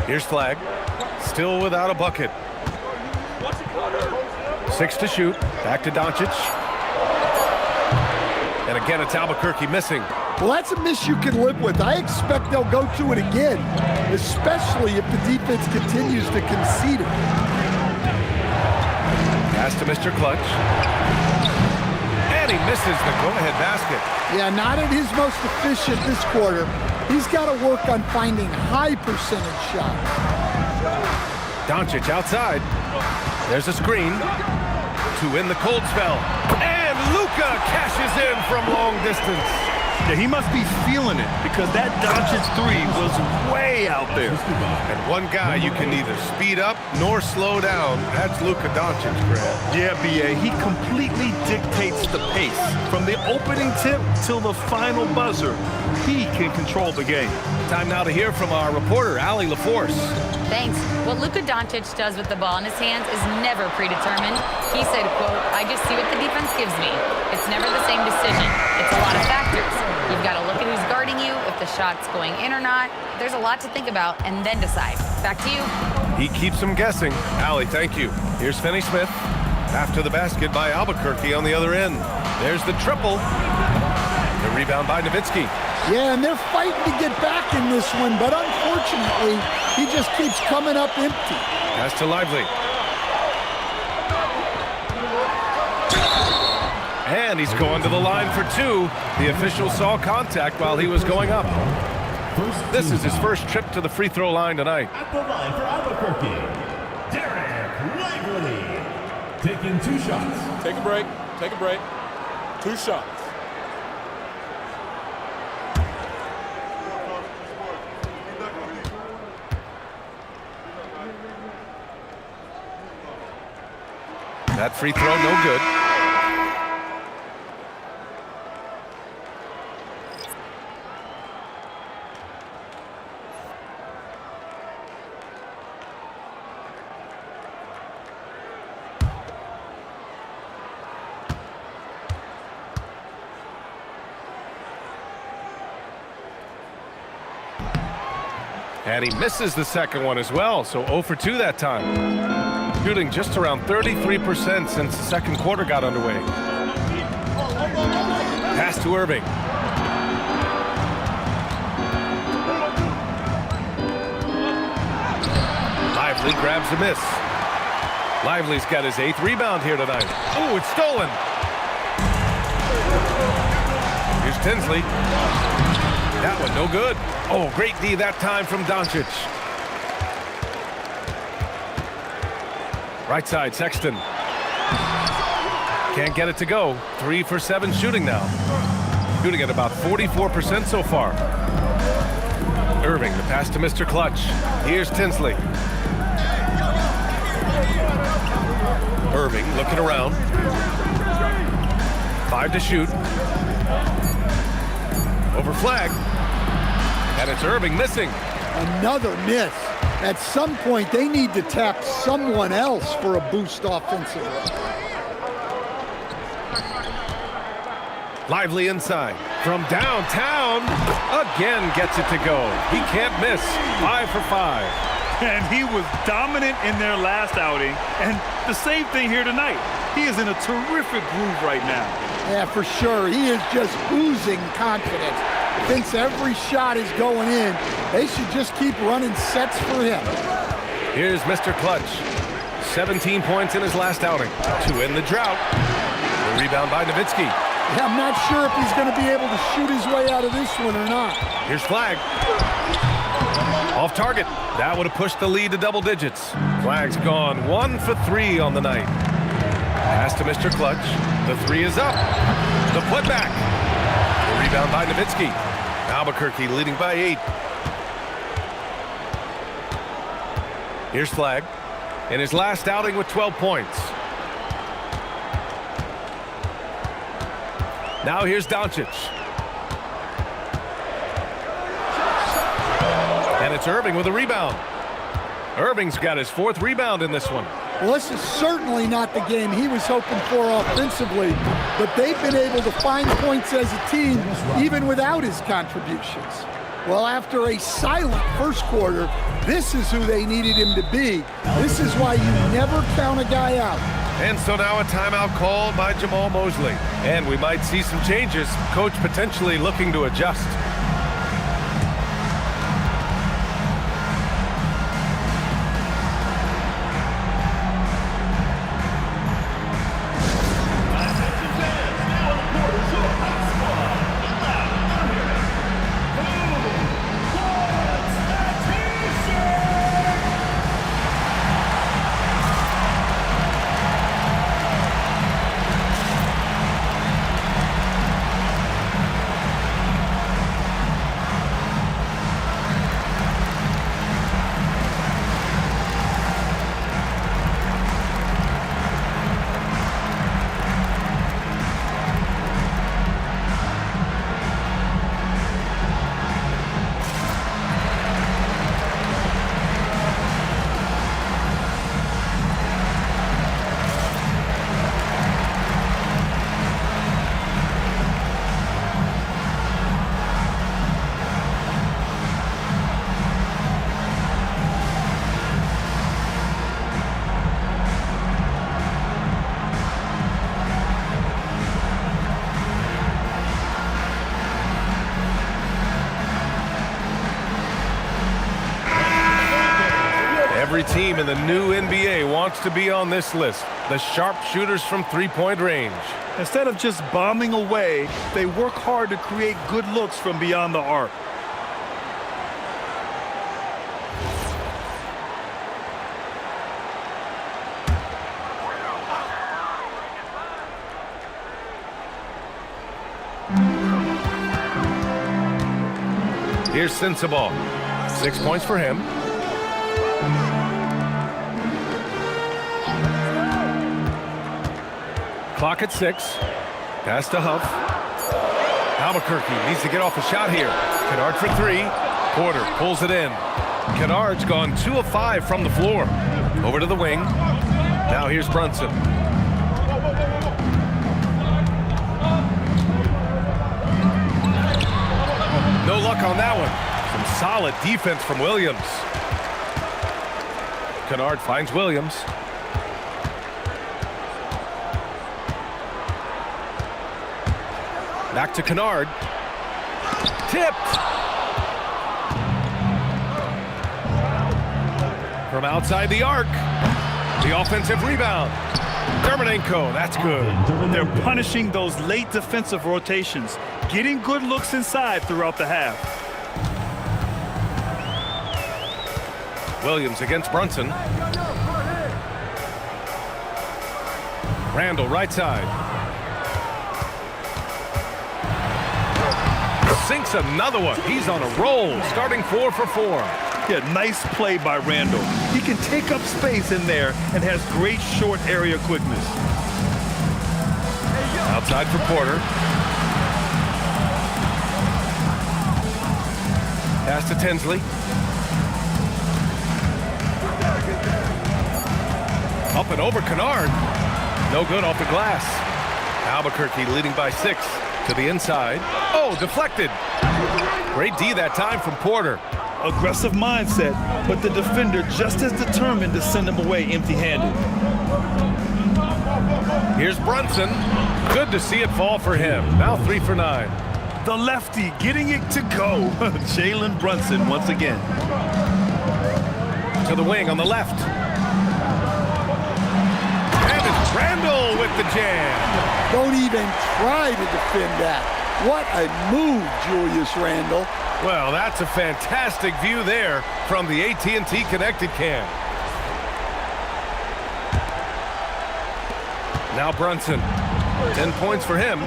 [SPEAKER 13] Here's Flag. Still without a bucket. 6 to shoot. Back to Doncic. And again, it's Albuquerque missing.
[SPEAKER 3] Well, that's a miss you can live with. I expect they'll go to it again, especially if the defense continues to concede it.
[SPEAKER 13] Pass to Mr. Clutch. And he misses the go-ahead basket.
[SPEAKER 3] Yeah, not at his most efficient this quarter. He's got to work on finding high percentage shots.
[SPEAKER 13] Doncic outside. There's a screen to win the cold spell. And Luka cashes in from long distance.
[SPEAKER 15] Yeah, he must be feeling it because that Doncic 3 was way out there.
[SPEAKER 13] And one guy you can neither speed up nor slow down. That's Luka Doncic, Grant.
[SPEAKER 15] Yeah, B.A., he completely dictates the pace. From the opening tip till the final buzzer, he can control the game.
[SPEAKER 13] Time now to hear from our reporter, Allie LaForce.
[SPEAKER 4] Thanks. What Luka Doncic does with the ball in his hands is never predetermined. He said, quote, "I just see what the defense gives me. It's never the same decision. It's a lot of factors. You've got to look at who's guarding you, if the shot's going in or not. There's a lot to think about, and then decide." Back to you.
[SPEAKER 13] He keeps them guessing. Allie, thank you. Here's Finney-Smith. After the basket by Albuquerque on the other end. There's the triple. The rebound by Nowitzki.
[SPEAKER 3] Yeah, and they're fighting to get back in this one, but unfortunately, he just keeps coming up empty.
[SPEAKER 13] Pass to Lively. And he's going to the line for 2. The official saw contact while he was going up. This is his first trip to the free throw line tonight.
[SPEAKER 12] At the line for Albuquerque, Derek Lively. Taking 2 shots.
[SPEAKER 20] Take a break. Take a break. 2 shots.
[SPEAKER 13] That free throw, no good. And he misses the second one as well, so 0 for 2 that time. Shooting just around 33% since the second quarter got underway. Pass to Irving. Lively grabs a miss. Lively's got his 8th rebound here tonight. Oh, it's stolen. Here's Tinsley. That one no good. Oh, great D that time from Doncic. Right side, Sexton. Can't get it to go. 3 for 7 shooting now. Shooting at about 44% so far. Irving, the pass to Mr. Clutch. Here's Tinsley. Irving looking around. 5 to shoot. Over flag. And it's Irving missing.
[SPEAKER 3] Another miss. At some point, they need to tap someone else for a boost offensively.
[SPEAKER 13] Lively inside. From downtown. Again gets it to go. He can't miss. 5 for 5.
[SPEAKER 15] And he was dominant in their last outing. And the same thing here tonight. He is in a terrific groove right now.
[SPEAKER 3] Yeah, for sure. He is just oozing confidence. Thinks every shot is going in. They should just keep running sets for him.
[SPEAKER 13] Here's Mr. Clutch. 17 points in his last outing to end the drought. The rebound by Nowitzki.
[SPEAKER 3] Yeah, I'm not sure if he's going to be able to shoot his way out of this one or not.
[SPEAKER 13] Here's Flag. Off target. That would have pushed the lead to double digits. Flag's gone 1 for 3 on the night. Pass to Mr. Clutch. The 3 is up. The putback. The rebound by Nowitzki. Albuquerque leading by 8. Here's Flag in his last outing with 12 points. Now here's Doncic. And it's Irving with a rebound. Irving's got his 4th rebound in this one.
[SPEAKER 3] Well, this is certainly not the game he was hoping for offensively, but they've been able to find points as a team even without his contributions. Well, after a silent first quarter, this is who they needed him to be. This is why you never count a guy out.
[SPEAKER 13] And so now a timeout called by Jamal Mosley. And we might see some changes. Coach potentially looking to adjust. Every team in the new NBA wants to be on this list. The sharpshooters from three-point range.
[SPEAKER 15] Instead of just bombing away, they work hard to create good looks from beyond the arc.
[SPEAKER 13] Here's Sensabaugh. 6 points for him. Clock at 6. Pass to Huff. Albuquerque needs to get off a shot here. Kennard for 3. Porter pulls it in. Kennard's gone 2 of 5 from the floor. Over to the wing. Now here's Brunson. No luck on that one. Some solid defense from Williams. Kennard finds Williams. Back to Kennard. Tipped. From outside the arc. The offensive rebound. Dermonenko, that's good.
[SPEAKER 15] They're punishing those late defensive rotations, getting good looks inside throughout the half.
[SPEAKER 13] Williams against Brunson. Randall right side. Sinks another one. He's on a roll, starting 4 for 4.
[SPEAKER 15] Yeah, nice play by Randall. He can take up space in there and has great short area quickness.
[SPEAKER 13] Outside for Porter. Pass to Tinsley. Up and over Kennard. No good off the glass. Albuquerque leading by 6 to the inside. Oh, deflected. Great D that time from Porter.
[SPEAKER 15] Aggressive mindset, but the defender just as determined to send him away empty-handed.
[SPEAKER 13] Here's Brunson. Good to see it fall for him. Now 3 for 9.
[SPEAKER 15] The lefty getting it to go. Jalen Brunson once again.
[SPEAKER 13] To the wing on the left. And it's Randall with the jam.
[SPEAKER 3] Don't even try to defend that. What a move, Julius Randle.
[SPEAKER 13] Well, that's a fantastic view there from the AT&T Connected Cam. Now Brunson. 10 points for him.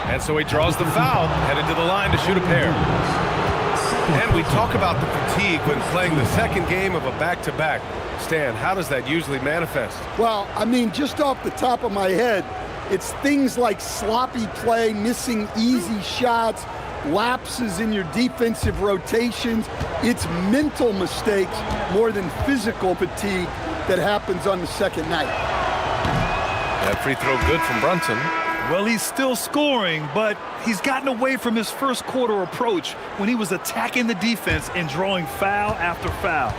[SPEAKER 13] And so he draws the foul, headed to the line to shoot a pair. And we talk about the fatigue when playing the second game of a back-to-back. Stan, how does that usually manifest?
[SPEAKER 3] Well, I mean, just off the top of my head, it's things like sloppy play, missing easy shots, lapses in your defensive rotations. It's mental mistakes more than physical fatigue that happens on the second night.
[SPEAKER 13] That free throw good from Brunson.
[SPEAKER 15] Well, he's still scoring, but he's gotten away from his first quarter approach when he was attacking the defense and drawing foul after foul.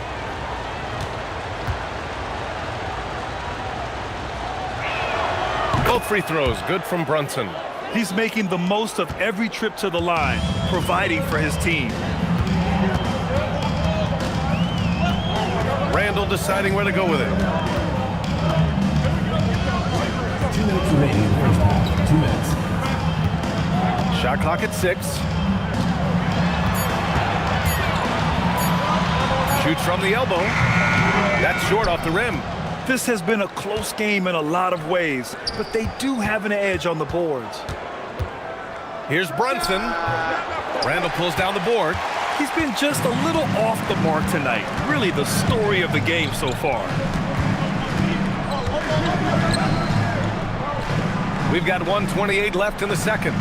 [SPEAKER 13] Both free throws good from Brunson.
[SPEAKER 15] He's making the most of every trip to the line, providing for his team.
[SPEAKER 13] Randall deciding where to go with it.
[SPEAKER 12] 2 minutes remaining in the first half. 2 minutes.
[SPEAKER 13] Shot clock at 6. Shoots from the elbow. That's short off the rim.
[SPEAKER 15] This has been a close game in a lot of ways, but they do have an edge on the boards.
[SPEAKER 13] Here's Brunson. Randall pulls down the board.
[SPEAKER 15] He's been just a little off the mark tonight. Really the story of the game so far.
[SPEAKER 13] We've got 1:28 left in the second.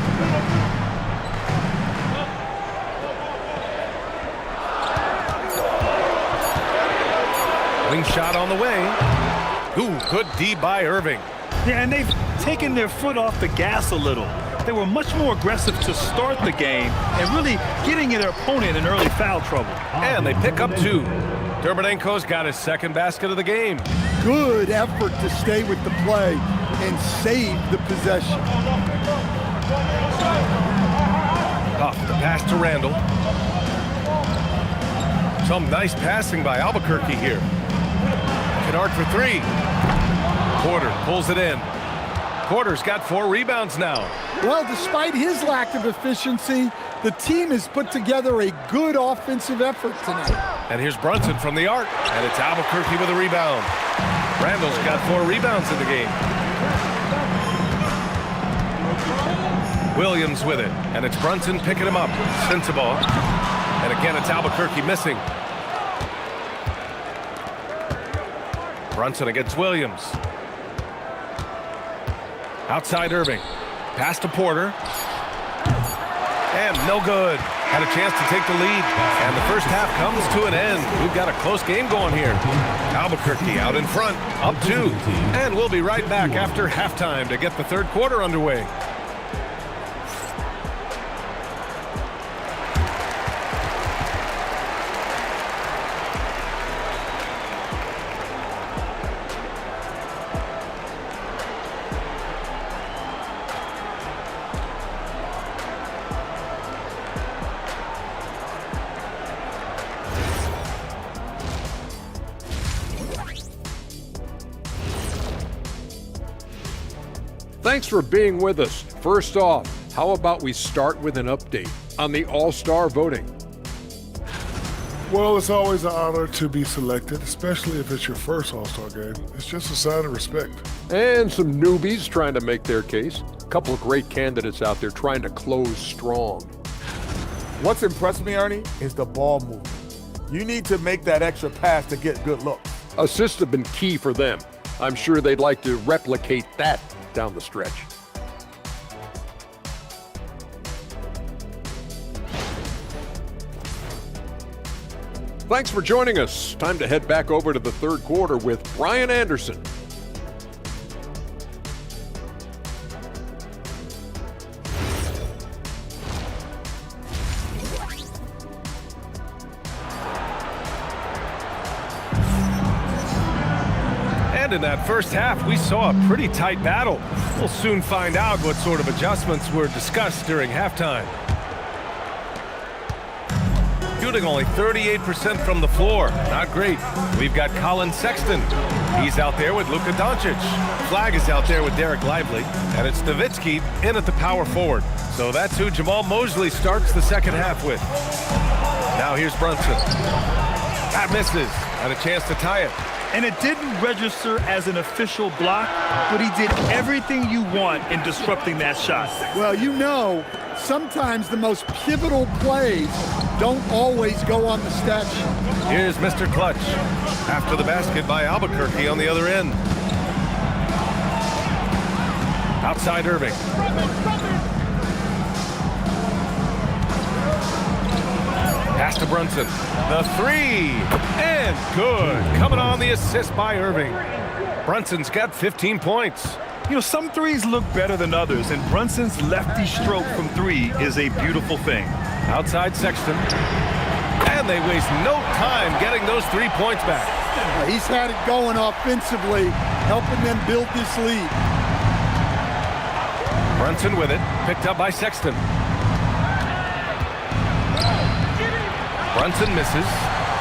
[SPEAKER 13] Wing shot on the way. Ooh, good D by Irving.
[SPEAKER 15] Yeah, and they've taken their foot off the gas a little. They were much more aggressive to start the game and really getting their opponent in early foul trouble.
[SPEAKER 13] And they pick up 2. Dermonenko's got his second basket of the game.
[SPEAKER 3] Good effort to stay with the play and save the possession.
[SPEAKER 13] Off the pass to Randall. Some nice passing by Albuquerque here. Kennard for 3. Porter pulls it in. Porter's got 4 rebounds now.
[SPEAKER 3] Well, despite his lack of efficiency, the team has put together a good offensive effort tonight.
[SPEAKER 13] And here's Brunson from the arc, and it's Albuquerque with a rebound. Randall's got 4 rebounds in the game. Williams with it, and it's Brunson picking him up. Sensabaugh, and again it's Albuquerque missing. Brunson against Williams. Outside Irving. Pass to Porter. And no good. Had a chance to take the lead. And the first half comes to an end. We've got a close game going here. Albuquerque out in front, up 2. And we'll be right back after halftime to get the third quarter underway.
[SPEAKER 7] Thanks for being with us. First off, how about we start with an update on the All-Star voting?
[SPEAKER 9] Well, it's always an honor to be selected, especially if it's your first All-Star game. It's just a sign of respect.
[SPEAKER 7] And some newbies trying to make their case. A couple of great candidates out there trying to close strong.
[SPEAKER 8] What's impressed me, Ernie, is the ball movement. You need to make that extra pass to get good looks.
[SPEAKER 7] Assists have been key for them. I'm sure they'd like to replicate that down the stretch. Thanks for joining us. Time to head back over to the third quarter with Brian Anderson.
[SPEAKER 13] In that first half, we saw a pretty tight battle. We'll soon find out what sort of adjustments were discussed during halftime. Shooting only 38% from the floor. Not great. We've got Colin Sexton. He's out there with Luka Doncic. Flag is out there with Derek Lively. And it's Nowitzki in at the power forward. So that's who Jamal Mosley starts the second half with. Now here's Brunson. That misses. And a chance to tie it.
[SPEAKER 15] And it didn't register as an official block, but he did everything you want in disrupting that shot.
[SPEAKER 3] Well, you know, sometimes the most pivotal plays don't always go on the stat sheet.
[SPEAKER 13] Here's Mr. Clutch. After the basket by Albuquerque on the other end. Outside Irving. Pass to Brunson. The 3. And good. Coming on the assist by Irving. Brunson's got 15 points.
[SPEAKER 15] You know, some threes look better than others, and Brunson's lefty stroke from 3 is a beautiful thing.
[SPEAKER 13] Outside Sexton. And they waste no time getting those 3 points back.
[SPEAKER 3] He's had it going offensively, helping them build this lead.
[SPEAKER 13] Brunson with it. Picked up by Sexton. Brunson misses.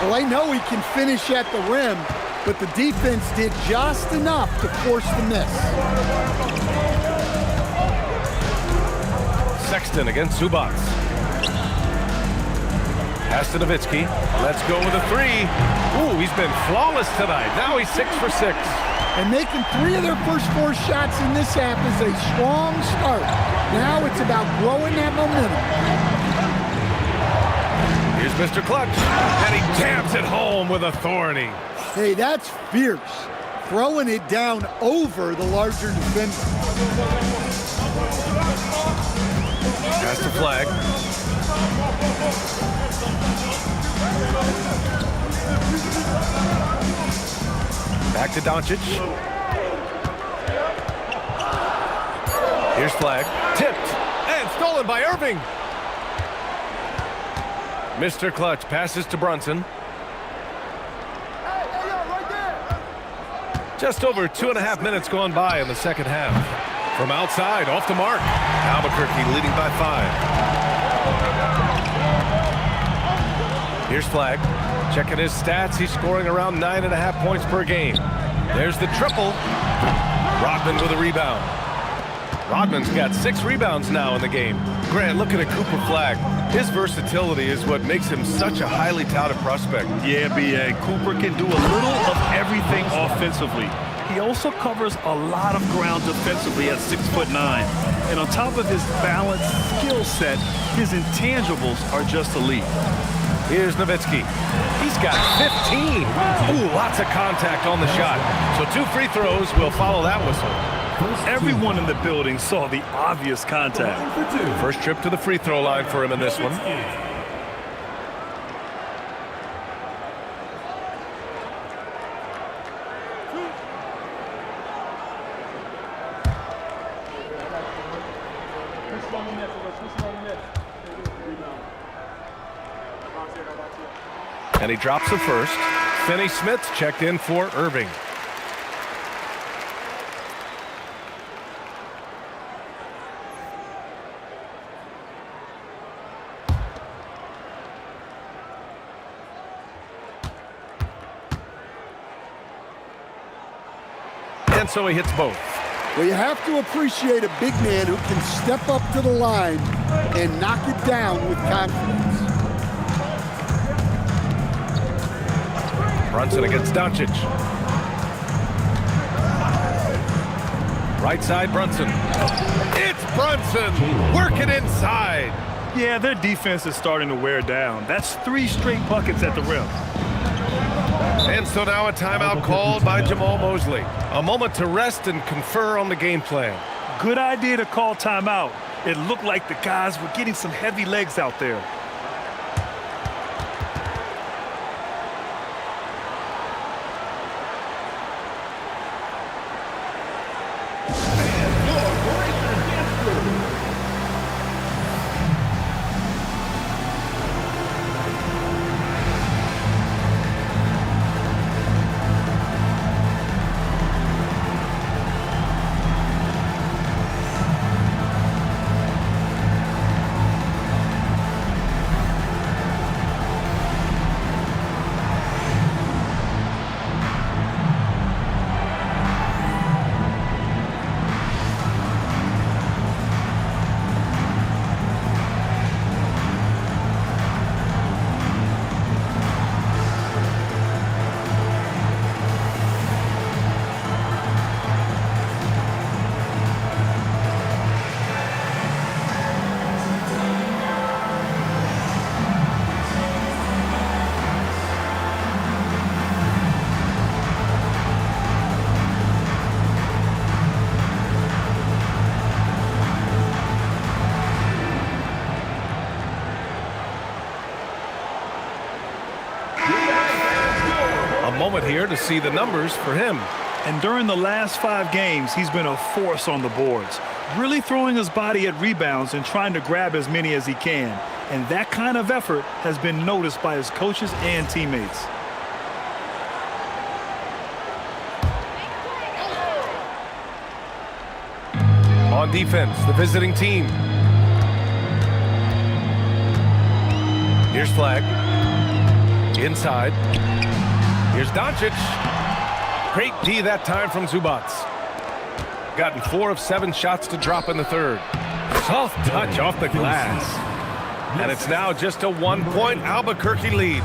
[SPEAKER 3] Well, they know he can finish at the rim, but the defense did just enough to force the miss.
[SPEAKER 13] Sexton against Zubac. Pass to Nowitzki. Let's go with a 3. Ooh, he's been flawless tonight. Now he's 6 for 6.
[SPEAKER 3] And making 3 of their first 4 shots in this half is a strong start. Now it's about growing that momentum.
[SPEAKER 13] Here's Mr. Clutch, and he jams it home with authority.
[SPEAKER 3] Hey, that's fierce. Throwing it down over the larger defender.
[SPEAKER 13] Pass to Flag. Back to Doncic. Here's Flag. Tipped and stolen by Irving. Mr. Clutch passes to Brunson. Just over 2.5 minutes gone by in the second half. From outside, off the mark. Albuquerque leading by 5. Here's Flag. Checking his stats, he's scoring around 9.5 points per game. There's the triple. Rodman with a rebound. Rodman's got 6 rebounds now in the game. Grant, looking at Cooper Flag. His versatility is what makes him such a highly touted prospect.
[SPEAKER 15] Yeah, B.A. Cooper can do a little of everything offensively. He also covers a lot of ground defensively at 6'9". And on top of his balanced skill set, his intangibles are just elite.
[SPEAKER 13] Here's Nowitzki. He's got 15. Ooh, lots of contact on the shot. So 2 free throws will follow that whistle.
[SPEAKER 15] Everyone in the building saw the obvious contact.
[SPEAKER 13] First trip to the free throw line for him in this one. And he drops the first. Finney Smith checked in for Irving. And so he hits both.
[SPEAKER 3] Well, you have to appreciate a big man who can step up to the line and knock it down with confidence.
[SPEAKER 13] Brunson against Doncic. Right side, Brunson. It's Brunson working inside.
[SPEAKER 15] Yeah, their defense is starting to wear down. That's 3 straight buckets at the rim.
[SPEAKER 13] And so now a timeout called by Jamal Mosley. A moment to rest and confer on the game plan.
[SPEAKER 15] Good idea to call timeout. It looked like the guys were getting some heavy legs out there.
[SPEAKER 13] Moment here to see the numbers for him.
[SPEAKER 15] And during the last 5 games, he's been a force on the boards, really throwing his body at rebounds and trying to grab as many as he can. And that kind of effort has been noticed by his coaches and teammates.
[SPEAKER 13] On defense, the visiting team. Here's Flagg. Inside. Here's Doncic. Great D that time from Zubac. Gotten 4 of 7 shots to drop in the third. Soft touch off the glass. And it's now just a 1-point Albuquerque lead.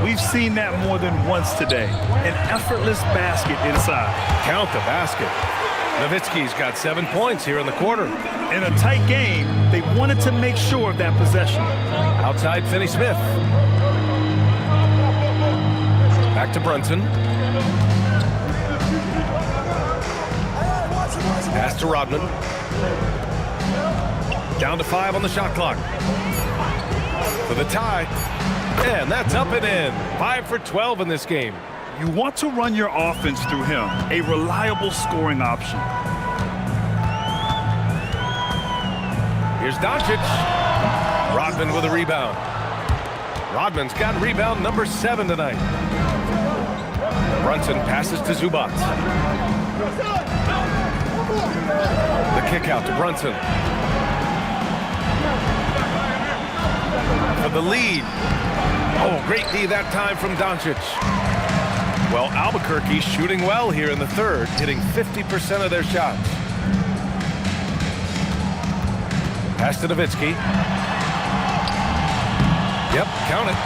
[SPEAKER 15] We've seen that more than once today. An effortless basket inside.
[SPEAKER 13] Count the basket. Nowitzki's got 7 points here in the quarter.
[SPEAKER 15] In a tight game, they wanted to make sure of that possession.
[SPEAKER 13] Outside, Finney Smith. Back to Brunson. Pass to Rodman. Down to 5 on the shot clock. For the tie. And that's up and in. 5 for 12 in this game.
[SPEAKER 15] You want to run your offense through him. A reliable scoring option.
[SPEAKER 13] Here's Doncic. Rodman with a rebound. Rodman's got rebound number 7 tonight. Brunson passes to Zubac. The kick out to Brunson. For the lead. Oh, great D that time from Doncic. Well, Albuquerque shooting well here in the third, hitting 50% of their shots. Pass to Nowitzki. Yep, count it.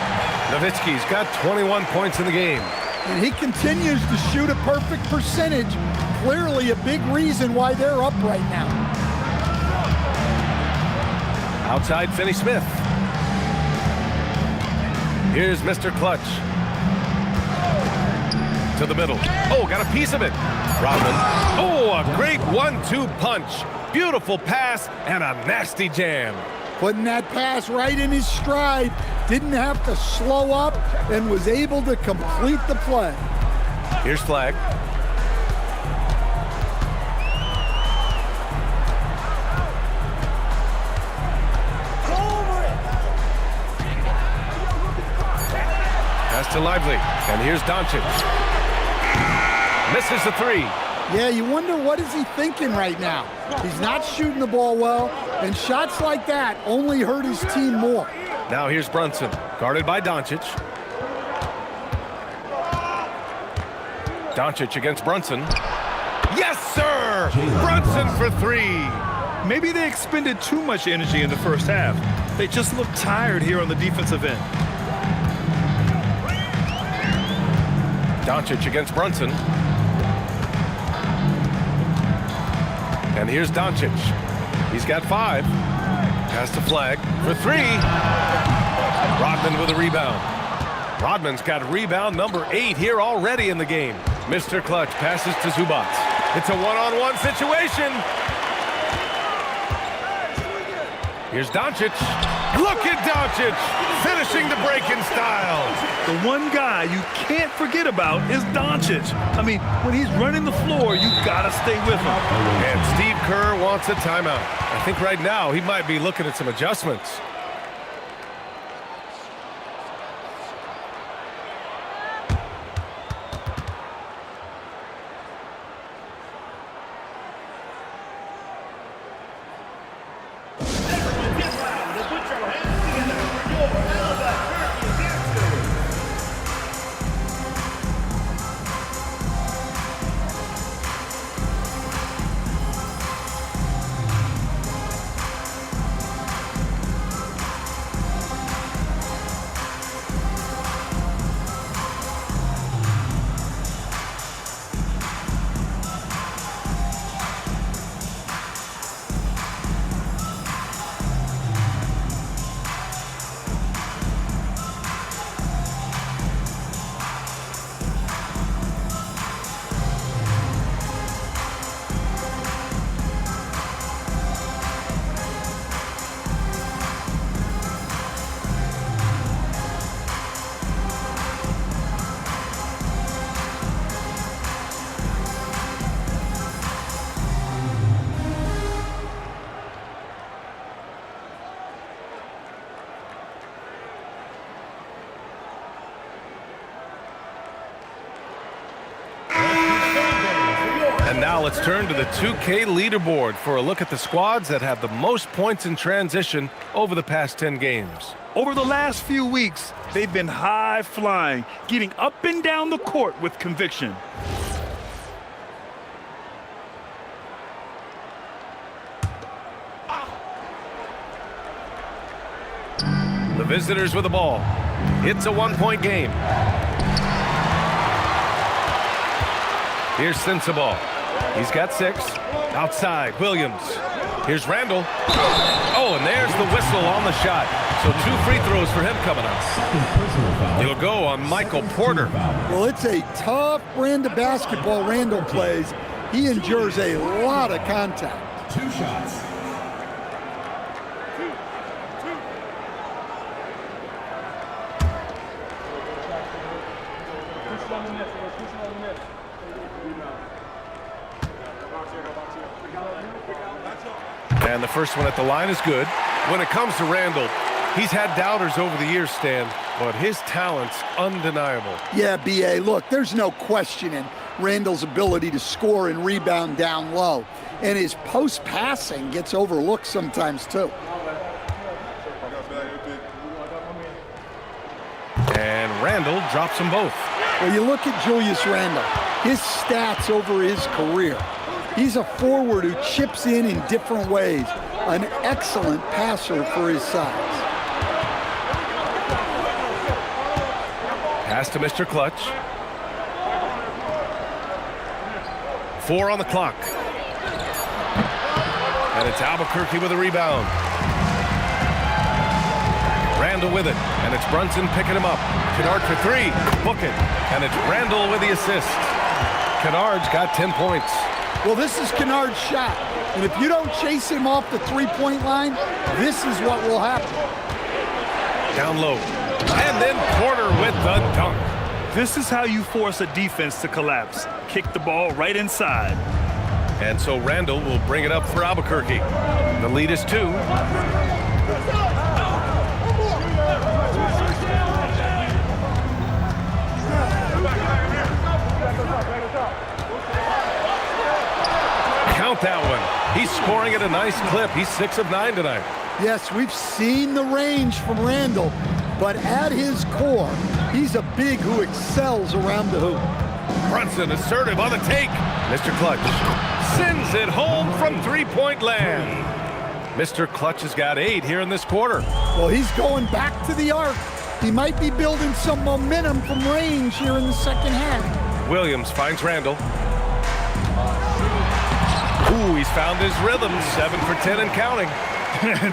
[SPEAKER 13] Nowitzki's got 21 points in the game.
[SPEAKER 3] And he continues to shoot a perfect percentage. Clearly a big reason why they're up right now.
[SPEAKER 13] Outside, Finney Smith. Here's Mr. Clutch. To the middle. Oh, got a piece of it. Rodman. Oh, a great 1-2 punch. Beautiful pass and a nasty jam.
[SPEAKER 3] Putting that pass right in his stride. Didn't have to slow up and was able to complete the play.
[SPEAKER 13] Here's Flag. Pass to Lively. And here's Doncic. Misses the three.
[SPEAKER 3] Yeah, you wonder what is he thinking right now. He's not shooting the ball well, and shots like that only hurt his team more.
[SPEAKER 13] Now here's Brunson, guarded by Doncic. Doncic against Brunson. Yes, sir! Brunson for three.
[SPEAKER 15] Maybe they expended too much energy in the first half. They just looked tired here on the defensive end.
[SPEAKER 13] Doncic against Brunson. And here's Doncic. He's got 5. Pass to Flag for 3. Rodman with a rebound. Rodman's got rebound number 8 here already in the game. Mr. Clutch passes to Zubac. It's a one-on-one situation. Here's Doncic. Look at Doncic finishing the break in style.
[SPEAKER 15] The one guy you can't forget about is Doncic. I mean, when he's running the floor, you gotta stay with him.
[SPEAKER 13] And Steve Kerr wants a timeout. I think right now he might be looking at some adjustments. And now let's turn to the 2K leaderboard for a look at the squads that have the most points in transition over the past 10 games.
[SPEAKER 15] Over the last few weeks, they've been high-flying, getting up and down the court with conviction.
[SPEAKER 13] The visitors with the ball. It's a one-point game. Here's Sensabaugh. He's got 6. Outside, Williams. Here's Randall. Oh, and there's the whistle on the shot. So 2 free throws for him coming up. It'll go on Michael Porter.
[SPEAKER 3] Well, it's a tough brand of basketball Randall plays. He endures a lot of contact.
[SPEAKER 12] 2 shots.
[SPEAKER 13] And the first one at the line is good. When it comes to Randall, he's had doubters over the years, Stan, but his talent's undeniable.
[SPEAKER 3] Yeah, B.A., look, there's no questioning Randall's ability to score and rebound down low. And his post-passing gets overlooked sometimes, too.
[SPEAKER 13] And Randall drops them both.
[SPEAKER 3] Well, you look at Julius Randall, his stats over his career. He's a forward who chips in different ways. An excellent passer for his size.
[SPEAKER 13] Pass to Mr. Clutch. 4 on the clock. And it's Albuquerque with a rebound. Randall with it, and it's Brunson picking him up. Kennard for three, book it, and it's Randall with the assist. Kennard's got 10 points.
[SPEAKER 3] Well, this is Kennard's shot, and if you don't chase him off the three-point line, this is what will happen.
[SPEAKER 13] Down low, and then Porter with the dunk.
[SPEAKER 15] This is how you force a defense to collapse. Kick the ball right inside.
[SPEAKER 13] And so Randall will bring it up for Albuquerque. The lead is 2. Count that one. He's scoring at a nice clip. He's 6 of 9 tonight.
[SPEAKER 3] Yes, we've seen the range from Randall, but at his core, he's a big who excels around the hoop.
[SPEAKER 13] Brunson assertive on the take. Mr. Clutch sends it home from three-point land. Mr. Clutch has got 8 here in this quarter.
[SPEAKER 3] Well, he's going back to the arc. He might be building some momentum from range here in the second half.
[SPEAKER 13] Williams finds Randall. Ooh, he's found his rhythm. 7 for 10 and counting.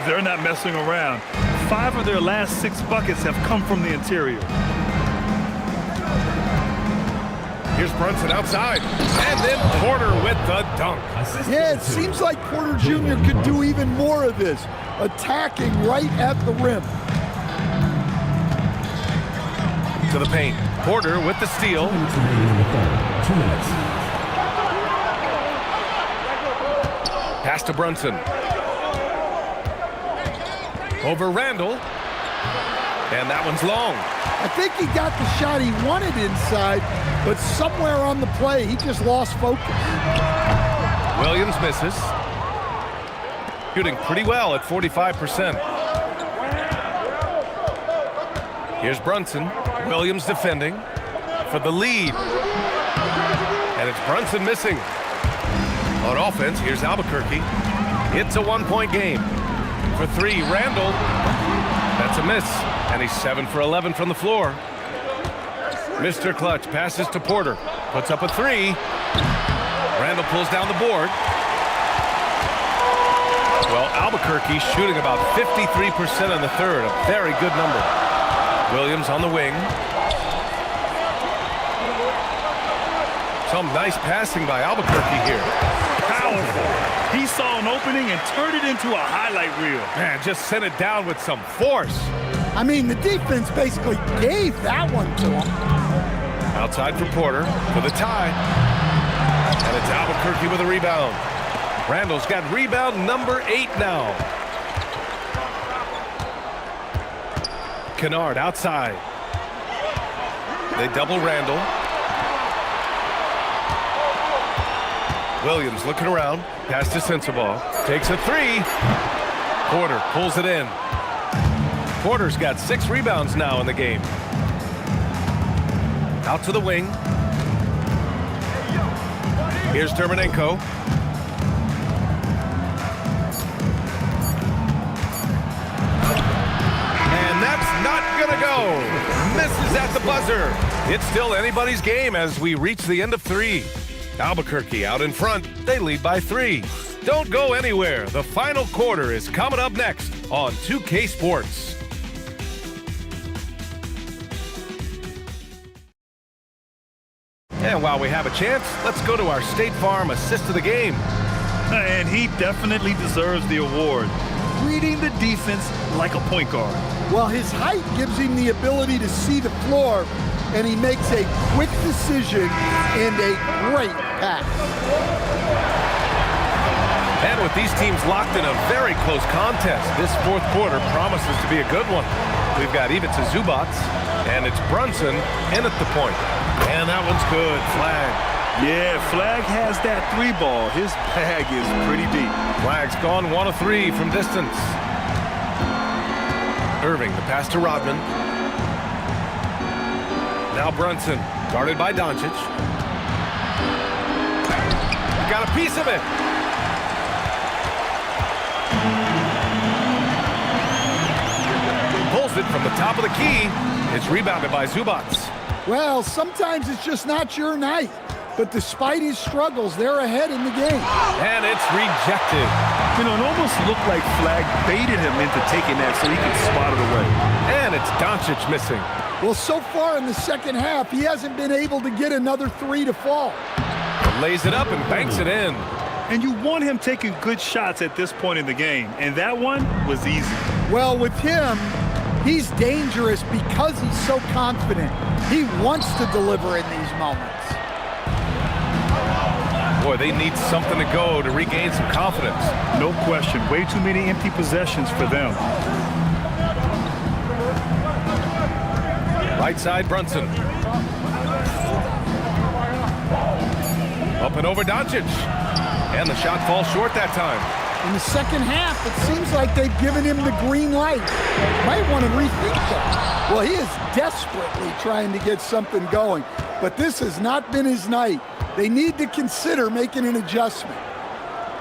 [SPEAKER 15] They're not messing around. 5 of their last 6 buckets have come from the interior.
[SPEAKER 13] Here's Brunson outside. And then Porter with the dunk.
[SPEAKER 3] Yeah, it seems like Porter Jr. could do even more of this, attacking right at the rim.
[SPEAKER 13] To the paint. Porter with the steal.
[SPEAKER 12] 2 minutes.
[SPEAKER 13] Pass to Brunson. Over Randall. And that one's long.
[SPEAKER 3] I think he got the shot he wanted inside, but somewhere on the play, he just lost focus.
[SPEAKER 13] Williams misses. Shooting pretty well at 45%. Here's Brunson. Williams defending for the lead. And it's Brunson missing. On offense, here's Albuquerque. It's a 1-point game. For 3, Randall. That's a miss. And he's 7 for 11 from the floor. Mr. Clutch passes to Porter. Puts up a 3. Randall pulls down the board. Well, Albuquerque shooting about 53% in the third. A very good number. Williams on the wing. Some nice passing by Albuquerque here.
[SPEAKER 15] Powerful. He saw an opening and turned it into a highlight reel.
[SPEAKER 13] Man, just sent it down with some force.
[SPEAKER 3] I mean, the defense basically gave that one to him.
[SPEAKER 13] Outside for Porter for the tie. And it's Albuquerque with a rebound. Randall's got rebound number 8 now. Kennard outside. They double Randall. Williams looking around. Pass to Sensabaugh. Takes a 3. Porter pulls it in. Porter's got 6 rebounds now in the game. Out to the wing. Here's Terminenko. And that's not gonna go. Misses at the buzzer. It's still anybody's game as we reach the end of 3. Albuquerque out in front. They lead by 3. Don't go anywhere. The final quarter is coming up next on 2K Sports. And while we have a chance, let's go to our State Farm assist of the game.
[SPEAKER 15] And he definitely deserves the award. Reading the defense like a point guard.
[SPEAKER 3] Well, his height gives him the ability to see the floor, and he makes a quick decision and a great pass.
[SPEAKER 13] And with these teams locked in a very close contest, this fourth quarter promises to be a good one. We've got Ivica Zubac, and it's Brunson in at the point. And that one's good. Flag.
[SPEAKER 15] Yeah, Flag has that 3 ball. His bag is pretty deep.
[SPEAKER 13] Flag's gone 1 of 3 from distance. Irving, the pass to Rodman. Now Brunson, guarded by Doncic. Got a piece of it. Pulls it from the top of the key. It's rebounded by Zubac.
[SPEAKER 3] Well, sometimes it's just not your night. but despite his struggles, they're ahead in the game.
[SPEAKER 13] And it's rejected.
[SPEAKER 15] You know, it almost looked like Flag baited him into taking that so he could spot it away.
[SPEAKER 13] And it's Doncic missing.
[SPEAKER 3] Well, so far in the second half, he hasn't been able to get another three to fall.
[SPEAKER 13] Lays it up and banks it in.
[SPEAKER 15] And you want him taking good shots at this point in the game, and that one was easy.
[SPEAKER 3] Well, with him, he's dangerous because he's so confident. He wants to deliver in these moments.
[SPEAKER 13] Boy, they need something to go to regain some confidence.
[SPEAKER 15] No question. Way too many empty possessions for them.
[SPEAKER 13] Right side, Brunson. Up and over Doncic. And the shot falls short that time.
[SPEAKER 3] In the second half, it seems like they've given him the green light. Might want to rethink that. Well, he is desperately trying to get something going, but this has not been his night. They need to consider making an adjustment.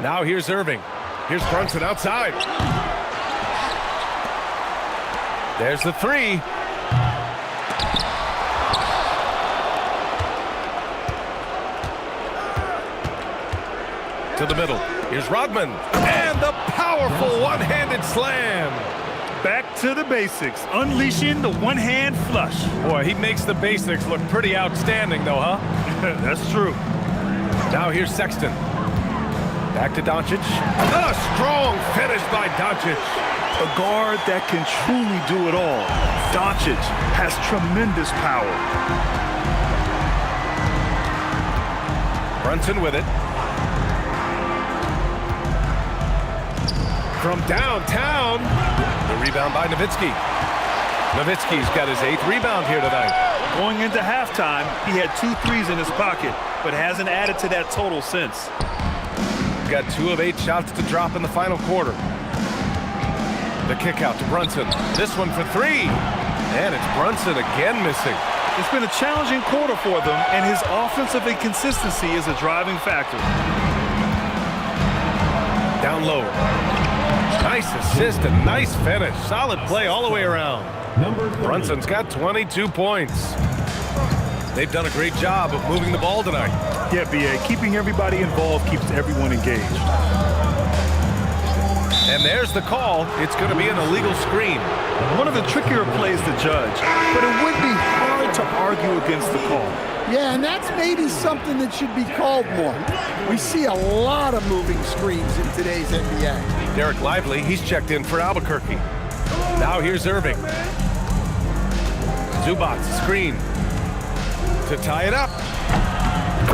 [SPEAKER 13] Now here's Irving. Here's Brunson outside. There's the three. To the middle. Here's Rodman. And the powerful one-handed slam.
[SPEAKER 15] Back to the basics. Unleashing the one-hand flush.
[SPEAKER 13] Boy, he makes the basics look pretty outstanding, though, huh?
[SPEAKER 15] That's true.
[SPEAKER 13] Now here's Sexton. Back to Doncic. A strong finish by Doncic.
[SPEAKER 15] A guard that can truly do it all. Doncic has tremendous power.
[SPEAKER 13] Brunson with it. From downtown, the rebound by Nowitzki. Nowitzki's got his 8th rebound here tonight.
[SPEAKER 15] Going into halftime, he had 2 threes in his pocket, but hasn't added to that total since.
[SPEAKER 13] Got 2 of 8 shots to drop in the final quarter. The kick out to Brunson. This one for 3. And it's Brunson again missing.
[SPEAKER 15] It's been a challenging quarter for them, and his offensive inconsistency is a driving factor.
[SPEAKER 13] Down low. Nice assist and nice finish. Solid play all the way around. Brunson's got 22 points. They've done a great job of moving the ball tonight.
[SPEAKER 15] Yeah, B.A. Keeping everybody involved keeps everyone engaged.
[SPEAKER 13] And there's the call. It's going to be an illegal screen.
[SPEAKER 15] One of the trickier plays to judge, but it would be hard to argue against the call.
[SPEAKER 3] Yeah, and that's maybe something that should be called more. We see a lot of moving screens in today's NBA.
[SPEAKER 13] Derek Lively, he's checked in for Albuquerque. Now here's Irving. Zubac, screen. To tie it up.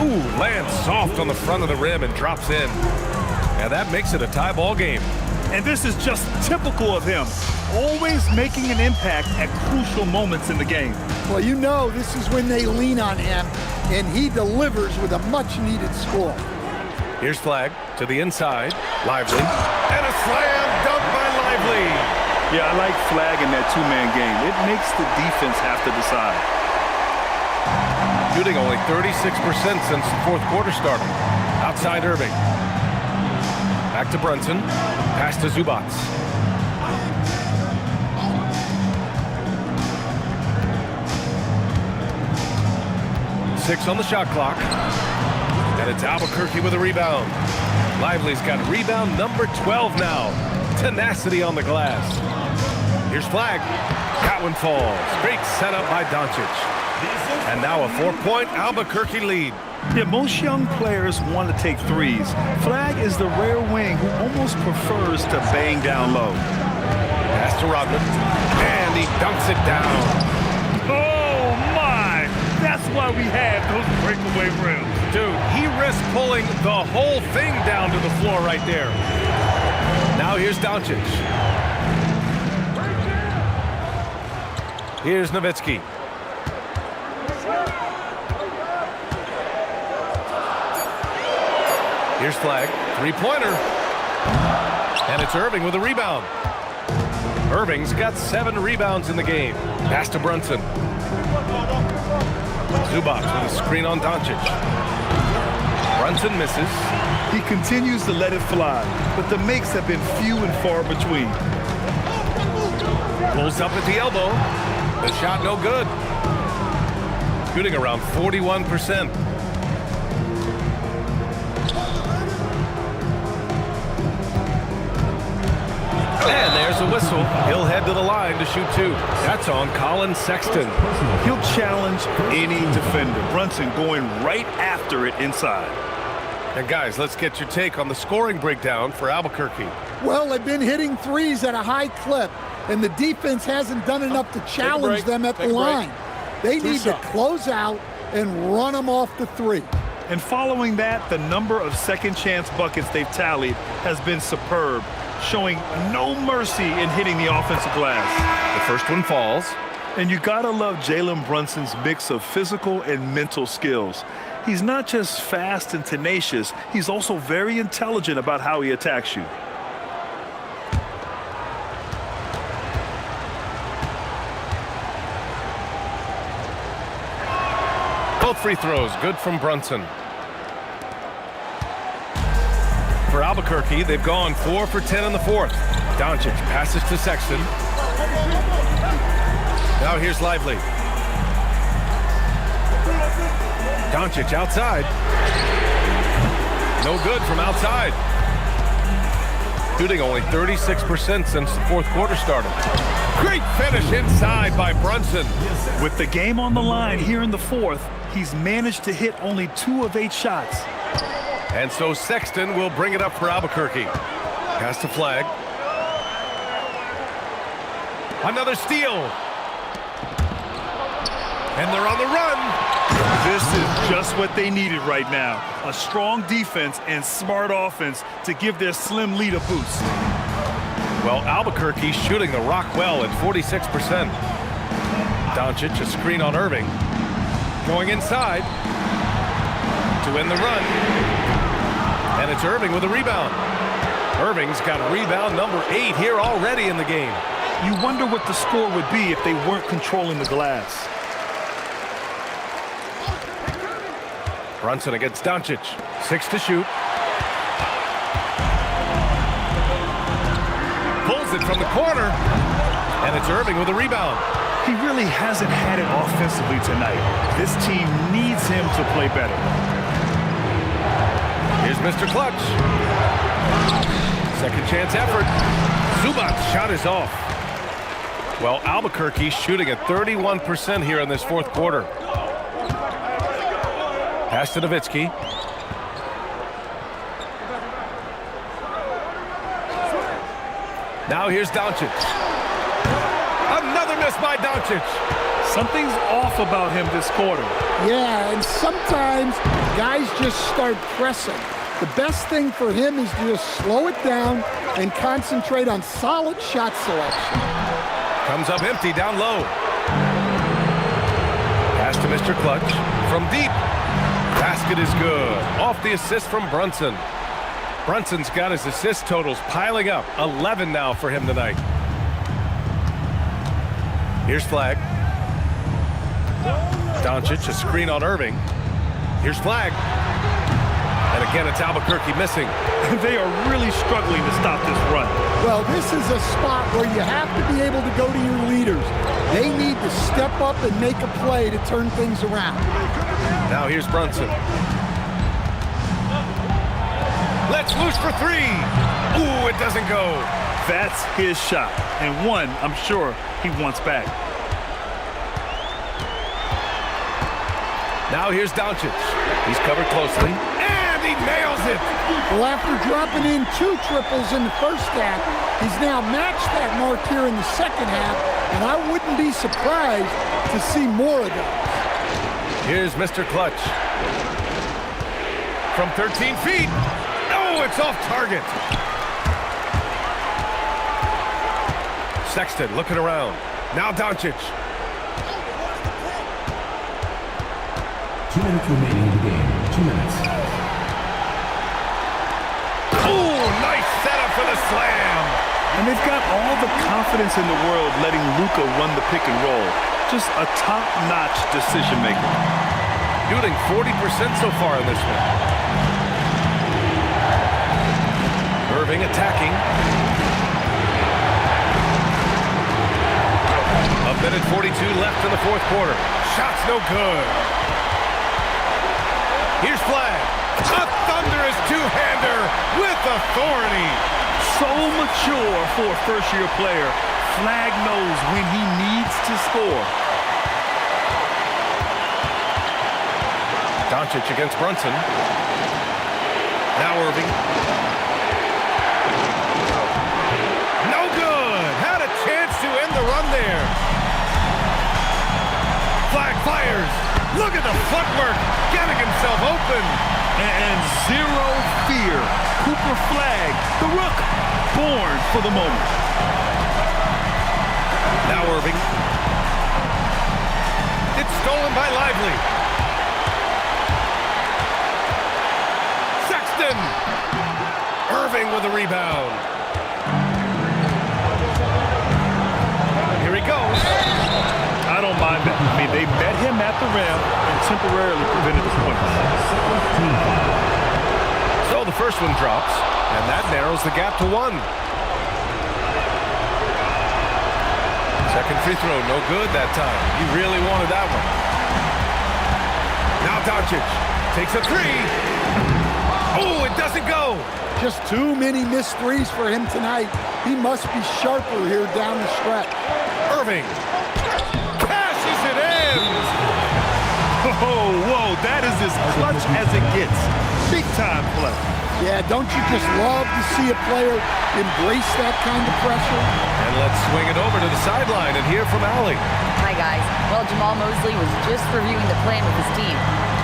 [SPEAKER 13] Ooh, lands soft on the front of the rim and drops in. And that makes it a tie ball game.
[SPEAKER 15] And this is just typical of him. Always making an impact at crucial moments in the game.
[SPEAKER 3] Well, you know this is when they lean on him, and he delivers with a much-needed score.
[SPEAKER 13] Here's Flag to the inside. Lively. And a slam dunk by Lively.
[SPEAKER 15] Yeah, I like Flag in that 2-man game. It makes the defense have to decide.
[SPEAKER 13] Shooting only 36% since the 4th quarter started. Outside Irving. Back to Brunson. Pass to Zubac. Six on the shot clock. And it's Albuquerque with a rebound. Lively's got rebound number 12 now. Tenacity on the glass. Here's Flag. That one falls. Great setup by Doncic. And now a 4-point Albuquerque lead.
[SPEAKER 15] Yeah, most young players want to take threes. Flag is the rare wing who almost prefers to bang down low.
[SPEAKER 13] Pass to Rodman. And he dunks it down.
[SPEAKER 15] Oh, my! That's why we have those breakaway rims.
[SPEAKER 13] Dude, he risked pulling the whole thing down to the floor right there. Now here's Doncic. Here's Nowitzki. Here's Flag. 3-pointer. And it's Irving with a rebound. Irving's got 7 rebounds in the game. Pass to Brunson. Zubac with a screen on Doncic. Brunson misses.
[SPEAKER 15] He continues to let it fly, but the makes have been few and far between.
[SPEAKER 13] Pulls up at the elbow. The shot no good. Shooting around 41%. There's a whistle. He'll head to the line to shoot 2. That's on Colin Sexton.
[SPEAKER 15] He'll challenge any defender. Brunson going right after it inside.
[SPEAKER 13] And guys, let's get your take on the scoring breakdown for Albuquerque.
[SPEAKER 3] Well, they've been hitting threes at a high clip, and the defense hasn't done enough to challenge them at the line. They need to close out and run them off the 3.
[SPEAKER 15] And following that, the number of second chance buckets they've tallied has been superb, showing no mercy in hitting the offensive glass.
[SPEAKER 13] The first one falls.
[SPEAKER 15] And you gotta love Jalen Brunson's mix of physical and mental skills. He's not just fast and tenacious, he's also very intelligent about how he attacks you.
[SPEAKER 13] Both free throws good from Brunson. For Albuquerque, they've gone 4 for 10 in the 4th. Doncic passes to Sexton. Now here's Lively. Doncic outside. No good from outside. Shooting only 36% since the 4th quarter started. Great finish inside by Brunson.
[SPEAKER 15] With the game on the line here in the 4th, he's managed to hit only 2 of 8 shots.
[SPEAKER 13] And so Sexton will bring it up for Albuquerque. Pass to Flag. Another steal. And they're on the run.
[SPEAKER 15] This is just what they needed right now. A strong defense and smart offense to give their slim lead a boost.
[SPEAKER 13] Well, Albuquerque shooting the rock well at 46%. Doncic, a screen on Irving. Going inside to end the run. And it's Irving with a rebound. Irving's got rebound number 8 here already in the game.
[SPEAKER 15] You wonder what the score would be if they weren't controlling the glass.
[SPEAKER 13] Brunson against Doncic. 6 to shoot. Pulls it from the corner. And it's Irving with a rebound.
[SPEAKER 15] He really hasn't had it offensively tonight. This team needs him to play better.
[SPEAKER 13] Here's Mr. Clutch. Second chance effort. Zubac's shot is off. Well, Albuquerque shooting at 31% here in this 4th quarter. Pass to Nowitzki. Now here's Doncic. Another miss by Doncic.
[SPEAKER 15] Something's off about him this quarter.
[SPEAKER 3] Yeah, and sometimes guys just start pressing. The best thing for him is to just slow it down and concentrate on solid shot selection.
[SPEAKER 13] Comes up empty down low. Pass to Mr. Clutch from deep. Basket is good. Off the assist from Brunson. Brunson's got his assist totals piling up. 11 now for him tonight. Here's Flag. Doncic, a screen on Irving. Here's Flag. And again, it's Albuquerque missing.
[SPEAKER 15] They are really struggling to stop this run.
[SPEAKER 3] Well, this is a spot where you have to be able to go to your leaders. They need to step up and make a play to turn things around.
[SPEAKER 13] Now here's Brunson. Let's loose for 3. Ooh, it doesn't go.
[SPEAKER 15] That's his shot, and one I'm sure he wants back.
[SPEAKER 13] Now here's Doncic. He's covered closely, and he nails it.
[SPEAKER 3] Well, after dropping in 2 triples in the first half, he's now matched that mark here in the second half, and I wouldn't be surprised to see more of those.
[SPEAKER 13] Here's Mr. Clutch. From 13 feet. Oh, it's off target. Sexton looking around. Now Doncic.
[SPEAKER 12] 2 minutes remaining in the game. 2 minutes.
[SPEAKER 13] Oh, nice setup for the slam.
[SPEAKER 15] And they've got all the confidence in the world letting Luka run the pick and roll. Just a top-notch decision maker.
[SPEAKER 13] Shooting 40% so far in this one. Irving attacking. A minute 42 left in the 4th quarter. Shot's no good. Here's Flag. A thunderous two-hander with authority.
[SPEAKER 15] So mature for a first-year player. Flag knows when he needs to score.
[SPEAKER 13] Doncic against Brunson. Now Irving. No good. Had a chance to end the run there. Flag fires. Look at the footwork. Getting himself open.
[SPEAKER 15] And zero fear. Cooper Flag, the rook, born for the moment.
[SPEAKER 13] Now Irving. It's stolen by Lively. Sexton. Irving with a rebound. Here he goes.
[SPEAKER 15] I don't mind that. I mean, they met him at the rim and temporarily prevented the points.
[SPEAKER 13] So the first one drops, and that narrows the gap to 1. Second free throw, no good that time. He really wanted that one. Now Doncic takes a 3. Oh, it doesn't go.
[SPEAKER 3] Just too many missed threes for him tonight. He must be sharper here down the stretch.
[SPEAKER 13] Irving cashes it in.
[SPEAKER 15] Oh, whoa, that is as clutch as it gets. Big time play.
[SPEAKER 3] Yeah, don't you just love to see a player embrace that kind of pressure?
[SPEAKER 13] And let's swing it over to the sideline and hear from Allie.
[SPEAKER 4] Hi, guys. Well, Jamal Mosley was just reviewing the plan with his team.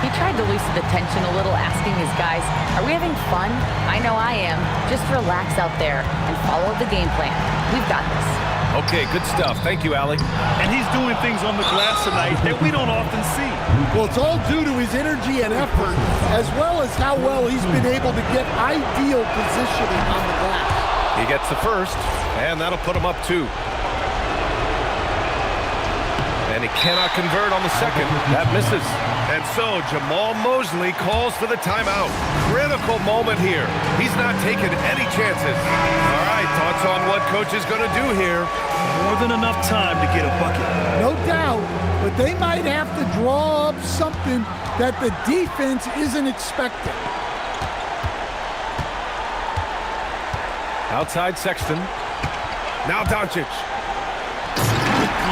[SPEAKER 4] He tried to loosen the tension a little, asking his guys, are we having fun? I know I am. Just relax out there and follow the game plan. We've got this.
[SPEAKER 13] Okay, good stuff. Thank you, Allie.
[SPEAKER 15] And he's doing things on the glass tonight that we don't often see.
[SPEAKER 3] Well, it's all due to his energy and effort, as well as how well he's been able to get ideal positioning on the glass.
[SPEAKER 13] He gets the first, and that'll put him up 2. And he cannot convert on the second. That misses. And so Jamal Mosley calls for the timeout. Critical moment here. He's not taking any chances. All right, thoughts on what coach is going to do here?
[SPEAKER 15] More than enough time to get a bucket.
[SPEAKER 3] No doubt, but they might have to draw up something that the defense isn't expecting.
[SPEAKER 13] Outside Sexton. Now Doncic.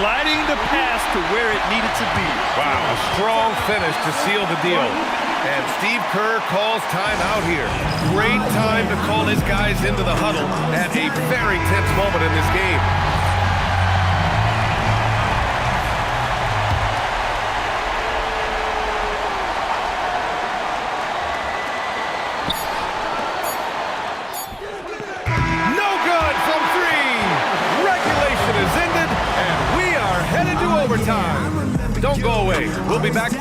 [SPEAKER 15] Gliding the pass to where it needed to be.
[SPEAKER 13] Wow, a strong finish to seal the deal. And Steve Kerr calls timeout here. Great time to call his guys into the huddle at a very tense moment in this game. No good from 3. Regulation is ended, and we are headed to overtime. Don't go away. We'll be back.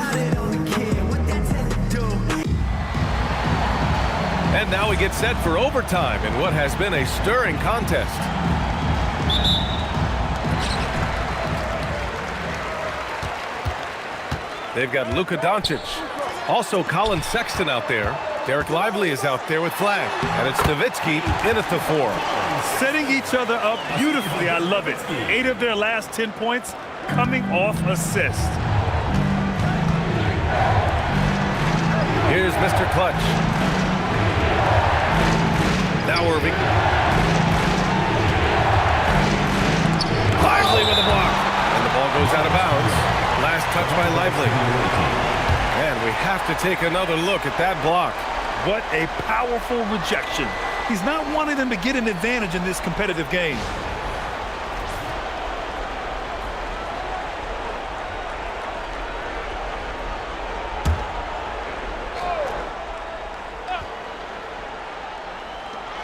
[SPEAKER 13] And now we get set for overtime in what has been a stirring contest. They've got Luka Doncic. Also Colin Sexton out there. Derek Lively is out there with Flag. And it's Nowitzki in at the 4.
[SPEAKER 15] Setting each other up beautifully. I love it. 8 of their last 10 points coming off assist.
[SPEAKER 13] Here's Mr. Clutch. Now Irving. Lively with a block. And the ball goes out of bounds. Last touch by Lively. And we have to take another look at that block.
[SPEAKER 15] What a powerful rejection. He's not wanting them to get an advantage in this competitive game.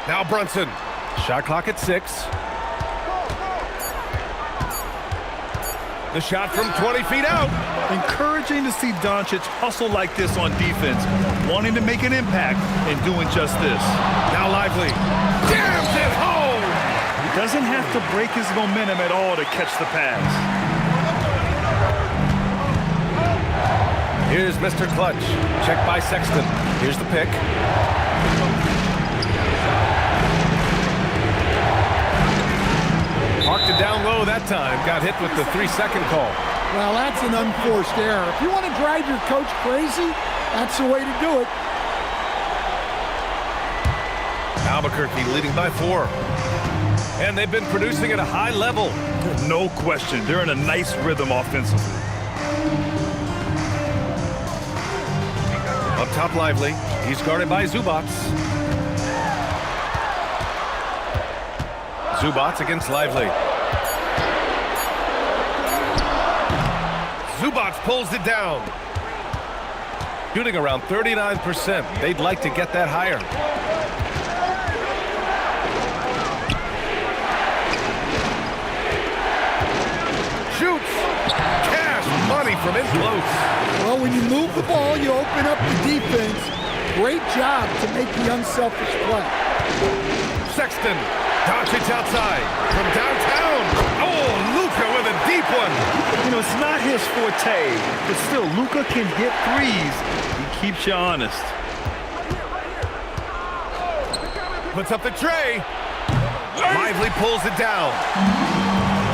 [SPEAKER 13] Now Brunson. Shot clock at 6. The shot from 20 feet out.
[SPEAKER 15] Encouraging to see Doncic hustle like this on defense, wanting to make an impact and doing just this.
[SPEAKER 13] Now Lively. Jams it home.
[SPEAKER 15] He doesn't have to break his momentum at all to catch the pass.
[SPEAKER 13] Here's Mr. Clutch. Check by Sexton. Here's the pick. Marked it down low that time. Got hit with the 3-second call.
[SPEAKER 3] Well, that's an unforced error. If you want to drive your coach crazy, that's the way to do it.
[SPEAKER 13] Now Albuquerque leading by 4. And they've been producing at a high level.
[SPEAKER 15] No question. They're in a nice rhythm offensively.
[SPEAKER 13] Up top, Lively. He's guarded by Zubats. Zubats against Lively. Zubats pulls it down. Shooting around 39%. They'd like to get that higher. Shoots. Cash money from in close.
[SPEAKER 3] Well, when you move the ball, you open up the defense. Great job to make the unselfish play.
[SPEAKER 13] Sexton. Doncic outside from downtown. Oh, Luka with a deep one.
[SPEAKER 15] You know, it's not his forte, but still, Luka can hit threes. He keeps you honest.
[SPEAKER 13] Puts up the tray. Lively pulls it down.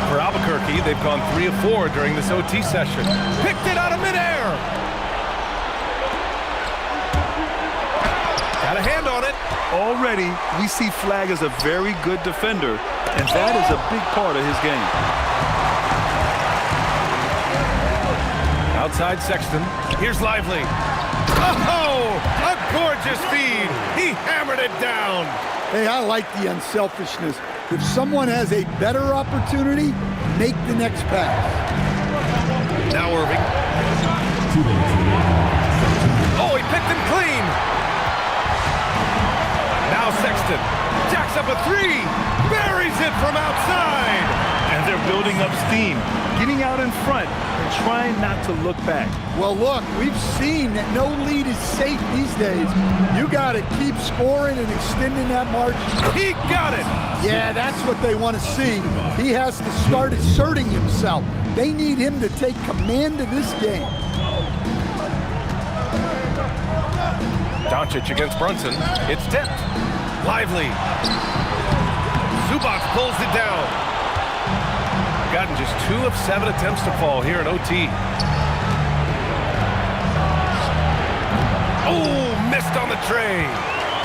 [SPEAKER 13] For Albuquerque, they've gone 3 of 4 during this OT session. Picked it out of midair. Got a hand on it.
[SPEAKER 15] Already, we see Flag as a very good defender, and that is a big part of his game.
[SPEAKER 13] Outside Sexton. Here's Lively. Oh, a gorgeous feed. He hammered it down.
[SPEAKER 3] Hey, I like the unselfishness. If someone has a better opportunity, make the next pass.
[SPEAKER 13] Now Irving. Oh, he picked him clean. Now Sexton jacks up a 3, buries it from outside.
[SPEAKER 15] And they're building up steam, getting out in front and trying not to look back.
[SPEAKER 3] Well, look, we've seen that no lead is safe these days. You got to keep scoring and extending that margin.
[SPEAKER 13] He got it.
[SPEAKER 3] Yeah, that's what they want to see. He has to start asserting himself. They need him to take command of this game.
[SPEAKER 13] Doncic against Brunson. It's tipped. Lively. Zubats pulls it down. Gotten just 2 of 7 attempts to fall here in OT. Oh, missed on the tray.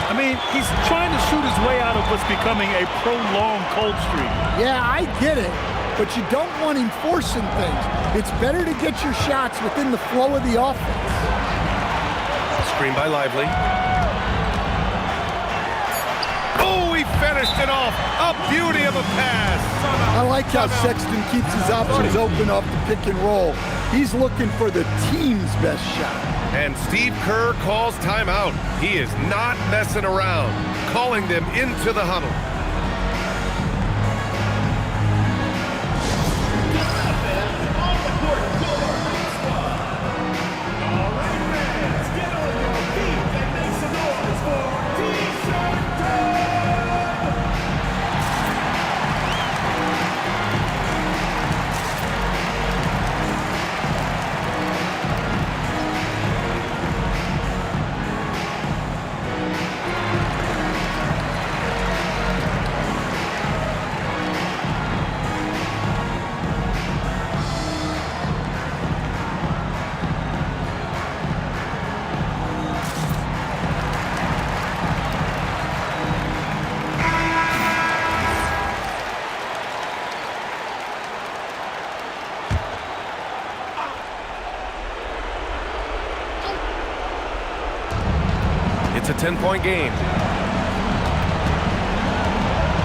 [SPEAKER 15] I mean, he's trying to shoot his way out of what's becoming a prolonged cold streak.
[SPEAKER 3] Yeah, I get it, but you don't want him forcing things. It's better to get your shots within the flow of the offense.
[SPEAKER 13] Screen by Lively. Oh, he finished it off. A beauty of a pass.
[SPEAKER 3] I like how Sexton keeps his options open off the pick and roll. He's looking for the team's best shot.
[SPEAKER 13] And Steve Kerr calls timeout. He is not messing around, calling them into the huddle. It's a 10-point game.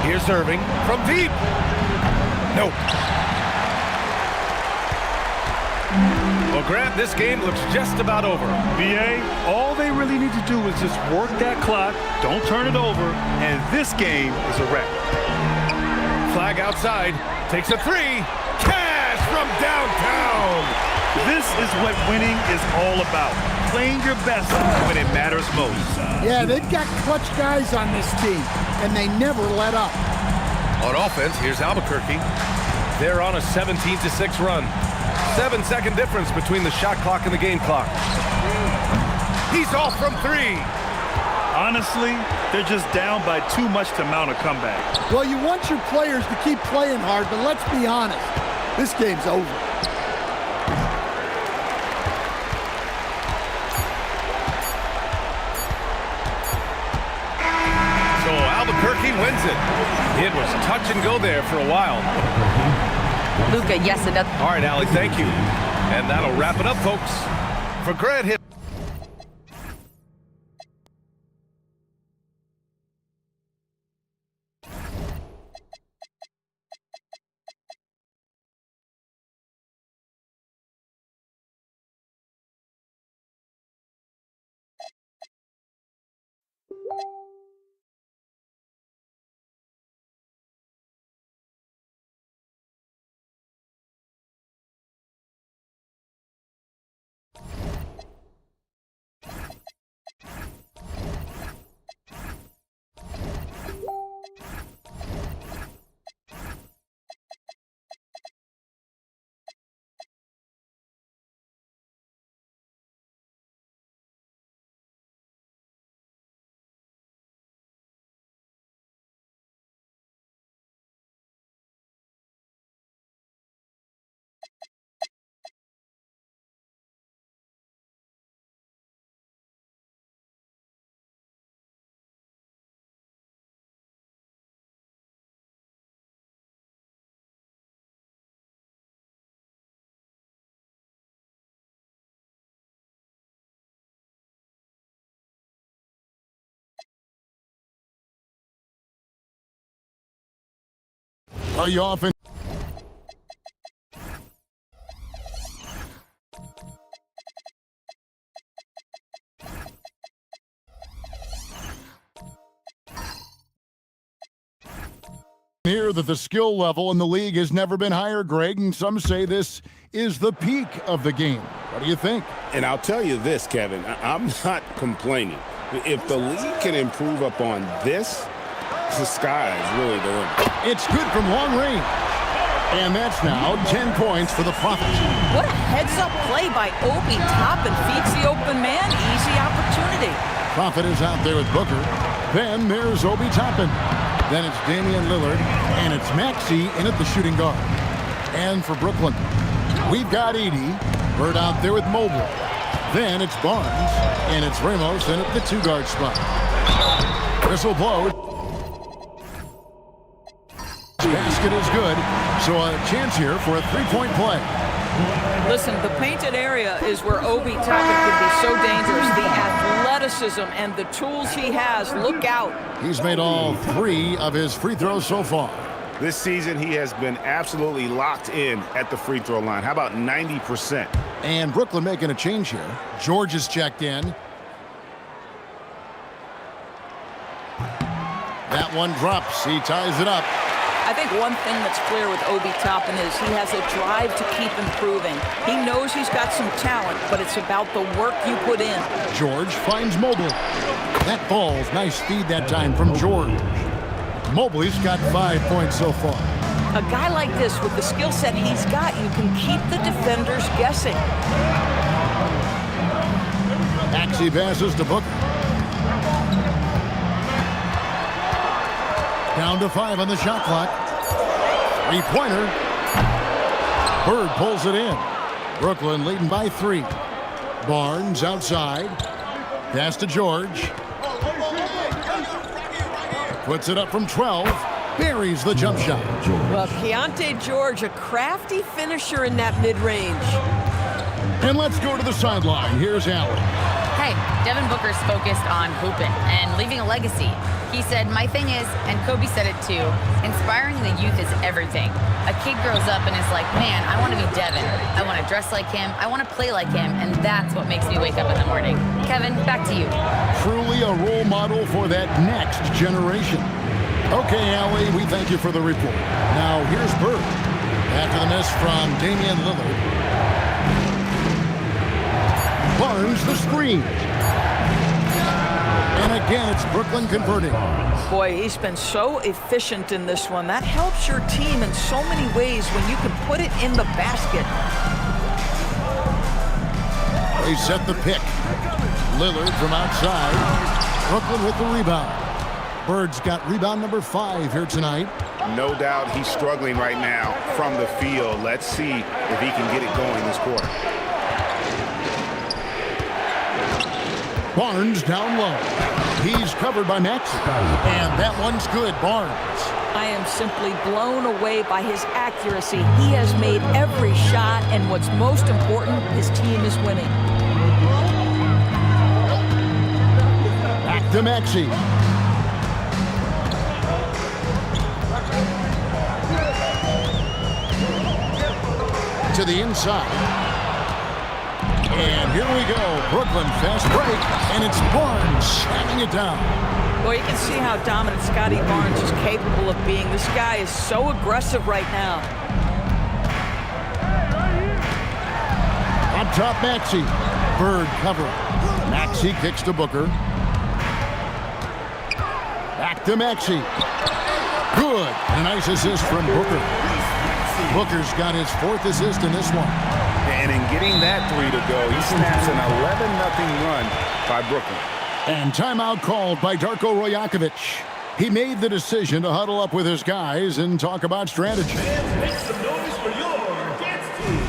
[SPEAKER 13] Here's Irving from deep. Nope. Well, Grant, this game looks just about over.
[SPEAKER 15] BA, all they really need to do is just work that clock, don't turn it over, and this game is a wrap.
[SPEAKER 13] Flag outside, takes a 3. Cash from downtown.
[SPEAKER 15] This is what winning is all about. Playing your best when it matters most.
[SPEAKER 3] Yeah, they've got clutch guys on this team, and they never let up.
[SPEAKER 13] On offense, here's Albuquerque. They're on a 17-6 run. 7-second difference between the shot clock and the game clock. He's off from 3.
[SPEAKER 15] Honestly, they're just down by too much to mount a comeback.
[SPEAKER 3] Well, you want your players to keep playing hard, but let's be honest. This game's over.
[SPEAKER 13] Albuquerque wins it. It was touch and go there for a while.
[SPEAKER 4] Luka, yes, it does.
[SPEAKER 13] All right, Allie, thank you. And that'll wrap it up, folks. For Grant Hill.
[SPEAKER 1] Are you off in? Here that the skill level in the league has never been higher, Greg, and some say this is the peak of the game. What do you think?
[SPEAKER 2] And I'll tell you this, Kevin, I'm not complaining. If the league can improve upon this, the sky is really the limit.
[SPEAKER 1] It's good from long range. And that's now 10 points for the Profits.
[SPEAKER 18] What a heads-up play by Obi Toppin. Feeds the open man. Easy opportunity.
[SPEAKER 1] Profit is out there with Booker. Then there's Obi Toppin. Then it's Damian Lillard. And it's Maxey in at the shooting guard. And for Brooklyn, we've got Edey. Bird out there with Mobley. Then it's Barnes. And it's Ramos in at the two-guard spot. Whistle blow. Basket is good, so a chance here for a three-point play.
[SPEAKER 18] Listen, the painted area is where Obi Toppin can be so dangerous. The athleticism and the tools he has, look out.
[SPEAKER 1] He's made all 3 of his free throws so far.
[SPEAKER 19] This season, he has been absolutely locked in at the free throw line. How about 90%?
[SPEAKER 1] And Brooklyn making a change here. George is checked in. That one drops. He ties it up.
[SPEAKER 18] I think one thing that's clear with Obi Toppin is he has a drive to keep improving. He knows he's got some talent, but it's about the work you put in.
[SPEAKER 1] George finds Mobley. That ball's nice feed that time from George. Mobley's got 5 points so far.
[SPEAKER 18] A guy like this, with the skill set he's got, you can keep the defenders guessing.
[SPEAKER 1] Maxey passes to Booker. Down to 5 on the shot clock. Three-pointer. Bird pulls it in. Brooklyn leading by 3. Barnes outside. Pass to George. Puts it up from 12. Buries the jump shot.
[SPEAKER 5] Well, Keontae George, a crafty finisher in that mid-range.
[SPEAKER 1] And let's go to the sideline. Here's Allen.
[SPEAKER 4] Hey, Devin Booker's focused on hooping and leaving a legacy. He said, my thing is, and Kobe said it too, inspiring the youth is everything. A kid grows up and is like, man, I want to be Devin. I want to dress like him. I want to play like him. And that's what makes me wake up in the morning. Kevin, back to you.
[SPEAKER 1] Truly a role model for that next generation. Okay, Allie, we thank you for the report. Now, here's Bird. After the miss from Damian Lillard. Barnes the screen. And again, it's Brooklyn converting.
[SPEAKER 18] Boy, he's been so efficient in this one. That helps your team in so many ways when you can put it in the basket.
[SPEAKER 1] They set the pick. Lillard from outside. Brooklyn with the rebound. Bird's got rebound number 5 here tonight.
[SPEAKER 19] No doubt he's struggling right now from the field. Let's see if he can get it going this quarter.
[SPEAKER 1] Barnes down low. He's covered by Maxey. And that one's good, Barnes.
[SPEAKER 18] I am simply blown away by his accuracy. He has made every shot, and what's most important, his team is winning.
[SPEAKER 1] Back to Maxey. To the inside. And here we go. Brooklyn fast break, and it's Barnes slamming it down.
[SPEAKER 18] Well, you can see how dominant Scotty Barnes is capable of being. This guy is so aggressive right now.
[SPEAKER 1] Up top, Maxey. Bird cover. Maxey kicks to Booker. Back to Maxey. Good. And a nice assist from Booker. Booker's got his 4th assist in this one.
[SPEAKER 2] And in getting that 3 to go, he snaps an 11-0 run by Brooklyn.
[SPEAKER 1] And timeout called by Darko Rojakovic. He made the decision to huddle up with his guys and talk about strategy.
[SPEAKER 12] And make some noise for your dance team.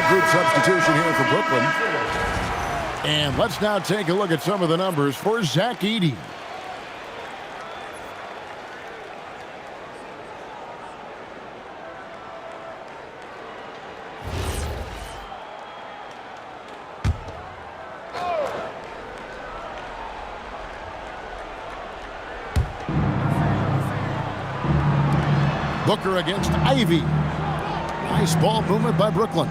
[SPEAKER 1] Group substitution here for Brooklyn. And let's now take a look at some of the numbers for Zach Edey. Booker against Ivy. Nice ball movement by Brooklyn.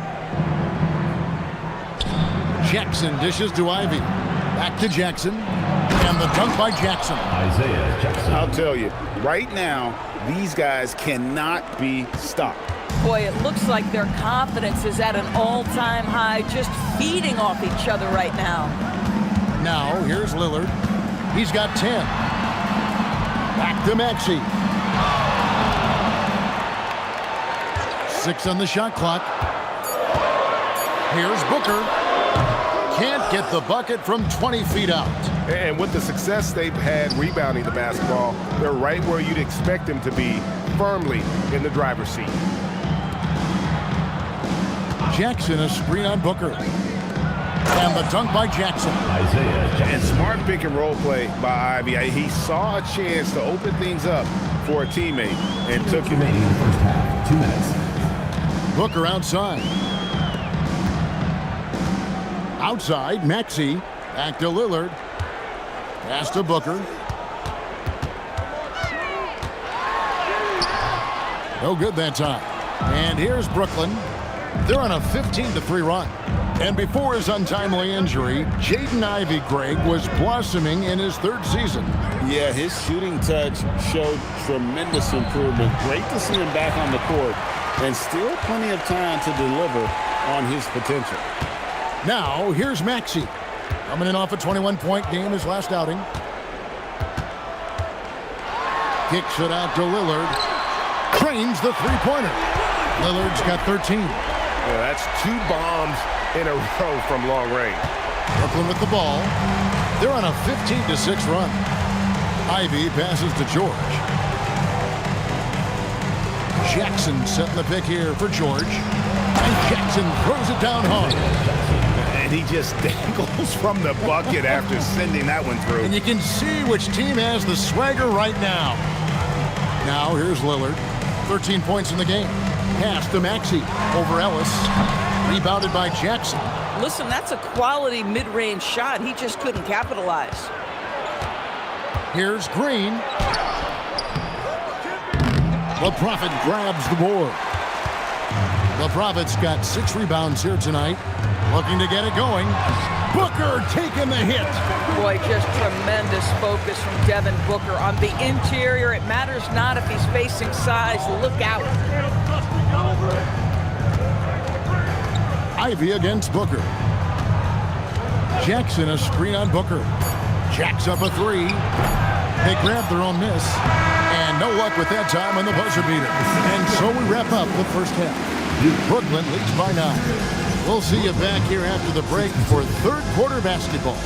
[SPEAKER 1] Jackson dishes to Ivy. Back to Jackson. And the dunk by Jackson.
[SPEAKER 19] Isaiah Jackson.
[SPEAKER 2] I'll tell you, right now, these guys cannot be stopped.
[SPEAKER 18] Boy, it looks like their confidence is at an all-time high, just feeding off each other right now.
[SPEAKER 1] Now, here's Lillard. He's got 10. Back to Maxey. 6 on the shot clock. Here's Booker. Can't get the bucket from 20 feet out.
[SPEAKER 11] And with the success they've had rebounding the basketball, they're right where you'd expect them to be, firmly in the driver's seat.
[SPEAKER 1] Jackson, a screen on Booker. And the dunk by Jackson.
[SPEAKER 19] Isaiah Jackson.
[SPEAKER 2] And smart pick and roll play by Ivy. He saw a chance to open things up for a teammate and took it.
[SPEAKER 19] Remaining in the first half, 2 minutes.
[SPEAKER 1] Booker outside. Outside, Maxey. Back to Lillard. Pass to Booker. No good that time. And here's Brooklyn. They're on a 15-3 run. And before his untimely injury, Jaden Ivey, Greg, was blossoming in his 3rd season.
[SPEAKER 2] Yeah, his shooting touch showed tremendous improvement. Great to see him back on the court, and still plenty of time to deliver on his potential.
[SPEAKER 1] Now, here's Maxey. Coming in off a 21-point game his last outing. Kicks it out to Lillard. Trains the three-pointer. Lillard's got 13.
[SPEAKER 11] Yeah, that's 2 bombs in a row from long range.
[SPEAKER 1] Brooklyn with the ball. They're on a 15-6 run. Ivy passes to George. Jackson setting the pick here for George. And Jackson throws it down hard.
[SPEAKER 2] And he just dangles from the bucket after sending that one through.
[SPEAKER 1] And you can see which team has the swagger right now. Now here's Lillard. 13 points in the game. Pass to Maxey over Ellis. Rebounded by Jackson.
[SPEAKER 18] Listen, that's a quality mid-range shot. He just couldn't capitalize.
[SPEAKER 1] Here's Green. The Prophet grabs the board. The Prophet's got 6 rebounds here tonight. Looking to get it going. Booker taking the hit.
[SPEAKER 18] Boy, just tremendous focus from Devin Booker on the interior. It matters not if he's facing size. Look out.
[SPEAKER 1] Ivy against Booker. Jackson a screen on Booker. Jacks up a 3. They grab their own miss. And no luck with that time on the buzzer beater. And so we wrap up the first half. Brooklyn leads by 9. We'll see you back here after the break for third quarter basketball.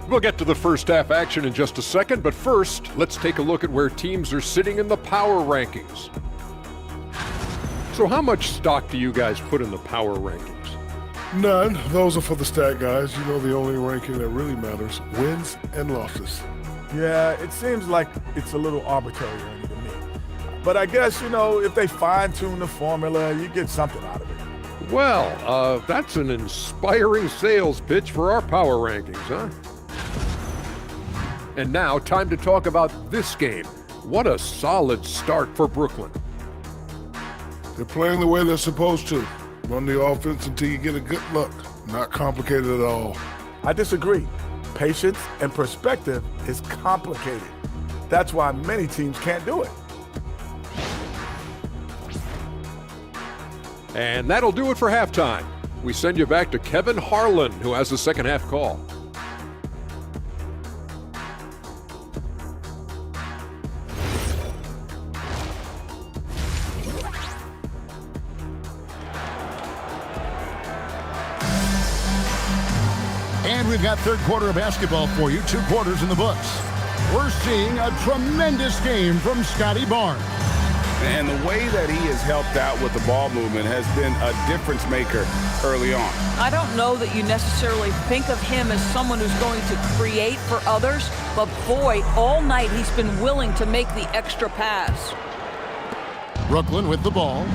[SPEAKER 7] We'll get to the first half action in just a second, but first, let's take a look at where teams are sitting in the power rankings. So how much stock do you guys put in the power rankings?
[SPEAKER 9] None. Those are for the stat guys. You know, the only ranking that really matters, wins and losses.
[SPEAKER 8] Yeah, it seems like it's a little arbitrary to me. But I guess, if they fine-tune the formula, you get something out of it.
[SPEAKER 7] Well, that's an inspiring sales pitch for our power rankings, huh? And now, time to talk about this game. What a solid start for Brooklyn.
[SPEAKER 9] They're playing the way they're supposed to. Run the offense until you get a good look. Not complicated at all.
[SPEAKER 8] I disagree. Patience and perspective is complicated. That's why many teams can't do it.
[SPEAKER 7] And that'll do it for halftime. We send you back to Kevin Harlan, who has the second half call.
[SPEAKER 1] And we've got third quarter of basketball for you, 2 quarters in the books. We're seeing a tremendous game from Scotty Barnes.
[SPEAKER 2] And the way that he has helped out with the ball movement has been a difference maker early on.
[SPEAKER 18] I don't know that you necessarily think of him as someone who's going to create for others, but boy, all night he's been willing to make the extra pass.
[SPEAKER 1] Brooklyn with the ball.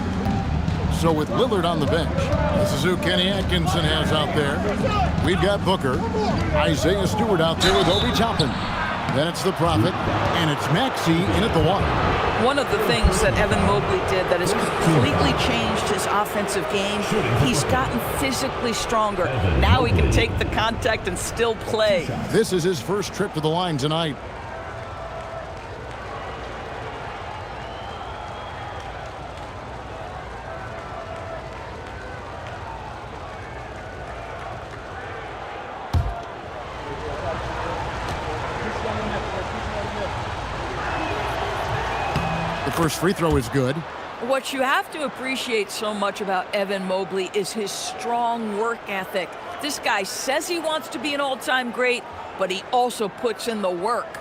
[SPEAKER 1] So with Lillard on the bench, this is who Kenny Atkinson has out there. We've got Booker, Isaiah Stewart out there with Obi Toppin. Then it's the Prophet, and it's Maxey in at the 1.
[SPEAKER 18] One of the things that Evan Mobley did that has completely changed his offensive game, he's gotten physically stronger. Now he can take the contact and still play.
[SPEAKER 1] This is his first trip to the line tonight. First free throw is good.
[SPEAKER 18] What you have to appreciate so much about Evan Mobley is his strong work ethic. This guy says he wants to be an all-time great, but he also puts in the work.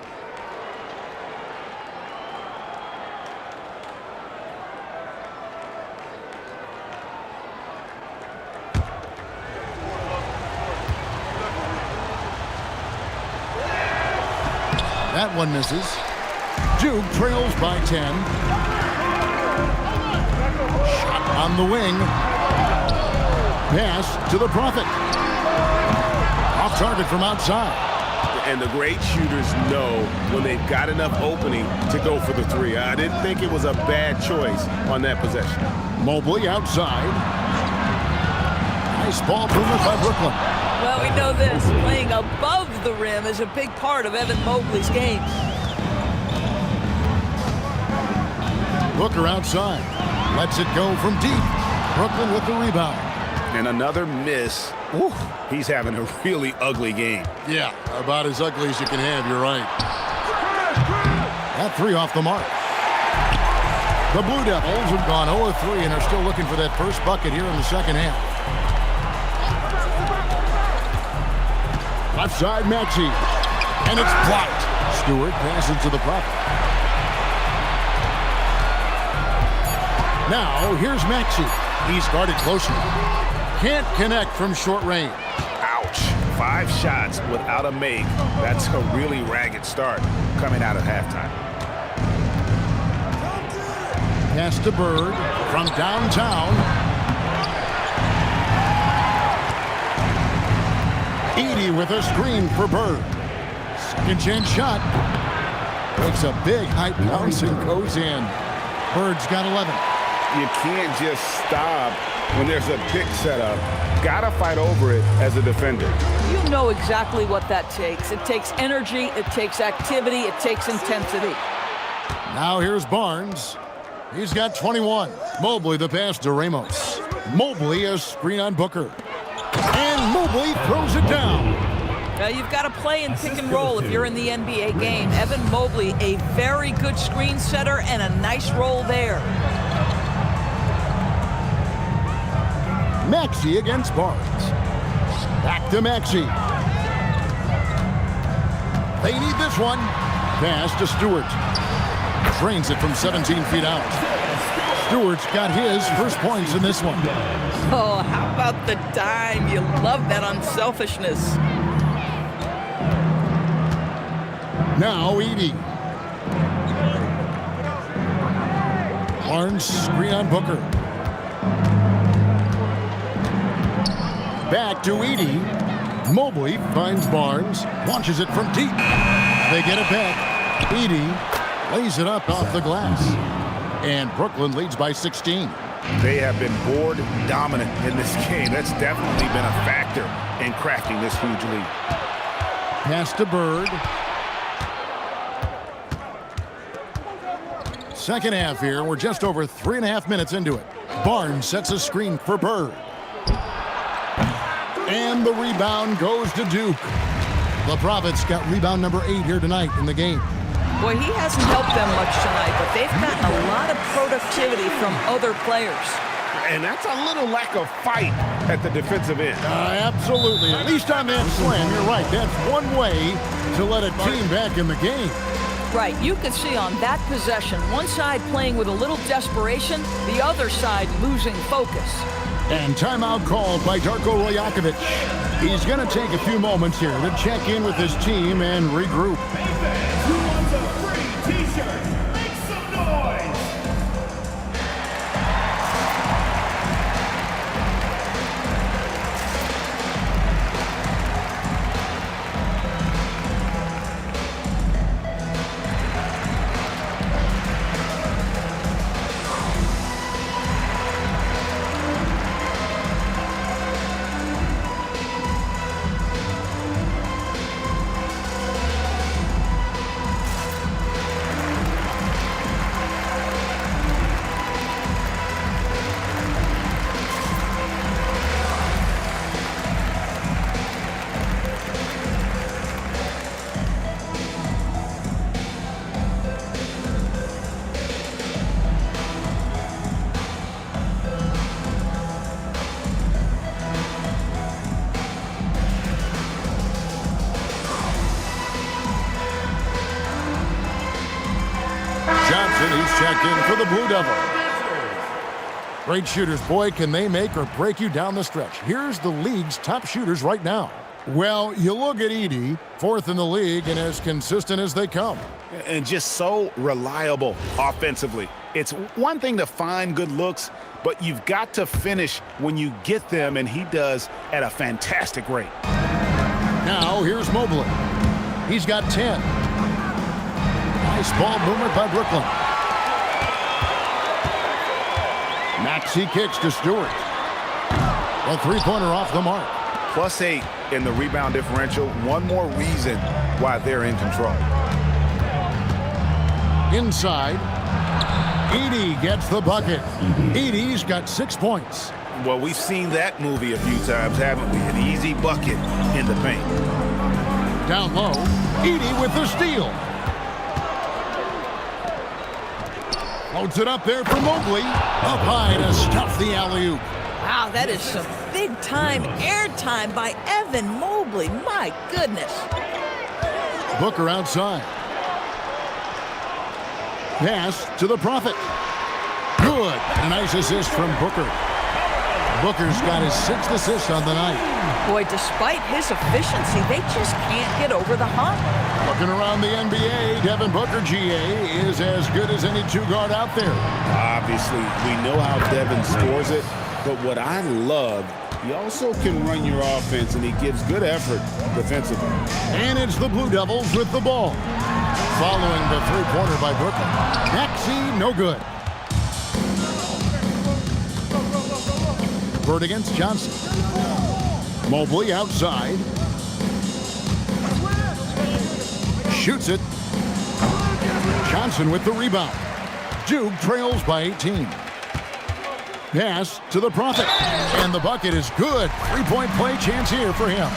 [SPEAKER 1] That one misses. Duke trails by 10. Shot on the wing. Pass to the Prophet. Off target from outside.
[SPEAKER 2] And the great shooters know when they've got enough opening to go for the 3. I didn't think it was a bad choice on that possession.
[SPEAKER 1] Mobley outside. Nice ball movement by Brooklyn.
[SPEAKER 18] Well, we know this. Playing above the rim is a big part of Evan Mobley's game.
[SPEAKER 1] Booker outside. Lets it go from deep. Brooklyn with the rebound.
[SPEAKER 2] And another miss. Ooh, he's having a really ugly game.
[SPEAKER 1] Yeah, about as ugly as you can have, you're right. That 3 off the mark. The Blue Devils have gone 0-3 and are still looking for that first bucket here in the second half. Left side, Maxey. And it's blocked. Stewart passes to the Prophet. Now, here's Maxey. He's guarded closely. Can't connect from short range.
[SPEAKER 19] Ouch. 5 shots without a make. That's a really ragged start coming out of halftime.
[SPEAKER 1] Pass to Bird from downtown. Edey with a screen for Bird. Second chance shot. Makes a big height bounce and goes in. Bird's got 11.
[SPEAKER 2] You can't just stop when there's a pick set up. Gotta fight over it as a defender.
[SPEAKER 18] You know exactly what that takes. It takes energy, it takes activity, it takes intensity.
[SPEAKER 1] Now here's Barnes. He's got 21. Mobley the pass to Ramos. Mobley a screen on Booker. And Mobley throws it down.
[SPEAKER 18] Now you've got to play in pick and roll if you're in the NBA game. Evan Mobley, a very good screen setter and a nice roll there.
[SPEAKER 1] Maxey against Barnes. Back to Maxey. They need this one. Pass to Stewart. Drains it from 17 feet out. Stewart's got his first points in this one.
[SPEAKER 18] Oh, how about the dime? You love that unselfishness.
[SPEAKER 1] Now Edey. Barnes screen on Booker. Back to Edey. Mobley finds Barnes. Launches it from deep. They get it back. Edey lays it up off the glass. And Brooklyn leads by 16.
[SPEAKER 19] They have been board dominant in this game. That's definitely been a factor in crafting this huge lead.
[SPEAKER 1] Pass to Bird. Second half here. We're just over 3.5 minutes into it. Barnes sets a screen for Bird. And the rebound goes to Duke. The Prophets got rebound number 8 here tonight in the game.
[SPEAKER 18] Boy, he hasn't helped them much tonight, but they've gotten a lot of productivity from other players.
[SPEAKER 19] And that's a little lack of fight at the defensive end.
[SPEAKER 1] Absolutely. At least on that slam, you're right. That's one way to let a team back in the game.
[SPEAKER 18] Right. You could see on that possession, one side playing with a little desperation, the other side losing focus.
[SPEAKER 1] And timeout called by Darko Rajakovic. He's going to take a few moments here to check in with his team and regroup.
[SPEAKER 12] Who wants a free t-shirt? Make some noise!
[SPEAKER 1] He's checked in for the Blue Devils. Great shooters, boy, can they make or break you down the stretch. Here's the league's top shooters right now. Well, you look at Edey, 4th in the league and as consistent as they come.
[SPEAKER 19] And just so reliable offensively. It's one thing to find good looks, but you've got to finish when you get them, and he does at a fantastic rate.
[SPEAKER 1] Now, here's Mobley. He's got 10. Nice ball movement by Brooklyn. Maxey kicks to Stewart. A three-pointer off the mark.
[SPEAKER 19] +8 in the rebound differential. One more reason why they're in control.
[SPEAKER 1] Inside. Edey gets the bucket. Edey's got 6 points.
[SPEAKER 19] Well, we've seen that movie a few times, haven't we? An easy bucket in the paint.
[SPEAKER 1] Down low. Edey with the steal. Floats it up there for Mobley. Up high to stuff the alley-oop.
[SPEAKER 18] Wow, that is some big-time airtime by Evan Mobley. My goodness.
[SPEAKER 1] Booker outside. Pass to the Prophet. Good Good. A nice assist from Booker. Booker's got his 6th assist on the night.
[SPEAKER 18] Boy, despite his efficiency, they just can't get over the hump.
[SPEAKER 1] Looking around the NBA, Devin Booker, GA, is as good as any two-guard out there.
[SPEAKER 2] Obviously, we know how Devin scores it, but what I love, he also can run your offense, and he gives good effort defensively.
[SPEAKER 1] And it's the Blue Devils with the ball. Following the three-pointer by Brooklyn. Maxey, no good. Bird against Johnson. Mobley outside. Shoots it. Johnson with the rebound. Duke trails by 18. Pass to the Prophet. And the bucket is good. Three-point play chance here for him.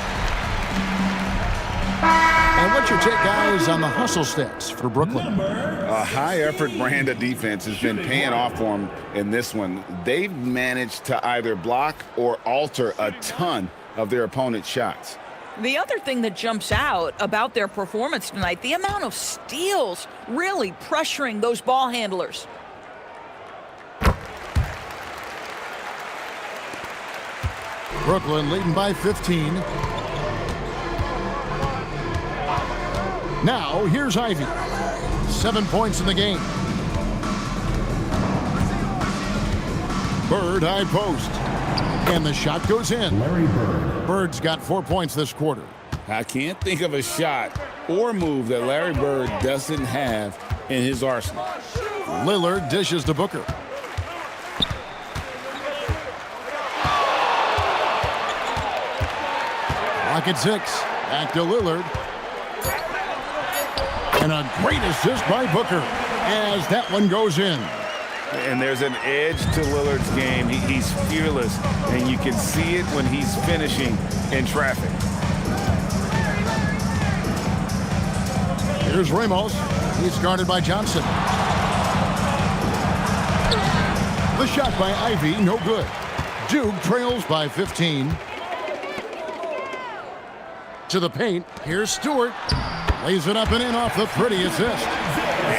[SPEAKER 1] And what's your take, guys, on the hustle stats for Brooklyn?
[SPEAKER 2] A high-effort brand of defense has been paying off for them in this one. They've managed to either block or alter a ton of their opponent's shots.
[SPEAKER 18] The other thing that jumps out about their performance tonight, the amount of steals really pressuring those ball handlers.
[SPEAKER 1] Brooklyn leading by 15. Now, here's Ivy. 7 points in the game. Bird, high post. And the shot goes in.
[SPEAKER 12] Larry Bird.
[SPEAKER 1] Bird's got 4 points this quarter.
[SPEAKER 2] I can't think of a shot or move that Larry Bird doesn't have in his arsenal.
[SPEAKER 1] Lillard dishes to Booker. Clock at 6. Back to Lillard. And a great assist by Booker as that one goes in.
[SPEAKER 2] And there's an edge to Lillard's game. He's fearless, and you can see it when he's finishing in traffic.
[SPEAKER 1] Here's Ramos. He's guarded by Johnson. The shot by Ivy, no good. Duke trails by 15. To the paint. Here's Stewart. Lays it up and in off the pretty assist.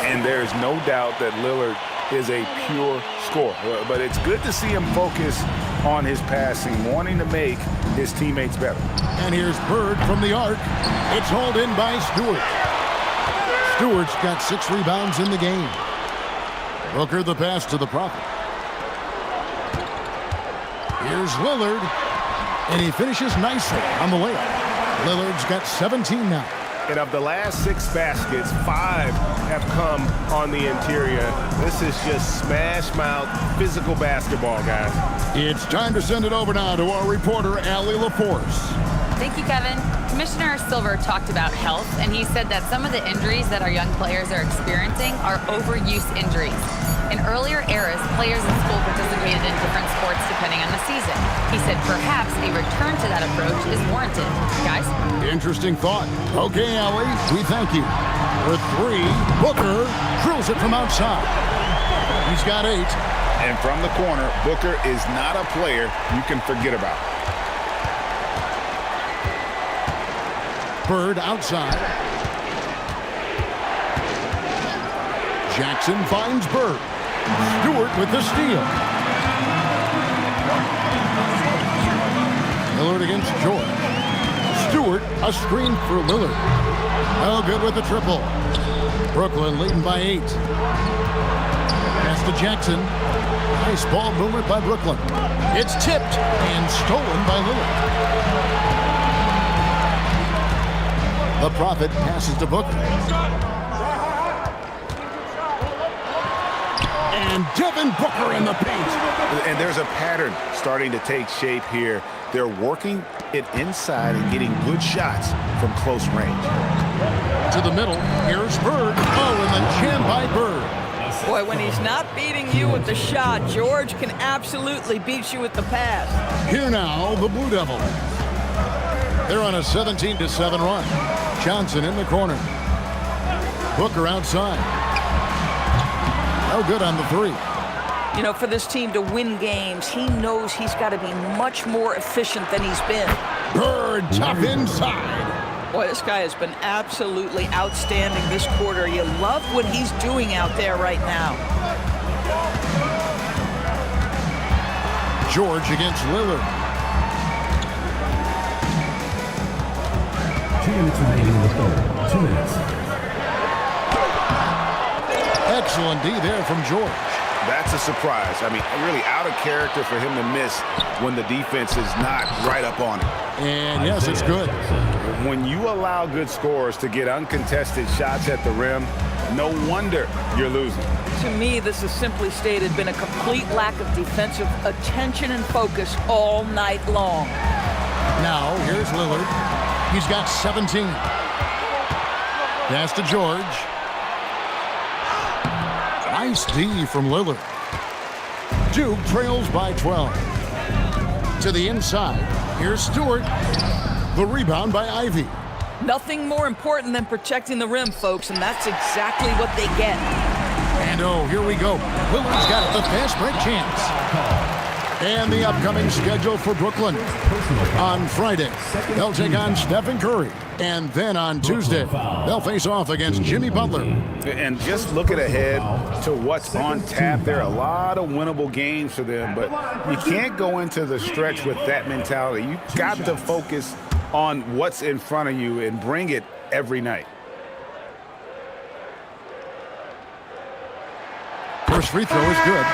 [SPEAKER 11] And there's no doubt that Lillard is a pure scorer. But it's good to see him focus on his passing, wanting to make his teammates better.
[SPEAKER 1] And here's Bird from the arc. It's hauled in by Stewart. Stewart's got 6 rebounds in the game. Booker the pass to the Prophet. Here's Lillard. And he finishes nicely on the layup. Lillard's got 17 now.
[SPEAKER 11] And of the last 6 baskets, 5 have come on the interior. This is just smash mouth, physical basketball, guys.
[SPEAKER 1] It's time to send it over now to our reporter, Allie LaForce.
[SPEAKER 4] Thank you, Kevin. Commissioner Silver talked about health, and he said that some of the injuries that our young players are experiencing are overuse injuries. In earlier eras, players in school participated in different sports depending on the season. He said perhaps a return to that approach is warranted. Guys?
[SPEAKER 1] Interesting thought. Okay, Allie, we thank you. For 3, Booker drills it from outside. He's got 8.
[SPEAKER 2] And from the corner, Booker is not a player you can forget about.
[SPEAKER 1] Bird outside. Jackson finds Bird. Stewart with the steal. Lillard against George. Stewart, a screen for Lillard. Oh, good with the triple. Brooklyn leading by 8. Pass to Jackson. Nice ball movement by Brooklyn. It's tipped and stolen by Lillard. The Prophet passes to Booker. And Devin Booker in the paint.
[SPEAKER 11] And there's a pattern starting to take shape here. They're working it inside and getting good shots from close range.
[SPEAKER 1] To the middle, here's Bird. Oh, and the jam by Bird.
[SPEAKER 18] Boy, when he's not beating you with the shot, George can absolutely beat you with the pass.
[SPEAKER 1] Here now, the Blue Devils. They're on a 17-7 run. Johnson in the corner. Booker outside. No good on the 3.
[SPEAKER 18] You know, for this team to win games, he knows he's got to be much more efficient than he's been.
[SPEAKER 1] Bird tough inside.
[SPEAKER 18] Boy, this guy has been absolutely outstanding this quarter. You love what he's doing out there right now.
[SPEAKER 1] George against Lillard.
[SPEAKER 12] 2 minutes remaining in the third. 2 minutes.
[SPEAKER 1] Excellent D there from George.
[SPEAKER 19] That's a surprise. I mean, really out of character for him to miss when the defense is not right up on it.
[SPEAKER 1] And yes, it's good.
[SPEAKER 19] When you allow good scorers to get uncontested shots at the rim, no wonder you're losing.
[SPEAKER 18] To me, this has simply stated been a complete lack of defensive attention and focus all night long.
[SPEAKER 1] Now, here's Lillard. He's got 17. Pass to George. Nice D from Lillard. Duke trails by 12. To the inside. Here's Stewart. The rebound by Ivy.
[SPEAKER 18] Nothing more important than protecting the rim, folks, and that's exactly what they get.
[SPEAKER 1] And oh, here we go. Lillard's got the fast break chance. And the upcoming schedule for Brooklyn. On Friday, they'll take on Stephen Curry. And then on Tuesday, they'll face off against Jimmy Butler.
[SPEAKER 19] And just looking ahead to what's on tap, there are a lot of winnable games for them, but you can't go into the stretch with that mentality. You've got to focus on what's in front of you and bring it every night.
[SPEAKER 1] First free throw is good.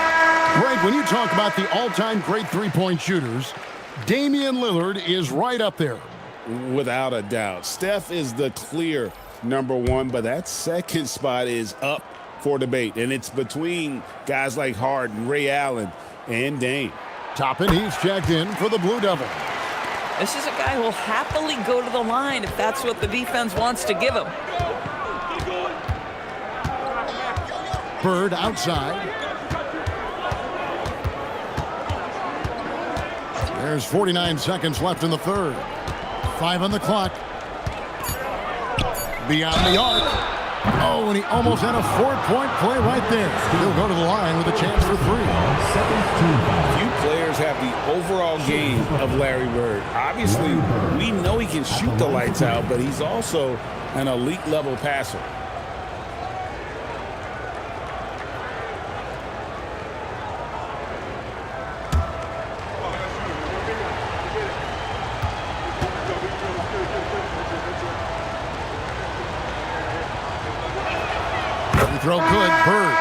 [SPEAKER 1] Greg, when you talk about the all-time great three-point shooters, Damian Lillard is right up there.
[SPEAKER 2] Without a doubt. Steph is the clear number one, but that second spot is up for debate, and it's between guys like Harden, Ray Allen, and Dame.
[SPEAKER 1] Toppin, he's checked in for the Blue Devil.
[SPEAKER 18] This is a guy who will happily go to the line if that's what the defense wants to give him.
[SPEAKER 1] Bird outside. There's 49 seconds left in the third. 5 on the clock. Beyond the arc. Oh, and he almost had a 4-point play right there. He'll go to the line with a chance for 3.
[SPEAKER 2] Few players have the overall game of Larry Bird. Obviously, we know he can shoot the lights out, but he's also an elite level passer.
[SPEAKER 1] Throw good, Bird.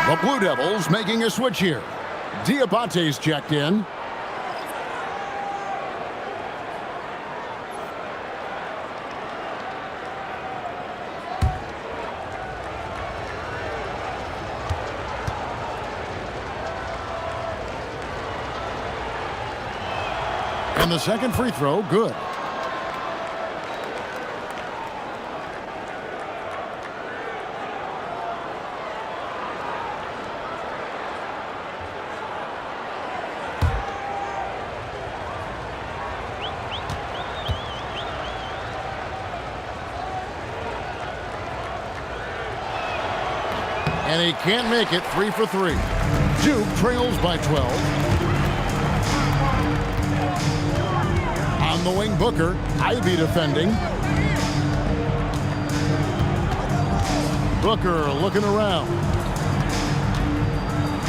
[SPEAKER 1] The Blue Devils making a switch here. Diabate's checked in. And the second free throw, good. And he can't make it. 3 for 3. Duke trails by 12. On the wing, Booker. Ivy defending. Booker looking around.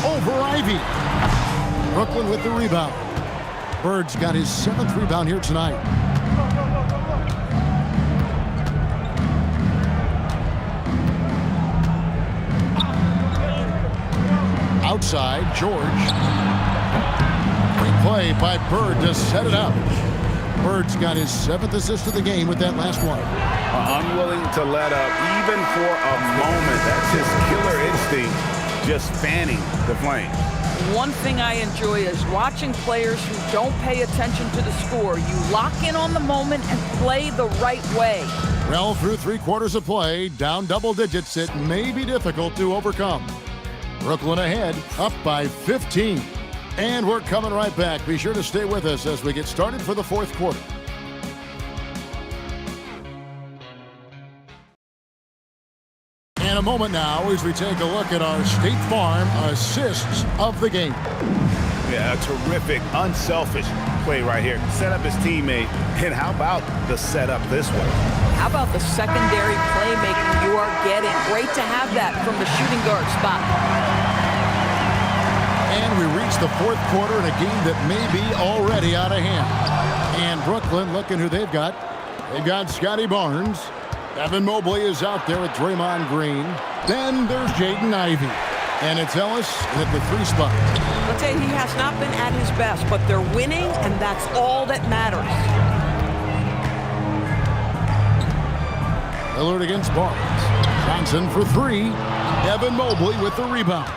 [SPEAKER 1] Over Ivy. Brooklyn with the rebound. Bird's got his 7th rebound here tonight. Outside, George. Great play by Bird to set it up. Bird's got his 7th assist of the game with that last one.
[SPEAKER 19] Unwilling to let up even for a moment. That's his killer instinct, just fanning the flame.
[SPEAKER 18] One thing I enjoy is watching players who don't pay attention to the score. You lock in on the moment and play the right way.
[SPEAKER 1] Well, through 3 quarters of play, down double digits, it may be difficult to overcome. Brooklyn ahead, up by 15. And we're coming right back. Be sure to stay with us as we get started for the 4th quarter. In a moment now as we take a look at our State Farm assists of the game.
[SPEAKER 19] Yeah, a terrific, unselfish play right here. Set up his teammate. And how about the setup this way?
[SPEAKER 18] How about the secondary playmaking you are getting? Great to have that from the shooting guard spot.
[SPEAKER 1] And we reach the fourth quarter in a game that may be already out of hand. And Brooklyn, looking who they've got. They've got Scotty Barnes. Evan Mobley is out there with Draymond Green. Then there's Jaden Ivey. And it's Ellis at the 3 spot.
[SPEAKER 5] I'll tell you, he has not been at his best, but they're winning, and that's all that matters.
[SPEAKER 1] Lillard against Barnes. Johnson for 3. Evan Mobley with the rebound.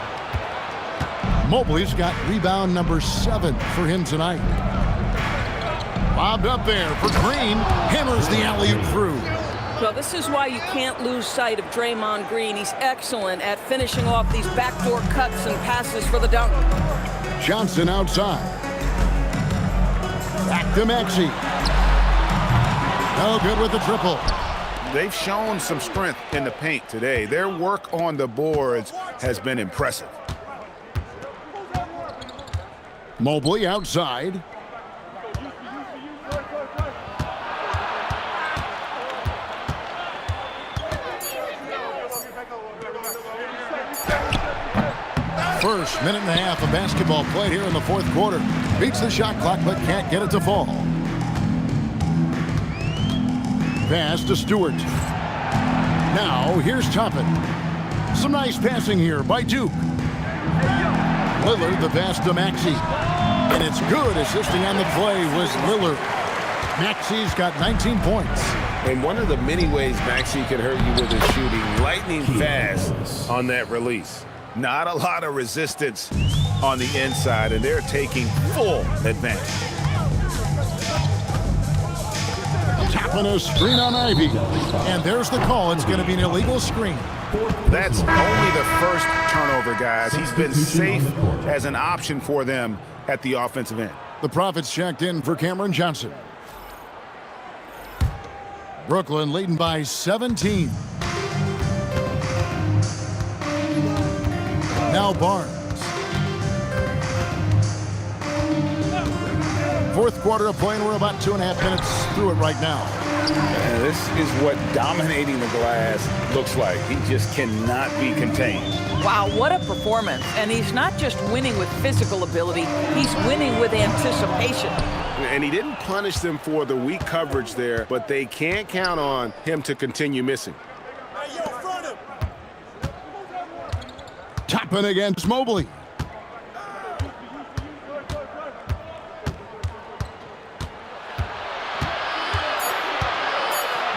[SPEAKER 1] Mobley's got rebound number 7 for him tonight. Lobbed up there for Green. Hammers the alley-oop through.
[SPEAKER 18] Well, this is why you can't lose sight of Draymond Green. He's excellent at finishing off these backdoor cuts and passes for the dunk.
[SPEAKER 1] Johnson outside. Back to Maxey. No good with the triple.
[SPEAKER 19] They've shown some strength in the paint today. Their work on the boards has been impressive.
[SPEAKER 1] Mobley outside. First minute and a half of basketball played here in the fourth quarter. Beats the shot clock but can't get it to fall. Pass to Stewart. Now here's Toppin. Some nice passing here by Duke. Lillard the pass to Maxey. And it's good. Assisting on the play was Lillard. Maxey's got 19 points.
[SPEAKER 11] And one of the many ways Maxey can hurt you with his shooting, lightning fast on that release.
[SPEAKER 19] Not a lot of resistance on the inside, and they're taking full advantage.
[SPEAKER 1] Tapping a screen on Ivy. And there's the call. It's going to be an illegal screen.
[SPEAKER 19] That's only the first turnover, guys. He's been safe as an option for them at the offensive end.
[SPEAKER 1] The Profits checked in for Cameron Johnson. Brooklyn leading by 17. Now Barnes. Fourth quarter of play, and we're about 2.5 minutes through it right now.
[SPEAKER 19] And this is what dominating the glass looks like. He just cannot be contained.
[SPEAKER 18] Wow, what a performance. And he's not just winning with physical ability, he's winning with anticipation.
[SPEAKER 11] And he didn't punish them for the weak coverage there, but they can't count on him to continue missing.
[SPEAKER 1] Toppin against Mobley.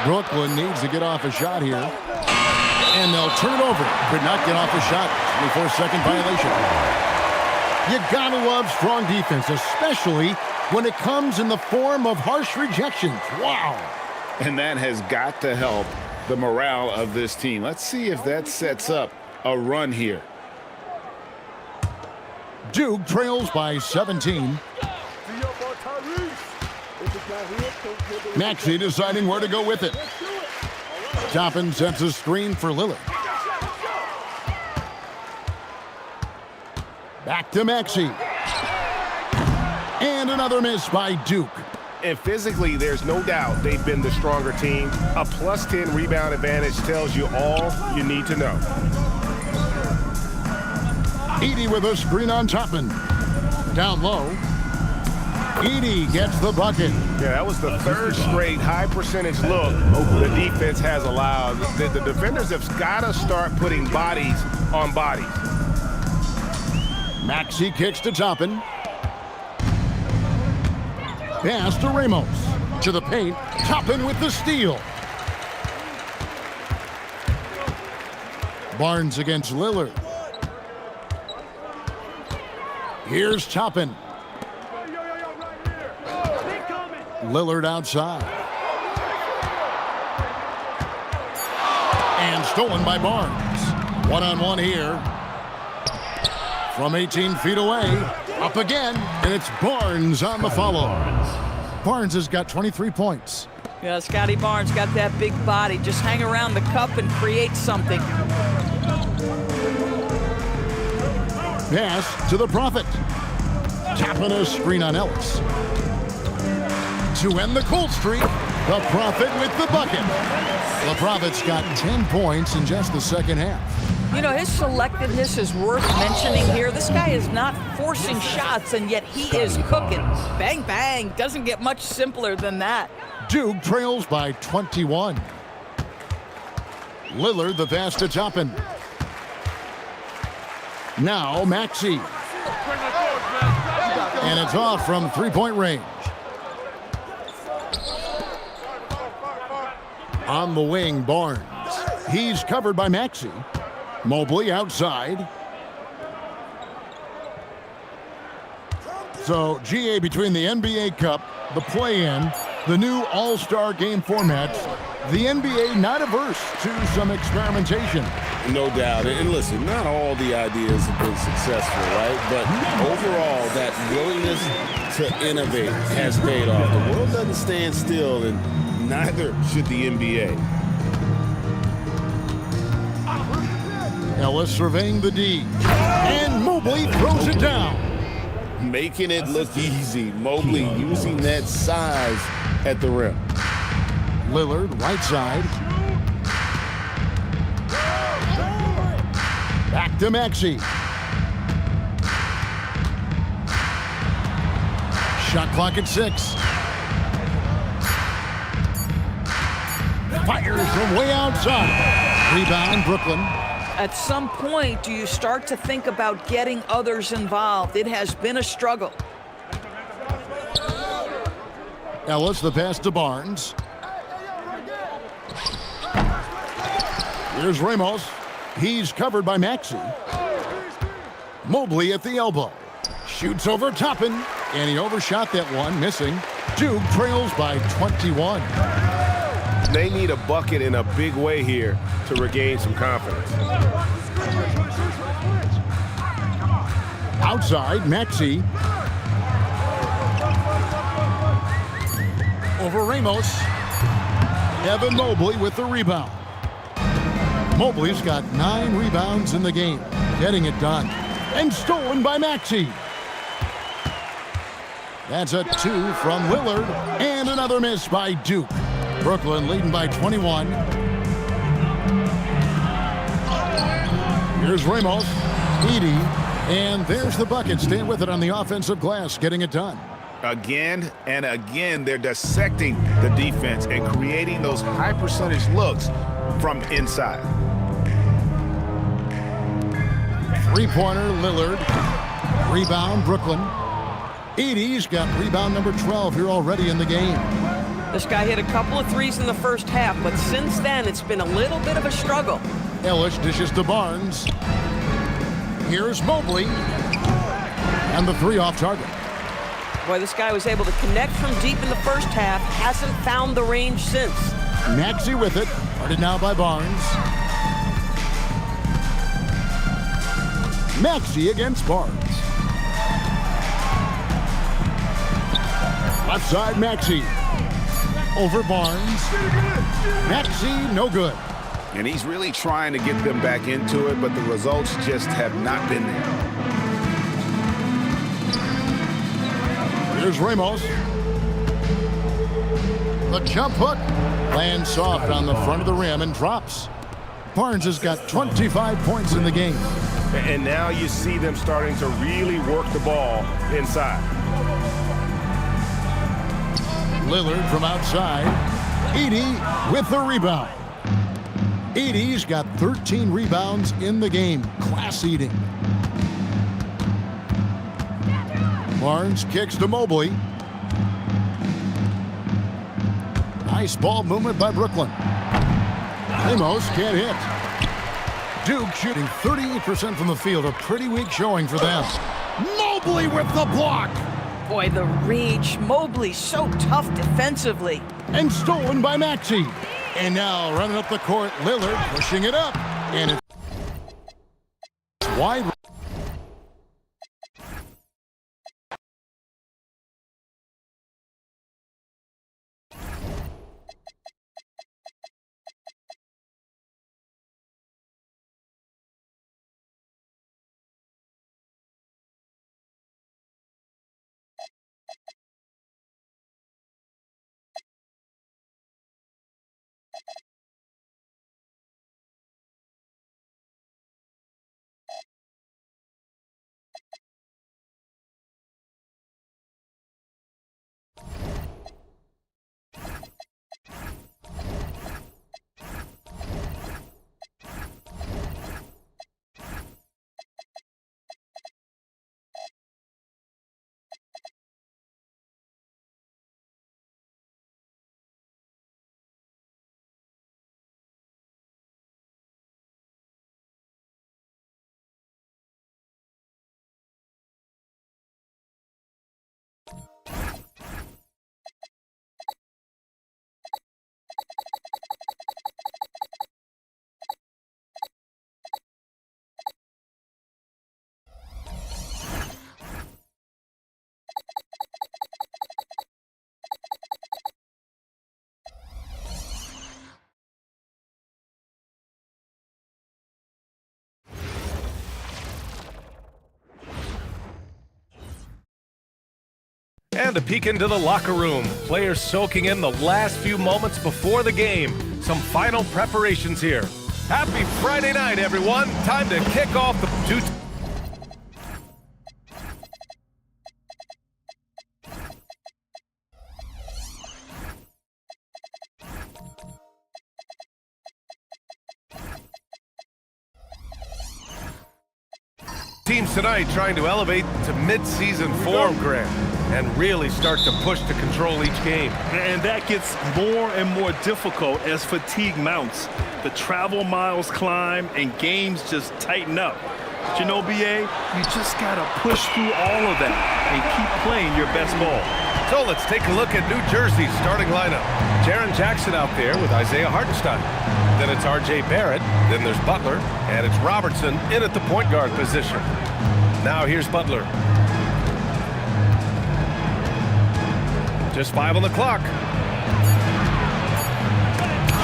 [SPEAKER 1] Brooklyn needs to get off a shot here. And they'll turn it over. Could not get off a shot before second violation. You gotta love strong defense, especially when it comes in the form of harsh rejections. Wow.
[SPEAKER 19] And that has got to help the morale of this team. Let's see if that sets up a run here.
[SPEAKER 1] Duke trails by 17. Maxey deciding where to go with it. Toppin sets a screen for Lillard. Back to Maxey. And another miss by Duke.
[SPEAKER 11] And physically, there's no doubt they've been the stronger team. A plus 10 rebound advantage tells you all you need to know.
[SPEAKER 1] Edey with a screen on Toppin. Down low. Edey gets the bucket.
[SPEAKER 11] Yeah, that was the third straight high percentage look the defense has allowed. The defenders have got to start putting bodies on bodies.
[SPEAKER 1] Maxey kicks to Toppin. Pass to Ramos. To the paint. Toppin with the steal. Barnes against Lillard. Here's Toppin. Lillard outside. And stolen by Barnes. One-on-one here. From 18 feet away. Up again. And it's Barnes on the follow. Barnes has got 23 points.
[SPEAKER 18] Yeah, Scotty Barnes got that big body. Just hang around the cup and create something.
[SPEAKER 1] Pass to the Prophet. Tapping a screen on Ellis. To end the cold streak, the Prophet with the bucket. The Prophet's got 10 points in just the second half.
[SPEAKER 18] You know, his selectiveness is worth mentioning here. This guy is not forcing shots, and yet he is cooking. Bang, bang. Doesn't get much simpler than that.
[SPEAKER 1] Duke trails by 21. Lillard the pass to Toppin. Now Maxey. And it's off from three-point range. On the wing, Barnes. He's covered by Maxey. Mobley outside. So, GA, between the NBA Cup, the play-in, the new All-Star game formats, the NBA not averse to some experimentation.
[SPEAKER 2] No doubt. And listen, not all the ideas have been successful, right? But overall, that willingness to innovate has paid off. The world doesn't stand still, and neither should the NBA.
[SPEAKER 1] Ellis surveying the D. And Mobley throws it down.
[SPEAKER 2] Making it look easy. Mobley using that size at the rim.
[SPEAKER 1] Lillard, right side. Back to Maxey. Shot clock at 6. Fires from way outside. Rebound, Brooklyn.
[SPEAKER 18] At some point, do you start to think about getting others involved? It has been a struggle.
[SPEAKER 1] Ellis, the pass to Barnes. Here's Ramos. He's covered by Maxey. Mobley at the elbow. Shoots over Toppin, and he overshot that one, missing. Duke trails by 21.
[SPEAKER 11] They need a bucket in a big way here to regain some confidence.
[SPEAKER 1] Outside, Maxey. Over Ramos. Evan Mobley with the rebound. Mobley's got 9 rebounds in the game, getting it done. And stolen by Maxey. That's a 2 from Lillard, and another miss by Duke. Brooklyn leading by 21. Here's Ramos, Edey, and there's the bucket. Staying with it on the offensive glass, getting it done.
[SPEAKER 19] Again and again, they're dissecting the defense and creating those high percentage looks from inside.
[SPEAKER 1] Three-pointer, Lillard. Rebound, Brooklyn. Edey's got rebound number 12 here already in the game.
[SPEAKER 18] This guy hit a couple of threes in the first half, but since then, it's been a little bit of a struggle.
[SPEAKER 1] Ellis dishes to Barnes. Here's Mobley. And the 3 off target.
[SPEAKER 18] Boy, this guy was able to connect from deep in the first half, hasn't found the range since.
[SPEAKER 1] Maxey with it, guarded now by Barnes. Maxey against Barnes. Left side, Maxey. Over Barnes. Maxey, no good.
[SPEAKER 19] And he's really trying to get them back into it, but the results just have not been there.
[SPEAKER 1] Here's Ramos. The jump hook lands soft on the front of the rim and drops. Barnes has got 25 points in the game.
[SPEAKER 11] And now you see them starting to really work the ball inside.
[SPEAKER 1] Lillard from outside. Edey with the rebound. Edey's got 13 rebounds in the game. Class eating. Barnes kicks to Mobley. Nice ball movement by Brooklyn. Ramos can't hit. Duke shooting 38% from the field. A pretty weak showing for them. Mobley with the block.
[SPEAKER 18] Boy, the reach. Mobley so tough defensively.
[SPEAKER 1] And stolen by Maxey. And now running up the court, Lillard pushing it up. And it's wide.
[SPEAKER 13] And a peek into the locker room. Players soaking in the last few moments before the game. Some final preparations here. Happy Friday night, everyone. Time to kick off the two. Teams tonight trying to elevate to mid-season form, Grant, and really start to push to control each game.
[SPEAKER 15] And that gets more and more difficult as fatigue mounts. The travel miles climb and games just tighten up. But you know, BA, you just got to push through all of that and keep playing your best ball.
[SPEAKER 13] So let's take a look at New Jersey's starting lineup. Jaron Jackson out there with Isaiah Hartenstein. Then it's R.J. Barrett. Then there's Butler. And it's Robertson in at the point guard position. Now here's Butler. Just 5 on the clock.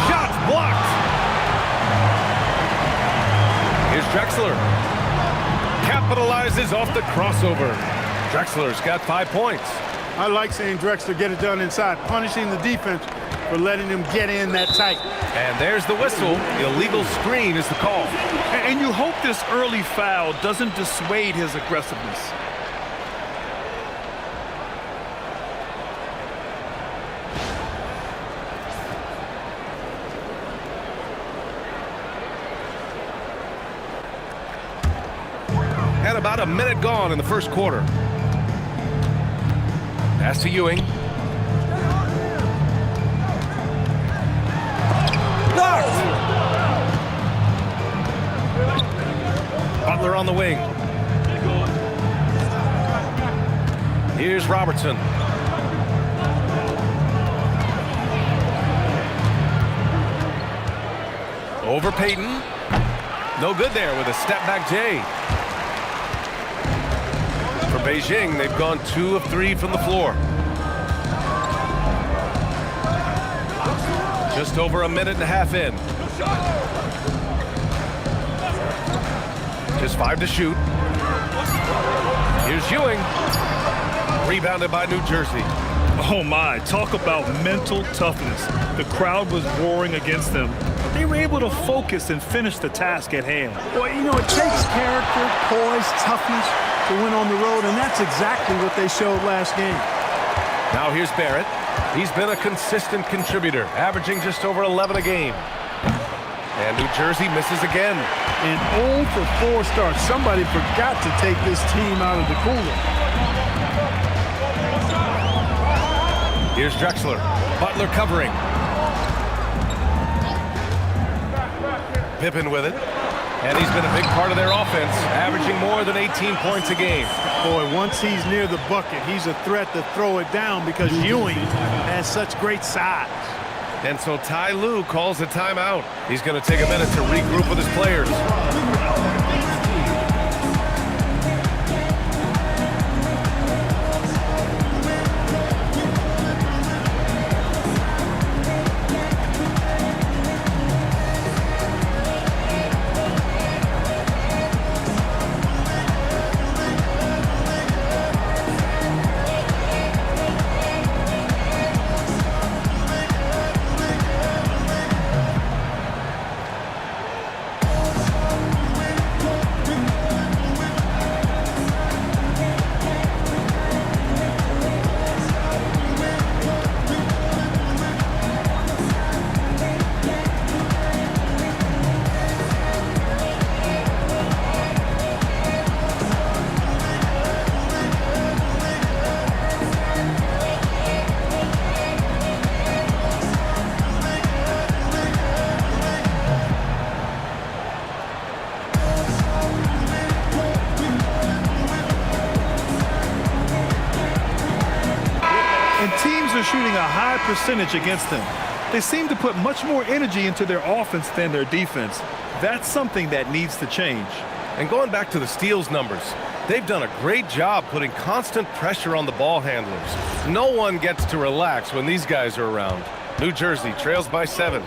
[SPEAKER 13] Shots blocked. Here's Drexler. Capitalizes off the crossover. Drexler's got 5 points.
[SPEAKER 14] I like seeing Drexler get it done inside, punishing the defense for letting them get in that tight.
[SPEAKER 13] And there's the whistle. The illegal screen is the call.
[SPEAKER 15] And you hope this early foul doesn't dissuade his aggressiveness.
[SPEAKER 13] And about a minute gone in the first quarter. Pass to Ewing. Blocked! Butler on the wing. Here's Robertson. Over Payton. No good there with a step back J. For Beijing, they've gone 2 of 3 from the floor. Just over a minute and a half in. Just 5 to shoot. Here's Ewing. Rebounded by New Jersey.
[SPEAKER 15] Oh my, talk about mental toughness. The crowd was roaring against them. They were able to focus and finish the task at hand.
[SPEAKER 14] Well, you know, it takes character, poise, toughness to win on the road, and that's exactly what they showed last game.
[SPEAKER 13] Now here's Barrett. He's been a consistent contributor, averaging just over 11 a game. And New Jersey misses again.
[SPEAKER 14] And 0 for 4 starts. Somebody forgot to take this team out of the cooler.
[SPEAKER 13] Here's Drexler. Butler covering. Pippen with it. And he's been a big part of their offense, averaging more than 18 points a game.
[SPEAKER 14] Boy, once he's near the bucket, he's a threat to throw it down because Ewing has such great size.
[SPEAKER 13] And so Ty Lue calls a timeout. He's going to take a minute to regroup with his players.
[SPEAKER 15] Shooting a high percentage against them. They seem to put much more energy into their offense than their defense. That's something that needs to change.
[SPEAKER 13] And going back to the steals numbers, they've done a great job putting constant pressure on the ball handlers. No one gets to relax when these guys are around. New Jersey trails by 7.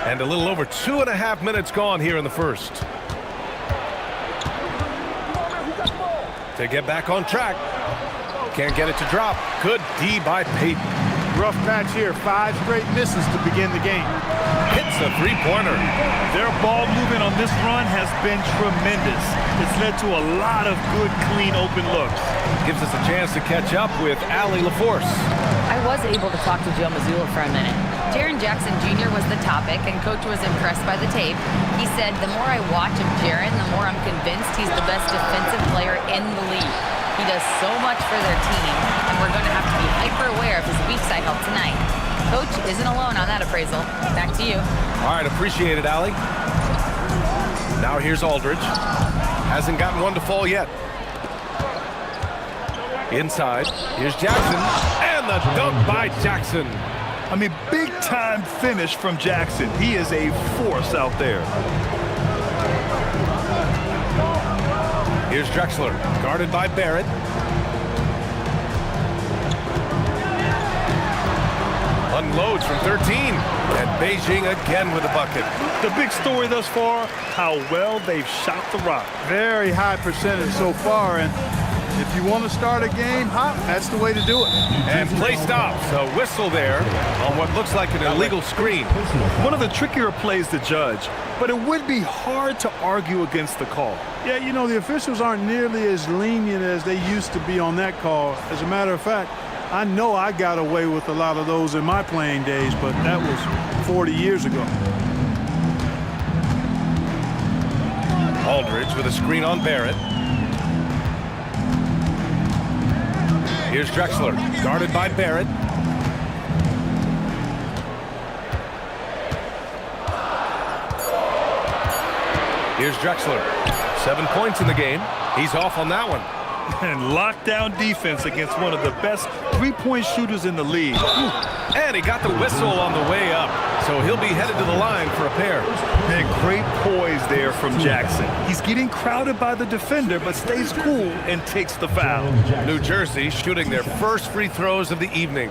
[SPEAKER 13] And a little over 2.5 minutes gone here in the first. to get back on track. Can't get it to drop. Good D by Peyton.
[SPEAKER 14] Rough patch here. 5 straight misses to begin the game.
[SPEAKER 13] Hits a three-pointer.
[SPEAKER 15] Their ball movement on this run has been tremendous. It's led to a lot of good, clean, open looks.
[SPEAKER 13] Gives us a chance to catch up with Allie LaForce.
[SPEAKER 4] I was able to talk to Joe Mazzulla for a minute. Jaren Jackson Jr. was the topic, and Coach was impressed by the tape. He said, the more I watch of Jaren, the more I'm convinced he's the best defensive player in the league. He does so much for their team, and we're going to have to be hyper-aware of his weak side help tonight. Coach isn't alone on that appraisal. Back to you.
[SPEAKER 13] All right, appreciate it, Allie. Now here's Aldridge. Hasn't gotten one to fall yet. Inside, here's Jackson, and the dunk by Jackson.
[SPEAKER 15] I mean, big-time finish from Jackson. He is a force out there.
[SPEAKER 13] Here's Drexler, guarded by Barrett. Unloads from 13, and Beijing again with a bucket.
[SPEAKER 15] The big story thus far, how well they've shot the rock.
[SPEAKER 14] Very high percentage so far, and if you want to start a game hot, that's the way to do it.
[SPEAKER 13] And play stops. A whistle there on what looks like an illegal screen.
[SPEAKER 15] One of the trickier plays to judge, but it would be hard to argue against the call.
[SPEAKER 14] Yeah, you know, the officials aren't nearly as lenient as they used to be on that call. As a matter of fact, I know I got away with a lot of those in my playing days, but that was 40 years ago.
[SPEAKER 13] Aldridge with a screen on Barrett. Here's Drexler, guarded by Barrett. Here's Drexler. 7 points in the game. He's off on that one.
[SPEAKER 15] And lockdown defense against one of the best three-point shooters in the league.
[SPEAKER 13] And he got the whistle on the way up, so he'll be headed to the line for a pair.
[SPEAKER 15] And great poise there from Jackson. He's getting crowded by the defender, but stays cool and takes the foul.
[SPEAKER 13] New Jersey shooting their first free throws of the evening.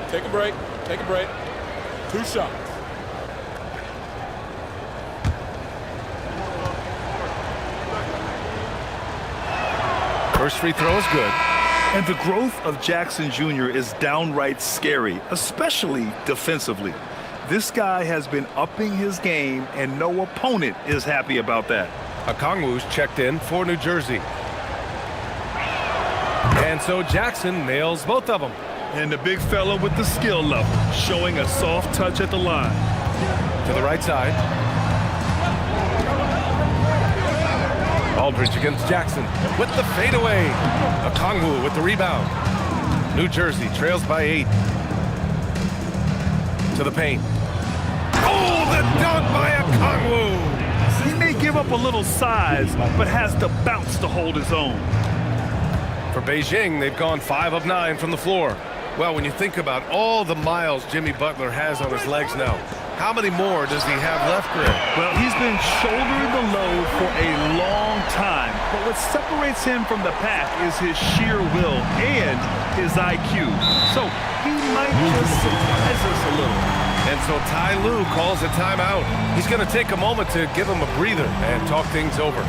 [SPEAKER 20] Take a break. Take a break. 2 shots.
[SPEAKER 13] First free throw is good.
[SPEAKER 15] And the growth of Jackson Jr. is downright scary, especially defensively. This guy has been upping his game, and no opponent is happy about that.
[SPEAKER 13] Okongwu's checked in for New Jersey. And so Jackson nails both of them.
[SPEAKER 15] And the big fella with the skill level, showing a soft touch at the line.
[SPEAKER 13] To the right side. Aldridge against Jackson with the fadeaway. Okongwu with the rebound. New Jersey trails by 8. To the paint. Oh, the dunk by Okongwu!
[SPEAKER 15] He may give up a little size, but has the bounce to hold his own.
[SPEAKER 13] For Beijing, they've gone 5 of 9 from the floor. Well, when you think about all the miles Jimmy Butler has on his legs now, how many more does he have left, Greg?
[SPEAKER 15] Well, he's been shouldering the load for a long time, but what separates him from the pack is his sheer will and his IQ. So he might just surprise us a little.
[SPEAKER 13] And so Ty Lue calls a timeout. He's going to take a moment to give him a breather and talk things over.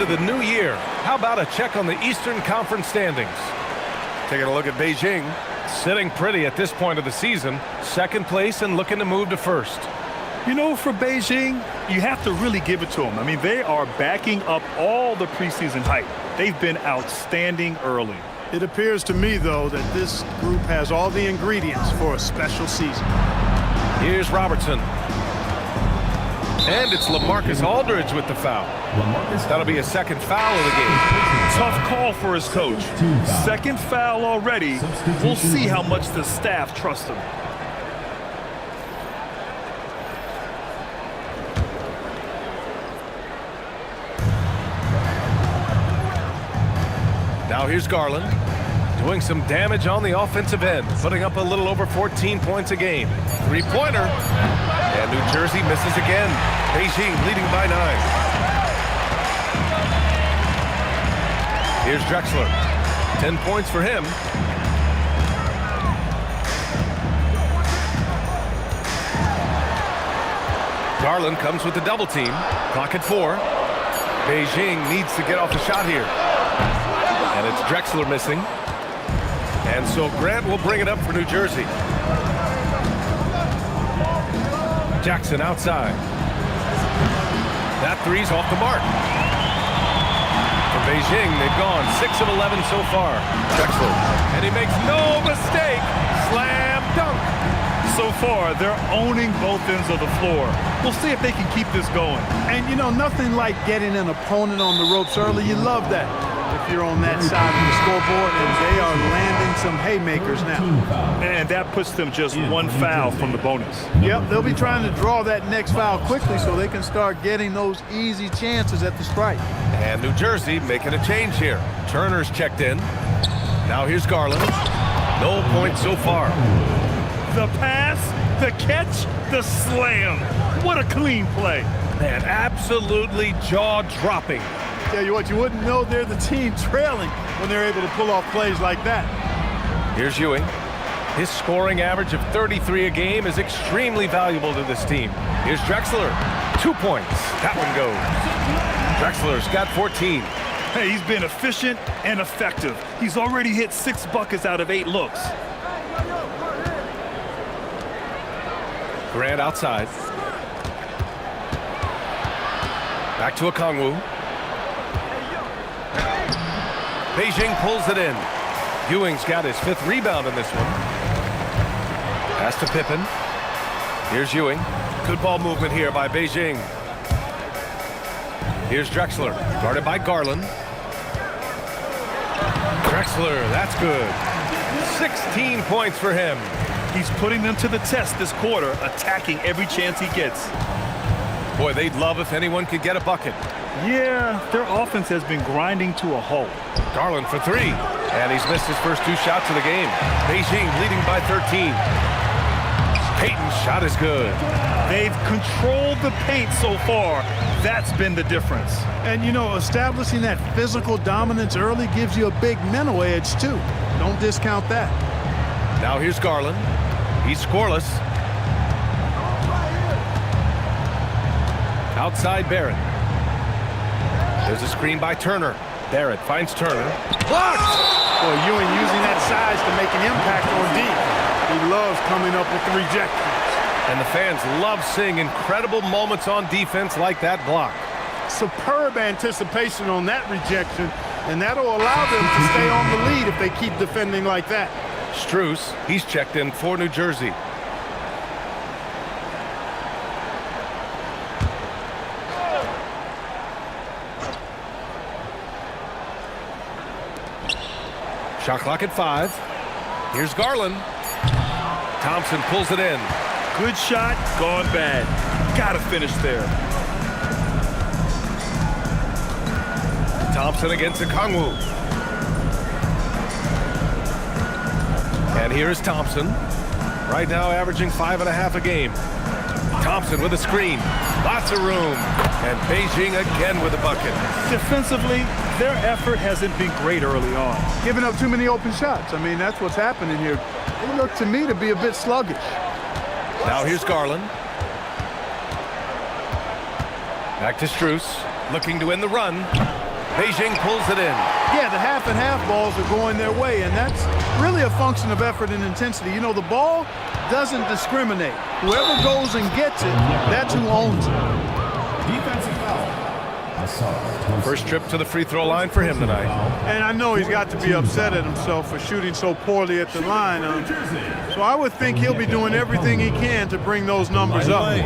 [SPEAKER 13] into the new year, how about a check on the Eastern Conference standings? Taking a look at Beijing, sitting pretty at this point of the season, second place and looking to move to first.
[SPEAKER 15] You know, for Beijing, you have to really give it to them. I mean, they are backing up all the preseason hype. They've been outstanding early.
[SPEAKER 14] It appears to me, though, that this group has all the ingredients for a special season.
[SPEAKER 13] Here's Robertson. And it's LaMarcus Aldridge with the foul. That'll be a second foul of the game.
[SPEAKER 15] Tough call for his coach. Second foul already. We'll see how much the staff trusts him.
[SPEAKER 13] Now here's Garland, doing some damage on the offensive end, putting up a little over 14 points a game. Three-pointer, and New Jersey misses again. Beijing leading by 9. Here's Drexler, 10 points for him. Garland comes with the double team, clock at 4. Beijing needs to get off the shot here. And it's Drexler missing. And so Grant will bring it up for New Jersey. Jackson outside. That three's off the mark. For Beijing, they've gone 6 of 11 so far. Drexler. And he makes no mistake. Slam dunk.
[SPEAKER 15] So far, they're owning both ends of the floor. We'll see if they can keep this going.
[SPEAKER 14] And, you know, nothing like getting an opponent on the ropes early. You love that. If you're on that side of the scoreboard, and they are landing some haymakers now.
[SPEAKER 15] And that puts them just one foul from the bonus.
[SPEAKER 14] Yep, they'll be trying to draw that next foul quickly so they can start getting those easy chances at the strike.
[SPEAKER 13] And New Jersey making a change here. Turner's checked in. Now here's Garland. No points so far.
[SPEAKER 15] The pass, the catch, the slam. What a clean play.
[SPEAKER 13] Man, absolutely jaw-dropping.
[SPEAKER 14] Tell you what, you wouldn't know they're the team trailing when they're able to pull off plays like that.
[SPEAKER 13] Here's Ewing. His scoring average of 33 a game is extremely valuable to this team. Here's Drexler. 2 points. That one goes. Drexler's got 14.
[SPEAKER 15] Hey, he's been efficient and effective. He's already hit 6 buckets out of 8 looks.
[SPEAKER 13] Grant outside. Back to Okongwu. Beijing pulls it in. Ewing's got his 5th rebound in this one. Pass to Pippen. Here's Ewing. Good ball movement here by Beijing. Here's Drexler, guarded by Garland. Drexler, that's good. 16 points for him.
[SPEAKER 15] He's putting them to the test this quarter, attacking every chance he gets.
[SPEAKER 13] Boy, they'd love if anyone could get a bucket.
[SPEAKER 15] Yeah, their offense has been grinding to a halt.
[SPEAKER 13] Garland for 3. And he's missed his first 2 shots of the game. Beijing leading by 13. Payton's shot is good.
[SPEAKER 15] They've controlled the paint so far. That's been the difference.
[SPEAKER 14] And, you know, establishing that physical dominance early gives you a big mental edge, too. Don't discount that.
[SPEAKER 13] Now here's Garland. He's scoreless. Outside Barrett. There's a screen by Turner. Barrett finds Turner. Blocked!
[SPEAKER 14] Boy, Ewing using that size to make an impact on D. He loves coming up with the rejections.
[SPEAKER 13] And the fans love seeing incredible moments on defense like that block.
[SPEAKER 14] Superb anticipation on that rejection, and that'll allow them to stay on the lead if they keep defending like that.
[SPEAKER 13] Strus, he's checked in for New Jersey. Shot clock at 5. Here's Garland. Thompson pulls it in.
[SPEAKER 15] Good shot, gone bad. Gotta finish there.
[SPEAKER 13] Thompson against Okongwu. And here is Thompson. Right now averaging 5.5 a game. Thompson with a screen. Lots of room. And Beijing again with a bucket.
[SPEAKER 15] Defensively, their effort hasn't been great early on.
[SPEAKER 14] Giving up too many open shots. I mean, that's what's happening here. They look to me to be a bit sluggish.
[SPEAKER 13] Now here's Garland. Back to Strus. Looking to end the run. Beijing pulls it in.
[SPEAKER 14] Yeah, the half and half balls are going their way, and that's really a function of effort and intensity. You know, the ball doesn't discriminate. Whoever goes and gets it, that's who owns it.
[SPEAKER 12] Defensive foul.
[SPEAKER 13] First trip to the free throw line for him tonight.
[SPEAKER 14] And I know he's got to be upset at himself for shooting so poorly at the line. So I would think he'll be doing everything he can to bring those numbers up.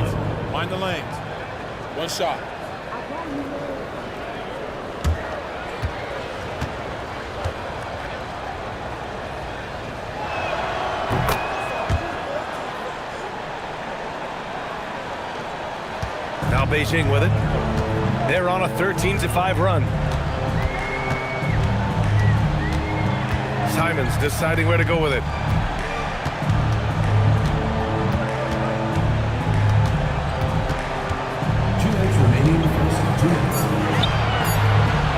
[SPEAKER 16] Mind the lanes. One shot.
[SPEAKER 13] Now Beijing with it. They're on a 13-5 run. Simons deciding where to go with it.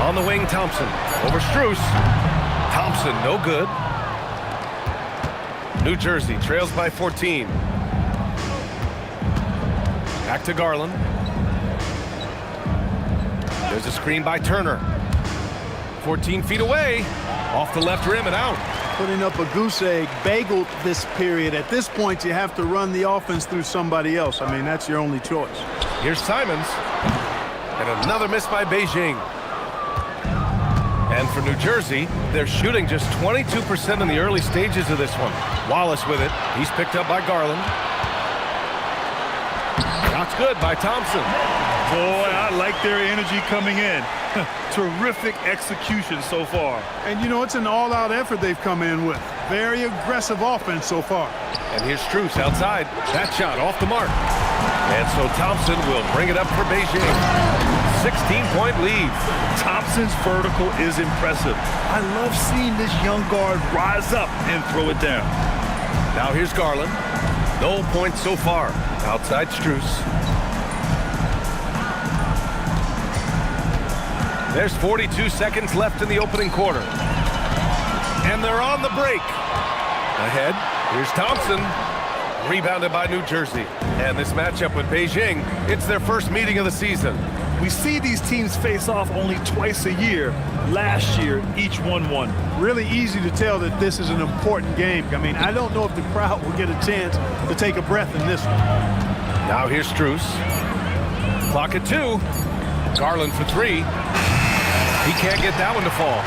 [SPEAKER 13] On the wing, Thompson. Over Strus. Thompson, no good. New Jersey trails by 14. Back to Garland. There's a screen by Turner. 14 feet away. Off the left rim and out.
[SPEAKER 14] Putting up a goose egg bagel this period. At this point, you have to run the offense through somebody else. I mean, that's your only choice.
[SPEAKER 13] Here's Simons. And another miss by Beijing. And for New Jersey, they're shooting just 22% in the early stages of this one. Wallace with it. He's picked up by Garland. Shot's good by Thompson.
[SPEAKER 15] Boy, I like their energy coming in. Terrific execution so far.
[SPEAKER 14] And, you know, it's an all-out effort they've come in with. Very aggressive offense so far.
[SPEAKER 13] And here's Strus outside. That shot off the mark. And so Thompson will bring it up for Beijing. 16-point lead.
[SPEAKER 15] Thompson's vertical is impressive. I love seeing this young guard rise up and throw it down.
[SPEAKER 13] Now here's Garland. No points so far. Outside Strus. There's 42 seconds left in the opening quarter. And they're on the break. Ahead, here's Thompson. Rebounded by New Jersey. And this matchup with Beijing, it's their first meeting of the season.
[SPEAKER 15] We see these teams face off only twice a year. Last year, each won.
[SPEAKER 14] Really easy to tell that this is an important game. I mean, I don't know if the crowd will get a chance to take a breath in this one.
[SPEAKER 13] Now here's Strus. Clock at 2. Garland for 3. He can't get that one to fall.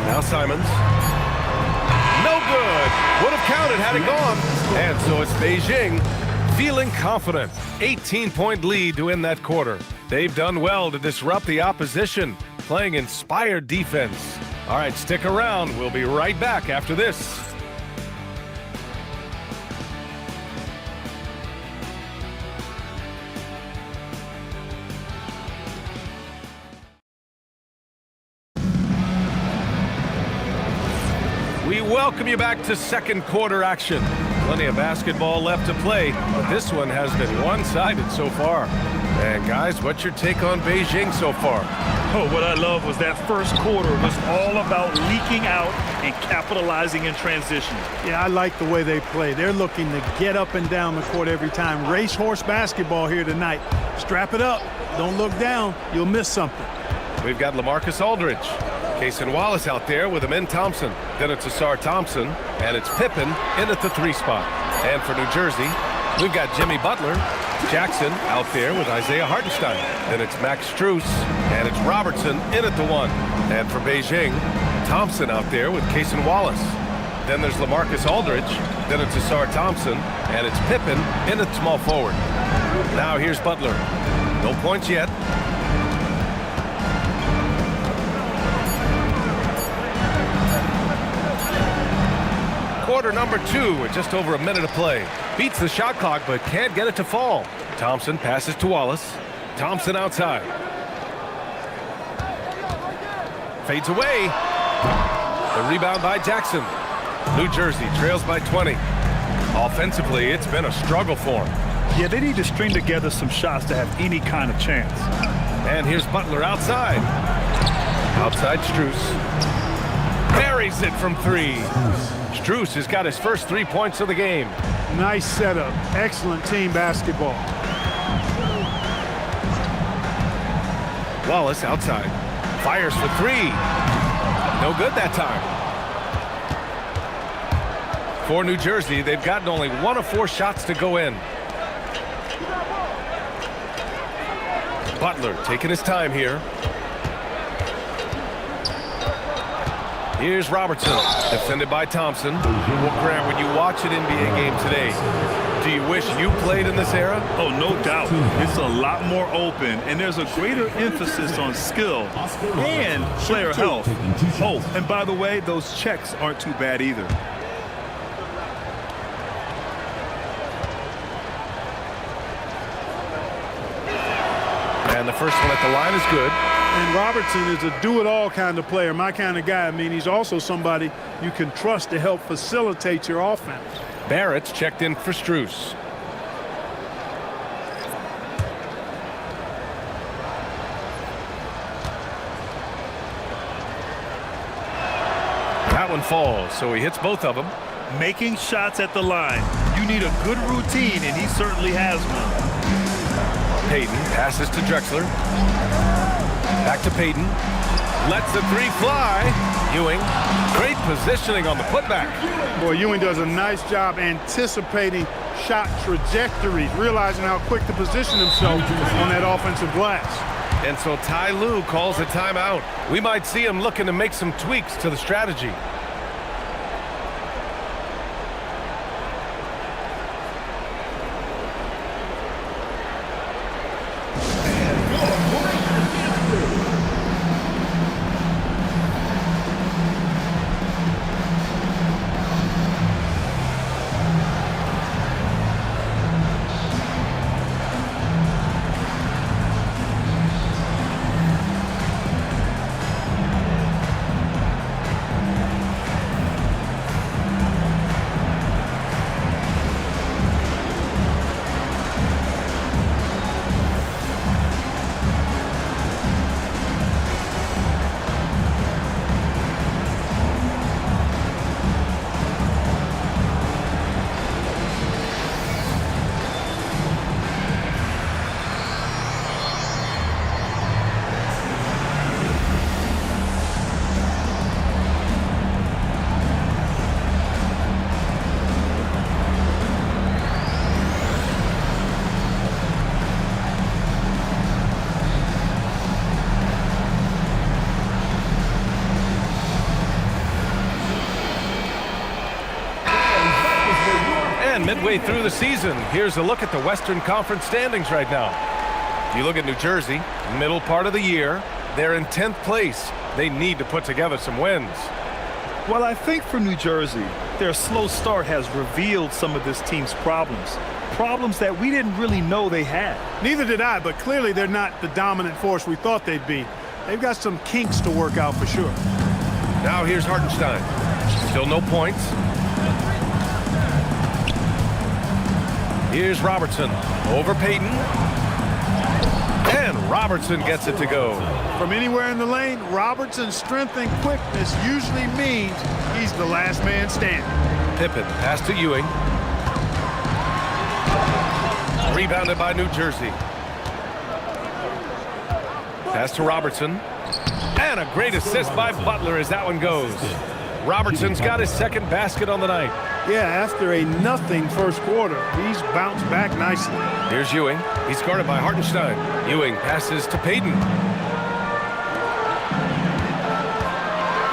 [SPEAKER 13] Now Simons. No good. Would have counted had it gone. And so it's Beijing feeling confident. 18-point lead to end that quarter. They've done well to disrupt the opposition, playing inspired defense. All right, stick around. We'll be right back after this. We welcome you back to second quarter action. Plenty of basketball left to play, but this one has been one-sided so far. And guys, what's your take on Beijing so far?
[SPEAKER 15] Oh, what I love was that first quarter was all about leaking out and capitalizing in transition.
[SPEAKER 14] Yeah, I like the way they play. They're looking to get up and down the court every time. Racehorse basketball here tonight. Strap it up. Don't look down. You'll miss something.
[SPEAKER 13] We've got LaMarcus Aldridge. Cason Wallace out there with him in Thompson. Then it's Asar Thompson, and it's Pippen in at the 3 spot. And for New Jersey, we've got Jimmy Butler, Jackson out there with Isaiah Hartenstein. Then it's Max Strus, and it's Robertson in at the 1. And for Beijing, Thompson out there with Cason Wallace. Then there's LaMarcus Aldridge. Then it's Asar Thompson, and it's Pippen in at small forward. Now here's Butler. No points yet. Quarter number 2 with just over a minute to play. Beats the shot clock but can't get it to fall. Thompson passes to Wallace. Thompson outside. Fades away. The rebound by Jackson. New Jersey trails by 20. Offensively, it's been a struggle for them.
[SPEAKER 15] Yeah, they need to string together some shots to have any kind of chance.
[SPEAKER 13] And here's Butler outside. Outside Strus. Buries it from 3. Strus has got his first 3 points of the game.
[SPEAKER 14] Nice setup. Excellent team basketball.
[SPEAKER 13] Wallace outside. Fires for three. No good that time. For New Jersey, they've gotten only 1 of 4 shots to go in. Butler taking his time here. Here's Robertson, defended by Thompson. Well, Grant, when you watch an NBA game today, do you wish you played in this era?
[SPEAKER 15] Oh, no doubt. It's a lot more open, and there's a greater emphasis on skill and player health. Oh, and by the way, those checks aren't too bad either.
[SPEAKER 13] And the first one at the line is good.
[SPEAKER 14] And Robertson is a do-it-all kind of player, my kind of guy. I mean, he's also somebody you can trust to help facilitate your offense.
[SPEAKER 13] Barrett's checked in for Strus. That one falls, so he hits both of them.
[SPEAKER 15] Making shots at the line. You need a good routine, and he certainly has one.
[SPEAKER 13] Payton passes to Drexler. Back to Payton. Lets the three fly. Ewing, great positioning on the putback.
[SPEAKER 14] Boy, Ewing does a nice job anticipating shot trajectories, realizing how quick to position himself on that offensive glass.
[SPEAKER 13] And so Ty Lue calls a timeout. We might see him looking to make some tweaks to the strategy. Midway through the season, here's a look at the Western Conference standings right now. You look at New Jersey, middle part of the year, they're in 10th place. They need to put together some wins.
[SPEAKER 15] Well, I think for New Jersey, their slow start has revealed some of this team's problems. Problems that we didn't really know they had.
[SPEAKER 14] Neither did I, but clearly they're not the dominant force we thought they'd be. They've got some kinks to work out for sure.
[SPEAKER 13] Now here's Hartenstein. Still no points. Here's Robertson over Payton. And Robertson gets it to go.
[SPEAKER 14] From anywhere in the lane, Robertson's strength and quickness usually means he's the last man standing.
[SPEAKER 13] Pippen pass to Ewing. Rebounded by New Jersey. Pass to Robertson. And a great assist by Butler as that one goes. Robertson's got his second basket on the night.
[SPEAKER 14] Yeah, after a nothing first quarter, he's bounced back nicely.
[SPEAKER 13] Here's Ewing. He's guarded by Hartenstein. Ewing passes to Payton.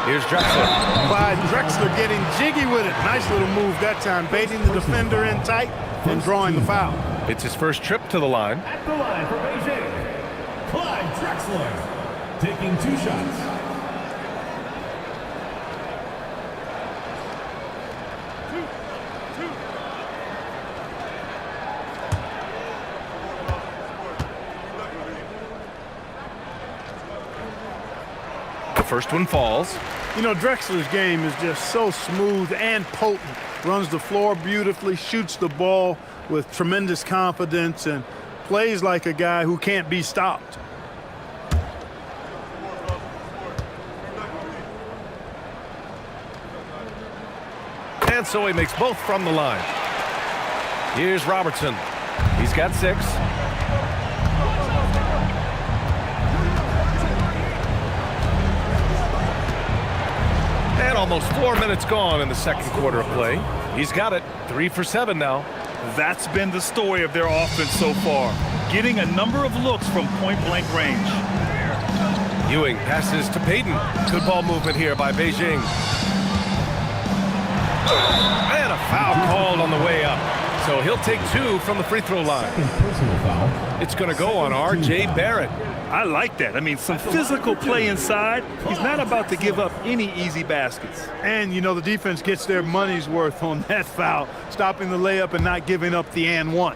[SPEAKER 13] Here's Drexler.
[SPEAKER 14] Clyde Drexler getting jiggy with it. Nice little move that time, baiting the defender in tight and drawing the foul.
[SPEAKER 13] It's his first trip to the line.
[SPEAKER 12] At the line for Beijing, Clyde Drexler, taking 2 shots.
[SPEAKER 13] First one falls.
[SPEAKER 14] You know, Drexler's game is just so smooth and potent. Runs the floor beautifully, shoots the ball with tremendous confidence, and plays like a guy who can't be stopped.
[SPEAKER 13] And so he makes both from the line. Here's Robertson. He's got 6. almost 4 minutes gone in the second quarter of play. He's got it. 3 for 7 now.
[SPEAKER 15] That's been the story of their offense so far, getting a number of looks from point-blank range.
[SPEAKER 13] Ewing passes to Payton. Good ball movement here by Beijing. And a foul called on the way up. So he'll take 2 from the free throw line. It's going to go on R.J. Barrett.
[SPEAKER 15] I like that. I mean, some physical play inside. He's not about to give up any easy baskets.
[SPEAKER 14] And, you know, the defense gets their money's worth on that foul, stopping the layup and not giving up the and one.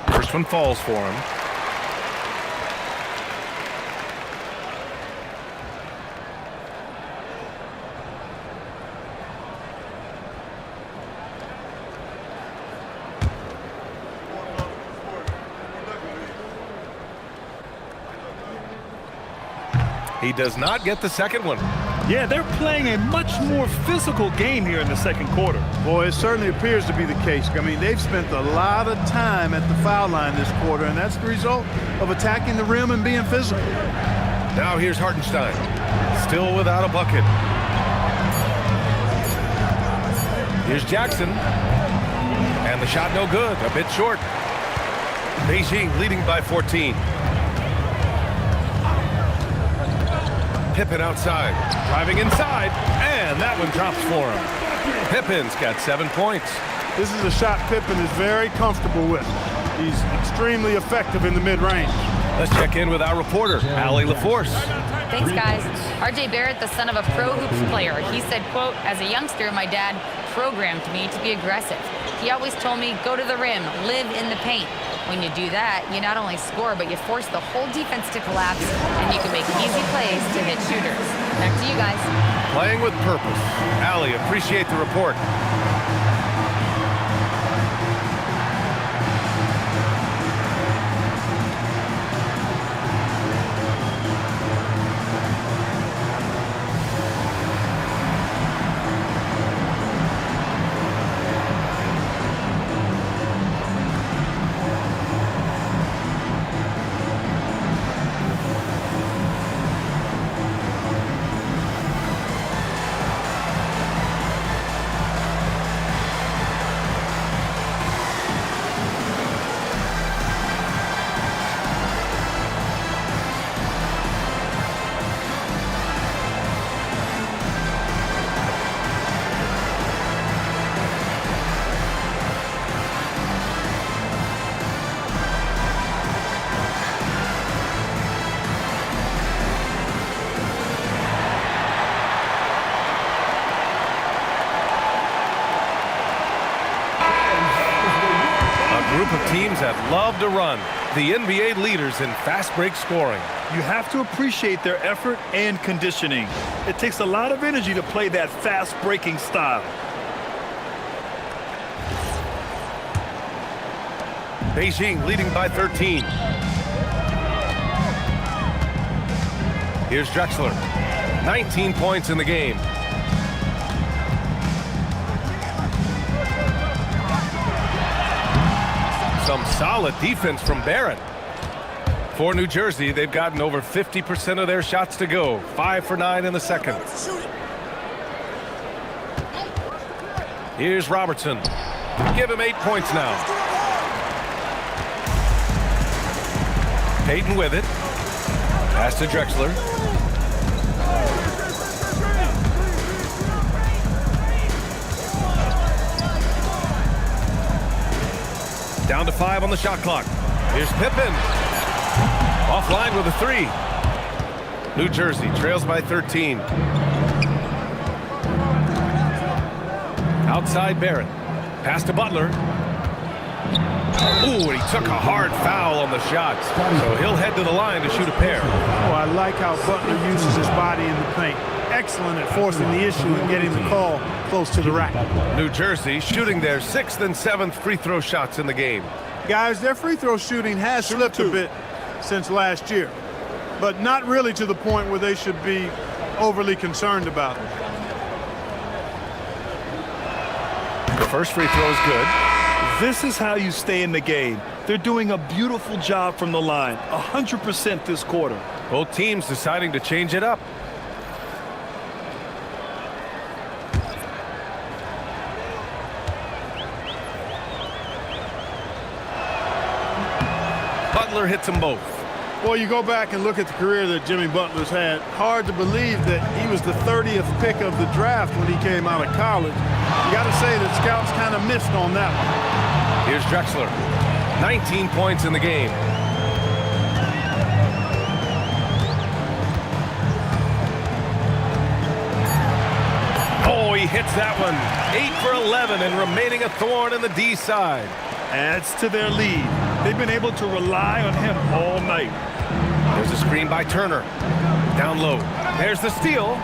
[SPEAKER 13] First one falls for him. He does not get the second one.
[SPEAKER 15] Yeah, they're playing a much more physical game here in the second quarter.
[SPEAKER 14] Boy, it certainly appears to be the case. I mean, they've spent a lot of time at the foul line this quarter, and that's the result of attacking the rim and being physical.
[SPEAKER 13] Now here's Hartenstein, still without a bucket. Here's Jackson, and the shot no good, a bit short. Beijing leading by 14. Pippen outside, driving inside, and that one drops for him. Pippen's got 7 points.
[SPEAKER 14] This is a shot Pippen is very comfortable with. He's extremely effective in the mid-range.
[SPEAKER 13] Let's check in with our reporter, Allie LaForce.
[SPEAKER 4] Thanks, guys. R.J. Barrett, the son of a pro hoops player. He said, quote, as a youngster, my dad programmed me to be aggressive. He always told me, go to the rim, live in the paint. When you do that, you not only score, but you force the whole defense to collapse, and you can make easy plays to hit shooters. Back to you guys.
[SPEAKER 13] Playing with purpose. Allie, appreciate the report. Of teams that love to run, the NBA leaders in fast break scoring.
[SPEAKER 15] You have to appreciate their effort and conditioning. It takes a lot of energy to play that fast breaking style.
[SPEAKER 13] Beijing leading by 13. Here's Drexler, 19 points in the game. Some solid defense from Barrett. For New Jersey, they've gotten over 50% of their shots to go. 5 for 9 in the second. Here's Robertson. Give him 8 points now. Payton with it. Pass to Drexler. Down to 5 on the shot clock. Here's Pippen. Offline with a 3. New Jersey trails by 13. Outside Barrett. Pass to Butler. Ooh, and he took a hard foul on the shot. So he'll head to the line to shoot a pair.
[SPEAKER 14] Oh, I like how Butler uses his body in the paint. Excellent at forcing the issue and getting the call close to the rack.
[SPEAKER 13] New Jersey shooting their 6th and 7th free throw shots in the game.
[SPEAKER 14] Guys, their free throw shooting has slipped a bit since last year, but not really to the point where they should be overly concerned about it.
[SPEAKER 13] The first free throw is good.
[SPEAKER 15] This is how you stay in the game. They're doing a beautiful job from the line, 100% this quarter.
[SPEAKER 13] Both teams deciding to change it up. Butler hits them both.
[SPEAKER 14] Well, you go back and look at the career that Jimmy Butler's had. Hard to believe that he was the 30th pick of the draft when he came out of college. You got to say that scouts kind of missed on that one.
[SPEAKER 13] Here's Drexler. 19 points in the game. Oh, he hits that one. 8 for 11 and remaining a thorn in the D side.
[SPEAKER 15] Adds to their lead. They've been able to rely on him all night.
[SPEAKER 13] There's a screen by Turner. Down low. There's the steal.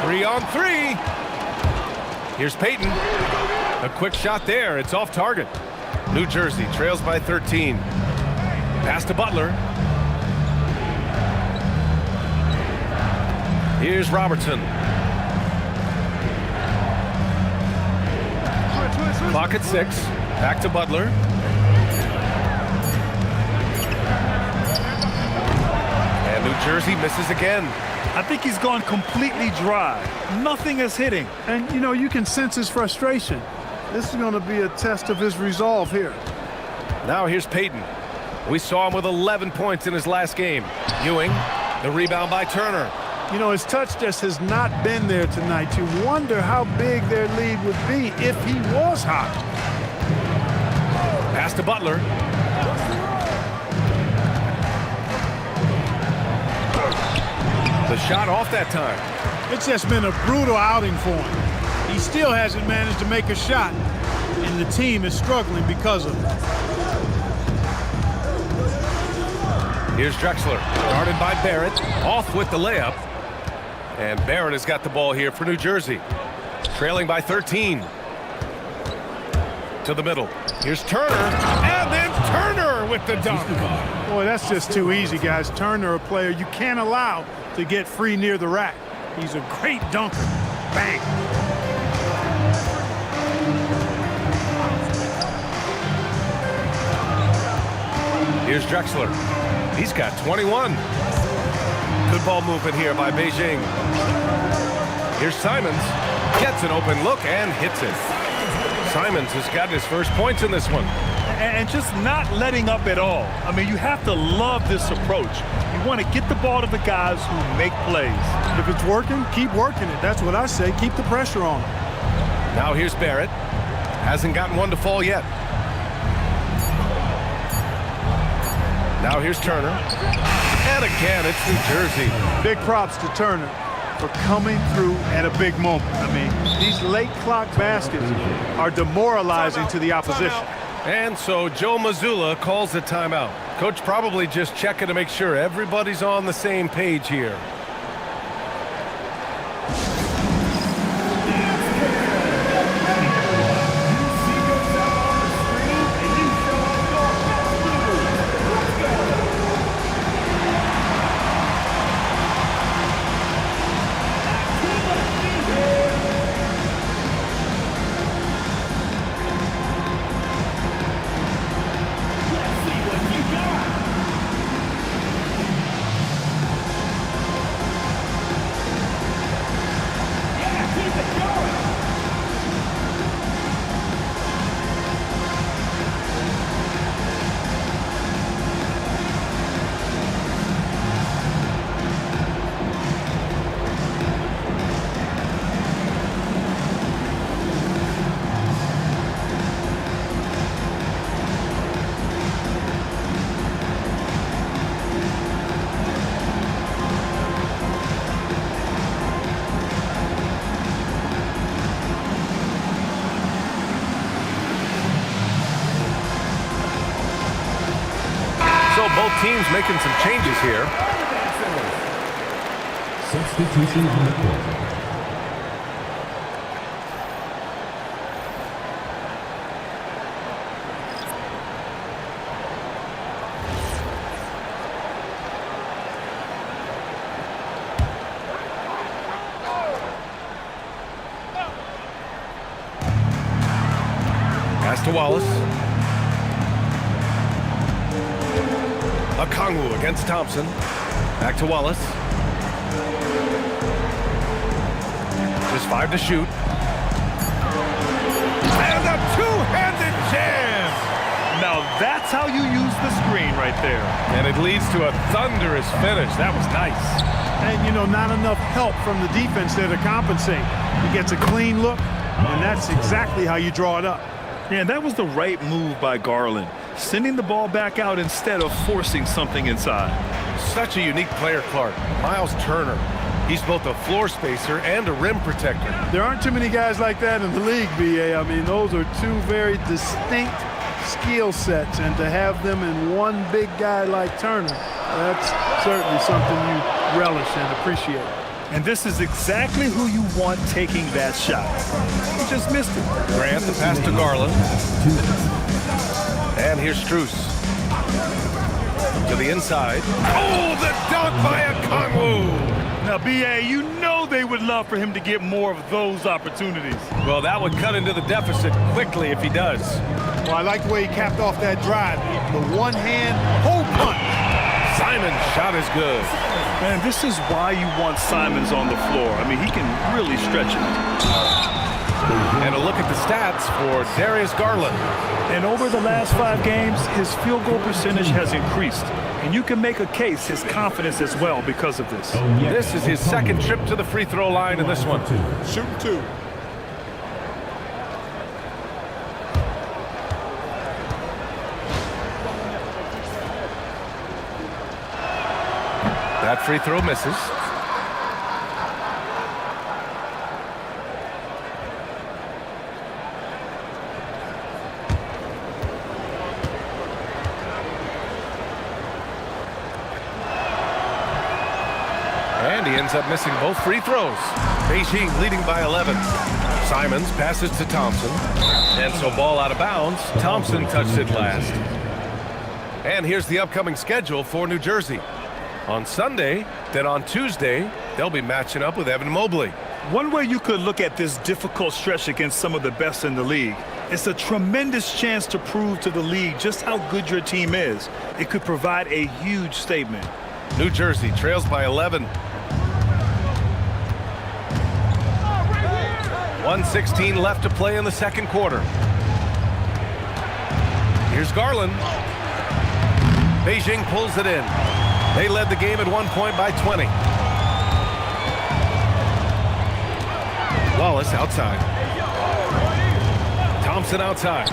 [SPEAKER 13] 3 on 3. Here's Payton. A quick shot there. It's off target. New Jersey trails by 13. Pass to Butler. Here's Robertson. Clock at 6. Back to Butler. And New Jersey misses again.
[SPEAKER 15] I think he's gone completely dry. Nothing is hitting.
[SPEAKER 14] And, you know, you can sense his frustration. This is going to be a test of his resolve here.
[SPEAKER 13] Now here's Payton. We saw him with 11 points in his last game. Ewing, the rebound by Turner.
[SPEAKER 14] You know, his touch just has not been there tonight. You wonder how big their lead would be if he was hot.
[SPEAKER 13] Pass to Butler. The shot off that time.
[SPEAKER 14] It's just been a brutal outing for him. He still hasn't managed to make a shot, and the team is struggling because of it.
[SPEAKER 13] Here's Drexler, guarded by Barrett, off with the layup. And Barrett has got the ball here for New Jersey, trailing by 13. To the middle. Here's Turner, and then Turner with the dunk.
[SPEAKER 14] Boy, that's just too easy, guys. Turner, a player you can't allow to get free near the rack. He's a great dunker. Bang.
[SPEAKER 13] Here's Drexler. He's got 21. Good ball movement here by Beijing. Here's Simons. Gets an open look and hits it. Simons has got his first points in this one.
[SPEAKER 15] And just not letting up at all. I mean, you have to love this approach. You want to get the ball to the guys who make plays.
[SPEAKER 14] If it's working, keep working it. That's what I say. Keep the pressure on.
[SPEAKER 13] Now here's Barrett. Hasn't gotten one to fall yet. Now here's Turner. And again, it's New Jersey.
[SPEAKER 14] Big props to Turner for coming through at a big moment. I mean, these late clock baskets are demoralizing to the opposition.
[SPEAKER 13] And so Joe Mazzulla calls the timeout. Coach probably just checking to make sure everybody's on the same page here. Both teams making some changes here.
[SPEAKER 12] Substitution on the court.
[SPEAKER 13] Pass to Wallace. Okongwu against Thompson. Back to Wallace. Just 5 to shoot. And a two-handed jam!
[SPEAKER 15] Now that's how you use the screen right there.
[SPEAKER 13] And it leads to a thunderous finish. That was nice.
[SPEAKER 14] And, you know, not enough help from the defense there to compensate. He gets a clean look, and that's exactly how you draw it up.
[SPEAKER 15] Yeah, and that was the right move by Garland, sending the ball back out instead of forcing something inside.
[SPEAKER 13] Such a unique player, Clark. Miles Turner. He's both a floor spacer and a rim protector.
[SPEAKER 14] There aren't too many guys like that in the league, B.A. I mean, those are two very distinct skill sets, and to have them in one big guy like Turner, that's certainly something you relish and appreciate.
[SPEAKER 15] And this is exactly who you want taking that shot. He just missed it.
[SPEAKER 13] Grant, the pass to Garland. And here's Strus. To the inside. Oh, the dunk by Okongwu!
[SPEAKER 15] Now, B.A., you know they would love for him to get more of those opportunities.
[SPEAKER 13] Well, that would cut into the deficit quickly if he does.
[SPEAKER 14] Well, I like the way he capped off that drive. The one-hand hole punch.
[SPEAKER 13] Simon's shot is good.
[SPEAKER 15] Man, this is why you want Simons on the floor. I mean, he can really stretch it.
[SPEAKER 13] And a look at the stats for Darius Garland.
[SPEAKER 15] And over the last 5 games, his field goal percentage has increased. And you can make a case his confidence as well because of this.
[SPEAKER 13] This is his second trip to the free throw line in this one.
[SPEAKER 20] Shooting 2.
[SPEAKER 13] That free throw misses. And he ends up missing both free throws. Beijing leading by 11. Simons passes to Thompson. And so ball out of bounds. Thompson touched it last. And here's the upcoming schedule for New Jersey. On Sunday, then on Tuesday, they'll be matching up with Evan Mobley.
[SPEAKER 15] One way you could look at this difficult stretch against some of the best in the league, it's a tremendous chance to prove to the league just how good your team is. It could provide a huge statement.
[SPEAKER 13] New Jersey trails by 11. 1:16 left to play in the second quarter. Here's Garland. Beijing pulls it in. They led the game at 1 point by 20. Wallace outside. Thompson outside.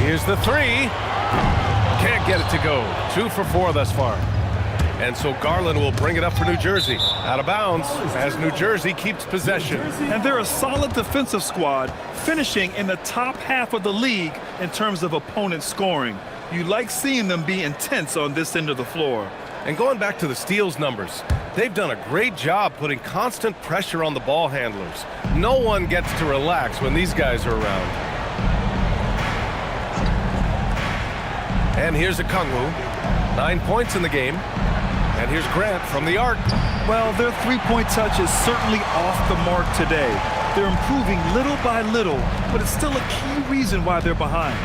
[SPEAKER 13] Here's the 3. Can't get it to go. 2 for 4 thus far. And so Garland will bring it up for New Jersey. Out of bounds as New Jersey keeps possession.
[SPEAKER 15] And they're a solid defensive squad, finishing in the top half of the league in terms of opponent scoring. You like seeing them be intense on this end of the floor.
[SPEAKER 13] And going back to the steals numbers, they've done a great job putting constant pressure on the ball handlers. No one gets to relax when these guys are around. And here's Okongwu. 9 points in the game. And here's Grant from the arc.
[SPEAKER 15] Well, their three-point touch is certainly off the mark today. They're improving little by little, but it's still a key reason why they're behind.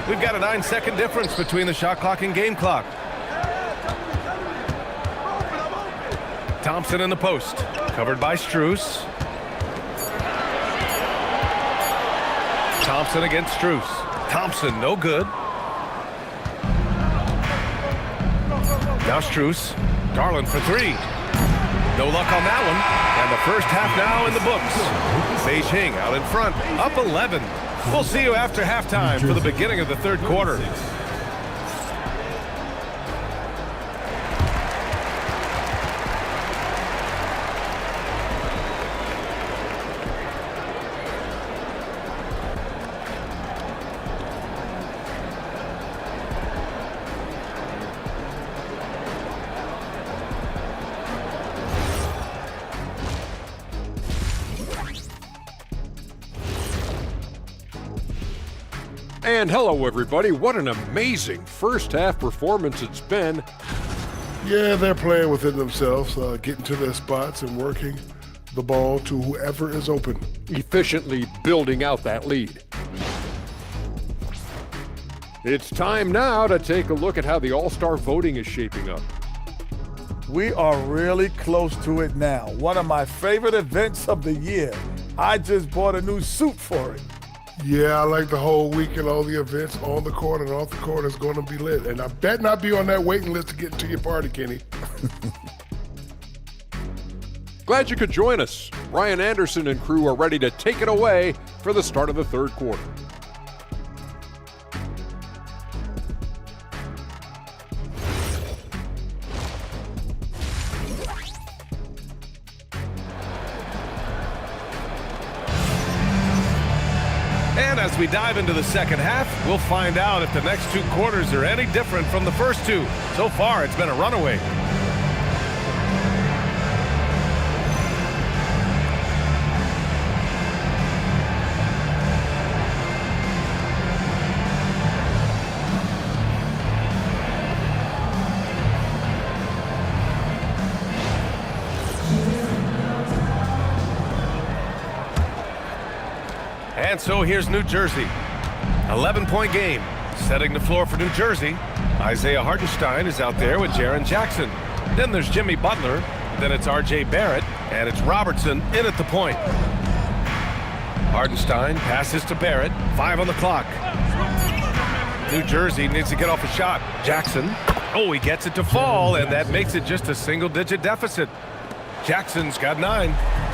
[SPEAKER 13] We've got a 9-second difference between the shot clock and game clock. Thompson in the post, covered by Strus. Thompson against Strus. Thompson, no good. Now Strus. Garland for 3. No luck on that one. And the first half now in the books. Beijing out in front, up 11. We'll see you after halftime for the beginning of the third quarter.
[SPEAKER 7] And hello, everybody. What an amazing first half performance it's been.
[SPEAKER 9] Yeah, they're playing within themselves, getting to their spots and working the ball to whoever is open.
[SPEAKER 7] Efficiently building out that lead. It's time now to take a look at how the All-Star voting is shaping up.
[SPEAKER 8] We are really close to it now. One of my favorite events of the year. I just bought a new suit for it.
[SPEAKER 9] Yeah, I like the whole week and all the events on the court and off the court is going to be lit. And I bet not be on that waiting list to get into your party, Kenny.
[SPEAKER 7] Glad you could join us. Ryan Anderson and crew are ready to take it away for the start of the third quarter.
[SPEAKER 13] And as we dive into the second half, we'll find out if the next 2 quarters are any different from the first 2. So far, it's been a runaway. And so here's New Jersey. 11-point game. Setting the floor for New Jersey. Isaiah Hartenstein is out there with Jaren Jackson. Then there's Jimmy Butler. Then it's R.J. Barrett. And it's Robertson in at the point. Hartenstein passes to Barrett. 5 on the clock. New Jersey needs to get off a shot. Jackson. Oh, he gets it to fall, and that makes it just a single-digit deficit. Jackson's got 9.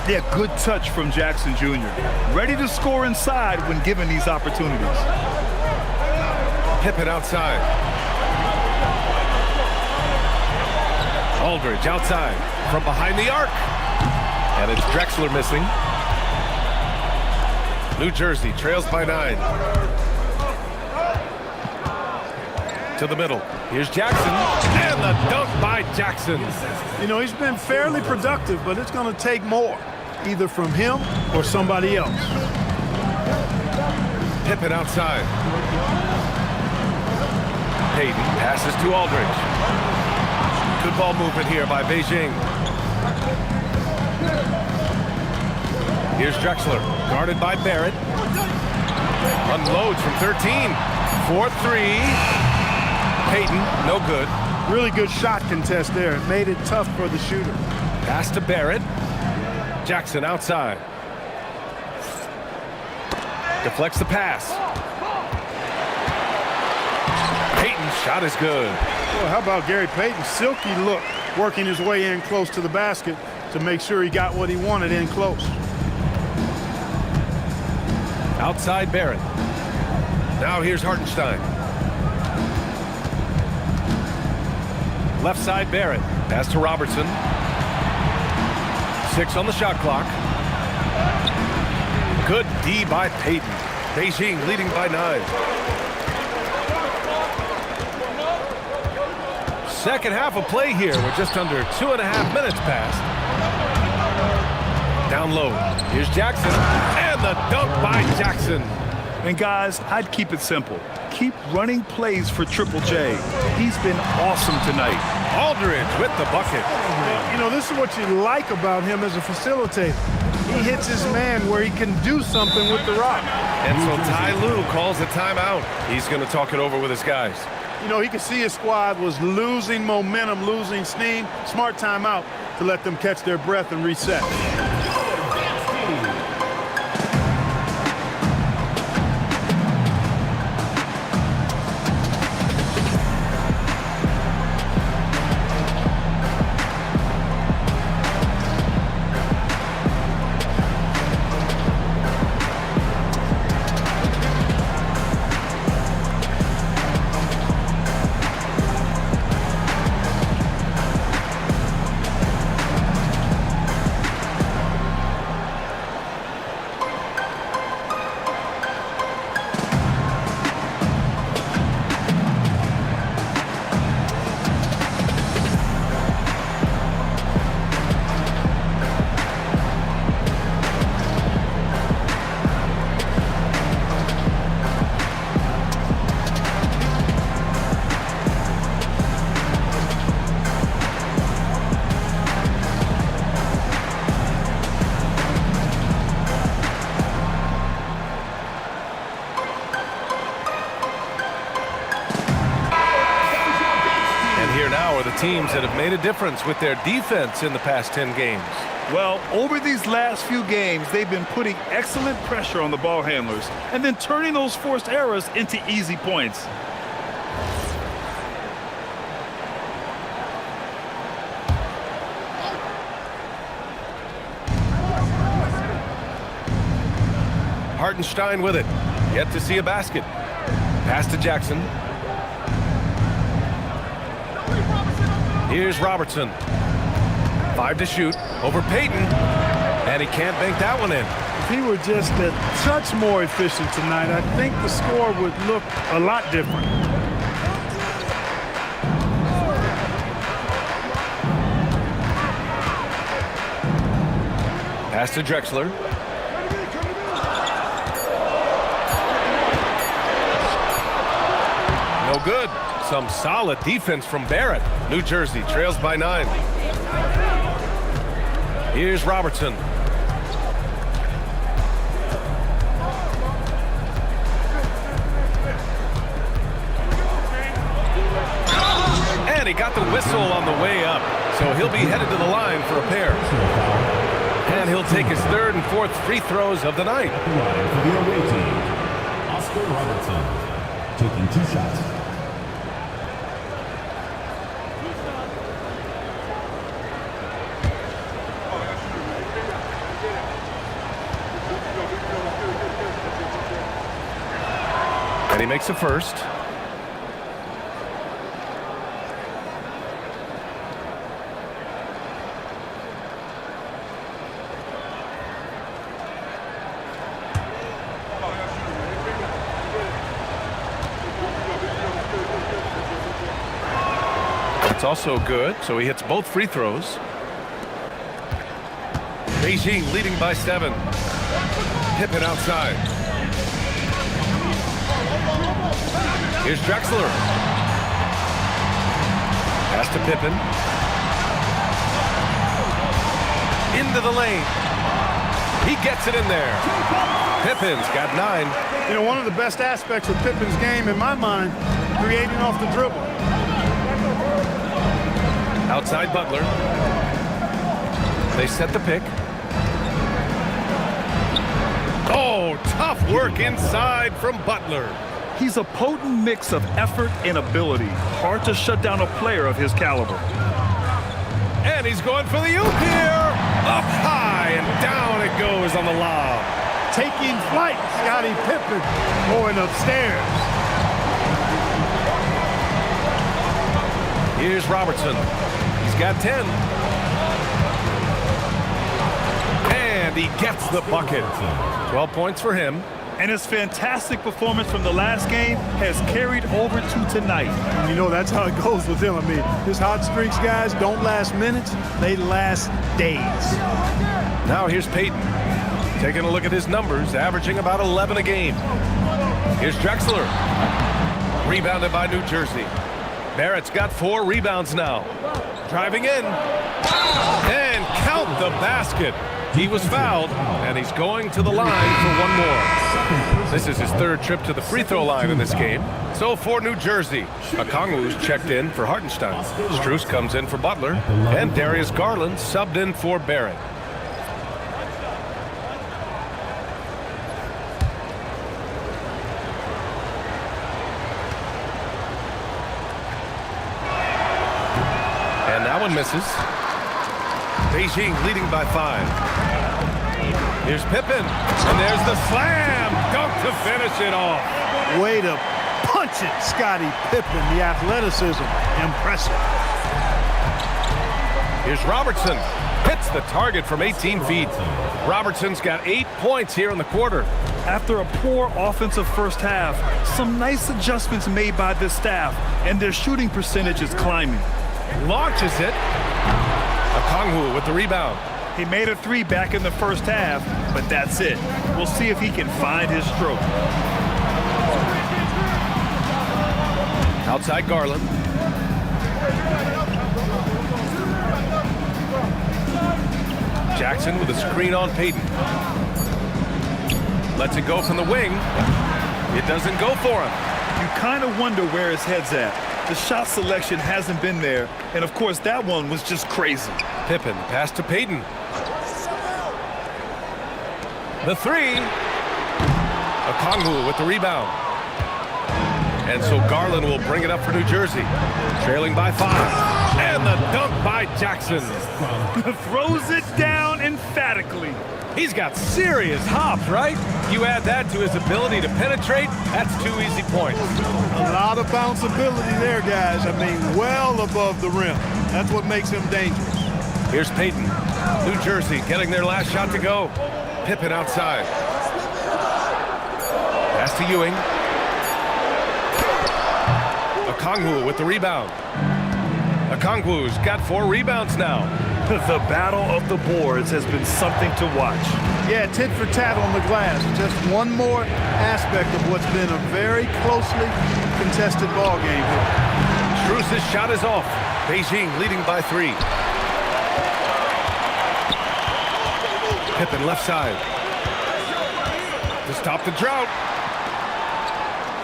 [SPEAKER 15] Yeah, good touch from Jackson Jr. Ready to score inside when given these opportunities.
[SPEAKER 13] Pippen outside. Aldridge outside from behind the arc. And it's Drexler missing. New Jersey trails by 9. To the middle. Here's Jackson. And the dunk by Jackson.
[SPEAKER 14] You know, he's been fairly productive, but it's going to take more, either from him or somebody else.
[SPEAKER 13] Pippen outside. Payton passes to Aldridge. Good ball movement here by Beijing. Here's Drexler, guarded by Barrett. Unloads from 13. 4-3. Payton, no good.
[SPEAKER 14] Really good shot contest there. It made it tough for the shooter.
[SPEAKER 13] Pass to Barrett. Jackson outside. Deflects the pass. Payton's shot is good.
[SPEAKER 14] Well, how about Gary Payton's silky look, working his way in close to the basket to make sure he got what he wanted in close.
[SPEAKER 13] Outside Barrett. Now here's Hartenstein. Left side Barrett. Pass to Robertson. 6 on the shot clock. Good D by Payton. Beijing leading by 9. Second half of play here with just under 2.5 minutes passed. Down low. Here's Jackson. And the dunk by Jackson.
[SPEAKER 15] And guys, I'd keep it simple. Keep running plays for Triple J. He's been awesome tonight.
[SPEAKER 13] Aldridge with the bucket.
[SPEAKER 14] You know, this is what you like about him as a facilitator. He hits his man where he can do something with the rock.
[SPEAKER 13] And so Ty Lue calls a timeout. He's going to talk it over with his guys.
[SPEAKER 14] You know, he could see his squad was losing momentum, losing steam. Smart timeout to let them catch their breath and reset.
[SPEAKER 13] here now are the teams that have made a difference with their defense in the past 10 games.
[SPEAKER 15] Well, over these last few games, they've been putting excellent pressure on the ball handlers and then turning those forced errors into easy points.
[SPEAKER 13] Hartenstein with it. Yet to see a basket. Pass to Jackson. Here's Robertson. 5 to shoot. Over Payton. And he can't bank that one in.
[SPEAKER 14] If he were just a touch more efficient tonight, I think the score would look a lot different.
[SPEAKER 13] Pass to Drexler. No good. Some solid defense from Barrett. New Jersey trails by 9. Here's Robertson. And he got the whistle on the way up. So he'll be headed to the line for a pair. And he'll take his 3rd and 4th free throws of the night.
[SPEAKER 12] At the line for the away team, Oscar Robertson, taking 2 shots.
[SPEAKER 13] And he makes a first. It's also good, so he hits both free throws. Beijing leading by 7. Pippen outside. Here's Drexler. Pass to Pippen. Into the lane. He gets it in there. Pippen's got 9.
[SPEAKER 14] You know, one of the best aspects of Pippen's game, in my mind, creating off the dribble.
[SPEAKER 13] Outside Butler. They set the pick. Oh, tough work inside from Butler.
[SPEAKER 15] He's a potent mix of effort and ability. Hard to shut down a player of his caliber.
[SPEAKER 13] And he's going for the oop here. Up high and down it goes on the lob.
[SPEAKER 14] Taking flight, Scottie Pippen going upstairs.
[SPEAKER 13] Here's Robertson. He's got 10. And he gets the bucket. 12 points for him.
[SPEAKER 15] And his fantastic performance from the last game has carried over to tonight.
[SPEAKER 14] And you know, that's how it goes with him. I mean, his hot streaks, guys, don't last minutes. They last days.
[SPEAKER 13] Now here's Payton. Taking a look at his numbers, averaging about 11 a game. Here's Drexler. Rebounded by New Jersey. Barrett's got 4 rebounds now. Driving in. And count the basket. He was fouled, and he's going to the line for one more. This is his 3rd trip to the free throw line in this game. So for New Jersey, Okongwu's checked in for Hartenstein. Strus comes in for Butler, and Darius Garland subbed in for Barrett. And that one misses. Beijing leading by 5. Here's Pippen, and there's the slam dunk to finish it off.
[SPEAKER 14] Way to punch it, Scottie Pippen. The athleticism, impressive.
[SPEAKER 13] Here's Robertson, hits the target from 18 feet. Robertson's got 8 points here in the quarter.
[SPEAKER 15] After a poor offensive first half, some nice adjustments made by this staff, and their shooting percentage is climbing.
[SPEAKER 13] Launches it. Okongwu with the rebound.
[SPEAKER 15] He made a 3 back in the first half, but that's it. We'll see if he can find his stroke.
[SPEAKER 13] Outside Garland. Jackson with a screen on Payton. Lets it go from the wing. It doesn't go for him.
[SPEAKER 15] You kind of wonder where his head's at. The shot selection hasn't been there, and of course that one was just crazy.
[SPEAKER 13] Pippen, pass to Payton. The three. Okongwu with the rebound. And so Garland will bring it up for New Jersey. Trailing by 5. And the dunk by Jackson.
[SPEAKER 15] Throws it down emphatically.
[SPEAKER 13] He's got serious hops, right? You add that to his ability to penetrate, that's 2 easy points.
[SPEAKER 14] A lot of bounceability there, guys. I mean, well above the rim. That's what makes him dangerous.
[SPEAKER 13] Here's Payton. New Jersey getting their last shot to go. Pippen outside. Pass to Ewing. Okongwu with the rebound. Okongwu's got 4 rebounds now.
[SPEAKER 15] The battle of the boards has been something to watch.
[SPEAKER 14] Yeah, tit for tat on the glass. Just one more aspect of what's been a very closely contested ball game here.
[SPEAKER 13] Strus's shot is off. Beijing leading by 3. Pippen left side. To stop the drought.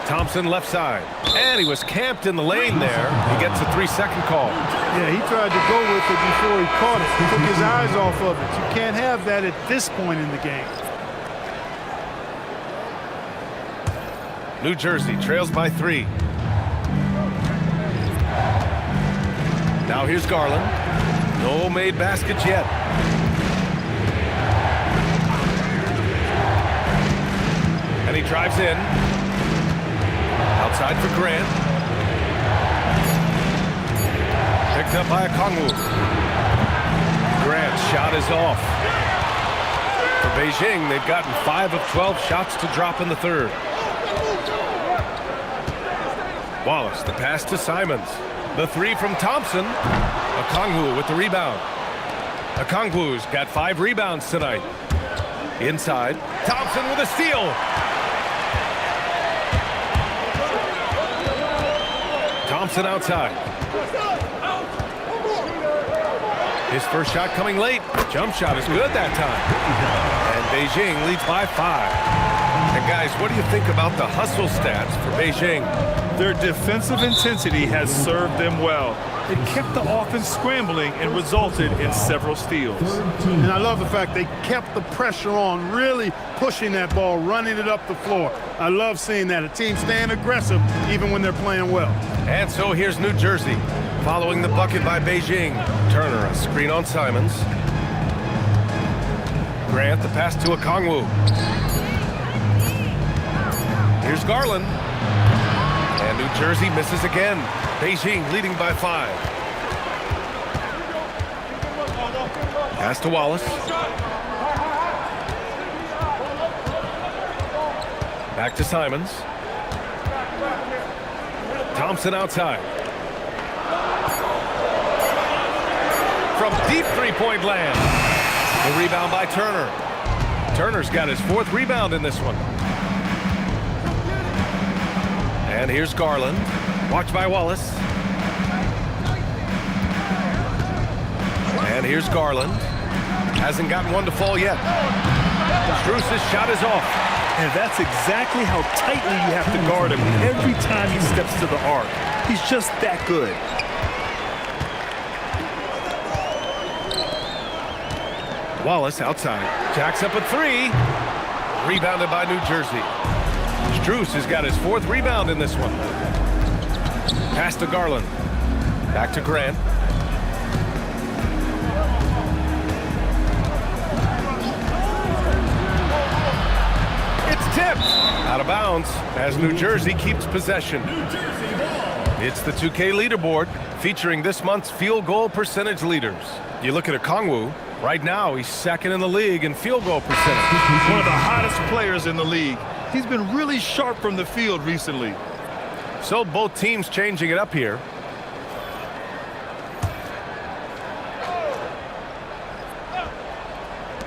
[SPEAKER 13] Thompson left side. And he was camped in the lane there. He gets a 3-second call.
[SPEAKER 14] Yeah, he tried to go with it before he caught it. He took his eyes off of it. You can't have that at this point in the game.
[SPEAKER 13] New Jersey trails by 3. Now here's Garland. No made baskets yet. And he drives in. Outside for Grant. Picked up by Okongwu. Grant's shot is off. For Beijing, they've gotten 5 of 12 shots to drop in the third. Wallace, the pass to Simons. The 3 from Thompson. Okongwu with the rebound. Okongwu's got 5 rebounds tonight. Inside, Thompson with a steal. Thompson outside. His first shot coming late. Jump shot is good that time. And Beijing leads by 5. And guys, what do you think about the hustle stats for Beijing?
[SPEAKER 15] Their defensive intensity has served them well. It kept the offense scrambling and resulted in several steals.
[SPEAKER 14] And I love the fact they kept the pressure on, really pushing that ball, running it up the floor. I love seeing that. A team staying aggressive even when they're playing well.
[SPEAKER 13] And so here's New Jersey following the bucket by Beijing. Turner, a screen on Simons. Grant, the pass to Okongwu. Here's Garland. And New Jersey misses again. Beijing leading by 5. Pass to Wallace. Back to Simons. Thompson outside. From deep three-point land. The rebound by Turner. Turner's got his 4th rebound in this one. And here's Garland. Watched by Wallace. And here's Garland. Hasn't gotten one to fall yet. Strus's shot is off.
[SPEAKER 15] And that's exactly how tightly you have to guard him every time he steps to the arc. He's just that good.
[SPEAKER 13] Wallace outside. Jacks up a 3. Rebounded by New Jersey. Strus has got his 4th rebound in this one. Pass to Garland. Back to Grant. It's tipped. Out of bounds as New Jersey keeps possession. It's the 2K leaderboard featuring this month's field goal percentage leaders. You look at Okongwu. Right now, he's 2nd in the league in field goal percentage.
[SPEAKER 15] One of the hottest players in the league. He's been really sharp from the field recently.
[SPEAKER 13] So both teams changing it up here.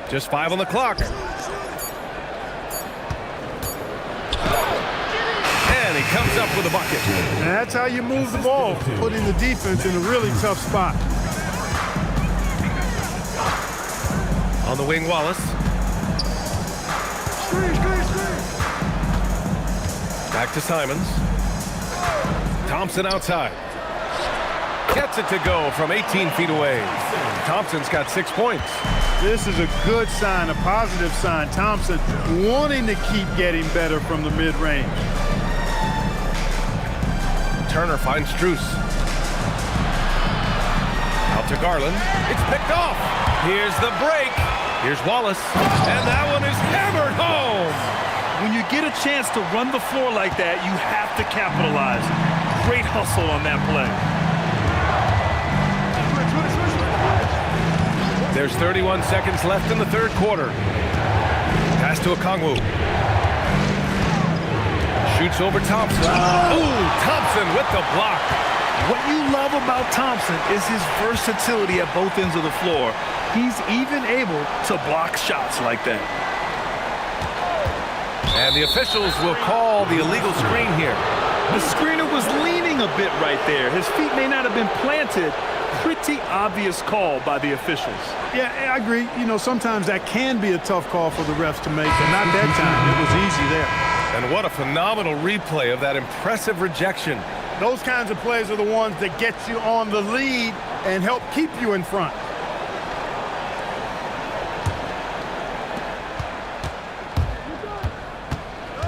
[SPEAKER 13] Just 5 on the clock. And he comes up with a bucket.
[SPEAKER 14] And that's how you move the ball, putting the defense in a really tough spot.
[SPEAKER 13] On the wing, Wallace. Back to Simons. Thompson outside. Gets it to go from 18 feet away. Thompson's got 6 points.
[SPEAKER 14] This is a good sign, a positive sign. Thompson wanting to keep getting better from the mid-range.
[SPEAKER 13] Turner finds Strus. Out to Garland. It's picked off. Here's the break. Here's Wallace. And that one is hammered home.
[SPEAKER 15] When you get a chance to run the floor like that, you have to capitalize. Great hustle on that play.
[SPEAKER 13] There's 31 seconds left in the third quarter. Pass to Okongwu. Shoots over Thompson. Ooh, Thompson with the block.
[SPEAKER 15] What you love about Thompson is his versatility at both ends of the floor. He's even able to block shots like that.
[SPEAKER 13] And the officials will call the illegal screen here.
[SPEAKER 15] The screener was leaning a bit right there. His feet may not have been planted. Pretty obvious call by the officials.
[SPEAKER 14] Yeah, I agree. You know, sometimes that can be a tough call for the refs to make, but not that time. It was easy there.
[SPEAKER 13] And what a phenomenal replay of that impressive rejection.
[SPEAKER 14] Those kinds of plays are the ones that get you on the lead and help keep you in front.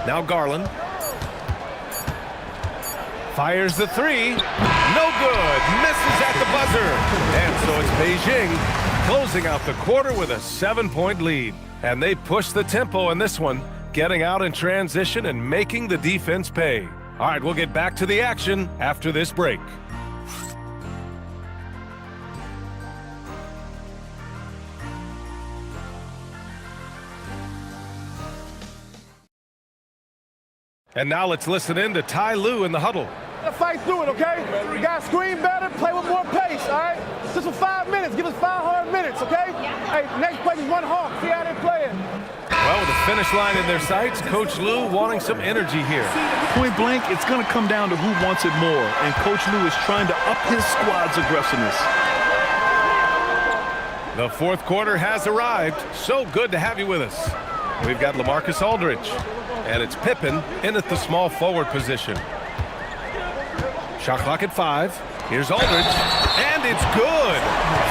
[SPEAKER 13] Now Garland. Fires the three. No good. Misses at the buzzer. And so it's Beijing closing out the quarter with a 7-point lead. And they push the tempo in this one, getting out in transition and making the defense pay. All right, we'll get back to the action after this break. And now let's listen in to Ty Lue in the huddle.
[SPEAKER 10] Fight through it, okay? You got to screen better, play with more pace, all right? Just for 5 minutes. Give us 5 hard minutes, okay? Hey, next play is run hard. See how they're playing.
[SPEAKER 13] Well, with the finish line in their sights, Coach Lue wanting some energy here.
[SPEAKER 15] Point blank, it's going to come down to who wants it more, and Coach Lue is trying to up his squad's aggressiveness.
[SPEAKER 13] The fourth quarter has arrived. So good to have you with us. We've got LaMarcus Aldridge, and it's Pippen in at the small forward position. Shot clock at 5. Here's Aldridge, and it's good.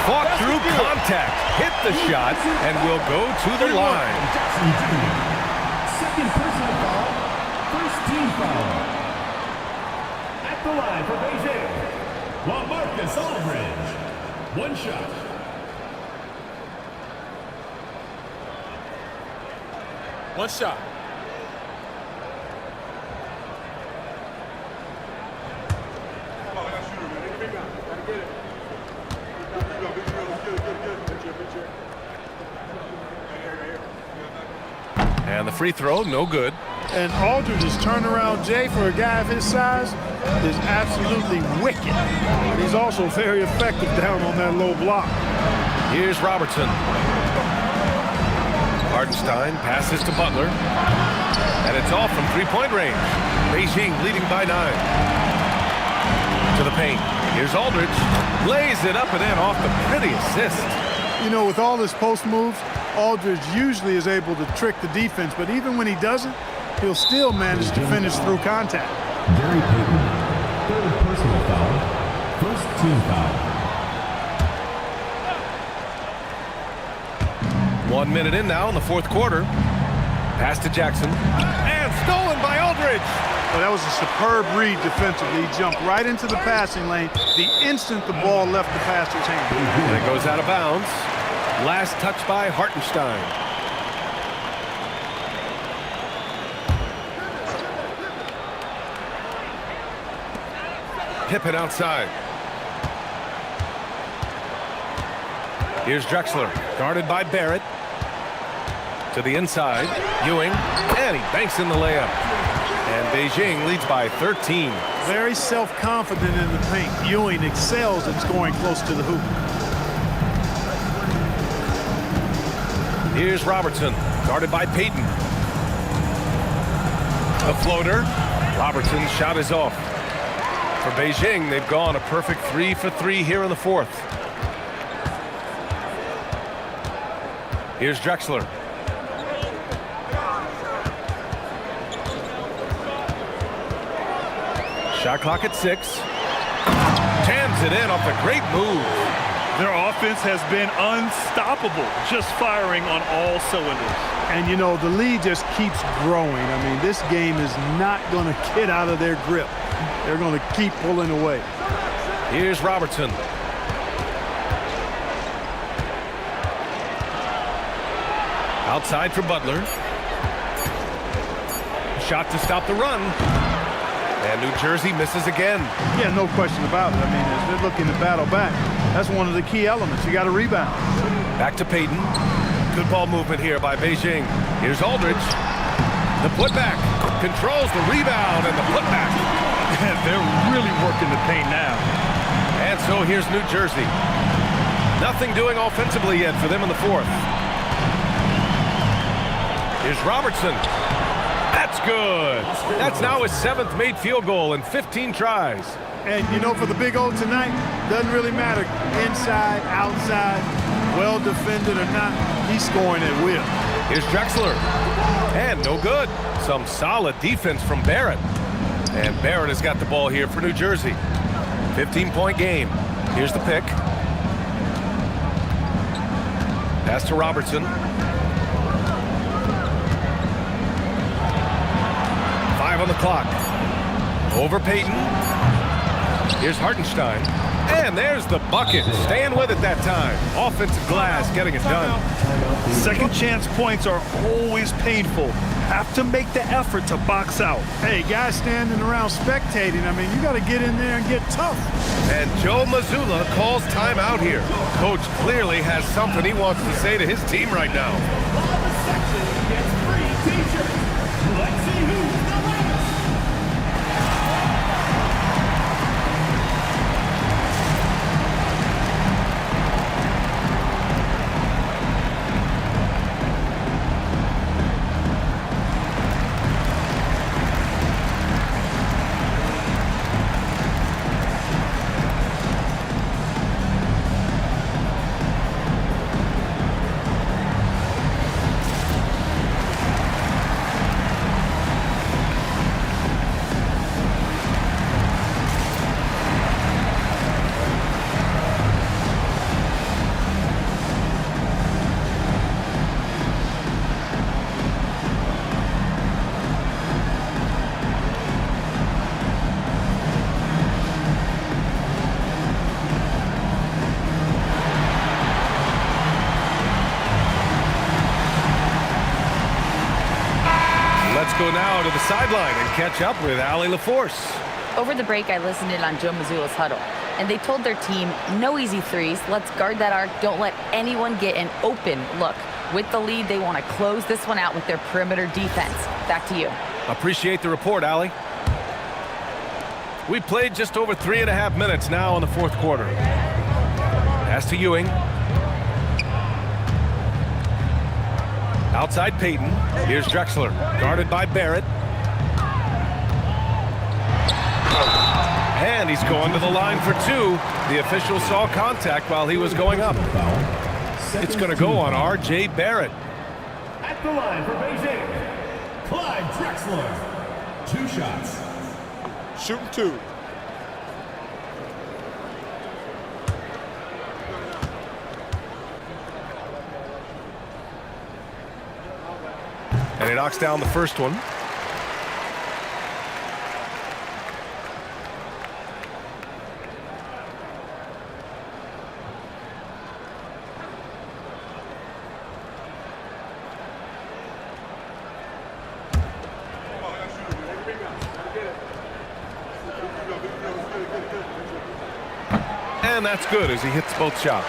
[SPEAKER 13] Fought through contact, hit the shot, and will go to the line.
[SPEAKER 12] Second personal foul, first team foul. At the line for Beijing, LaMarcus Aldridge. One shot.
[SPEAKER 16] One shot.
[SPEAKER 13] And the free throw, no good.
[SPEAKER 14] And Aldridge's turnaround, Jay, for a guy of his size, is absolutely wicked. But he's also very effective down on that low block.
[SPEAKER 13] Here's Robertson. Hardenstein passes to Butler. And it's off from three-point range. Beijing leading by 9. To the paint. Here's Aldridge. Lays it up and in off the pretty assist.
[SPEAKER 14] You know, with all his post moves, Aldridge usually is able to trick the defense, but even when he doesn't, he'll still manage to finish through contact.
[SPEAKER 12] Gary Payton, third personal foul, first team foul.
[SPEAKER 13] 1 minute in now in the fourth quarter. Pass to Jackson. And stolen by Aldridge.
[SPEAKER 14] Well, that was a superb read defensively. He jumped right into the passing lane the instant the ball left the passer's hand.
[SPEAKER 13] And it goes out of bounds. Last touch by Hartenstein. Pippen outside. Here's Drexler, guarded by Barrett. To the inside, Ewing, and he banks in the layup. And Beijing leads by 13.
[SPEAKER 14] Very self-confident in the paint. Ewing excels at scoring close to the hoop.
[SPEAKER 13] Here's Robertson, guarded by Payton. The floater. Robertson's shot is off. For Beijing, they've gone a perfect 3 for 3 here in the fourth. Here's Drexler. Shot clock at 6. 10 Slams it in off a great move.
[SPEAKER 15] Their offense has been unstoppable, just firing on all cylinders.
[SPEAKER 14] And, you know, the lead just keeps growing. I mean, this game is not going to get out of their grip. They're going to keep pulling away.
[SPEAKER 13] Here's Robertson. Outside for Butler. Shot to stop the run. And New Jersey misses again.
[SPEAKER 14] Yeah, no question about it. I mean, as they're looking to battle back, that's one of the key elements. You got to rebound.
[SPEAKER 13] Back to Payton. Good ball movement here by Beijing. Here's Aldridge. The putback. Controls the rebound and the putback.
[SPEAKER 15] They're really working the paint now.
[SPEAKER 13] And so here's New Jersey. Nothing doing offensively yet for them in the fourth. Here's Robertson. That's good. That's now his 7th made field goal in 15 tries.
[SPEAKER 14] And, you know, for the Big O tonight, doesn't really matter inside, outside, well defended or not, he's scoring at will.
[SPEAKER 13] Here's Drexler. And no good. Some solid defense from Barrett. And Barrett has got the ball here for New Jersey. 15-point game. Here's the pick. Pass to Robertson. 5 on the clock. Over Payton. Here's Hartenstein. And there's the bucket. Staying with it that time. Offensive glass getting it done.
[SPEAKER 15] Second chance points are always painful. Have to make the effort to box out.
[SPEAKER 14] Hey, guys standing around spectating, I mean, you got to get in there and get tough.
[SPEAKER 13] And Joe Mazzulla calls timeout here. Coach clearly has something he wants to say to his team right now.
[SPEAKER 12] Let's see who's the last.
[SPEAKER 13] Go now to the sideline and catch up with Allie LaForce.
[SPEAKER 4] Over the break, I listened in on Joe Mazzulla's huddle, and they told their team, no easy threes. Let's guard that arc. Don't let anyone get an open look. With the lead, they want to close this one out with their perimeter defense. Back to you.
[SPEAKER 13] Appreciate the report, Allie. We played just over 3.5 minutes now in the fourth quarter. Pass to Ewing. Outside Payton. Here's Drexler. Guarded by Barrett. And he's going to the line for 2. The official saw contact while he was going up. It's going to go on R.J. Barrett.
[SPEAKER 12] At the line for Beijing, Clyde Drexler. 2 shots.
[SPEAKER 20] Shooting 2.
[SPEAKER 13] And he knocks down the first one. And that's good as he hits both shots.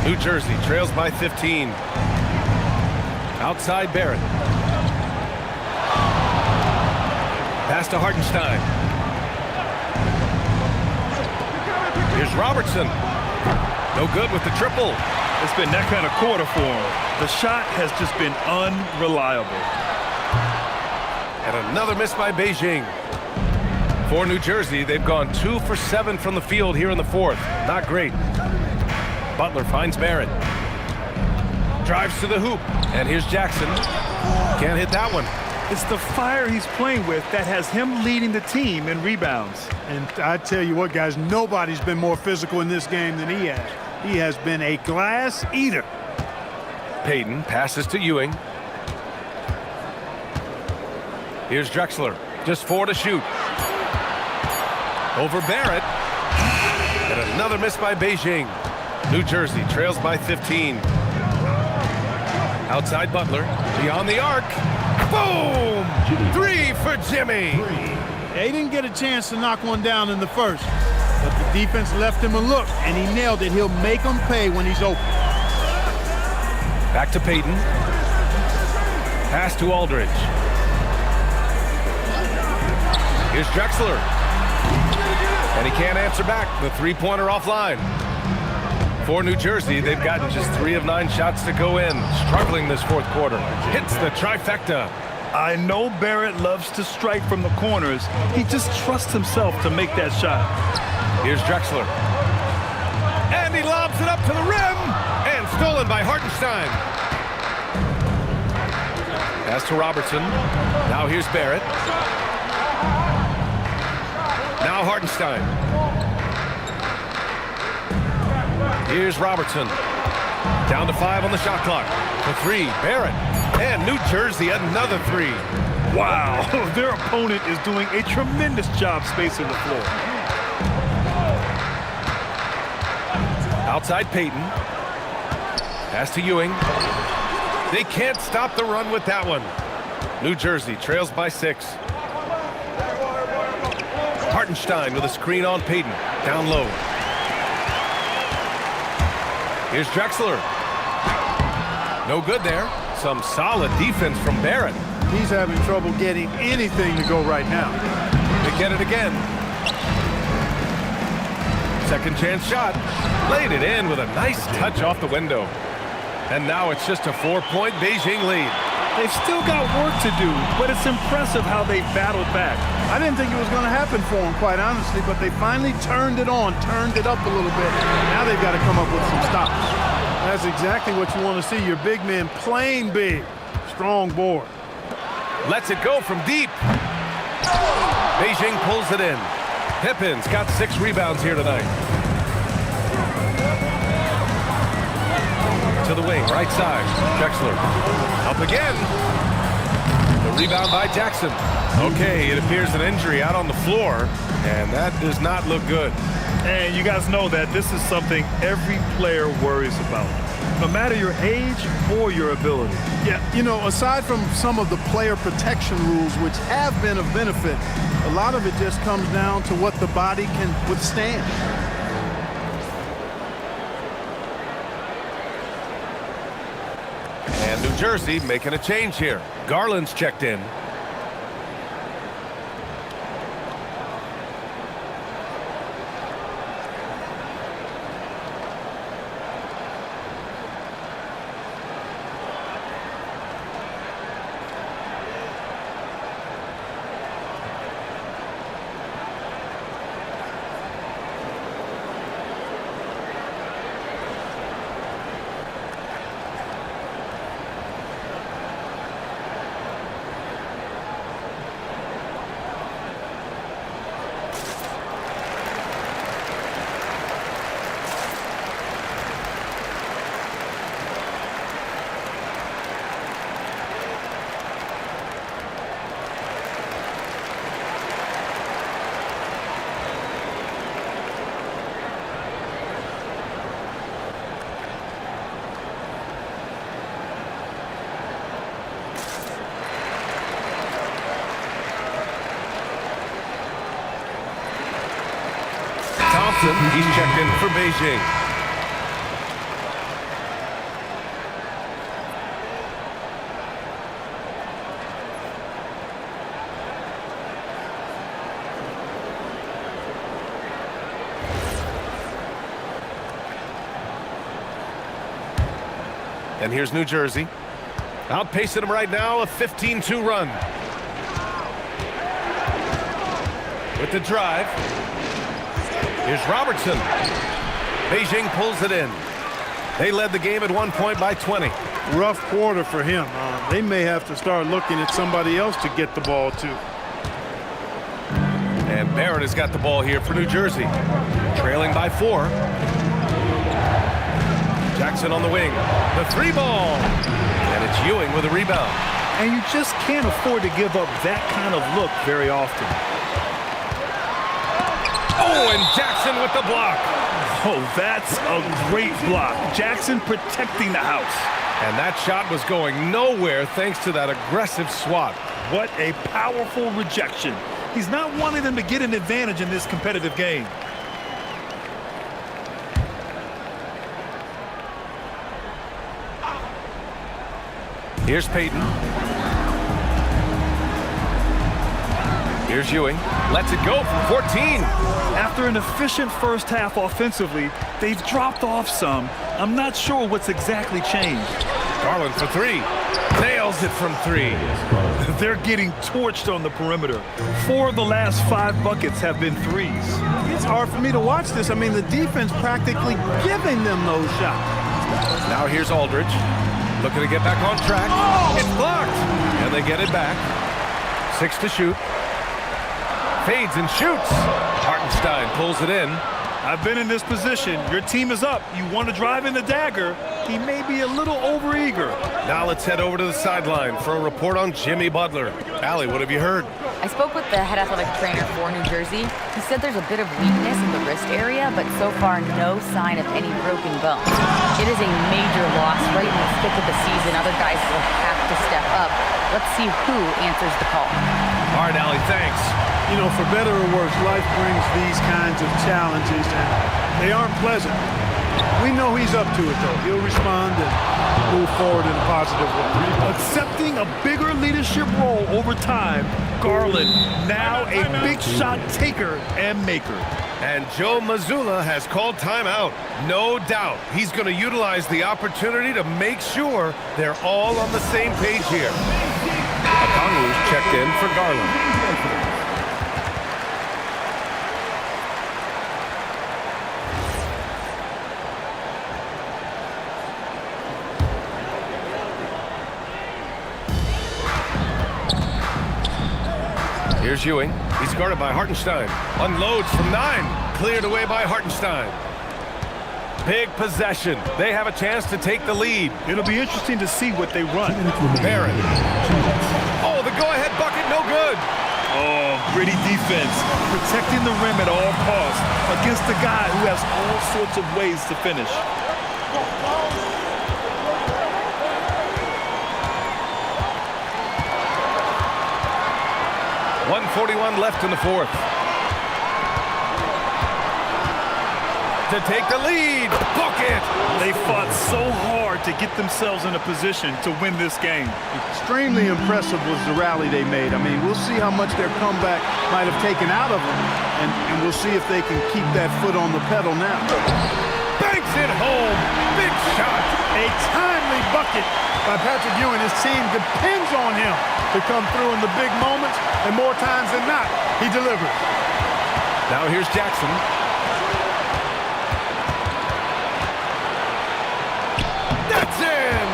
[SPEAKER 13] New Jersey trails by 15. Outside Barrett. Pass to Hartenstein. Here's Robertson. No good with the triple.
[SPEAKER 15] It's been that kind of quarter for him. The shot has just been unreliable.
[SPEAKER 13] And another miss by Beijing. For New Jersey, they've gone 2 for 7 from the field here in the fourth. Not great. Butler finds Barrett. Drives to the hoop. And here's Jackson. Can't hit that one.
[SPEAKER 15] It's the fire he's playing with that has him leading the team in rebounds.
[SPEAKER 14] And I tell you what, guys, nobody's been more physical in this game than he has. He has been a glass eater.
[SPEAKER 13] Payton passes to Ewing. Here's Drexler. Just 4 to shoot. Over Barrett. And another miss by Beijing. New Jersey trails by 15. Outside Butler. Beyond the arc. Boom! 3 for Jimmy.
[SPEAKER 14] They didn't get a chance to knock one down in the first. But the defense left him a look, and he nailed it. He'll make them pay when he's open.
[SPEAKER 13] Back to Payton. Pass to Aldridge. Here's Drexler. And he can't answer back. The three-pointer offline. For New Jersey, they've gotten just 3 of 9 shots to go in. Struggling this fourth quarter. Hits the trifecta.
[SPEAKER 15] I know Barrett loves to strike from the corners. He just trusts himself to make that shot.
[SPEAKER 13] Here's Drexler. And he lobs it up to the rim. And stolen by Hartenstein. Pass to Robertson. Now here's Barrett. Now Hartenstein. Here's Robertson. Down to 5 on the shot clock. For 3, Barrett. And New Jersey, another 3.
[SPEAKER 15] Wow, their opponent is doing a tremendous job spacing the floor.
[SPEAKER 13] Outside Payton. Pass to Ewing. They can't stop the run with that one. New Jersey trails by 6. Hartenstein with a screen on Payton. Down low. Here's Drexler. No good there. Some solid defense from Barrett.
[SPEAKER 14] He's having trouble getting anything to go right now.
[SPEAKER 13] They get it again. Second chance shot. Laid it in with a nice touch off the window. And now it's just a 4-point Beijing lead.
[SPEAKER 15] They've still got work to do, but it's impressive how they battled back.
[SPEAKER 14] I didn't think it was going to happen for them, quite honestly, but they finally turned it on, turned it up a little bit. Now they've got to come up with some stops. That's exactly what you want to see, your big men playing big. Strong board.
[SPEAKER 13] Lets it go from deep. Beijing pulls it in. Pippin's got 6 rebounds here tonight. To the wing, right side. Drexler. Up again. The rebound by Jackson. Okay, it appears an injury out on the floor, and that does not look good.
[SPEAKER 15] And you guys know that this is something every player worries about, no matter your age or your ability.
[SPEAKER 14] Yeah, you know, aside from some of the player protection rules, which have been of benefit, a lot of it just comes down to what the body can withstand.
[SPEAKER 13] And New Jersey making a change here. Garland's checked in. He's checked in for Beijing. And here's New Jersey. Outpacing them right now, a 15-2 run. With the drive. Here's Robertson. Beijing pulls it in. They led the game at 1 point by 20.
[SPEAKER 14] Rough quarter for him. They may have to start looking at somebody else to get the ball to.
[SPEAKER 13] And Barrett has got the ball here for New Jersey. Trailing by 4. Jackson on the wing. The 3 ball. And it's Ewing with a rebound.
[SPEAKER 15] And you just can't afford to give up that kind of look very often.
[SPEAKER 13] Oh, and Jackson with the block.
[SPEAKER 15] Oh, that's a great block. Jackson protecting the house.
[SPEAKER 13] And that shot was going nowhere thanks to that aggressive swat.
[SPEAKER 15] What a powerful rejection. He's not wanting them to get an advantage in this competitive game.
[SPEAKER 13] Here's Payton. Here's Ewing. Lets it go from 14.
[SPEAKER 15] After an efficient first half offensively, they've dropped off some. I'm not sure what's exactly changed.
[SPEAKER 13] Garland for 3. Nails it from 3.
[SPEAKER 15] They're getting torched on the perimeter. 4 of the last 5 buckets have been threes.
[SPEAKER 14] It's hard for me to watch this. I mean, the defense practically giving them those shots.
[SPEAKER 13] Now here's Aldridge. Looking to get back on track. Oh! It's blocked. And they get it back. 6 to shoot. Fades and shoots. Hartenstein pulls it in.
[SPEAKER 15] I've been in this position. Your team is up. You want to drive in the dagger. He may be a little overeager.
[SPEAKER 13] Now let's head over to the sideline for a report on Jimmy Butler. Allie, what have you heard?
[SPEAKER 4] I spoke with the head athletic trainer for New Jersey. He said there's a bit of weakness in the wrist area, but so far no sign of any broken bones. It is a major loss right in the thick of the season. Other guys will have to step up. Let's see who answers the call.
[SPEAKER 13] All right, Allie, thanks.
[SPEAKER 14] You know, for better or worse, life brings these kinds of challenges, and they aren't pleasant. We know he's up to it, though. He'll respond and move forward in a positive way.
[SPEAKER 15] Accepting a bigger leadership role over time, Garland now a big shot taker and maker.
[SPEAKER 13] And Joe Mazzulla has called timeout. No doubt he's going to utilize the opportunity to make sure they're all on the same page here. Okongwu's checked in for Garland. Here's Ewing. He's guarded by Hartenstein. Unloads from 9. Cleared away by Hartenstein. Big possession. They have a chance to take the lead.
[SPEAKER 15] It'll be interesting to see what they run.
[SPEAKER 13] Barrett. Oh, the go-ahead bucket, no good.
[SPEAKER 15] Oh, gritty defense. Protecting the rim at all costs against a guy who has all sorts of ways to finish.
[SPEAKER 13] 1:41 left in the 4th. To take the lead. Bucket!
[SPEAKER 15] They fought so hard to get themselves in a position to win this game.
[SPEAKER 14] Extremely impressive was the rally they made. I mean, we'll see how much their comeback might have taken out of them, and we'll see if they can keep that foot on the pedal now.
[SPEAKER 13] Banks it home. Big shot.
[SPEAKER 14] A timely bucket by Patrick Ewing. His team depends on him to come through in the big moments, and more times than not, he delivers.
[SPEAKER 13] Now here's Jackson. That's in!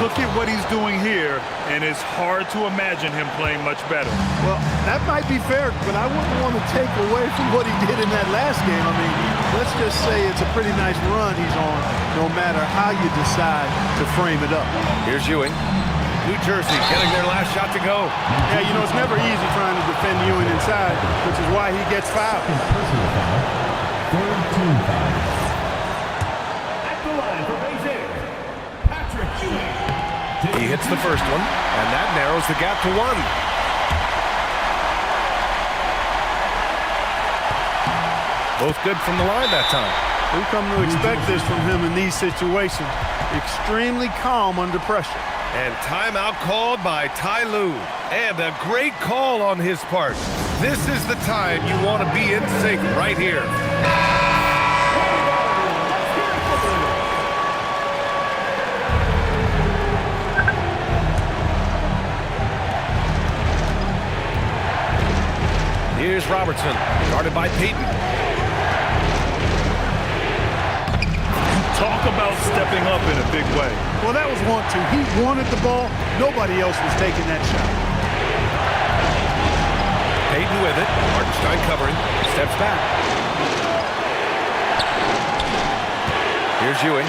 [SPEAKER 15] Look at what he's doing here, and it's hard to imagine him playing much better.
[SPEAKER 14] Well, that might be fair, but I wouldn't want to take away from what he did in that last game. I mean, let's just say it's a pretty nice run he's on, no matter how you decide to frame it up.
[SPEAKER 13] Here's Ewing. New Jersey getting their last shot to go.
[SPEAKER 14] Yeah, you know, it's never easy trying to defend Ewing inside, which is why he gets fouled.
[SPEAKER 13] He hits the first one, and that narrows the gap to 1. Both good from the line that time.
[SPEAKER 14] We've come to expect this from him in these situations. Extremely calm under pressure.
[SPEAKER 13] And timeout called by Ty Lue. And a great call on his part. This is the time you want to be in sync right here. Here's Robertson, guarded by Payton.
[SPEAKER 15] Talk about stepping up in a big way.
[SPEAKER 14] Well, that was 1-2. He wanted the ball. Nobody else was taking that shot.
[SPEAKER 13] Payton with it. Hartenstein covering. Steps back. Here's Ewing.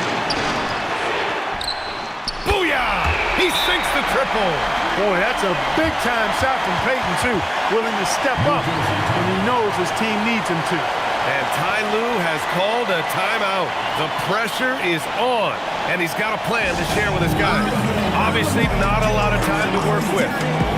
[SPEAKER 13] Booyah! He sinks the triple.
[SPEAKER 14] Boy, that's a big-time shot from Payton, too. Willing to step up when he knows his team needs him to.
[SPEAKER 13] And Ty Lue has called a timeout. The pressure is on, and he's got a plan to share with his guys. Obviously, not a lot of time to work with.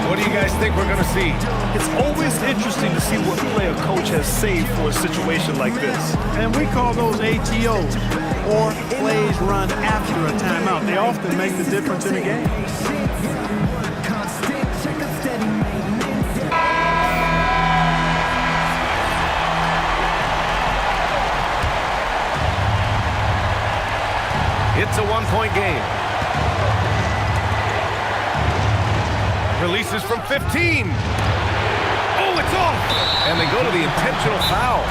[SPEAKER 13] What do you guys think we're going to see?
[SPEAKER 15] It's always interesting to see what play a coach has saved for a situation like this.
[SPEAKER 14] And we call those ATOs, or plays run after a timeout. They often make the difference in a game.
[SPEAKER 13] It's a one-point game. Releases from 15. Oh, it's off! And they go to the intentional foul.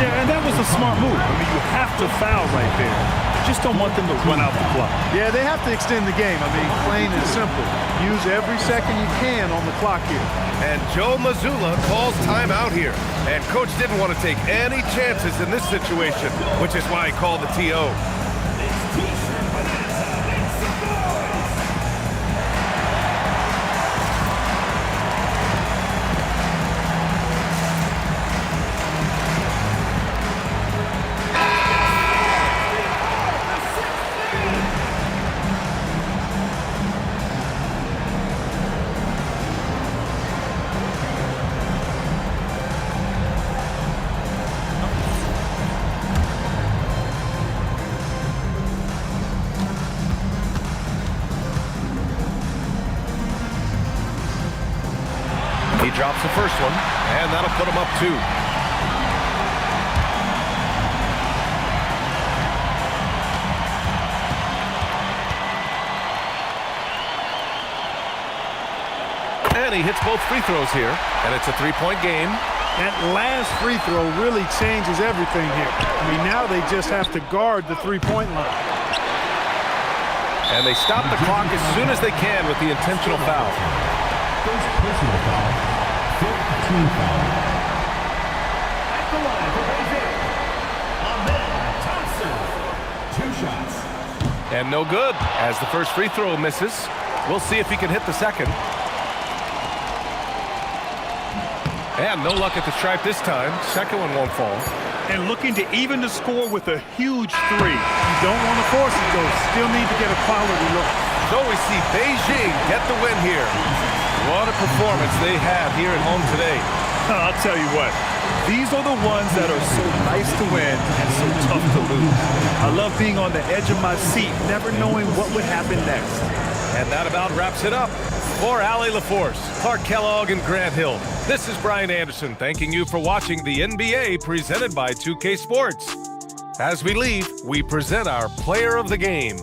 [SPEAKER 15] Yeah, and that was a smart move. I mean, you have to foul right there. Just don't want them to run out the clock.
[SPEAKER 14] Yeah, they have to extend the game. I mean, plain and simple. Use every second you can on the clock here.
[SPEAKER 13] And Joe Mazzulla calls timeout here. And Coach didn't want to take any chances in this situation, which is why he called the TO. He drops the first one, and that'll put him up 2. And he hits both free throws here, and it's a 3-point game.
[SPEAKER 14] That last free throw really changes everything here. I mean, now they just have to guard the three-point line.
[SPEAKER 13] And they stop the clock as soon as they can with the intentional foul.
[SPEAKER 12] First personal foul. 15 foul. At the line for Beijing, Ahmed Thompson. 2 shots.
[SPEAKER 13] And no good, as the first free throw misses. We'll see if he can hit the second. And no luck at the stripe this time. Second one won't fall.
[SPEAKER 15] And looking to even the score with a huge 3.
[SPEAKER 14] You don't want to force it, though. Still need to get a quality look.
[SPEAKER 13] So we see Beijing get the win here. What a performance they have here at home today.
[SPEAKER 15] I'll tell you what, these are the ones that are so nice to win and so tough to lose. I love being on the edge of my seat, never knowing what would happen next.
[SPEAKER 13] And that about wraps it up. For Allie LaForce, Clark Kellogg, and Grant Hill, this is Brian Anderson thanking you for watching the NBA presented by 2K Sports. As we leave, we present our player of the game.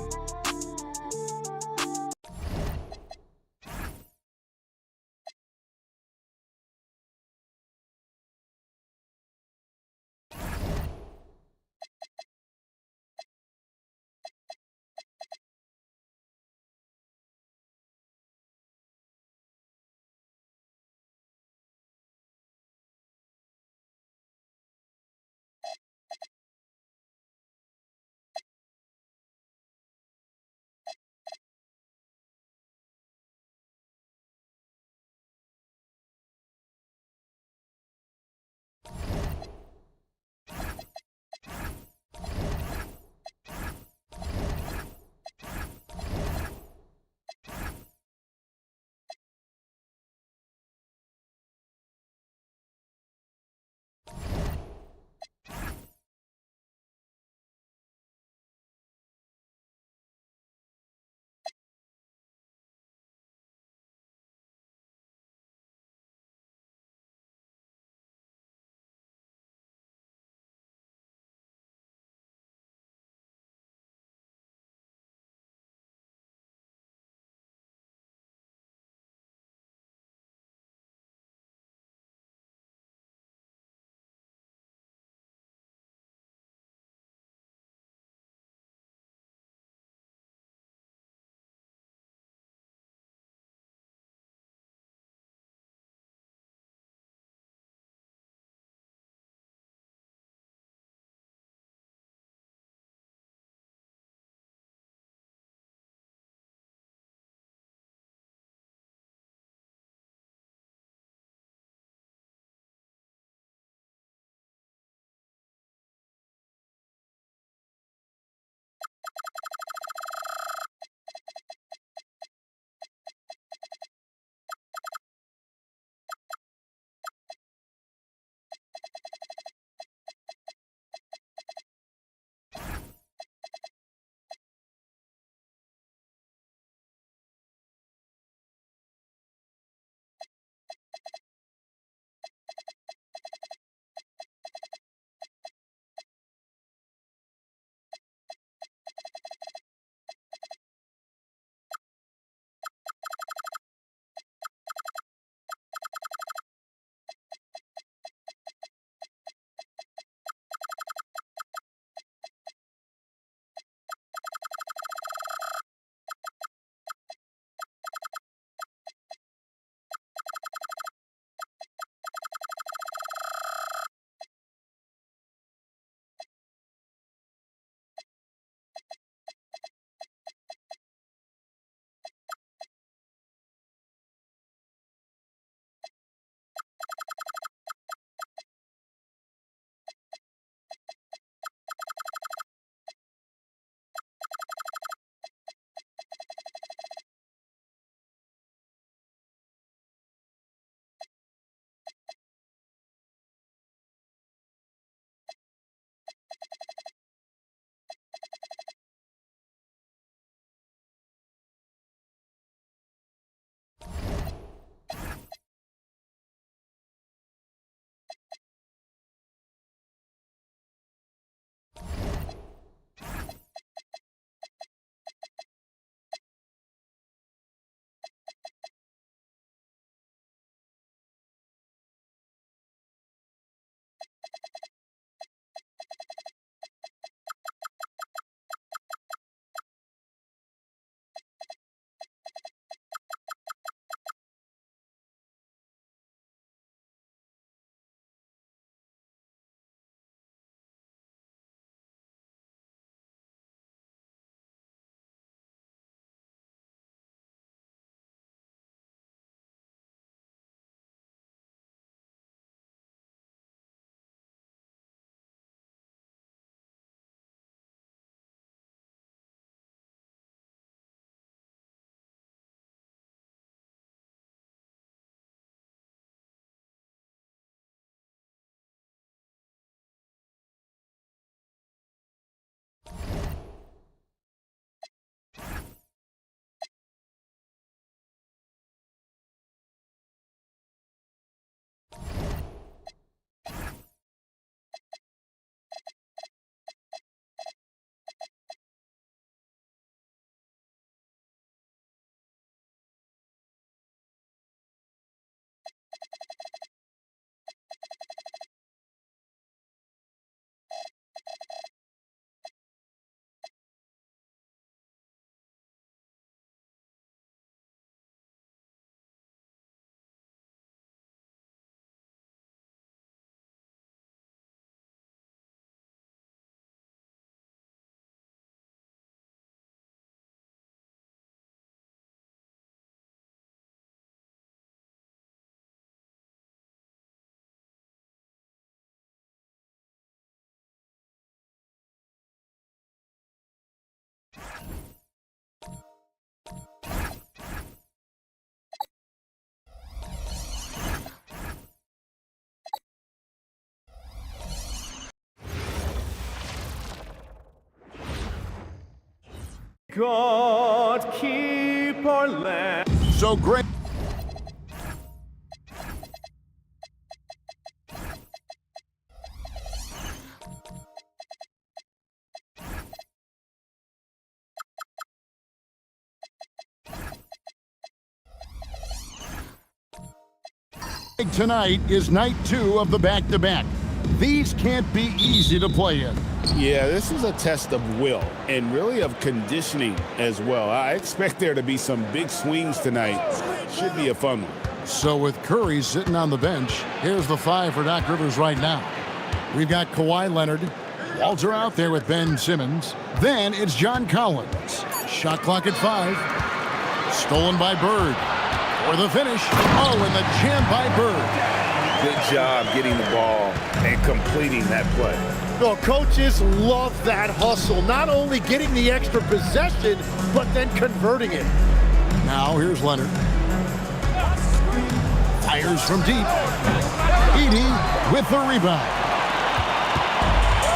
[SPEAKER 12] God keep our land.
[SPEAKER 1] So great. Tonight is night 2 of the back-to-back. These can't be easy to play in.
[SPEAKER 2] Yeah, this is a test of will and really of conditioning as well. I expect there to be some big swings tonight. Should be a fun one.
[SPEAKER 1] So with Curry sitting on the bench, here's the 5 for Doc Rivers right now. We've got Kawhi Leonard. Walter out there with Ben Simmons. Then it's John Collins. Shot clock at 5. Stolen by Bird. For the finish. Oh, and the jam by Bird.
[SPEAKER 19] Good job getting the ball and completing that play.
[SPEAKER 6] Well, coaches love that hustle. Not only getting the extra possession, but then converting it.
[SPEAKER 1] Now here's Leonard. Fires from deep. Edey with the rebound.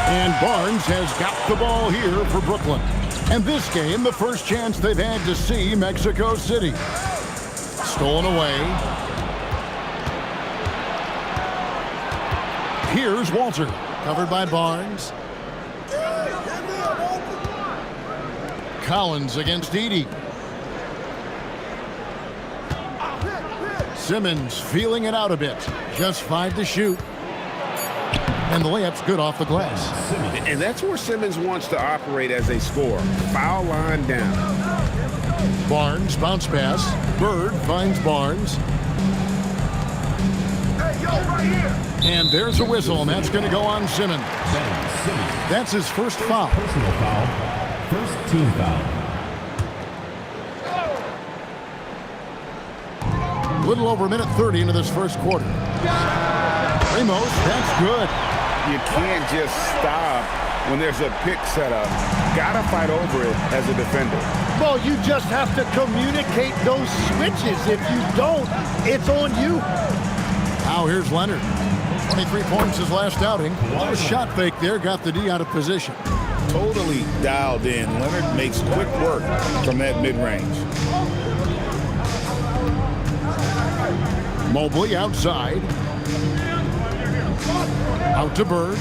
[SPEAKER 1] And Barnes has got the ball here for Brooklyn. And this game, the first chance they've had to see Mexico City. Stolen away. Here's Walter. Covered by Barnes. Collins against Edey. Simmons feeling it out a bit. Just 5 to shoot. And the layup's good off the glass.
[SPEAKER 2] And that's where Simmons wants to operate as a scorer. Foul line down.
[SPEAKER 1] Barnes, bounce pass. Bird finds Barnes. And there's a whistle, and that's going to go on Simmons. That's his first foul.
[SPEAKER 12] Personal foul. First team foul.
[SPEAKER 1] A little over a minute 30 into this first quarter. Ramos, that's good.
[SPEAKER 2] You can't just stop when there's a pick set up. Gotta fight over it as a defender.
[SPEAKER 6] Well, you just have to communicate those switches. If you don't, it's on you.
[SPEAKER 1] Now here's Leonard. 23 points his last outing. A shot fake there, got the D out of position.
[SPEAKER 2] Totally dialed in. Leonard makes quick work from that mid-range.
[SPEAKER 1] Mobley outside. Out to Bird.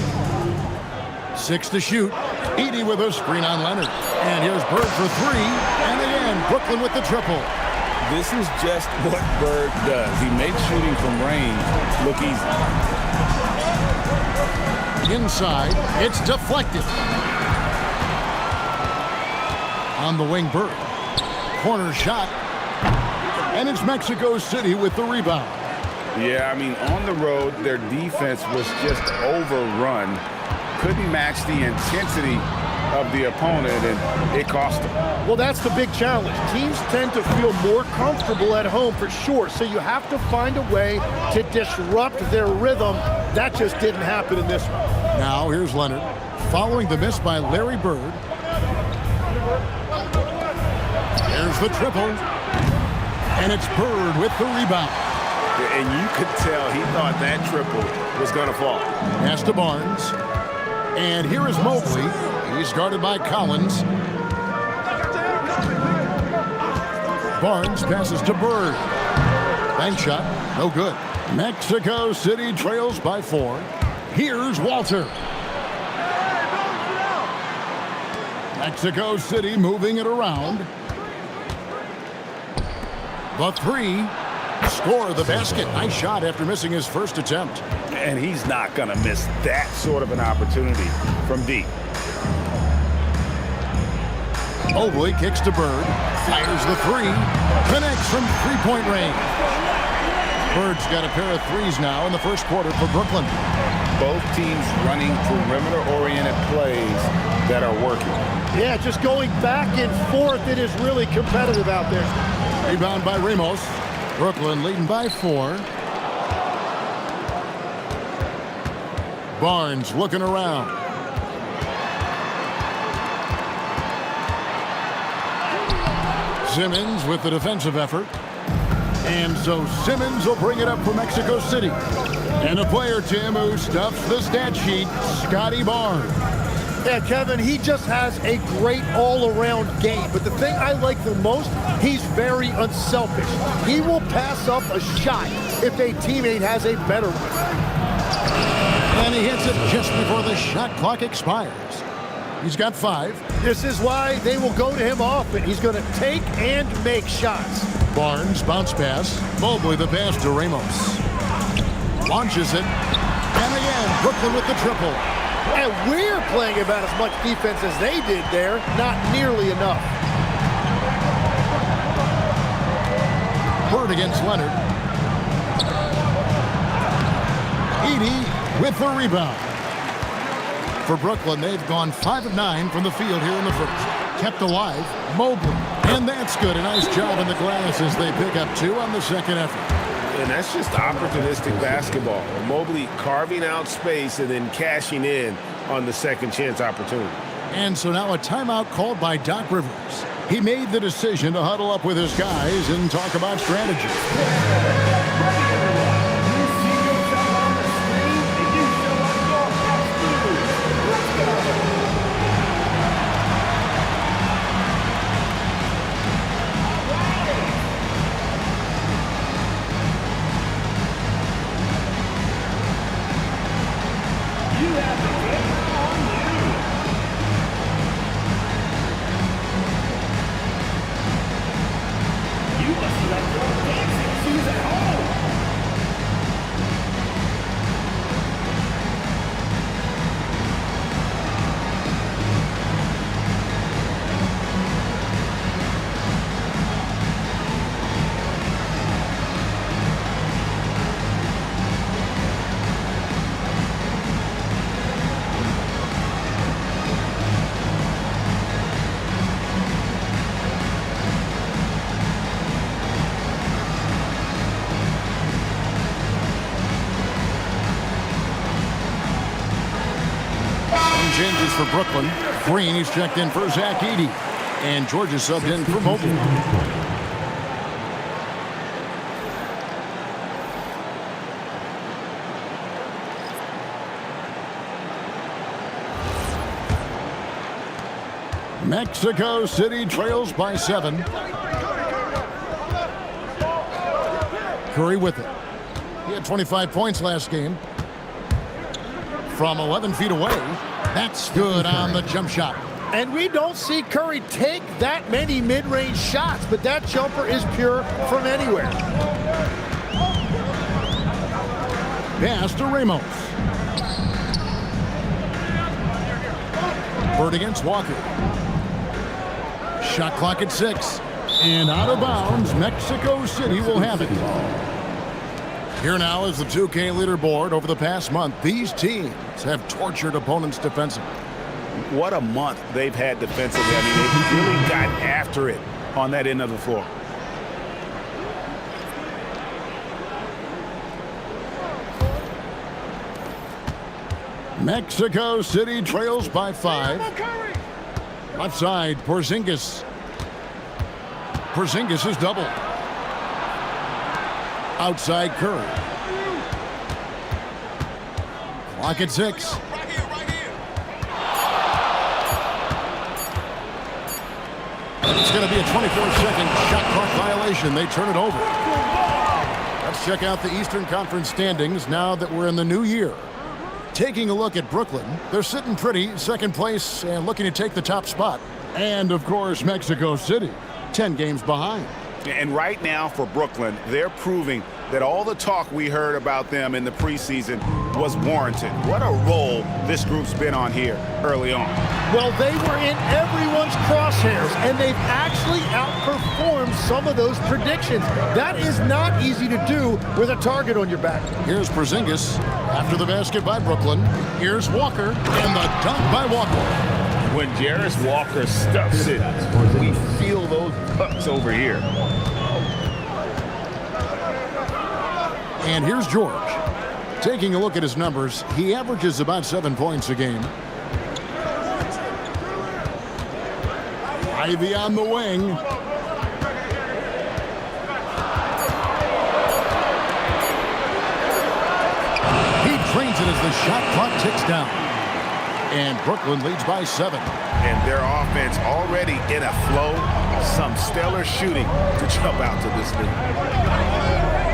[SPEAKER 1] 6 to shoot. Edey with a screen on Leonard. And here's Bird for 3. And again, Brooklyn with the triple.
[SPEAKER 2] This is just what Bird does. He makes shooting from range look easy.
[SPEAKER 1] Inside, it's deflected. On the wing, Bird. Corner shot. And it's Mexico City with the rebound.
[SPEAKER 2] Yeah, I mean, on the road, their defense was just overrun. Couldn't match the intensity of the opponent, and it cost them.
[SPEAKER 6] Well, that's the big challenge. Teams tend to feel more comfortable at home for sure, so you have to find a way to disrupt their rhythm. That just didn't happen in this one.
[SPEAKER 1] Now here's Leonard, following the miss by Larry Bird. There's the triple, and it's Bird with the rebound.
[SPEAKER 2] And you could tell he thought that triple was going to fall.
[SPEAKER 1] Pass to Barnes. And here is Mobley. He's guarded by Collins. Barnes passes to Bird. Bank shot, no good. Mexico City trails by 4. Here's Walter. Mexico City moving it around. The 3. Score the basket. Nice shot after missing his first attempt.
[SPEAKER 2] And he's not going to miss that sort of an opportunity from deep.
[SPEAKER 1] Mobley kicks to Bird. Fires the 3. Connects from three-point range. Bird's got a pair of threes now in the first quarter for Brooklyn.
[SPEAKER 2] Both teams running perimeter-oriented plays that are working.
[SPEAKER 6] Yeah, just going back and forth. It is really competitive out there.
[SPEAKER 1] Rebound by Ramos. Brooklyn leading by 4. Barnes looking around. Simmons with the defensive effort. And so Simmons will bring it up for Mexico City. And a player, Tim, who stuffs the stat sheet, Scotty Barnes.
[SPEAKER 6] Yeah, Kevin, he just has a great all-around game. But the thing I like the most, he's very unselfish. He will pass up a shot if a teammate has a better one.
[SPEAKER 1] And he hits it just before the shot clock expires. He's got 5.
[SPEAKER 6] This is why they will go to him often. He's going to take and make shots.
[SPEAKER 1] Barnes, bounce pass. Mobley the pass to Ramos. Launches it. And again, Brooklyn with the triple.
[SPEAKER 6] And we're playing about as much defense as they did there. Not nearly enough.
[SPEAKER 1] Bird against Leonard. Edey with the rebound. For Brooklyn, they've gone 5 of 9 from the field here in the first. Kept alive, Mobley. And that's good. A nice job in the glass as they pick up 2 on the second effort.
[SPEAKER 11] And that's just opportunistic basketball. Mobley carving out space and then cashing in on the second chance opportunity.
[SPEAKER 1] And so now a timeout called by Doc Rivers. He made the decision to huddle up with his guys and talk about strategy. Changes for Brooklyn. Green, he's checked in for Zach Edey. And George is subbed in for Mobley. Mexico City trails by 7. Curry with it. He had 25 points last game. From 11 feet away. That's good on the jump shot.
[SPEAKER 6] And we don't see Curry take that many mid-range shots, but that jumper is pure from anywhere.
[SPEAKER 1] Pass to Ramos. Bird against Walker. Shot clock at 6. And out of bounds, Mexico City will have it. Here now is the 2K leaderboard. Over the past month, these teams have tortured opponents defensively.
[SPEAKER 19] What a month they've had defensively. I mean, they've really got after it on that end of the floor.
[SPEAKER 1] Mexico City trails by 5. Left side, Porzingis. Porzingis is double. Outside Curry. Clock at 6. It's going to be a 24-second shot clock violation. They turn it over. Let's check out the Eastern Conference standings now that we're in the new year. Taking a look at Brooklyn, they're sitting pretty, second place and looking to take the top spot. And, of course, Mexico City, 10 games behind.
[SPEAKER 19] And right now for Brooklyn, they're proving that all the talk we heard about them in the preseason was warranted. What a role this group's been on here early on.
[SPEAKER 6] Well, they were in everyone's crosshairs, and they've actually outperformed some of those predictions. That is not easy to do with a target on your back.
[SPEAKER 1] Here's Porzingis after the basket by Brooklyn. Here's Walker, and the dunk by Walker.
[SPEAKER 11] When Jarris Walker stuffs it, we feel those pucks over here.
[SPEAKER 1] And here's George. Taking a look at his numbers, he averages about 7 points a game. Ivy on the wing. He trains it as the shot clock ticks down. And Brooklyn leads by 7.
[SPEAKER 19] And their offense already in a flow. Some stellar shooting to jump out to this lead.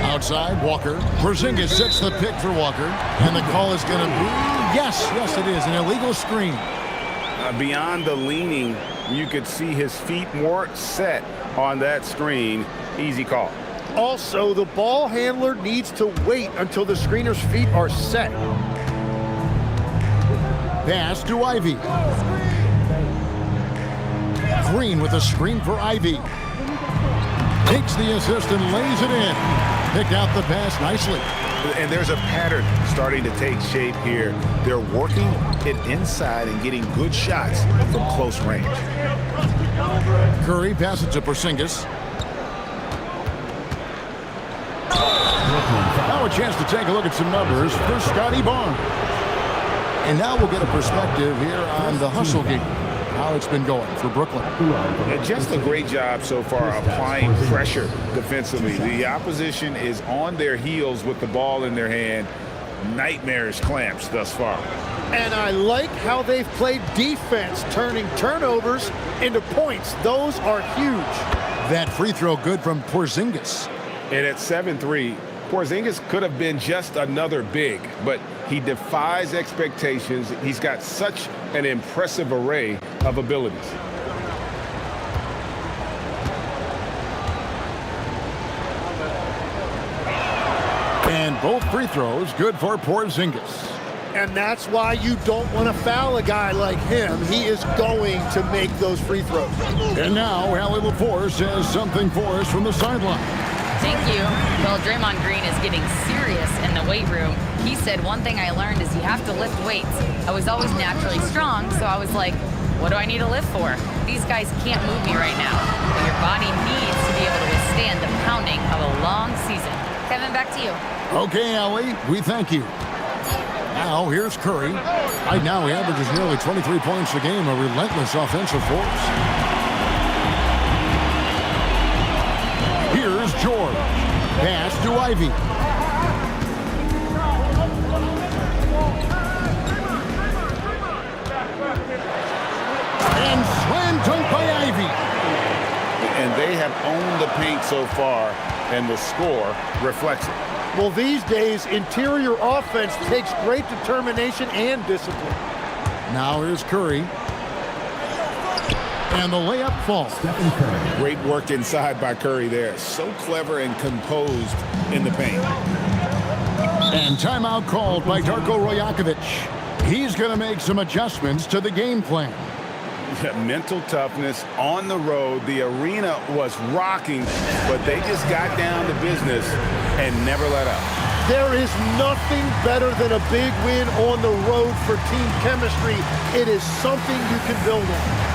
[SPEAKER 1] Outside, Walker. Porzingis sets the pick for Walker. And the call is going to be, yes, it is, an illegal screen.
[SPEAKER 19] Beyond the leaning, you could see his feet more set on that screen. Easy call.
[SPEAKER 6] Also, the ball handler needs to wait until the screener's feet are set.
[SPEAKER 1] Pass to Ivy. Green with a screen for Ivy. Takes the assist and lays it in. Picked out the pass nicely.
[SPEAKER 19] And there's a pattern starting to take shape here. They're working it inside and getting good shots from close range.
[SPEAKER 1] Curry passes to Porzingis. Now a chance to take a look at some numbers for Scotty Barnes. And now we'll get a perspective here on the hustle game, how it's been going for Brooklyn.
[SPEAKER 19] And just a great job so far applying pressure defensively. The opposition is on their heels with the ball in their hand. Nightmarish clamps thus far.
[SPEAKER 6] And I like how they've played defense, turning turnovers into points. Those are huge.
[SPEAKER 1] That free throw good from Porzingis.
[SPEAKER 19] And at 7-3, Porzingis could have been just another big, but he defies expectations. He's got such an impressive array of abilities.
[SPEAKER 1] And both free throws good for Porzingis.
[SPEAKER 6] And that's why you don't want to foul a guy like him. He is going to make those free throws.
[SPEAKER 1] And now Allie LaForce says something for us from the sideline.
[SPEAKER 4] Thank you. Well, Draymond Green is getting serious in the weight room. He said, one thing I learned is you have to lift weights. I was always naturally strong, so I was like, what do I need to lift for? These guys can't move me right now. But your body needs to be able to withstand the pounding of a long season. Kevin, back to you.
[SPEAKER 1] Okay, Allie, we thank you. Now, here's Curry. Right now, he averages nearly 23 points a game, a relentless offensive force. Here's George. Pass to Ivy. And slam dunk by Ivy.
[SPEAKER 19] And they have owned the paint so far, and the score reflects it.
[SPEAKER 6] Well, these days, interior offense takes great determination and discipline.
[SPEAKER 1] Now here's Curry. And the layup falls.
[SPEAKER 19] Great work inside by Curry there. So clever and composed in the paint.
[SPEAKER 1] And timeout called by Darko Rajakovic. He's going to make some adjustments to the game plan.
[SPEAKER 19] Mental toughness on the road. The arena was rocking, but they just got down to business and never let up.
[SPEAKER 6] There is nothing better than a big win on the road for team chemistry. It is something you can build on.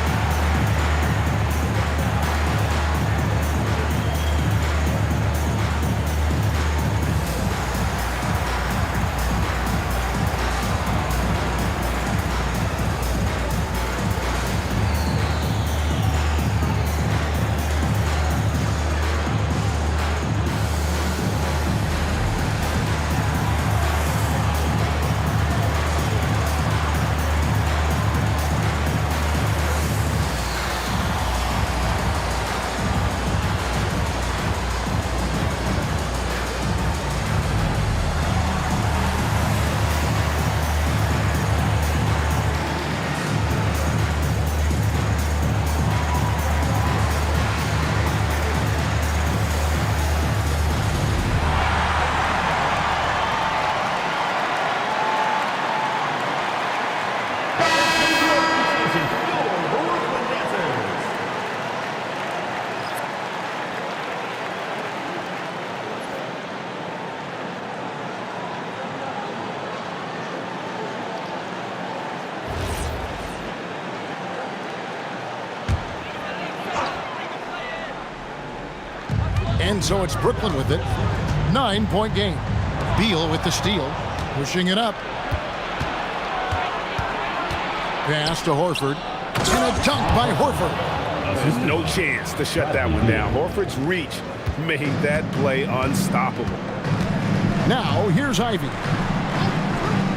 [SPEAKER 1] And so it's Brooklyn with it. 9-point game. Beal with the steal. Pushing it up. Pass to Horford. And a dunk by Horford.
[SPEAKER 19] There's no chance to shut that one down. Horford's reach made that play unstoppable.
[SPEAKER 1] Now, here's Ivy.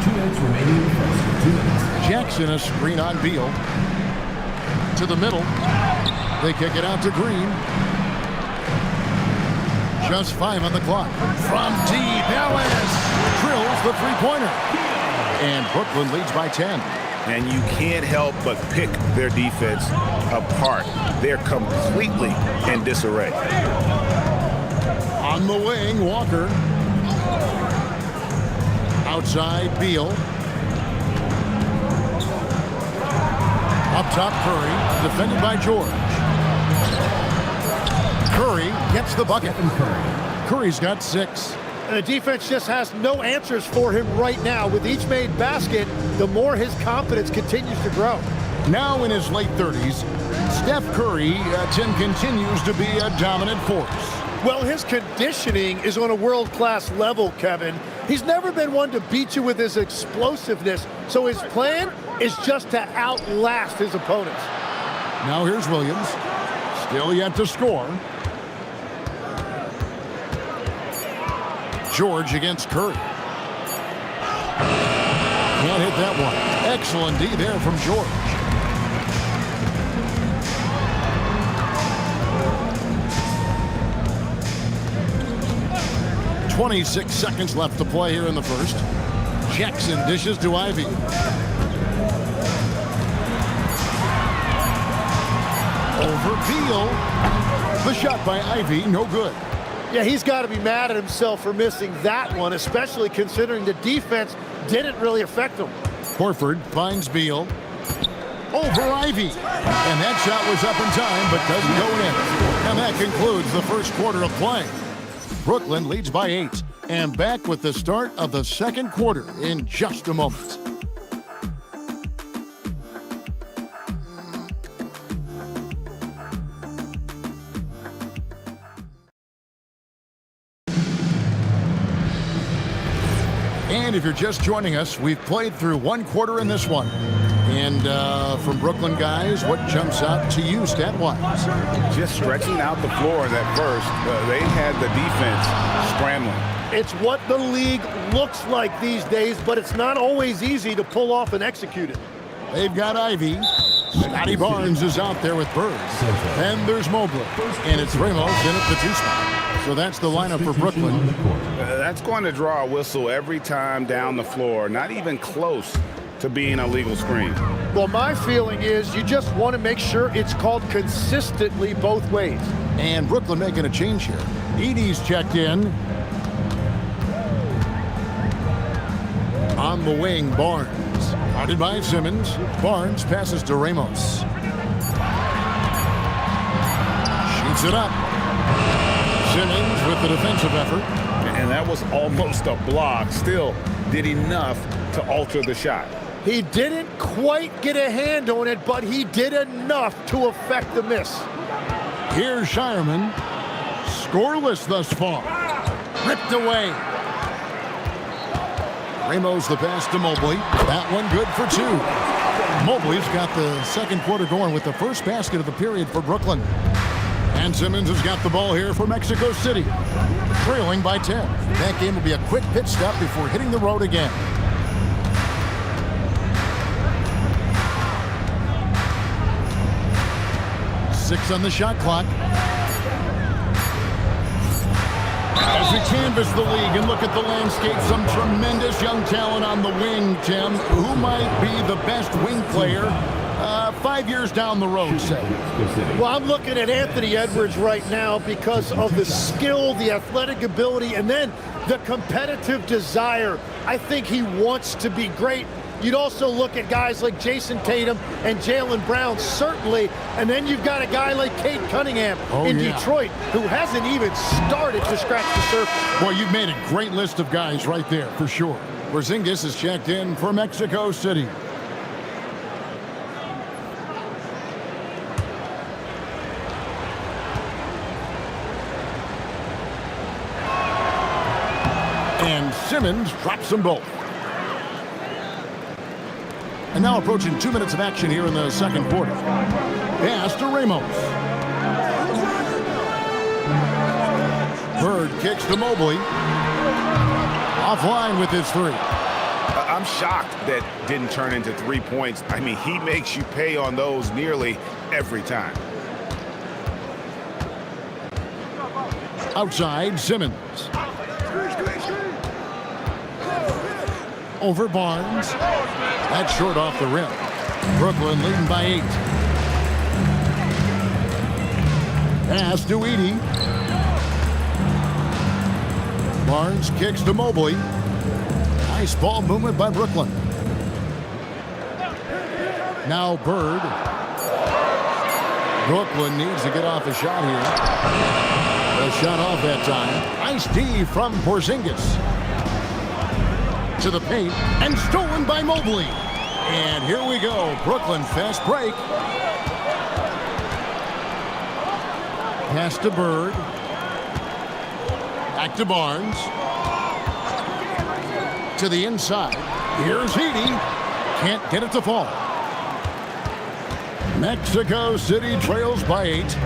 [SPEAKER 12] 2 minutes remaining in the first. 2 minutes.
[SPEAKER 1] Jackson, a screen on Beal. To the middle. They kick it out to Green. Just 5 on the clock. From deep, Ellis drills the three-pointer. And Brooklyn leads by 10.
[SPEAKER 19] And you can't help but pick their defense apart. They're completely in disarray.
[SPEAKER 1] On the wing, Walker. Outside, Beal. Up top, Curry. Defended by George. Curry gets the bucket. Curry's got 6.
[SPEAKER 6] And the defense just has no answers for him right now. With each made basket, the more his confidence continues to grow.
[SPEAKER 1] Now in his late 30s, Steph Curry, Tim, continues to be a dominant force.
[SPEAKER 6] Well, his conditioning is on a world-class level, Kevin. He's never been one to beat you with his explosiveness, so his plan is just to outlast his opponents.
[SPEAKER 1] Now here's Williams. Still yet to score. George against Curry. Can't hit that one. Excellent D there from George. .26 seconds left to play here in the first. Jackson dishes to Ivy. Over Beal. The shot by Ivy, no good.
[SPEAKER 6] Yeah, he's got to be mad at himself for missing that one, especially considering the defense didn't really affect him.
[SPEAKER 1] Horford finds Beal. Over Ivy. And that shot was up in time, but doesn't go in. And that concludes the first quarter of play. Brooklyn leads by 8. And back with the start of the second quarter in just a moment. And if you're just joining us, we've played through one quarter in this one. And from Brooklyn guys, what jumps out to you stat-wise?
[SPEAKER 19] Just stretching out the floor in that first. They had the defense scrambling.
[SPEAKER 6] It's what the league looks like these days, but it's not always easy to pull off and execute it.
[SPEAKER 1] They've got Ivy. Scotty Barnes is out there with Bird. And there's Mobley. And it's Ramos in at the 2 spot. So that's the lineup for Brooklyn.
[SPEAKER 19] That's going to draw a whistle every time down the floor. Not even close to being a legal screen.
[SPEAKER 6] Well, my feeling is you just want to make sure it's called consistently both ways.
[SPEAKER 1] And Brooklyn making a change here. Edey's checked in. On the wing, Barnes. Guarded by Simmons. Barnes passes to Ramos. Shoots it up. Simmons with the defensive effort.
[SPEAKER 19] And that was almost a block. Still did enough to alter the shot.
[SPEAKER 6] He didn't quite get a hand on it, but he did enough to affect the miss.
[SPEAKER 1] Here's Shireman. Scoreless thus far. Ripped away. Ramos the pass to Mobley. That one good for 2. Mobley's got the second quarter going with the first basket of the period for Brooklyn. And Simmons has got the ball here for Mexico City. Trailing by 10. That game will be a quick pit stop before hitting the road again. Six on the shot clock. As we canvass the league and look at the landscape, some tremendous young talent on the wing, Tim. Who might be the best wing player 5 years down the road, say?
[SPEAKER 6] Well, I'm looking at Anthony Edwards right now because of the skill, the athletic ability, and then the competitive desire. I think he wants to be great. You'd also look at guys like Jason Tatum and Jaylen Brown, certainly, and then you've got a guy like Cade Cunningham in Detroit who hasn't even started to scratch the surface.
[SPEAKER 1] Well, you've made a great list of guys right there, for sure. Porzingis is checked in for Mexico City. And Simmons drops them both. And now approaching 2 minutes of action here in the second quarter. Pass to Ramos. Bird kicks to Mobley. Offline with his 3.
[SPEAKER 19] I'm shocked that didn't turn into 3 points. I mean, he makes you pay on those nearly every time.
[SPEAKER 1] Outside, Simmons. Over Barnes. That's short off the rim. Brooklyn leading by 8. Pass to Edey. Barnes kicks to Mobley. Nice ball movement by Brooklyn. Now Bird. Brooklyn needs to get off a shot here. A shot off that time. Nice D from Porzingis. To the paint and stolen by Mobley. And here we go. Brooklyn fast break. Pass to Bird. Back to Barnes. To the inside. Here's Edey. Can't get it to fall. Mexico City trails by 8.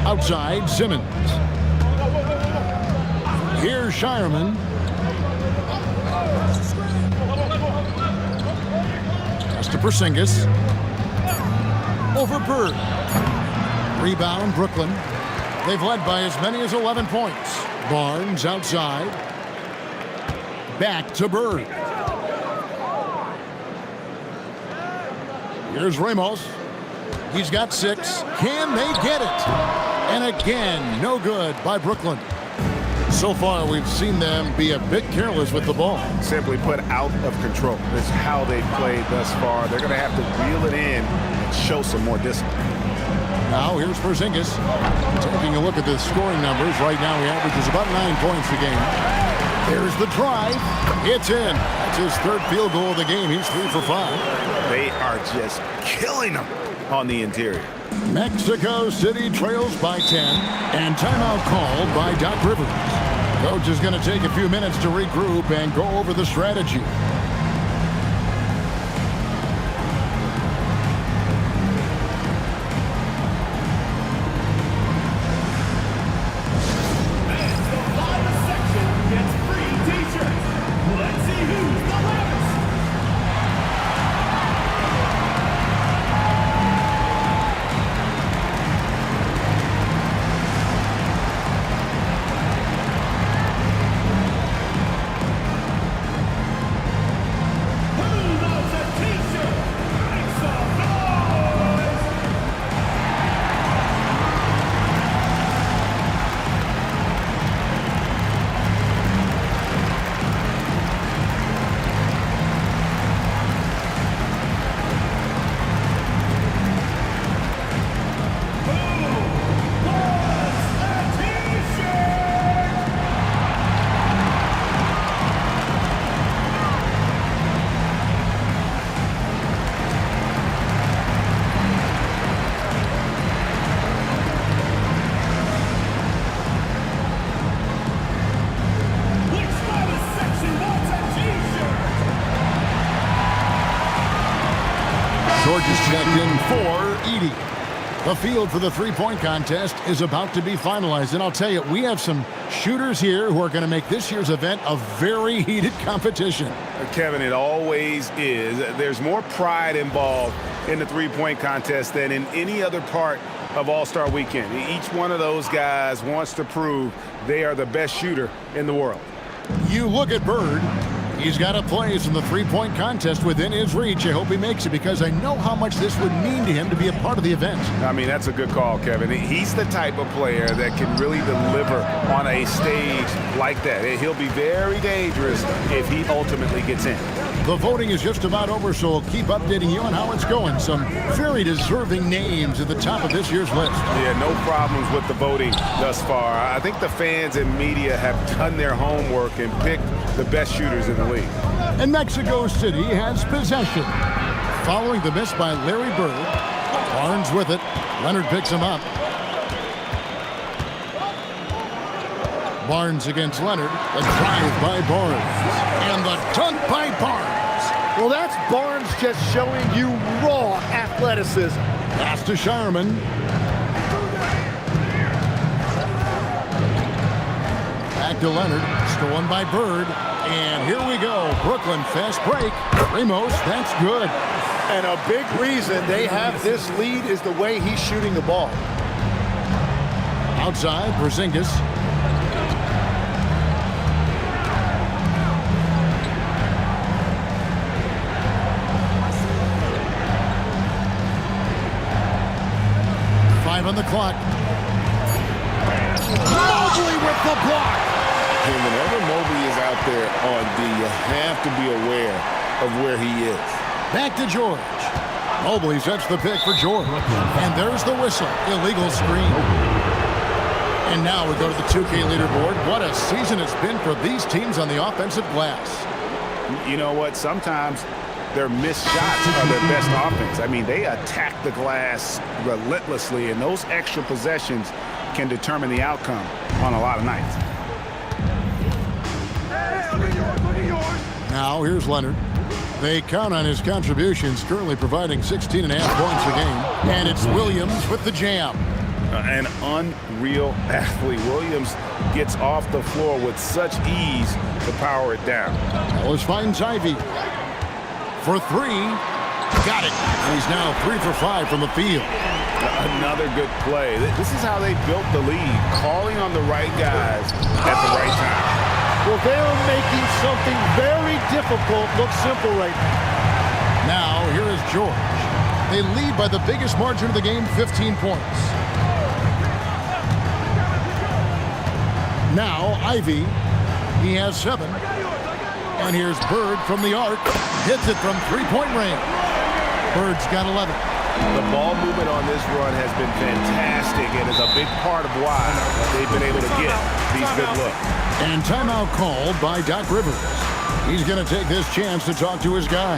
[SPEAKER 1] Outside, Simmons. Here's Shireman. Pass to Porzingis. Over Bird. Rebound, Brooklyn. They've led by as many as 11 points. Barnes outside. Back to Bird. Here's Ramos. He's got 6. Can they get it? And again, no good by Brooklyn. So far, we've seen them be a bit careless with the ball.
[SPEAKER 19] Simply put, out of control. That's how they've played thus far. They're going to have to reel it in and show some more discipline.
[SPEAKER 1] Now here's Porzingis. Taking a look at the scoring numbers. Right now he averages about 9 points a game. There's the drive. It's in. That's his 3rd field goal of the game. He's 3 for 5.
[SPEAKER 19] They are just killing them on the interior.
[SPEAKER 1] Mexico City trails by 10. And timeout called by Doc Rivers. Coach is going to take a few minutes to regroup and go over the strategy. George is checked in for Edey. The field for the three-point contest is about to be finalized. And I'll tell you, we have some shooters here who are going to make this year's event a very heated competition.
[SPEAKER 19] Kevin, it always is. There's more pride involved in the three-point contest than in any other part of All-Star Weekend. Each one of those guys wants to prove they are the best shooter in the world.
[SPEAKER 1] You look at Bird. He's got a place in the three-point contest within his reach. I hope he makes it because I know how much this would mean to him to be a part of the event.
[SPEAKER 19] I mean, that's a good call, Kevin. He's the type of player that can really deliver on a stage like that. He'll be very dangerous if he ultimately gets in.
[SPEAKER 1] The voting is just about over, so we'll keep updating you on how it's going. Some very deserving names at the top of this year's list.
[SPEAKER 19] Yeah, no problems with the voting thus far. I think the fans and media have done their homework and picked the best shooters in the league.
[SPEAKER 1] And Mexico City has possession. Following the miss by Larry Bird. Barnes with it. Leonard picks him up. Barnes against Leonard. The drive by Barnes. And the dunk by Barnes.
[SPEAKER 6] Well, that's Barnes just showing you raw athleticism.
[SPEAKER 1] Pass to Shireman. Back to Leonard. Stolen by Bird. And here we go. Brooklyn fast break. Ramos, that's good.
[SPEAKER 6] And a big reason they have this lead is the way he's shooting the ball.
[SPEAKER 1] Outside, Porzingis. On the clock. Mobley with the block.
[SPEAKER 2] And whenever Mobley is out there on D, you have to be aware of where he is.
[SPEAKER 1] Back to George. Mobley sets the pick for George. And there's the whistle. Illegal screen. And now we go to the 2K leaderboard. What a season it's been for these teams on the offensive glass.
[SPEAKER 19] You know what? Sometimes their missed shots are their best offense. I mean, they attack the glass relentlessly, and those extra possessions can determine the outcome on a lot of nights.
[SPEAKER 1] Now, here's Leonard. They count on his contributions, currently providing 16.5 points a game. And it's Williams with the jam.
[SPEAKER 19] An unreal athlete. Williams gets off the floor with such ease to power it down.
[SPEAKER 1] Ellis finds Ivy. For three, got it. And he's now 3 for 5 from the field.
[SPEAKER 19] Another good play. This is how they built the lead, calling on the right guys at the right time.
[SPEAKER 6] Well, they're making something very difficult look simple right now.
[SPEAKER 1] Now, here is George. They lead by the biggest margin of the game, 15 points. Now, Ivy, he has 7. And here's Bird from the arc. Hits it from three-point range. Bird's got 11.
[SPEAKER 19] The ball movement on this run has been fantastic and is a big part of why they've been able to get these good looks.
[SPEAKER 1] And timeout called by Doc Rivers. He's going to take this chance to talk to his guy.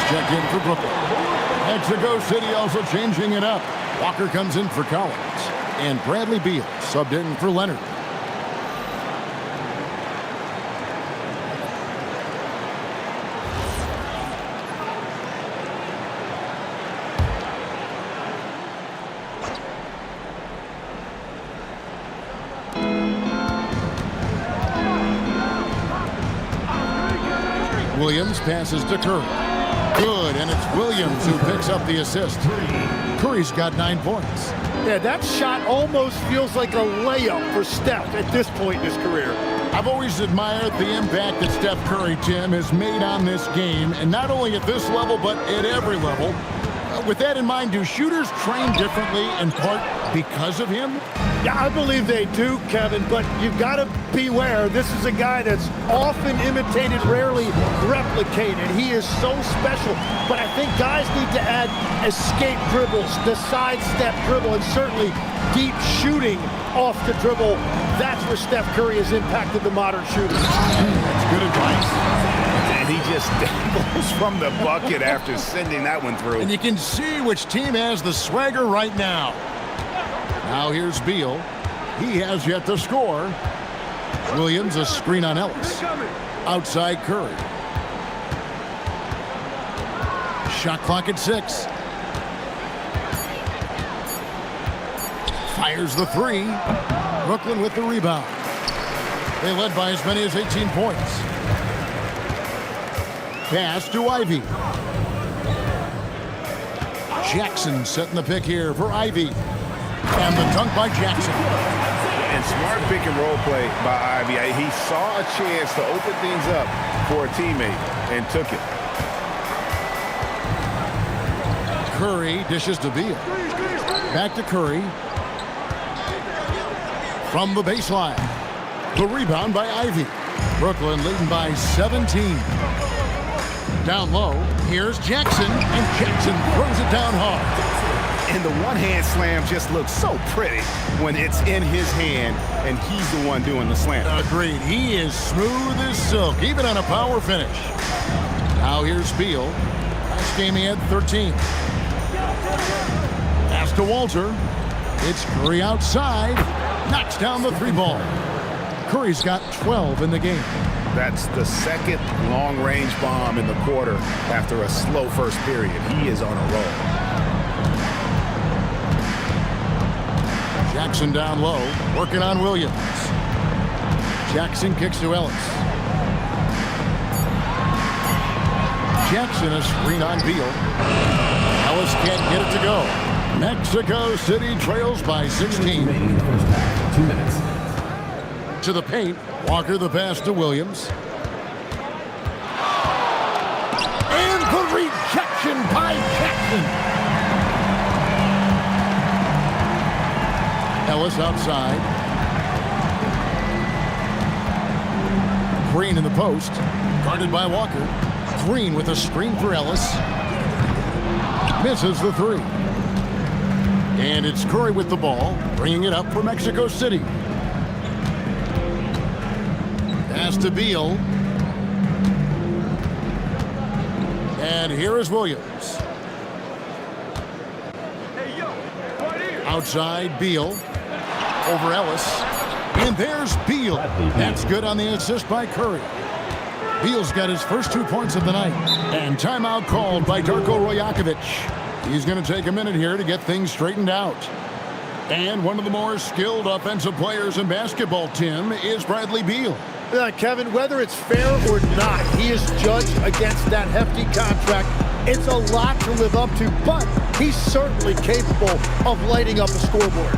[SPEAKER 1] Checked in for Brooklyn. Mexico City also changing it up. Walker comes in for Collins. And Bradley Beal subbed in for Leonard. Williams passes to Curry. Good, and it's Williams who picks up the assist. Curry's got 9 points.
[SPEAKER 6] Yeah, that shot almost feels like a layup for Steph at this point in his career.
[SPEAKER 1] I've always admired the impact that Steph Curry, Tim, has made on this game, and not only at this level, but at every level. With that in mind, do shooters train differently in part because of him?
[SPEAKER 6] Yeah, I believe they do, Kevin, but you've got to beware. This is a guy that's often imitated, rarely replicated. He is so special, but I think guys need to add escape dribbles, the sidestep dribble, and certainly deep shooting off the dribble. That's where Steph Curry has impacted the modern shooter.
[SPEAKER 1] That's good advice.
[SPEAKER 19] And he just dabbles from the bucket after sending that one through.
[SPEAKER 1] And you can see which team has the swagger right now. Now here's Beal. He has yet to score. Williams, a screen on Ellis. Outside Curry. Shot clock at 6. Fires the 3. Brooklyn with the rebound. They led by as many as 18 points. Pass to Ivy. Jackson setting the pick here for Ivy. And the dunk by Jackson.
[SPEAKER 19] And smart pick and roll play by Ivy. He saw a chance to open things up for a teammate and took it.
[SPEAKER 1] Curry dishes to Beal. Back to Curry. From the baseline. The rebound by Ivy. Brooklyn leading by 17. Down low, here's Jackson, and Jackson throws it down hard.
[SPEAKER 19] And the one-hand slam just looks so pretty when it's in his hand, and he's the one doing the slam.
[SPEAKER 1] Agreed. He is smooth as silk, even on a power finish. Now here's Beal. Last game he had 13. Pass to Walter. It's Curry outside. Knocks down the three ball. Curry's got 12 in the game.
[SPEAKER 19] That's the second long-range bomb in the quarter after a slow first period. He is on a roll.
[SPEAKER 1] Jackson down low, working on Williams. Jackson kicks to Ellis. Jackson a screen on Beal. Ellis can't get it to go. Mexico City trails by 16.
[SPEAKER 12] 2 minutes.
[SPEAKER 1] To the paint. Walker the pass to Williams. And the rejection by Jackson. Ellis outside. Green in the post. Guarded by Walker. Green with a screen for Ellis. Misses the three. And it's Curry with the ball, bringing it up for Mexico City. Pass to Beal. And here is Williams. Outside, Beal. Over Ellis. And there's Beal. That's good on the assist by Curry. Beal's got his first 2 points of the night. And timeout called by Darko Rojakovic. He's going to take a minute here to get things straightened out. And one of the more skilled offensive players in basketball, Tim, is Bradley Beal.
[SPEAKER 6] Kevin, whether it's fair or not, he is judged against that hefty contract. It's a lot to live up to, but he's certainly capable of lighting up a scoreboard.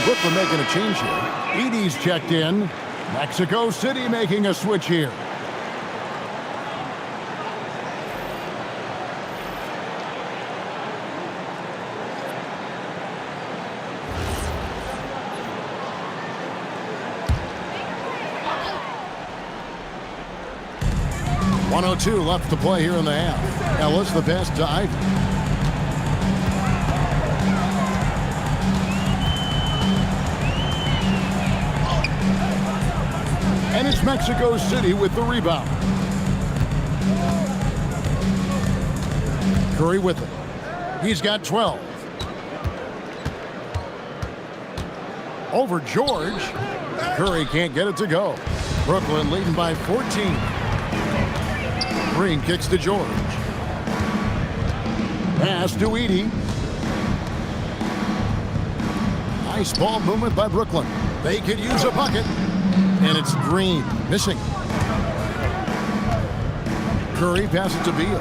[SPEAKER 1] Brooklyn making a change here. Edey's checked in. Mexico City making a switch here. .102 left to play here in the half. Ellis the pass to Ivy. And it's Mexico City with the rebound. Curry with it. He's got 12. Over George. Curry can't get it to go. Brooklyn leading by 14. Green kicks to George. Pass to Edey. Nice ball movement by Brooklyn. They could use a bucket. And it's Green missing. Curry passes to Beal.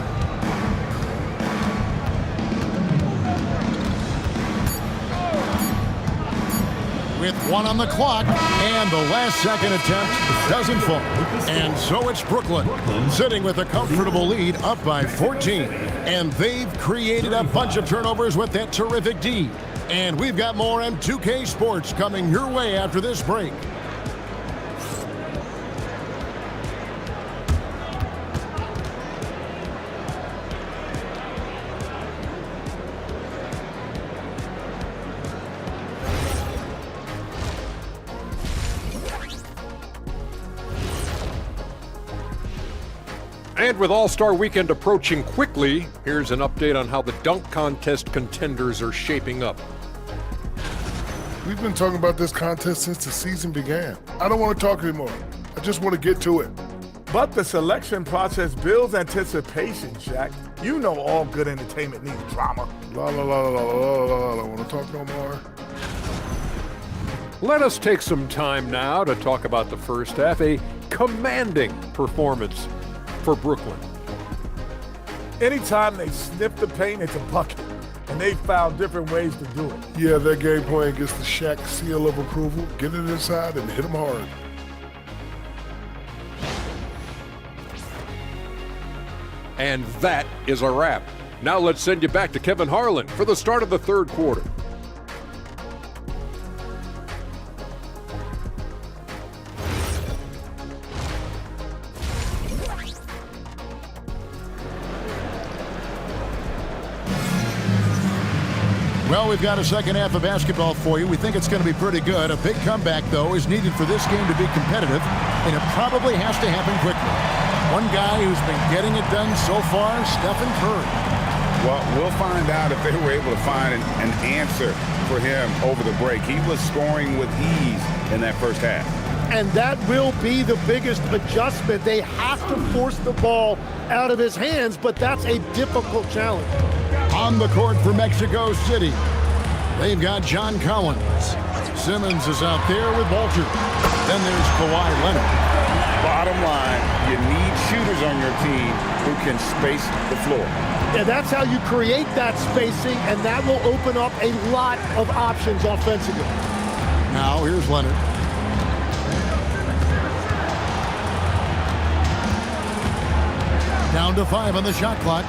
[SPEAKER 1] with 1 on the clock, and the last second attempt doesn't fall. And so it's Brooklyn sitting with a comfortable lead up by 14. And they've created a bunch of turnovers with that terrific D. And we've got more M2K Sports coming your way after this break.
[SPEAKER 7] And with All-Star Weekend approaching quickly, here's an update on how the dunk contest contenders are shaping up.
[SPEAKER 9] We've been talking about this contest since the season began. I don't want to talk anymore. I just want to get to it.
[SPEAKER 8] But the selection process builds anticipation, Shaq. You know all good entertainment needs drama.
[SPEAKER 9] La la la la la la la la. Want to talk no more?
[SPEAKER 7] Let us take some time now to talk about the first half, a commanding performance for Brooklyn.
[SPEAKER 8] Anytime they sniff the paint, it's a bucket. And they found different ways to do it.
[SPEAKER 9] Yeah, their game plan gets the Shaq seal of approval. Get it inside and hit them hard.
[SPEAKER 7] And that is a wrap. Now let's send you back to Kevin Harlan for the start of the third quarter.
[SPEAKER 1] Well, we've got a second half of basketball for you. We think it's going to be pretty good. A big comeback, though, is needed for this game to be competitive, and it probably has to happen quickly. One guy who's been getting it done so far, Stephen Curry.
[SPEAKER 19] Well, we'll find out if they were able to find an answer for him over the break. He was scoring with ease in that first half.
[SPEAKER 6] And that will be the biggest adjustment. They have to force the ball out of his hands, but that's a difficult challenge.
[SPEAKER 1] On the court for Mexico City, they've got John Collins. Simmons is out there with Walter. Then there's Kawhi Leonard.
[SPEAKER 19] Bottom line, you need shooters on your team who can space the floor.
[SPEAKER 6] Yeah, that's how you create that spacing, and that will open up a lot of options offensively.
[SPEAKER 1] Now here's Leonard. Down to 5 on the shot clock.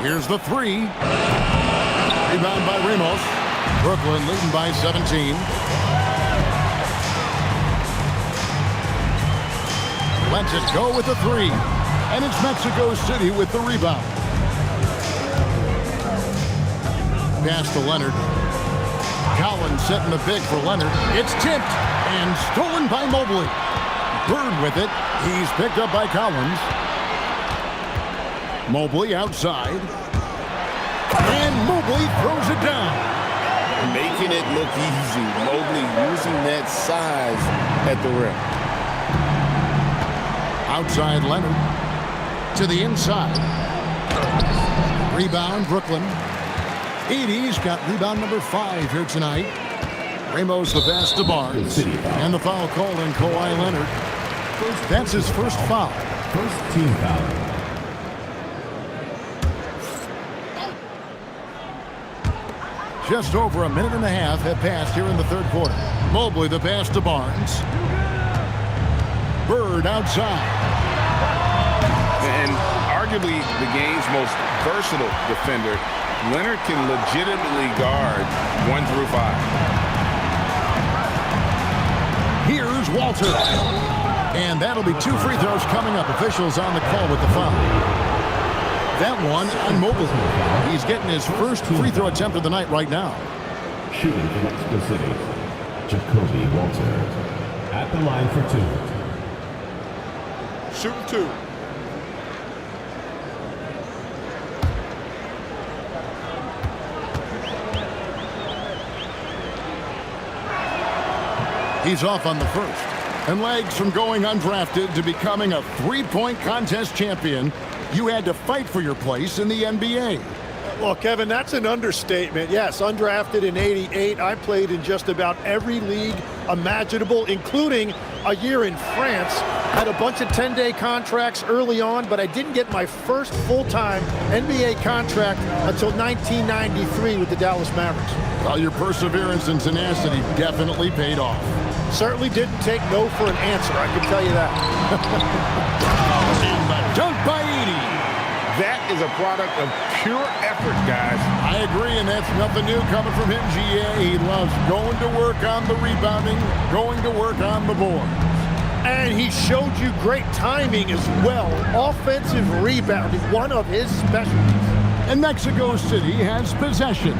[SPEAKER 1] Here's the 3. Rebound by Ramos. Brooklyn leading by 17. Lets it go with the 3. And it's Mexico City with the rebound. Pass to Leonard. Collins setting the big for Leonard. It's tipped and stolen by Mobley. Bird with it. He's picked up by Collins. Mobley outside. And Mobley throws it down.
[SPEAKER 2] Making it look easy. Mobley using that size at the rim.
[SPEAKER 1] Outside Leonard. To the inside. Rebound Brooklyn. Edie's got rebound number 5 here tonight. Ramos the pass to Barnes. And the foul called on Kawhi Leonard. That's his first foul.
[SPEAKER 12] First team foul.
[SPEAKER 1] Just over a minute and a half have passed here in the third quarter. Mobley the pass to Barnes. Bird outside.
[SPEAKER 19] And arguably the game's most versatile defender, Leonard can legitimately guard 1 through 5.
[SPEAKER 1] Here's Walter. And that'll be 2 free throws coming up. Officials on the call with the foul. That one on Mobley. He's getting his first free throw attempt of the night right now.
[SPEAKER 12] Shooting for Mexico City, Jacoby Walter. At the line for 2.
[SPEAKER 20] Shooting 2.
[SPEAKER 1] He's off on the first. And legs from going undrafted to becoming a 3-point contest champion, you had to fight for your place in the NBA.
[SPEAKER 6] Well, Kevin, that's an understatement. Yes, undrafted in '88. I played in just about every league imaginable, including a year in France. Had a bunch of 10-day contracts early on, but I didn't get my first full-time NBA contract until 1993 with the Dallas Mavericks.
[SPEAKER 1] Well, your perseverance and tenacity definitely paid off.
[SPEAKER 6] Certainly didn't take no for an answer, I can tell you that.
[SPEAKER 1] And the dunk by Edey.
[SPEAKER 2] That is a product of pure effort, guys.
[SPEAKER 1] I agree, and that's nothing new coming from him, GA. He loves going to work on the rebounding, going to work on the board.
[SPEAKER 6] And he showed you great timing as well. Offensive rebounding, one of his specialties.
[SPEAKER 1] And Mexico City has possession.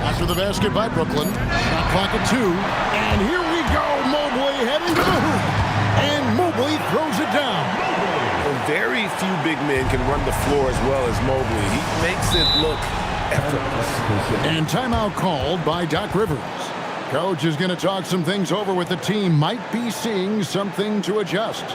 [SPEAKER 1] After the basket by Brooklyn. Shot clock at 2. And here we go. Mobley heading to the hoop. And Mobley throws it down.
[SPEAKER 11] Well, very few big men can run the floor as well as Mobley. He makes it look effortless.
[SPEAKER 1] And timeout called by Doc Rivers. Coach is going to talk some things over with the team. Might be seeing something to adjust.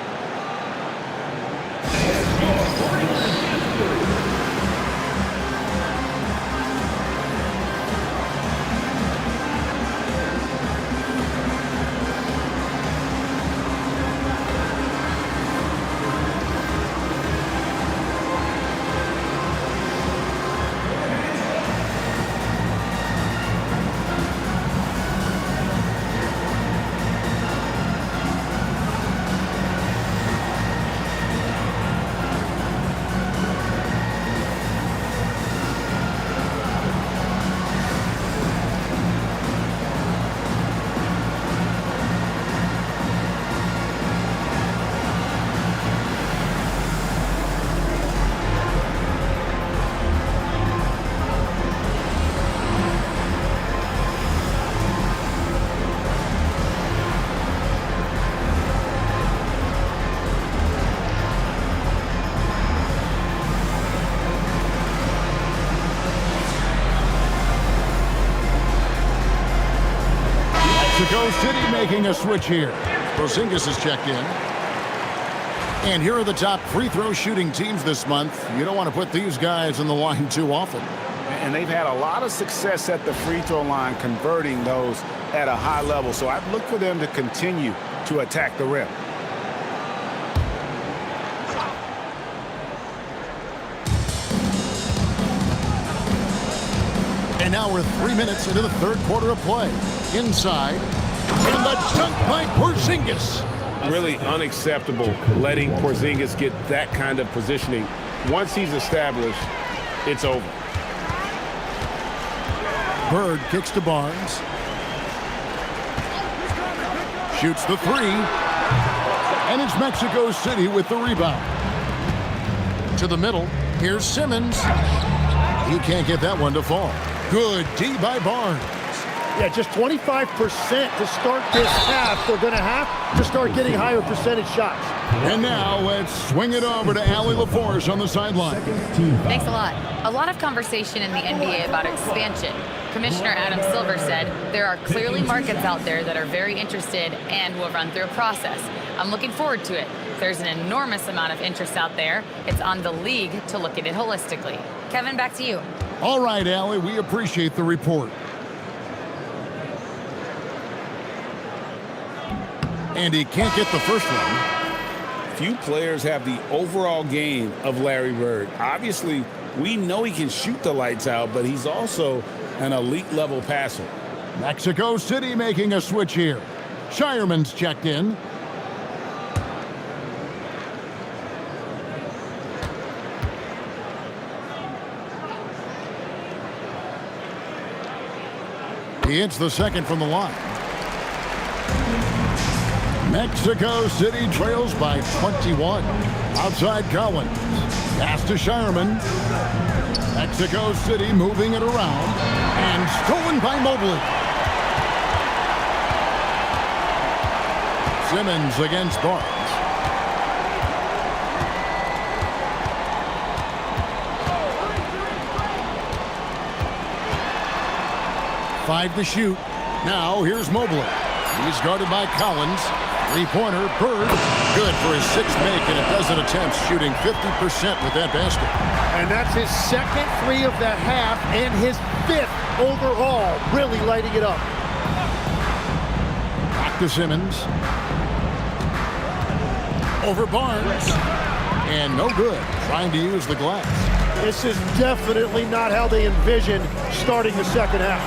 [SPEAKER 1] Mexico City making a switch here. Porzingis is checked in. And here are the top free throw shooting teams this month. You don't want to put these guys in the line too often.
[SPEAKER 19] And they've had a lot of success at the free throw line, converting those at a high level. So I'd look for them to continue to attack the rim.
[SPEAKER 1] And now we're 3 minutes into the third quarter of play. Inside. And the dunk by Porzingis.
[SPEAKER 11] Really unacceptable letting Porzingis get that kind of positioning. Once he's established, it's over.
[SPEAKER 1] Bird kicks to Barnes. Shoots the 3. And it's Mexico City with the rebound. To the middle. Here's Simmons. He can't get that one to fall. Good D by Barnes.
[SPEAKER 6] Yeah, just 25% to start this half. They're going to have to start getting higher percentage shots.
[SPEAKER 1] And now let's swing it over to Allie LaForce on the sideline.
[SPEAKER 4] Thanks a lot. A lot of conversation in the NBA about expansion. Commissioner Adam Silver said there are clearly markets out there that are very interested and will run through a process. I'm looking forward to it. There's an enormous amount of interest out there. It's on the league to look at it holistically. Kevin, back to you.
[SPEAKER 1] All right, Allie, we appreciate the report. And he can't get the first one.
[SPEAKER 2] Few players have the overall game of Larry Bird. Obviously, we know he can shoot the lights out, but he's also an elite level passer.
[SPEAKER 1] Mexico City making a switch here. Shireman's checked in. He hits the second from the line. Mexico City trails by 21. Outside Collins. Pass to Shireman. Mexico City moving it around. And stolen by Mobley. Simmons against Barnes. Five to shoot. Now here's Mobley. He's guarded by Collins. Three-pointer, Bird. Good for his sixth make in a dozen attempts, shooting 50% with that basket.
[SPEAKER 6] And that's his second 3 of the half and his 5th overall, really lighting it up.
[SPEAKER 1] Back to Simmons. Over Barnes. And no good. Trying to use the glass.
[SPEAKER 6] This is definitely not how they envisioned starting the second half.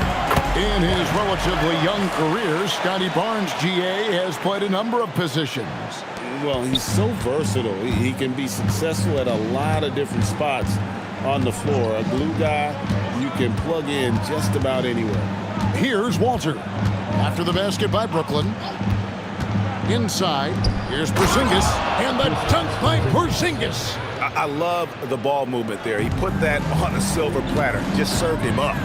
[SPEAKER 1] In his relatively young career, Scotty Barnes, GA, has played a number of positions.
[SPEAKER 2] Well, he's so versatile. He can be successful at a lot of different spots on the floor. A glue guy you can plug in just about anywhere.
[SPEAKER 1] Here's Walter. After the basket by Brooklyn. Inside, here's Porzingis, and the dunk by Porzingis.
[SPEAKER 19] I love the ball movement there. He put that on a silver platter. Just served him up.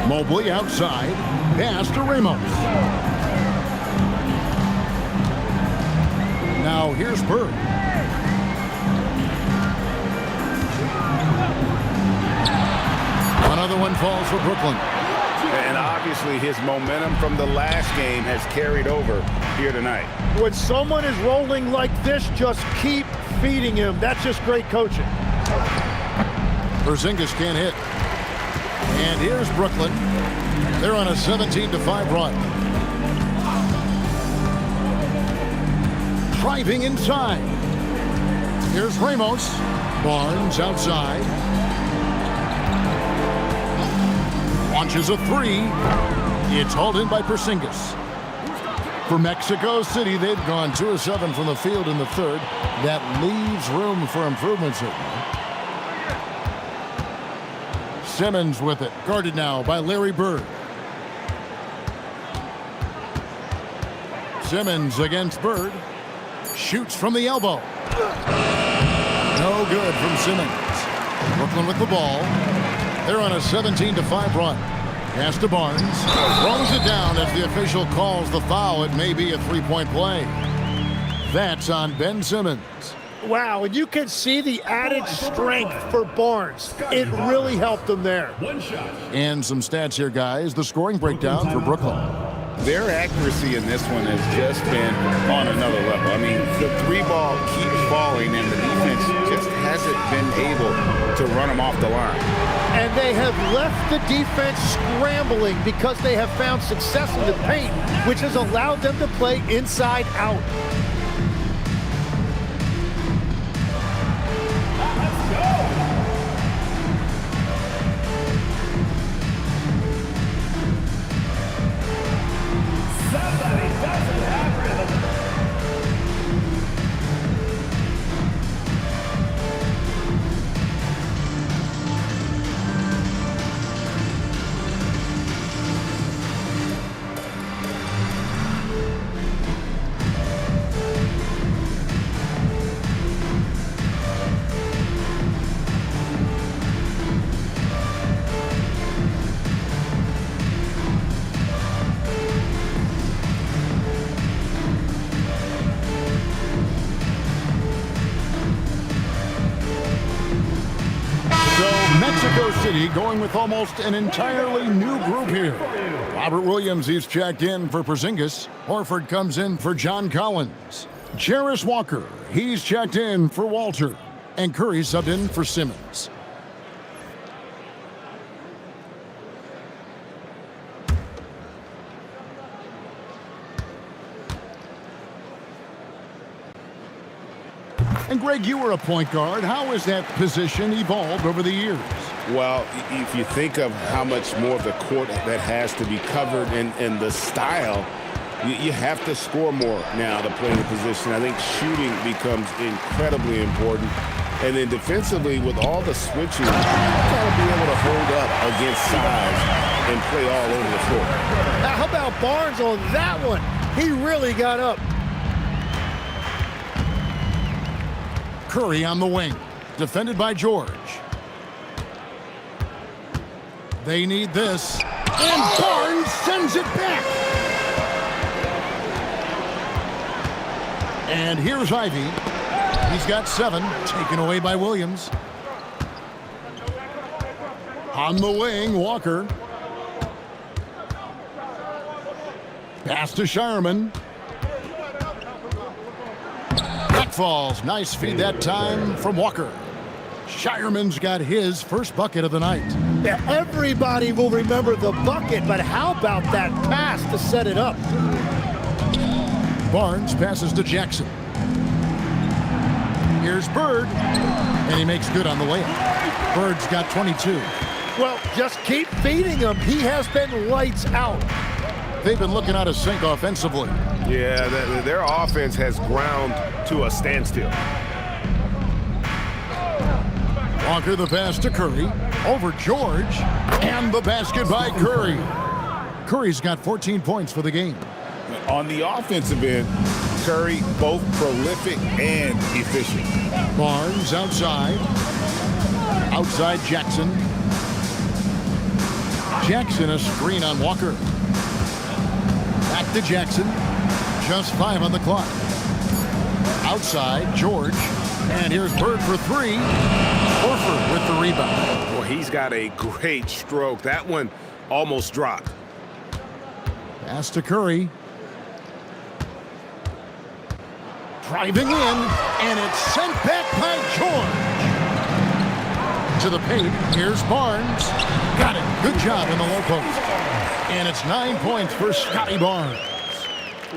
[SPEAKER 1] Mobley outside, pass to Ramos. Now here's Bird. Another one falls for Brooklyn.
[SPEAKER 19] And obviously his momentum from the last game has carried over here tonight.
[SPEAKER 6] When someone is rolling like this, just keep feeding him. That's just great coaching.
[SPEAKER 1] Porzingis can't hit. And here's Brooklyn. They're on a 17-5 run. Driving inside. Here's Ramos. Barnes outside. Launches a three. It's hauled in by Porzingis. For Mexico City, they've gone 2 of 7 from the field in the third. That leaves room for improvement, certainly. Simmons with it. Guarded now by Larry Bird. Simmons against Bird. Shoots from the elbow. No good from Simmons. Brooklyn with the ball. They're on a 17-5 run. Pass to Barnes. Throws it down as the official calls the foul. It may be a three-point play. That's on Ben Simmons.
[SPEAKER 6] Wow, and you can see the added strength for Barnes. It really helped him there.
[SPEAKER 1] And some stats here, guys. The scoring breakdown for Brooklyn.
[SPEAKER 2] Their accuracy in this one has just been on another level. I mean, the three ball keeps falling, and the defense just hasn't been able to run them off the line.
[SPEAKER 6] And they have left the defense scrambling because they have found success in the paint, which has allowed them to play inside out.
[SPEAKER 1] Mexico City going with almost an entirely new group here. Robert Williams, he's checked in for Porzingis. Horford comes in for John Collins. Jarris Walker, he's checked in for Walter. And Curry subbed in for Simmons. And Greg, you were a point guard. How has that position evolved over the years?
[SPEAKER 2] Well, if you think of how much more of the court that has to be covered and the style, you have to score more now to play the position. I think shooting becomes incredibly important. And then defensively, with all the switching, you've got to be able to hold up against size and play all over the floor.
[SPEAKER 6] Now, how about Barnes on that one? He really got up.
[SPEAKER 1] Curry on the wing, defended by George. They need this, and Barnes sends it back. And here's Ivy. He's got 7, taken away by Williams. On the wing, Walker. Pass to Shireman. Back falls. Nice feed that time from Walker. Shireman's got his first bucket of the night.
[SPEAKER 6] Yeah, everybody will remember the bucket, but how about that pass to set it up?
[SPEAKER 1] Barnes passes to Jackson. Here's Bird, and he makes good on the layup. Bird's got 22.
[SPEAKER 6] Well, just keep feeding him. He has been lights out.
[SPEAKER 1] They've been looking out of sync offensively.
[SPEAKER 11] Yeah, their offense has ground to a standstill.
[SPEAKER 1] Walker the pass to Curry. Over George. And the basket by Curry. Curry's got 14 points for the game.
[SPEAKER 2] On the offensive end, Curry both prolific and efficient.
[SPEAKER 1] Barnes outside. Outside Jackson. Jackson a screen on Walker. Back to Jackson. Just 5 on the clock. Outside George. And here's Bird for 3. Horford with the rebound.
[SPEAKER 11] Well, he's got a great stroke. That one almost dropped.
[SPEAKER 1] Pass to Curry. Driving in, and it's sent back by George. To the paint, here's Barnes. Got it. Good job in the low post. And it's 9 points for Scotty Barnes.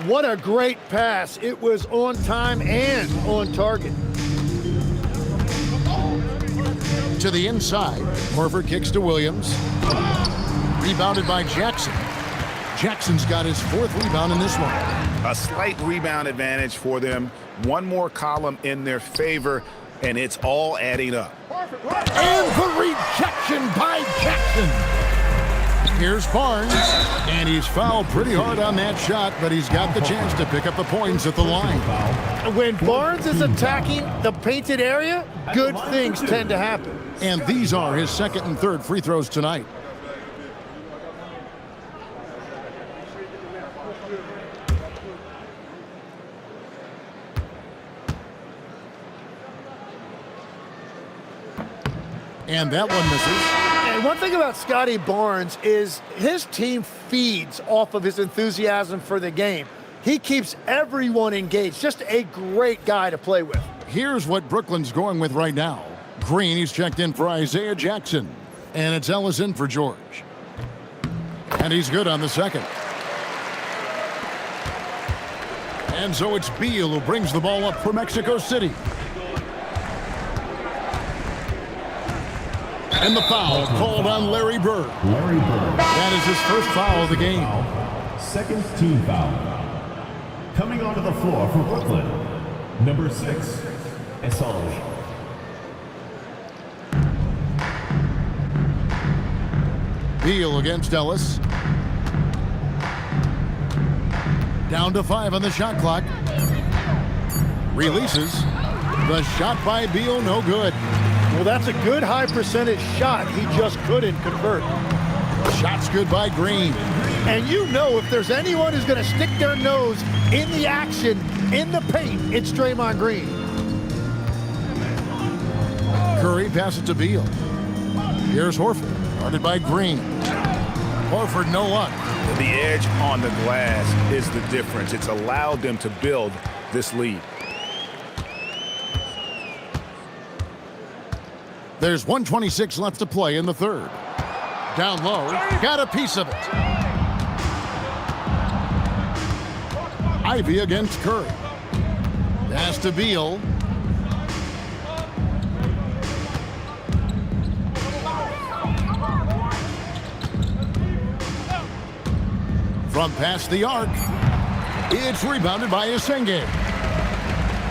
[SPEAKER 6] What a great pass. It was on time and on target.
[SPEAKER 1] To the inside, Horford kicks to Williams. Rebounded by Jackson. Jackson's got his 4th rebound in this one.
[SPEAKER 19] A slight rebound advantage for them. One more column in their favor, and it's all adding up.
[SPEAKER 1] And the rejection by Jackson. Here's Barnes, and he's fouled pretty hard on that shot, but he's got the chance to pick up the points at the line.
[SPEAKER 6] When Barnes is attacking the painted area, good things tend to happen.
[SPEAKER 1] And these are his 2nd and 3rd free throws tonight. And that one misses.
[SPEAKER 6] And one thing about Scotty Barnes is his team feeds off of his enthusiasm for the game. He keeps everyone engaged. Just a great guy to play with.
[SPEAKER 1] Here's what Brooklyn's going with right now. Green, he's checked in for Isaiah Jackson. And it's Ellis in for George. And he's good on the second. And so it's Beal who brings the ball up for Mexico City. And the foul called on Larry Bird.
[SPEAKER 12] Larry Bird.
[SPEAKER 1] That is his first foul of the game.
[SPEAKER 12] 2nd team foul. Coming onto the floor for Brooklyn, number 6, Assange.
[SPEAKER 1] Beal against Ellis. Down to 5 on the shot clock. Releases. The shot by Beal, no good.
[SPEAKER 6] Well, that's a good high percentage shot. He just couldn't convert.
[SPEAKER 1] Shot's good by Green.
[SPEAKER 6] And you know if there's anyone who's going to stick their nose in the action, in the paint, it's Draymond Green.
[SPEAKER 1] Curry passes to Beal. Here's Horford, guarded by Green. Horford, no luck.
[SPEAKER 19] The edge on the glass is the difference. It's allowed them to build this lead.
[SPEAKER 1] There's 1:26 left to play in the 3rd. Down low, got a piece of it. Ivy against Curry. Pass to Beal. From past the arc, it's rebounded by Asenge.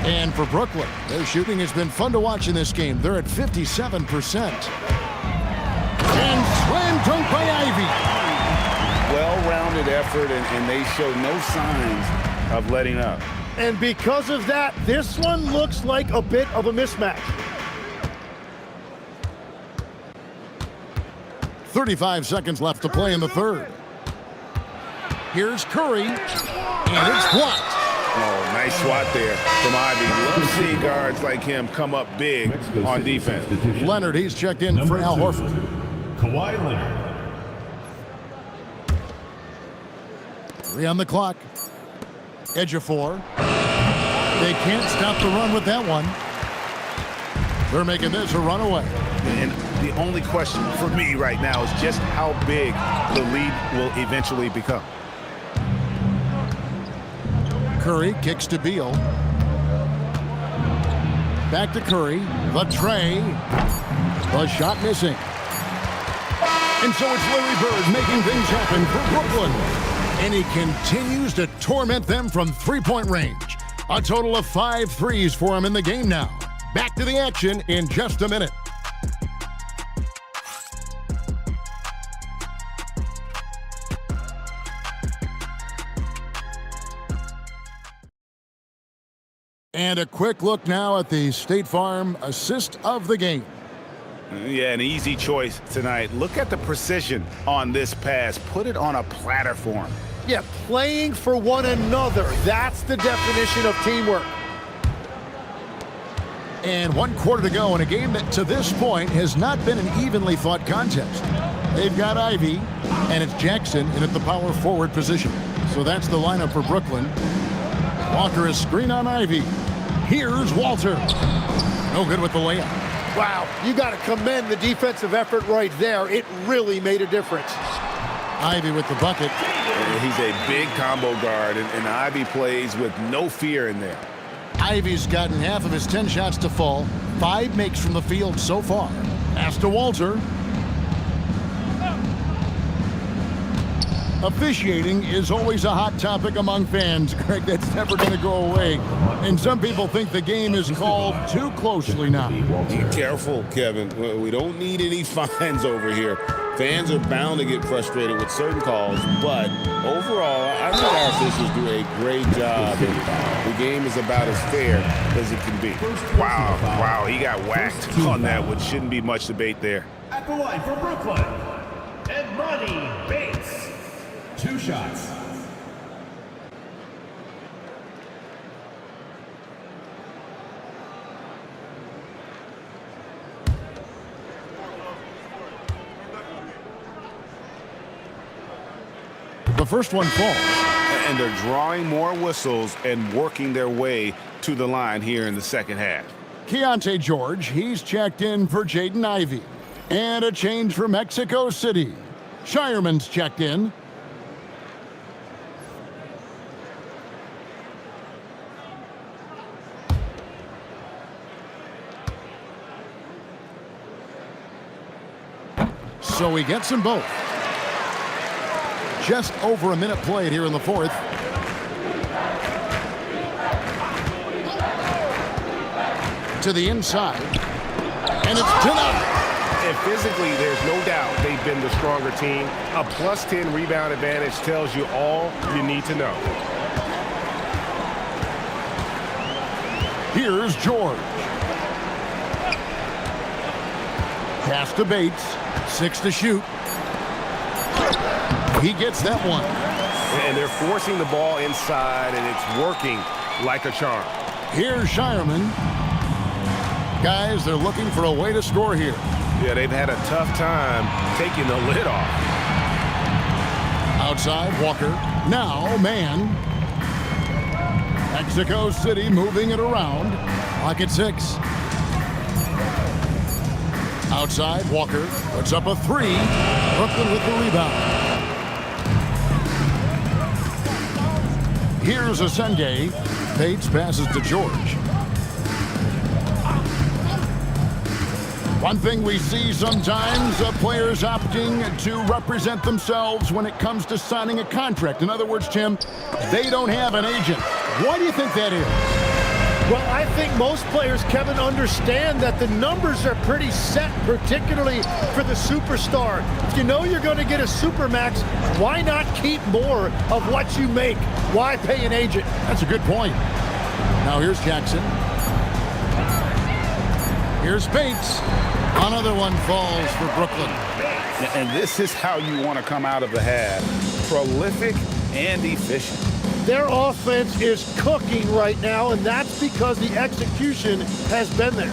[SPEAKER 1] And for Brooklyn, their shooting has been fun to watch in this game. They're at 57%. And slam dunk by Ivy.
[SPEAKER 19] Well-rounded effort, and they show no signs of letting up.
[SPEAKER 6] And because of that, this one looks like a bit of a mismatch.
[SPEAKER 1] 35 seconds left to play in the 3rd. Here's Curry, and it's blocked.
[SPEAKER 19] Oh, nice swat there from Ivy. Love seeing guards like him come up big on defense.
[SPEAKER 1] Leonard, he's checked in for Al Horford.
[SPEAKER 12] Kawhi Leonard.
[SPEAKER 1] 3 on the clock. Edge of 4. They can't stop the run with that one. They're making this a runaway.
[SPEAKER 19] And the only question for me right now is just how big the lead will eventually become.
[SPEAKER 1] Curry kicks to Beal. back to Curry. The tray. The shot missing. And so it's Larry Bird making things happen for Brooklyn. And he continues to torment them from three-point range. A total of 5 threes for him in the game now. Back to the action in just a minute. And a quick look now at the State Farm assist of the game.
[SPEAKER 19] Yeah, an easy choice tonight. Look at the precision on this pass. Put it on a platter for him.
[SPEAKER 6] Yeah, playing for one another. That's the definition of teamwork.
[SPEAKER 1] And 1 quarter to go in a game that to this point has not been an evenly fought contest. They've got Ivy, and it's Jackson in at the power forward position. So that's the lineup for Brooklyn. Walker is screen on Ivy. Here's Walter. No good with the layup.
[SPEAKER 6] Wow, you got to commend the defensive effort right there. It really made a difference.
[SPEAKER 1] Ivy with the bucket.
[SPEAKER 19] He's a big combo guard, and Ivy plays with no fear in there.
[SPEAKER 1] Ivy's gotten half of his 10 shots to fall. 5 makes from the field so far. Pass to Walter. Officiating is always a hot topic among fans, Greg. That's never going to go away. And some people think the game is called too closely now.
[SPEAKER 2] Be careful, Kevin. We don't need any fines over here. Fans are bound to get frustrated with certain calls, but overall, I think our officials do a great job. And the game is about as fair as it can be.
[SPEAKER 19] Wow, he got whacked on that one. Shouldn't be much debate there.
[SPEAKER 12] At the line for Brooklyn, Emoni Bates. 2 shots.
[SPEAKER 1] The first one falls.
[SPEAKER 19] And they're drawing more whistles and working their way to the line here in the second half.
[SPEAKER 1] Keontae George, he's checked in for Jaden Ivey. And a change for Mexico City. Shireman's checked in. So he gets them both. Just over a minute played here in the fourth. To the inside. And it's denied.
[SPEAKER 11] And physically, there's no doubt they've been the stronger team. A plus 10 rebound advantage tells you all you need to know.
[SPEAKER 1] Here's George. Pass to Bates. 6 to shoot. He gets that one.
[SPEAKER 11] And they're forcing the ball inside, and it's working like a charm.
[SPEAKER 1] Here's Shireman. Guys, they're looking for a way to score here.
[SPEAKER 11] Yeah, they've had a tough time taking the lid off.
[SPEAKER 1] Outside, Walker. Now, man. Mexico City moving it around. Clock at 6. Outside, Walker puts up a 3. Brooklyn with the rebound. Here's Asenge. Bates passes to George. One thing we see sometimes, players opting to represent themselves when it comes to signing a contract. In other words, Tim, they don't have an agent. Why do you think that is?
[SPEAKER 6] Well, I think most players, Kevin, understand that the numbers are pretty set, particularly for the superstar. If you know you're going to get a supermax, why not keep more of what you make? Why pay an agent?
[SPEAKER 1] That's a good point. Now here's Jackson. Here's Bates. Another one falls for Brooklyn.
[SPEAKER 19] And this is how you want to come out of the half. Prolific and efficient.
[SPEAKER 6] Their offense is cooking right now, and that's because the execution has been there.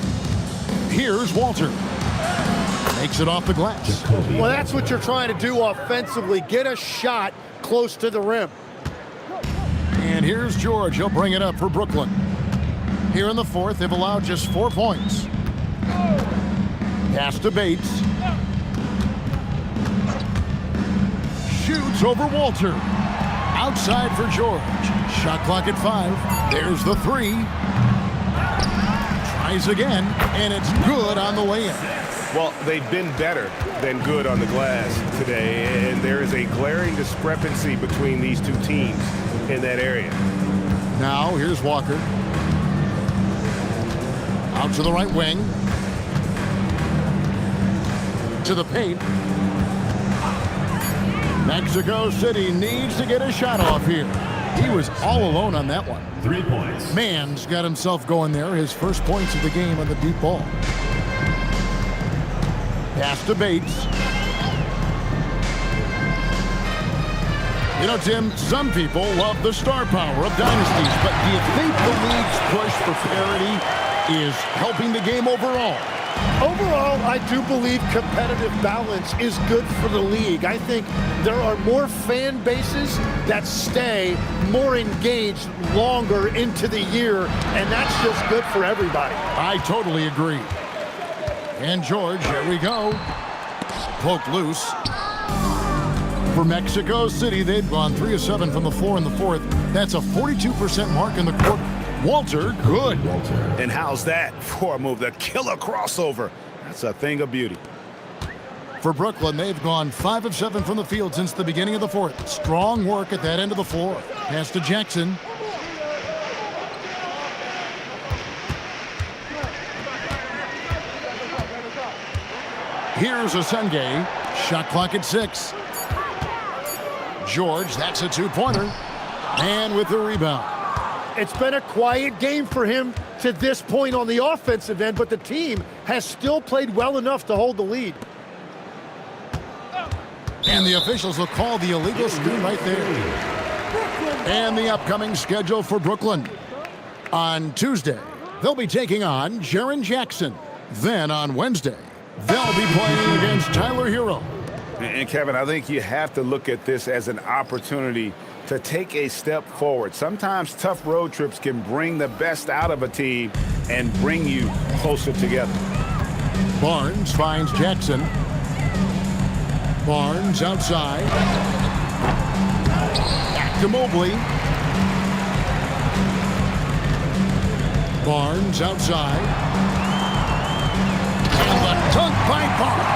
[SPEAKER 1] Here's Walter. Makes it off the glass.
[SPEAKER 6] Well, that's what you're trying to do offensively. Get a shot close to the rim.
[SPEAKER 1] And here's George. He'll bring it up for Brooklyn. Here in the fourth, they've allowed just 4 points. Pass to Bates. Shoots over Walter. Outside for George. Shot clock at 5. There's the 3. Tries again, and it's good on the way in.
[SPEAKER 19] Well, they've been better than good on the glass today, and there is a glaring discrepancy between these two teams in that area.
[SPEAKER 1] Now, here's Walker. Out to the right wing. To the paint. Mexico City needs to get a shot off here. He was all alone on that one.
[SPEAKER 12] 3 points.
[SPEAKER 1] Mann's got himself going there. His first points of the game on the deep ball. Pass to Bates. You know, Tim, some people love the star power of dynasties, but do you think the league's push for parity is helping the game overall?
[SPEAKER 6] Overall, I do believe competitive balance is good for the league. I think there are more fan bases that stay more engaged longer into the year, and that's just good for everybody.
[SPEAKER 1] I totally agree. And George, here we go. Poke loose. For Mexico City, they've gone 3 of 7 from the floor in the fourth. That's a 42% mark in the court. Walter, good.
[SPEAKER 19] And how's that for a move? The killer crossover. That's a thing of beauty.
[SPEAKER 1] For Brooklyn, they've gone 5 of 7 from the field since the beginning of the fourth. Strong work at that end of the floor. Pass to Jackson. Here's Asenge. Shot clock at 6. George, that's a two-pointer. And with the rebound.
[SPEAKER 6] It's been a quiet game for him to this point on the offensive end, but the team has still played well enough to hold the lead.
[SPEAKER 1] And the officials will call the illegal screen right there. And the upcoming schedule for Brooklyn. On Tuesday, they'll be taking on Jaren Jackson. Then on Wednesday, they'll be playing against Tyler Hero.
[SPEAKER 19] And Kevin, I think you have to look at this as an opportunity to take a step forward. Sometimes tough road trips can bring the best out of a team and bring you closer together.
[SPEAKER 1] Barnes finds Jackson. Barnes outside. Back to Mobley. Barnes outside. And the dunk by Barnes.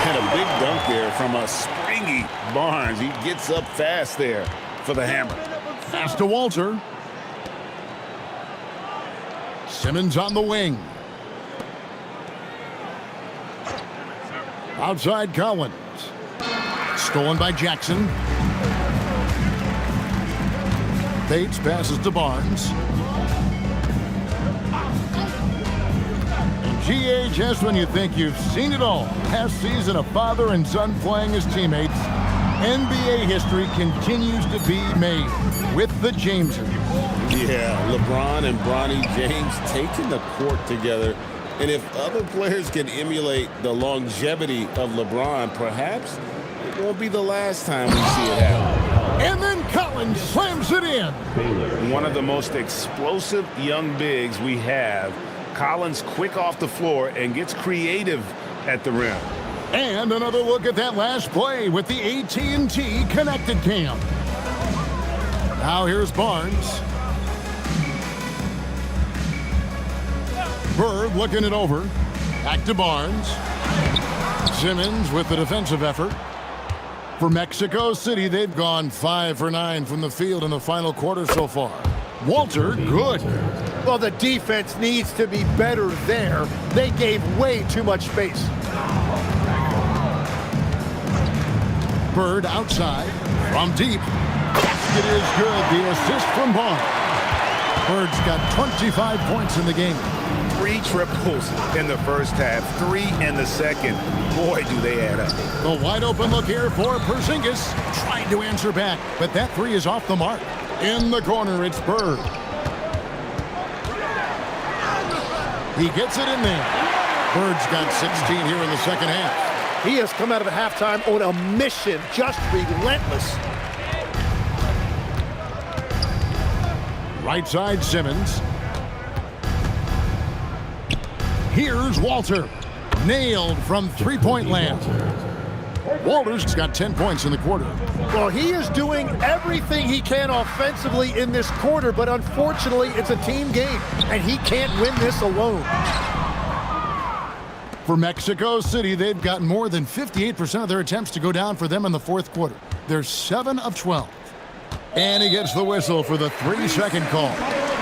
[SPEAKER 19] And a big dunk there from a springy Barnes. He gets up fast there for the hammer.
[SPEAKER 1] Pass to Walter. Simmons on the wing. Outside Collins. Stolen by Jackson. Bates passes to Barnes. And GHS, when you think you've seen it all. Last season, a father and son playing as teammates. NBA history continues to be made with the Jamesons.
[SPEAKER 11] Yeah, LeBron and Bronny James taking the court together. And if other players can emulate the longevity of LeBron, perhaps it won't be the last time we see it happen.
[SPEAKER 1] And then Collins slams it in.
[SPEAKER 19] One of the most explosive young bigs we have. Collins quick off the floor and gets creative at the rim.
[SPEAKER 1] And another look at that last play with the AT&T Connected Cam. Now here's Barnes. Bird looking it over. Back to Barnes. Simmons with the defensive effort. For Mexico City, they've gone 5 for 9 from the field in the final quarter so far. Walter, good.
[SPEAKER 6] Well, the defense needs to be better there. They gave way too much space.
[SPEAKER 1] Bird outside from deep. Basket is good. The assist from Barnes. Bird's got 25 points in the game.
[SPEAKER 19] 3 triples in the first half, 3 in the second. Boy, do they add up.
[SPEAKER 1] The wide open look here for Porzingis. Trying to answer back, but that 3 is off the mark. In the corner, it's Bird. He gets it in there. Bird's got 16 here in the second half.
[SPEAKER 6] He has come out of halftime on a mission, just relentless.
[SPEAKER 1] Right side, Simmons. Here's Walter. Nailed from three-point land. Walters got 10 points in the quarter.
[SPEAKER 6] Well, he is doing everything he can offensively in this quarter, but unfortunately, it's a team game, and he can't win this alone.
[SPEAKER 1] For Mexico City, they've gotten more than 58% of their attempts to go down for them in the fourth quarter. They're 7 of 12. And he gets the whistle for the 3-second call.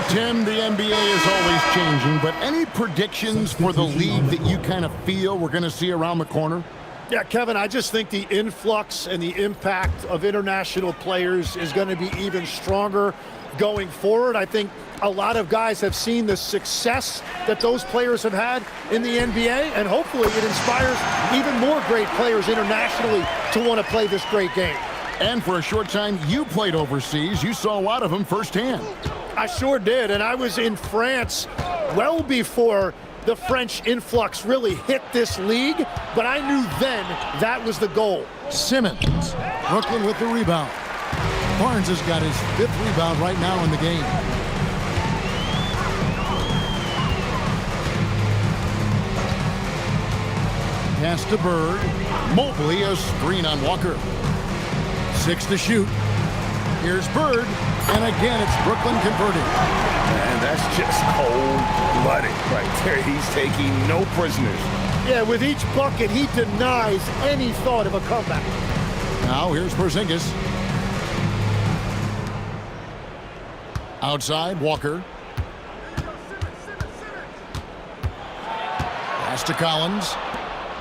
[SPEAKER 1] Tim, the NBA is always changing, but any predictions for the league that you kind of feel we're going to see around the corner?
[SPEAKER 6] Yeah, Kevin, I just think the influx and the impact of international players is going to be even stronger going forward. I think a lot of guys have seen the success that those players have had in the NBA, and hopefully it inspires even more great players internationally to want to play this great game.
[SPEAKER 1] And for a short time, you played overseas. You saw a lot of them firsthand.
[SPEAKER 6] I sure did, and I was in France well before the French influx really hit this league, but I knew then that was the goal.
[SPEAKER 1] Simmons, Brooklyn with the rebound. Barnes has got his 5th rebound right now in the game. Pass to Bird. Mobley, a screen on Walker. 6 to shoot. Here's Bird, and again it's Brooklyn converting.
[SPEAKER 19] And that's just cold-blooded right there. He's taking no prisoners.
[SPEAKER 6] Yeah, with each bucket, he denies any thought of a comeback.
[SPEAKER 1] Now here's Porzingis. Outside, Walker. Pass to Collins.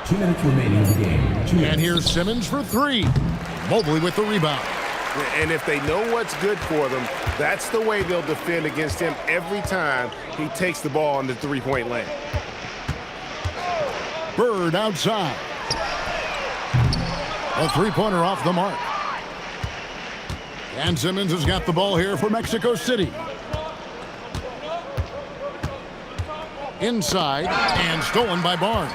[SPEAKER 12] 2 minutes remaining in the game.
[SPEAKER 1] And here's Simmons for 3. Mobley with the rebound.
[SPEAKER 11] And if they know what's good for them, that's the way they'll defend against him every time he takes the ball in the three-point lane.
[SPEAKER 1] Bird outside. A 3-pointer off the mark. And Simmons has got the ball here for Mexico City. Inside and stolen by Barnes.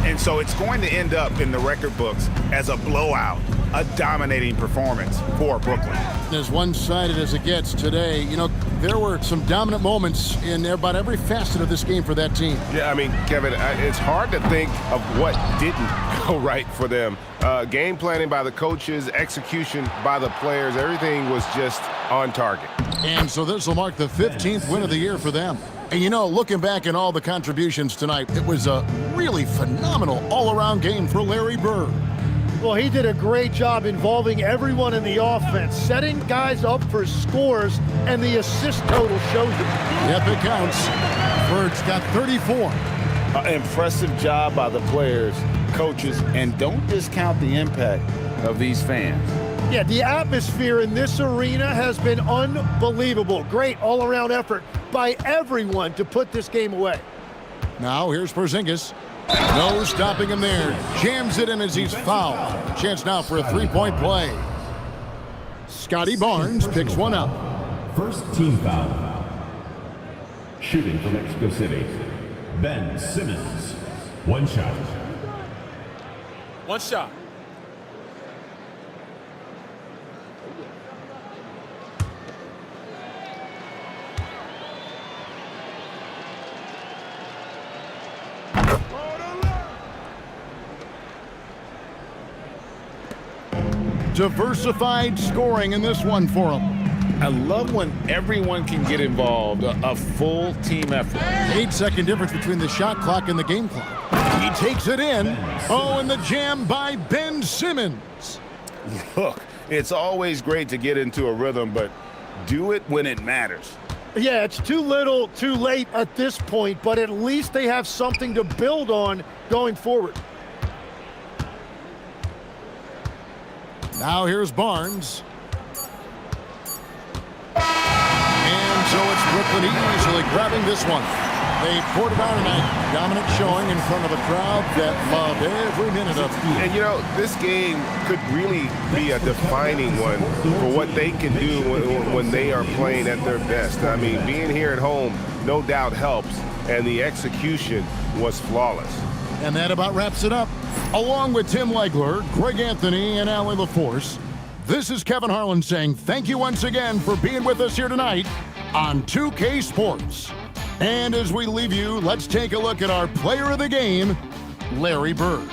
[SPEAKER 19] And so it's going to end up in the record books as a blowout, a dominating performance for Brooklyn.
[SPEAKER 1] As one-sided as it gets today, you know, there were some dominant moments in about every facet of this game for that team.
[SPEAKER 11] Yeah, I mean, Kevin, it's hard to think of what didn't go right for them. Game planning by the coaches, execution by the players, everything was just on target.
[SPEAKER 1] And so this will mark the 15th win of the year for them. And you know, looking back at all the contributions tonight, it was a really phenomenal all-around game for Larry Bird.
[SPEAKER 6] Well, he did a great job involving everyone in the offense, setting guys up for scores, and the assist total shows it.
[SPEAKER 1] Yep, it counts. Bird's got 34.
[SPEAKER 19] Impressive job by the players, coaches, and don't discount the impact of these fans.
[SPEAKER 6] Yeah, the atmosphere in this arena has been unbelievable. Great all-around effort by everyone to put this game away.
[SPEAKER 1] Now here's Porzingis. No stopping him there. Jams it in as he's fouled. Chance now for a 3-point play. Scotty Barnes picks one up.
[SPEAKER 12] First team foul. Shooting for Mexico City. Ben Simmons. 1 shot.
[SPEAKER 16] 1 shot.
[SPEAKER 1] Diversified scoring in this one for him.
[SPEAKER 19] I love when everyone can get involved, a full team effort.
[SPEAKER 1] 8-second difference between the shot clock and the game clock. He takes it in. Oh, and the jam by Ben Simmons.
[SPEAKER 19] Look, it's always great to get into a rhythm, but do it when it matters.
[SPEAKER 6] Yeah, it's too little, too late at this point, but at least they have something to build on going forward.
[SPEAKER 1] Now here's Barnes. And so it's Brooklyn easily grabbing this one. They poured it out tonight. Dominant showing in front of a crowd that loved every minute of it.
[SPEAKER 11] And, you know, this game could really be a defining one for what they can do when they are playing at their best. I mean, being here at home no doubt helps, and the execution was flawless.
[SPEAKER 1] And that about wraps it up. Along with Tim Legler, Greg Anthony, and Allie LaForce, this is Kevin Harlan saying thank you once again for being with us here tonight on 2K Sports. And as we leave you, let's take a look at our player of the game, Larry Bird.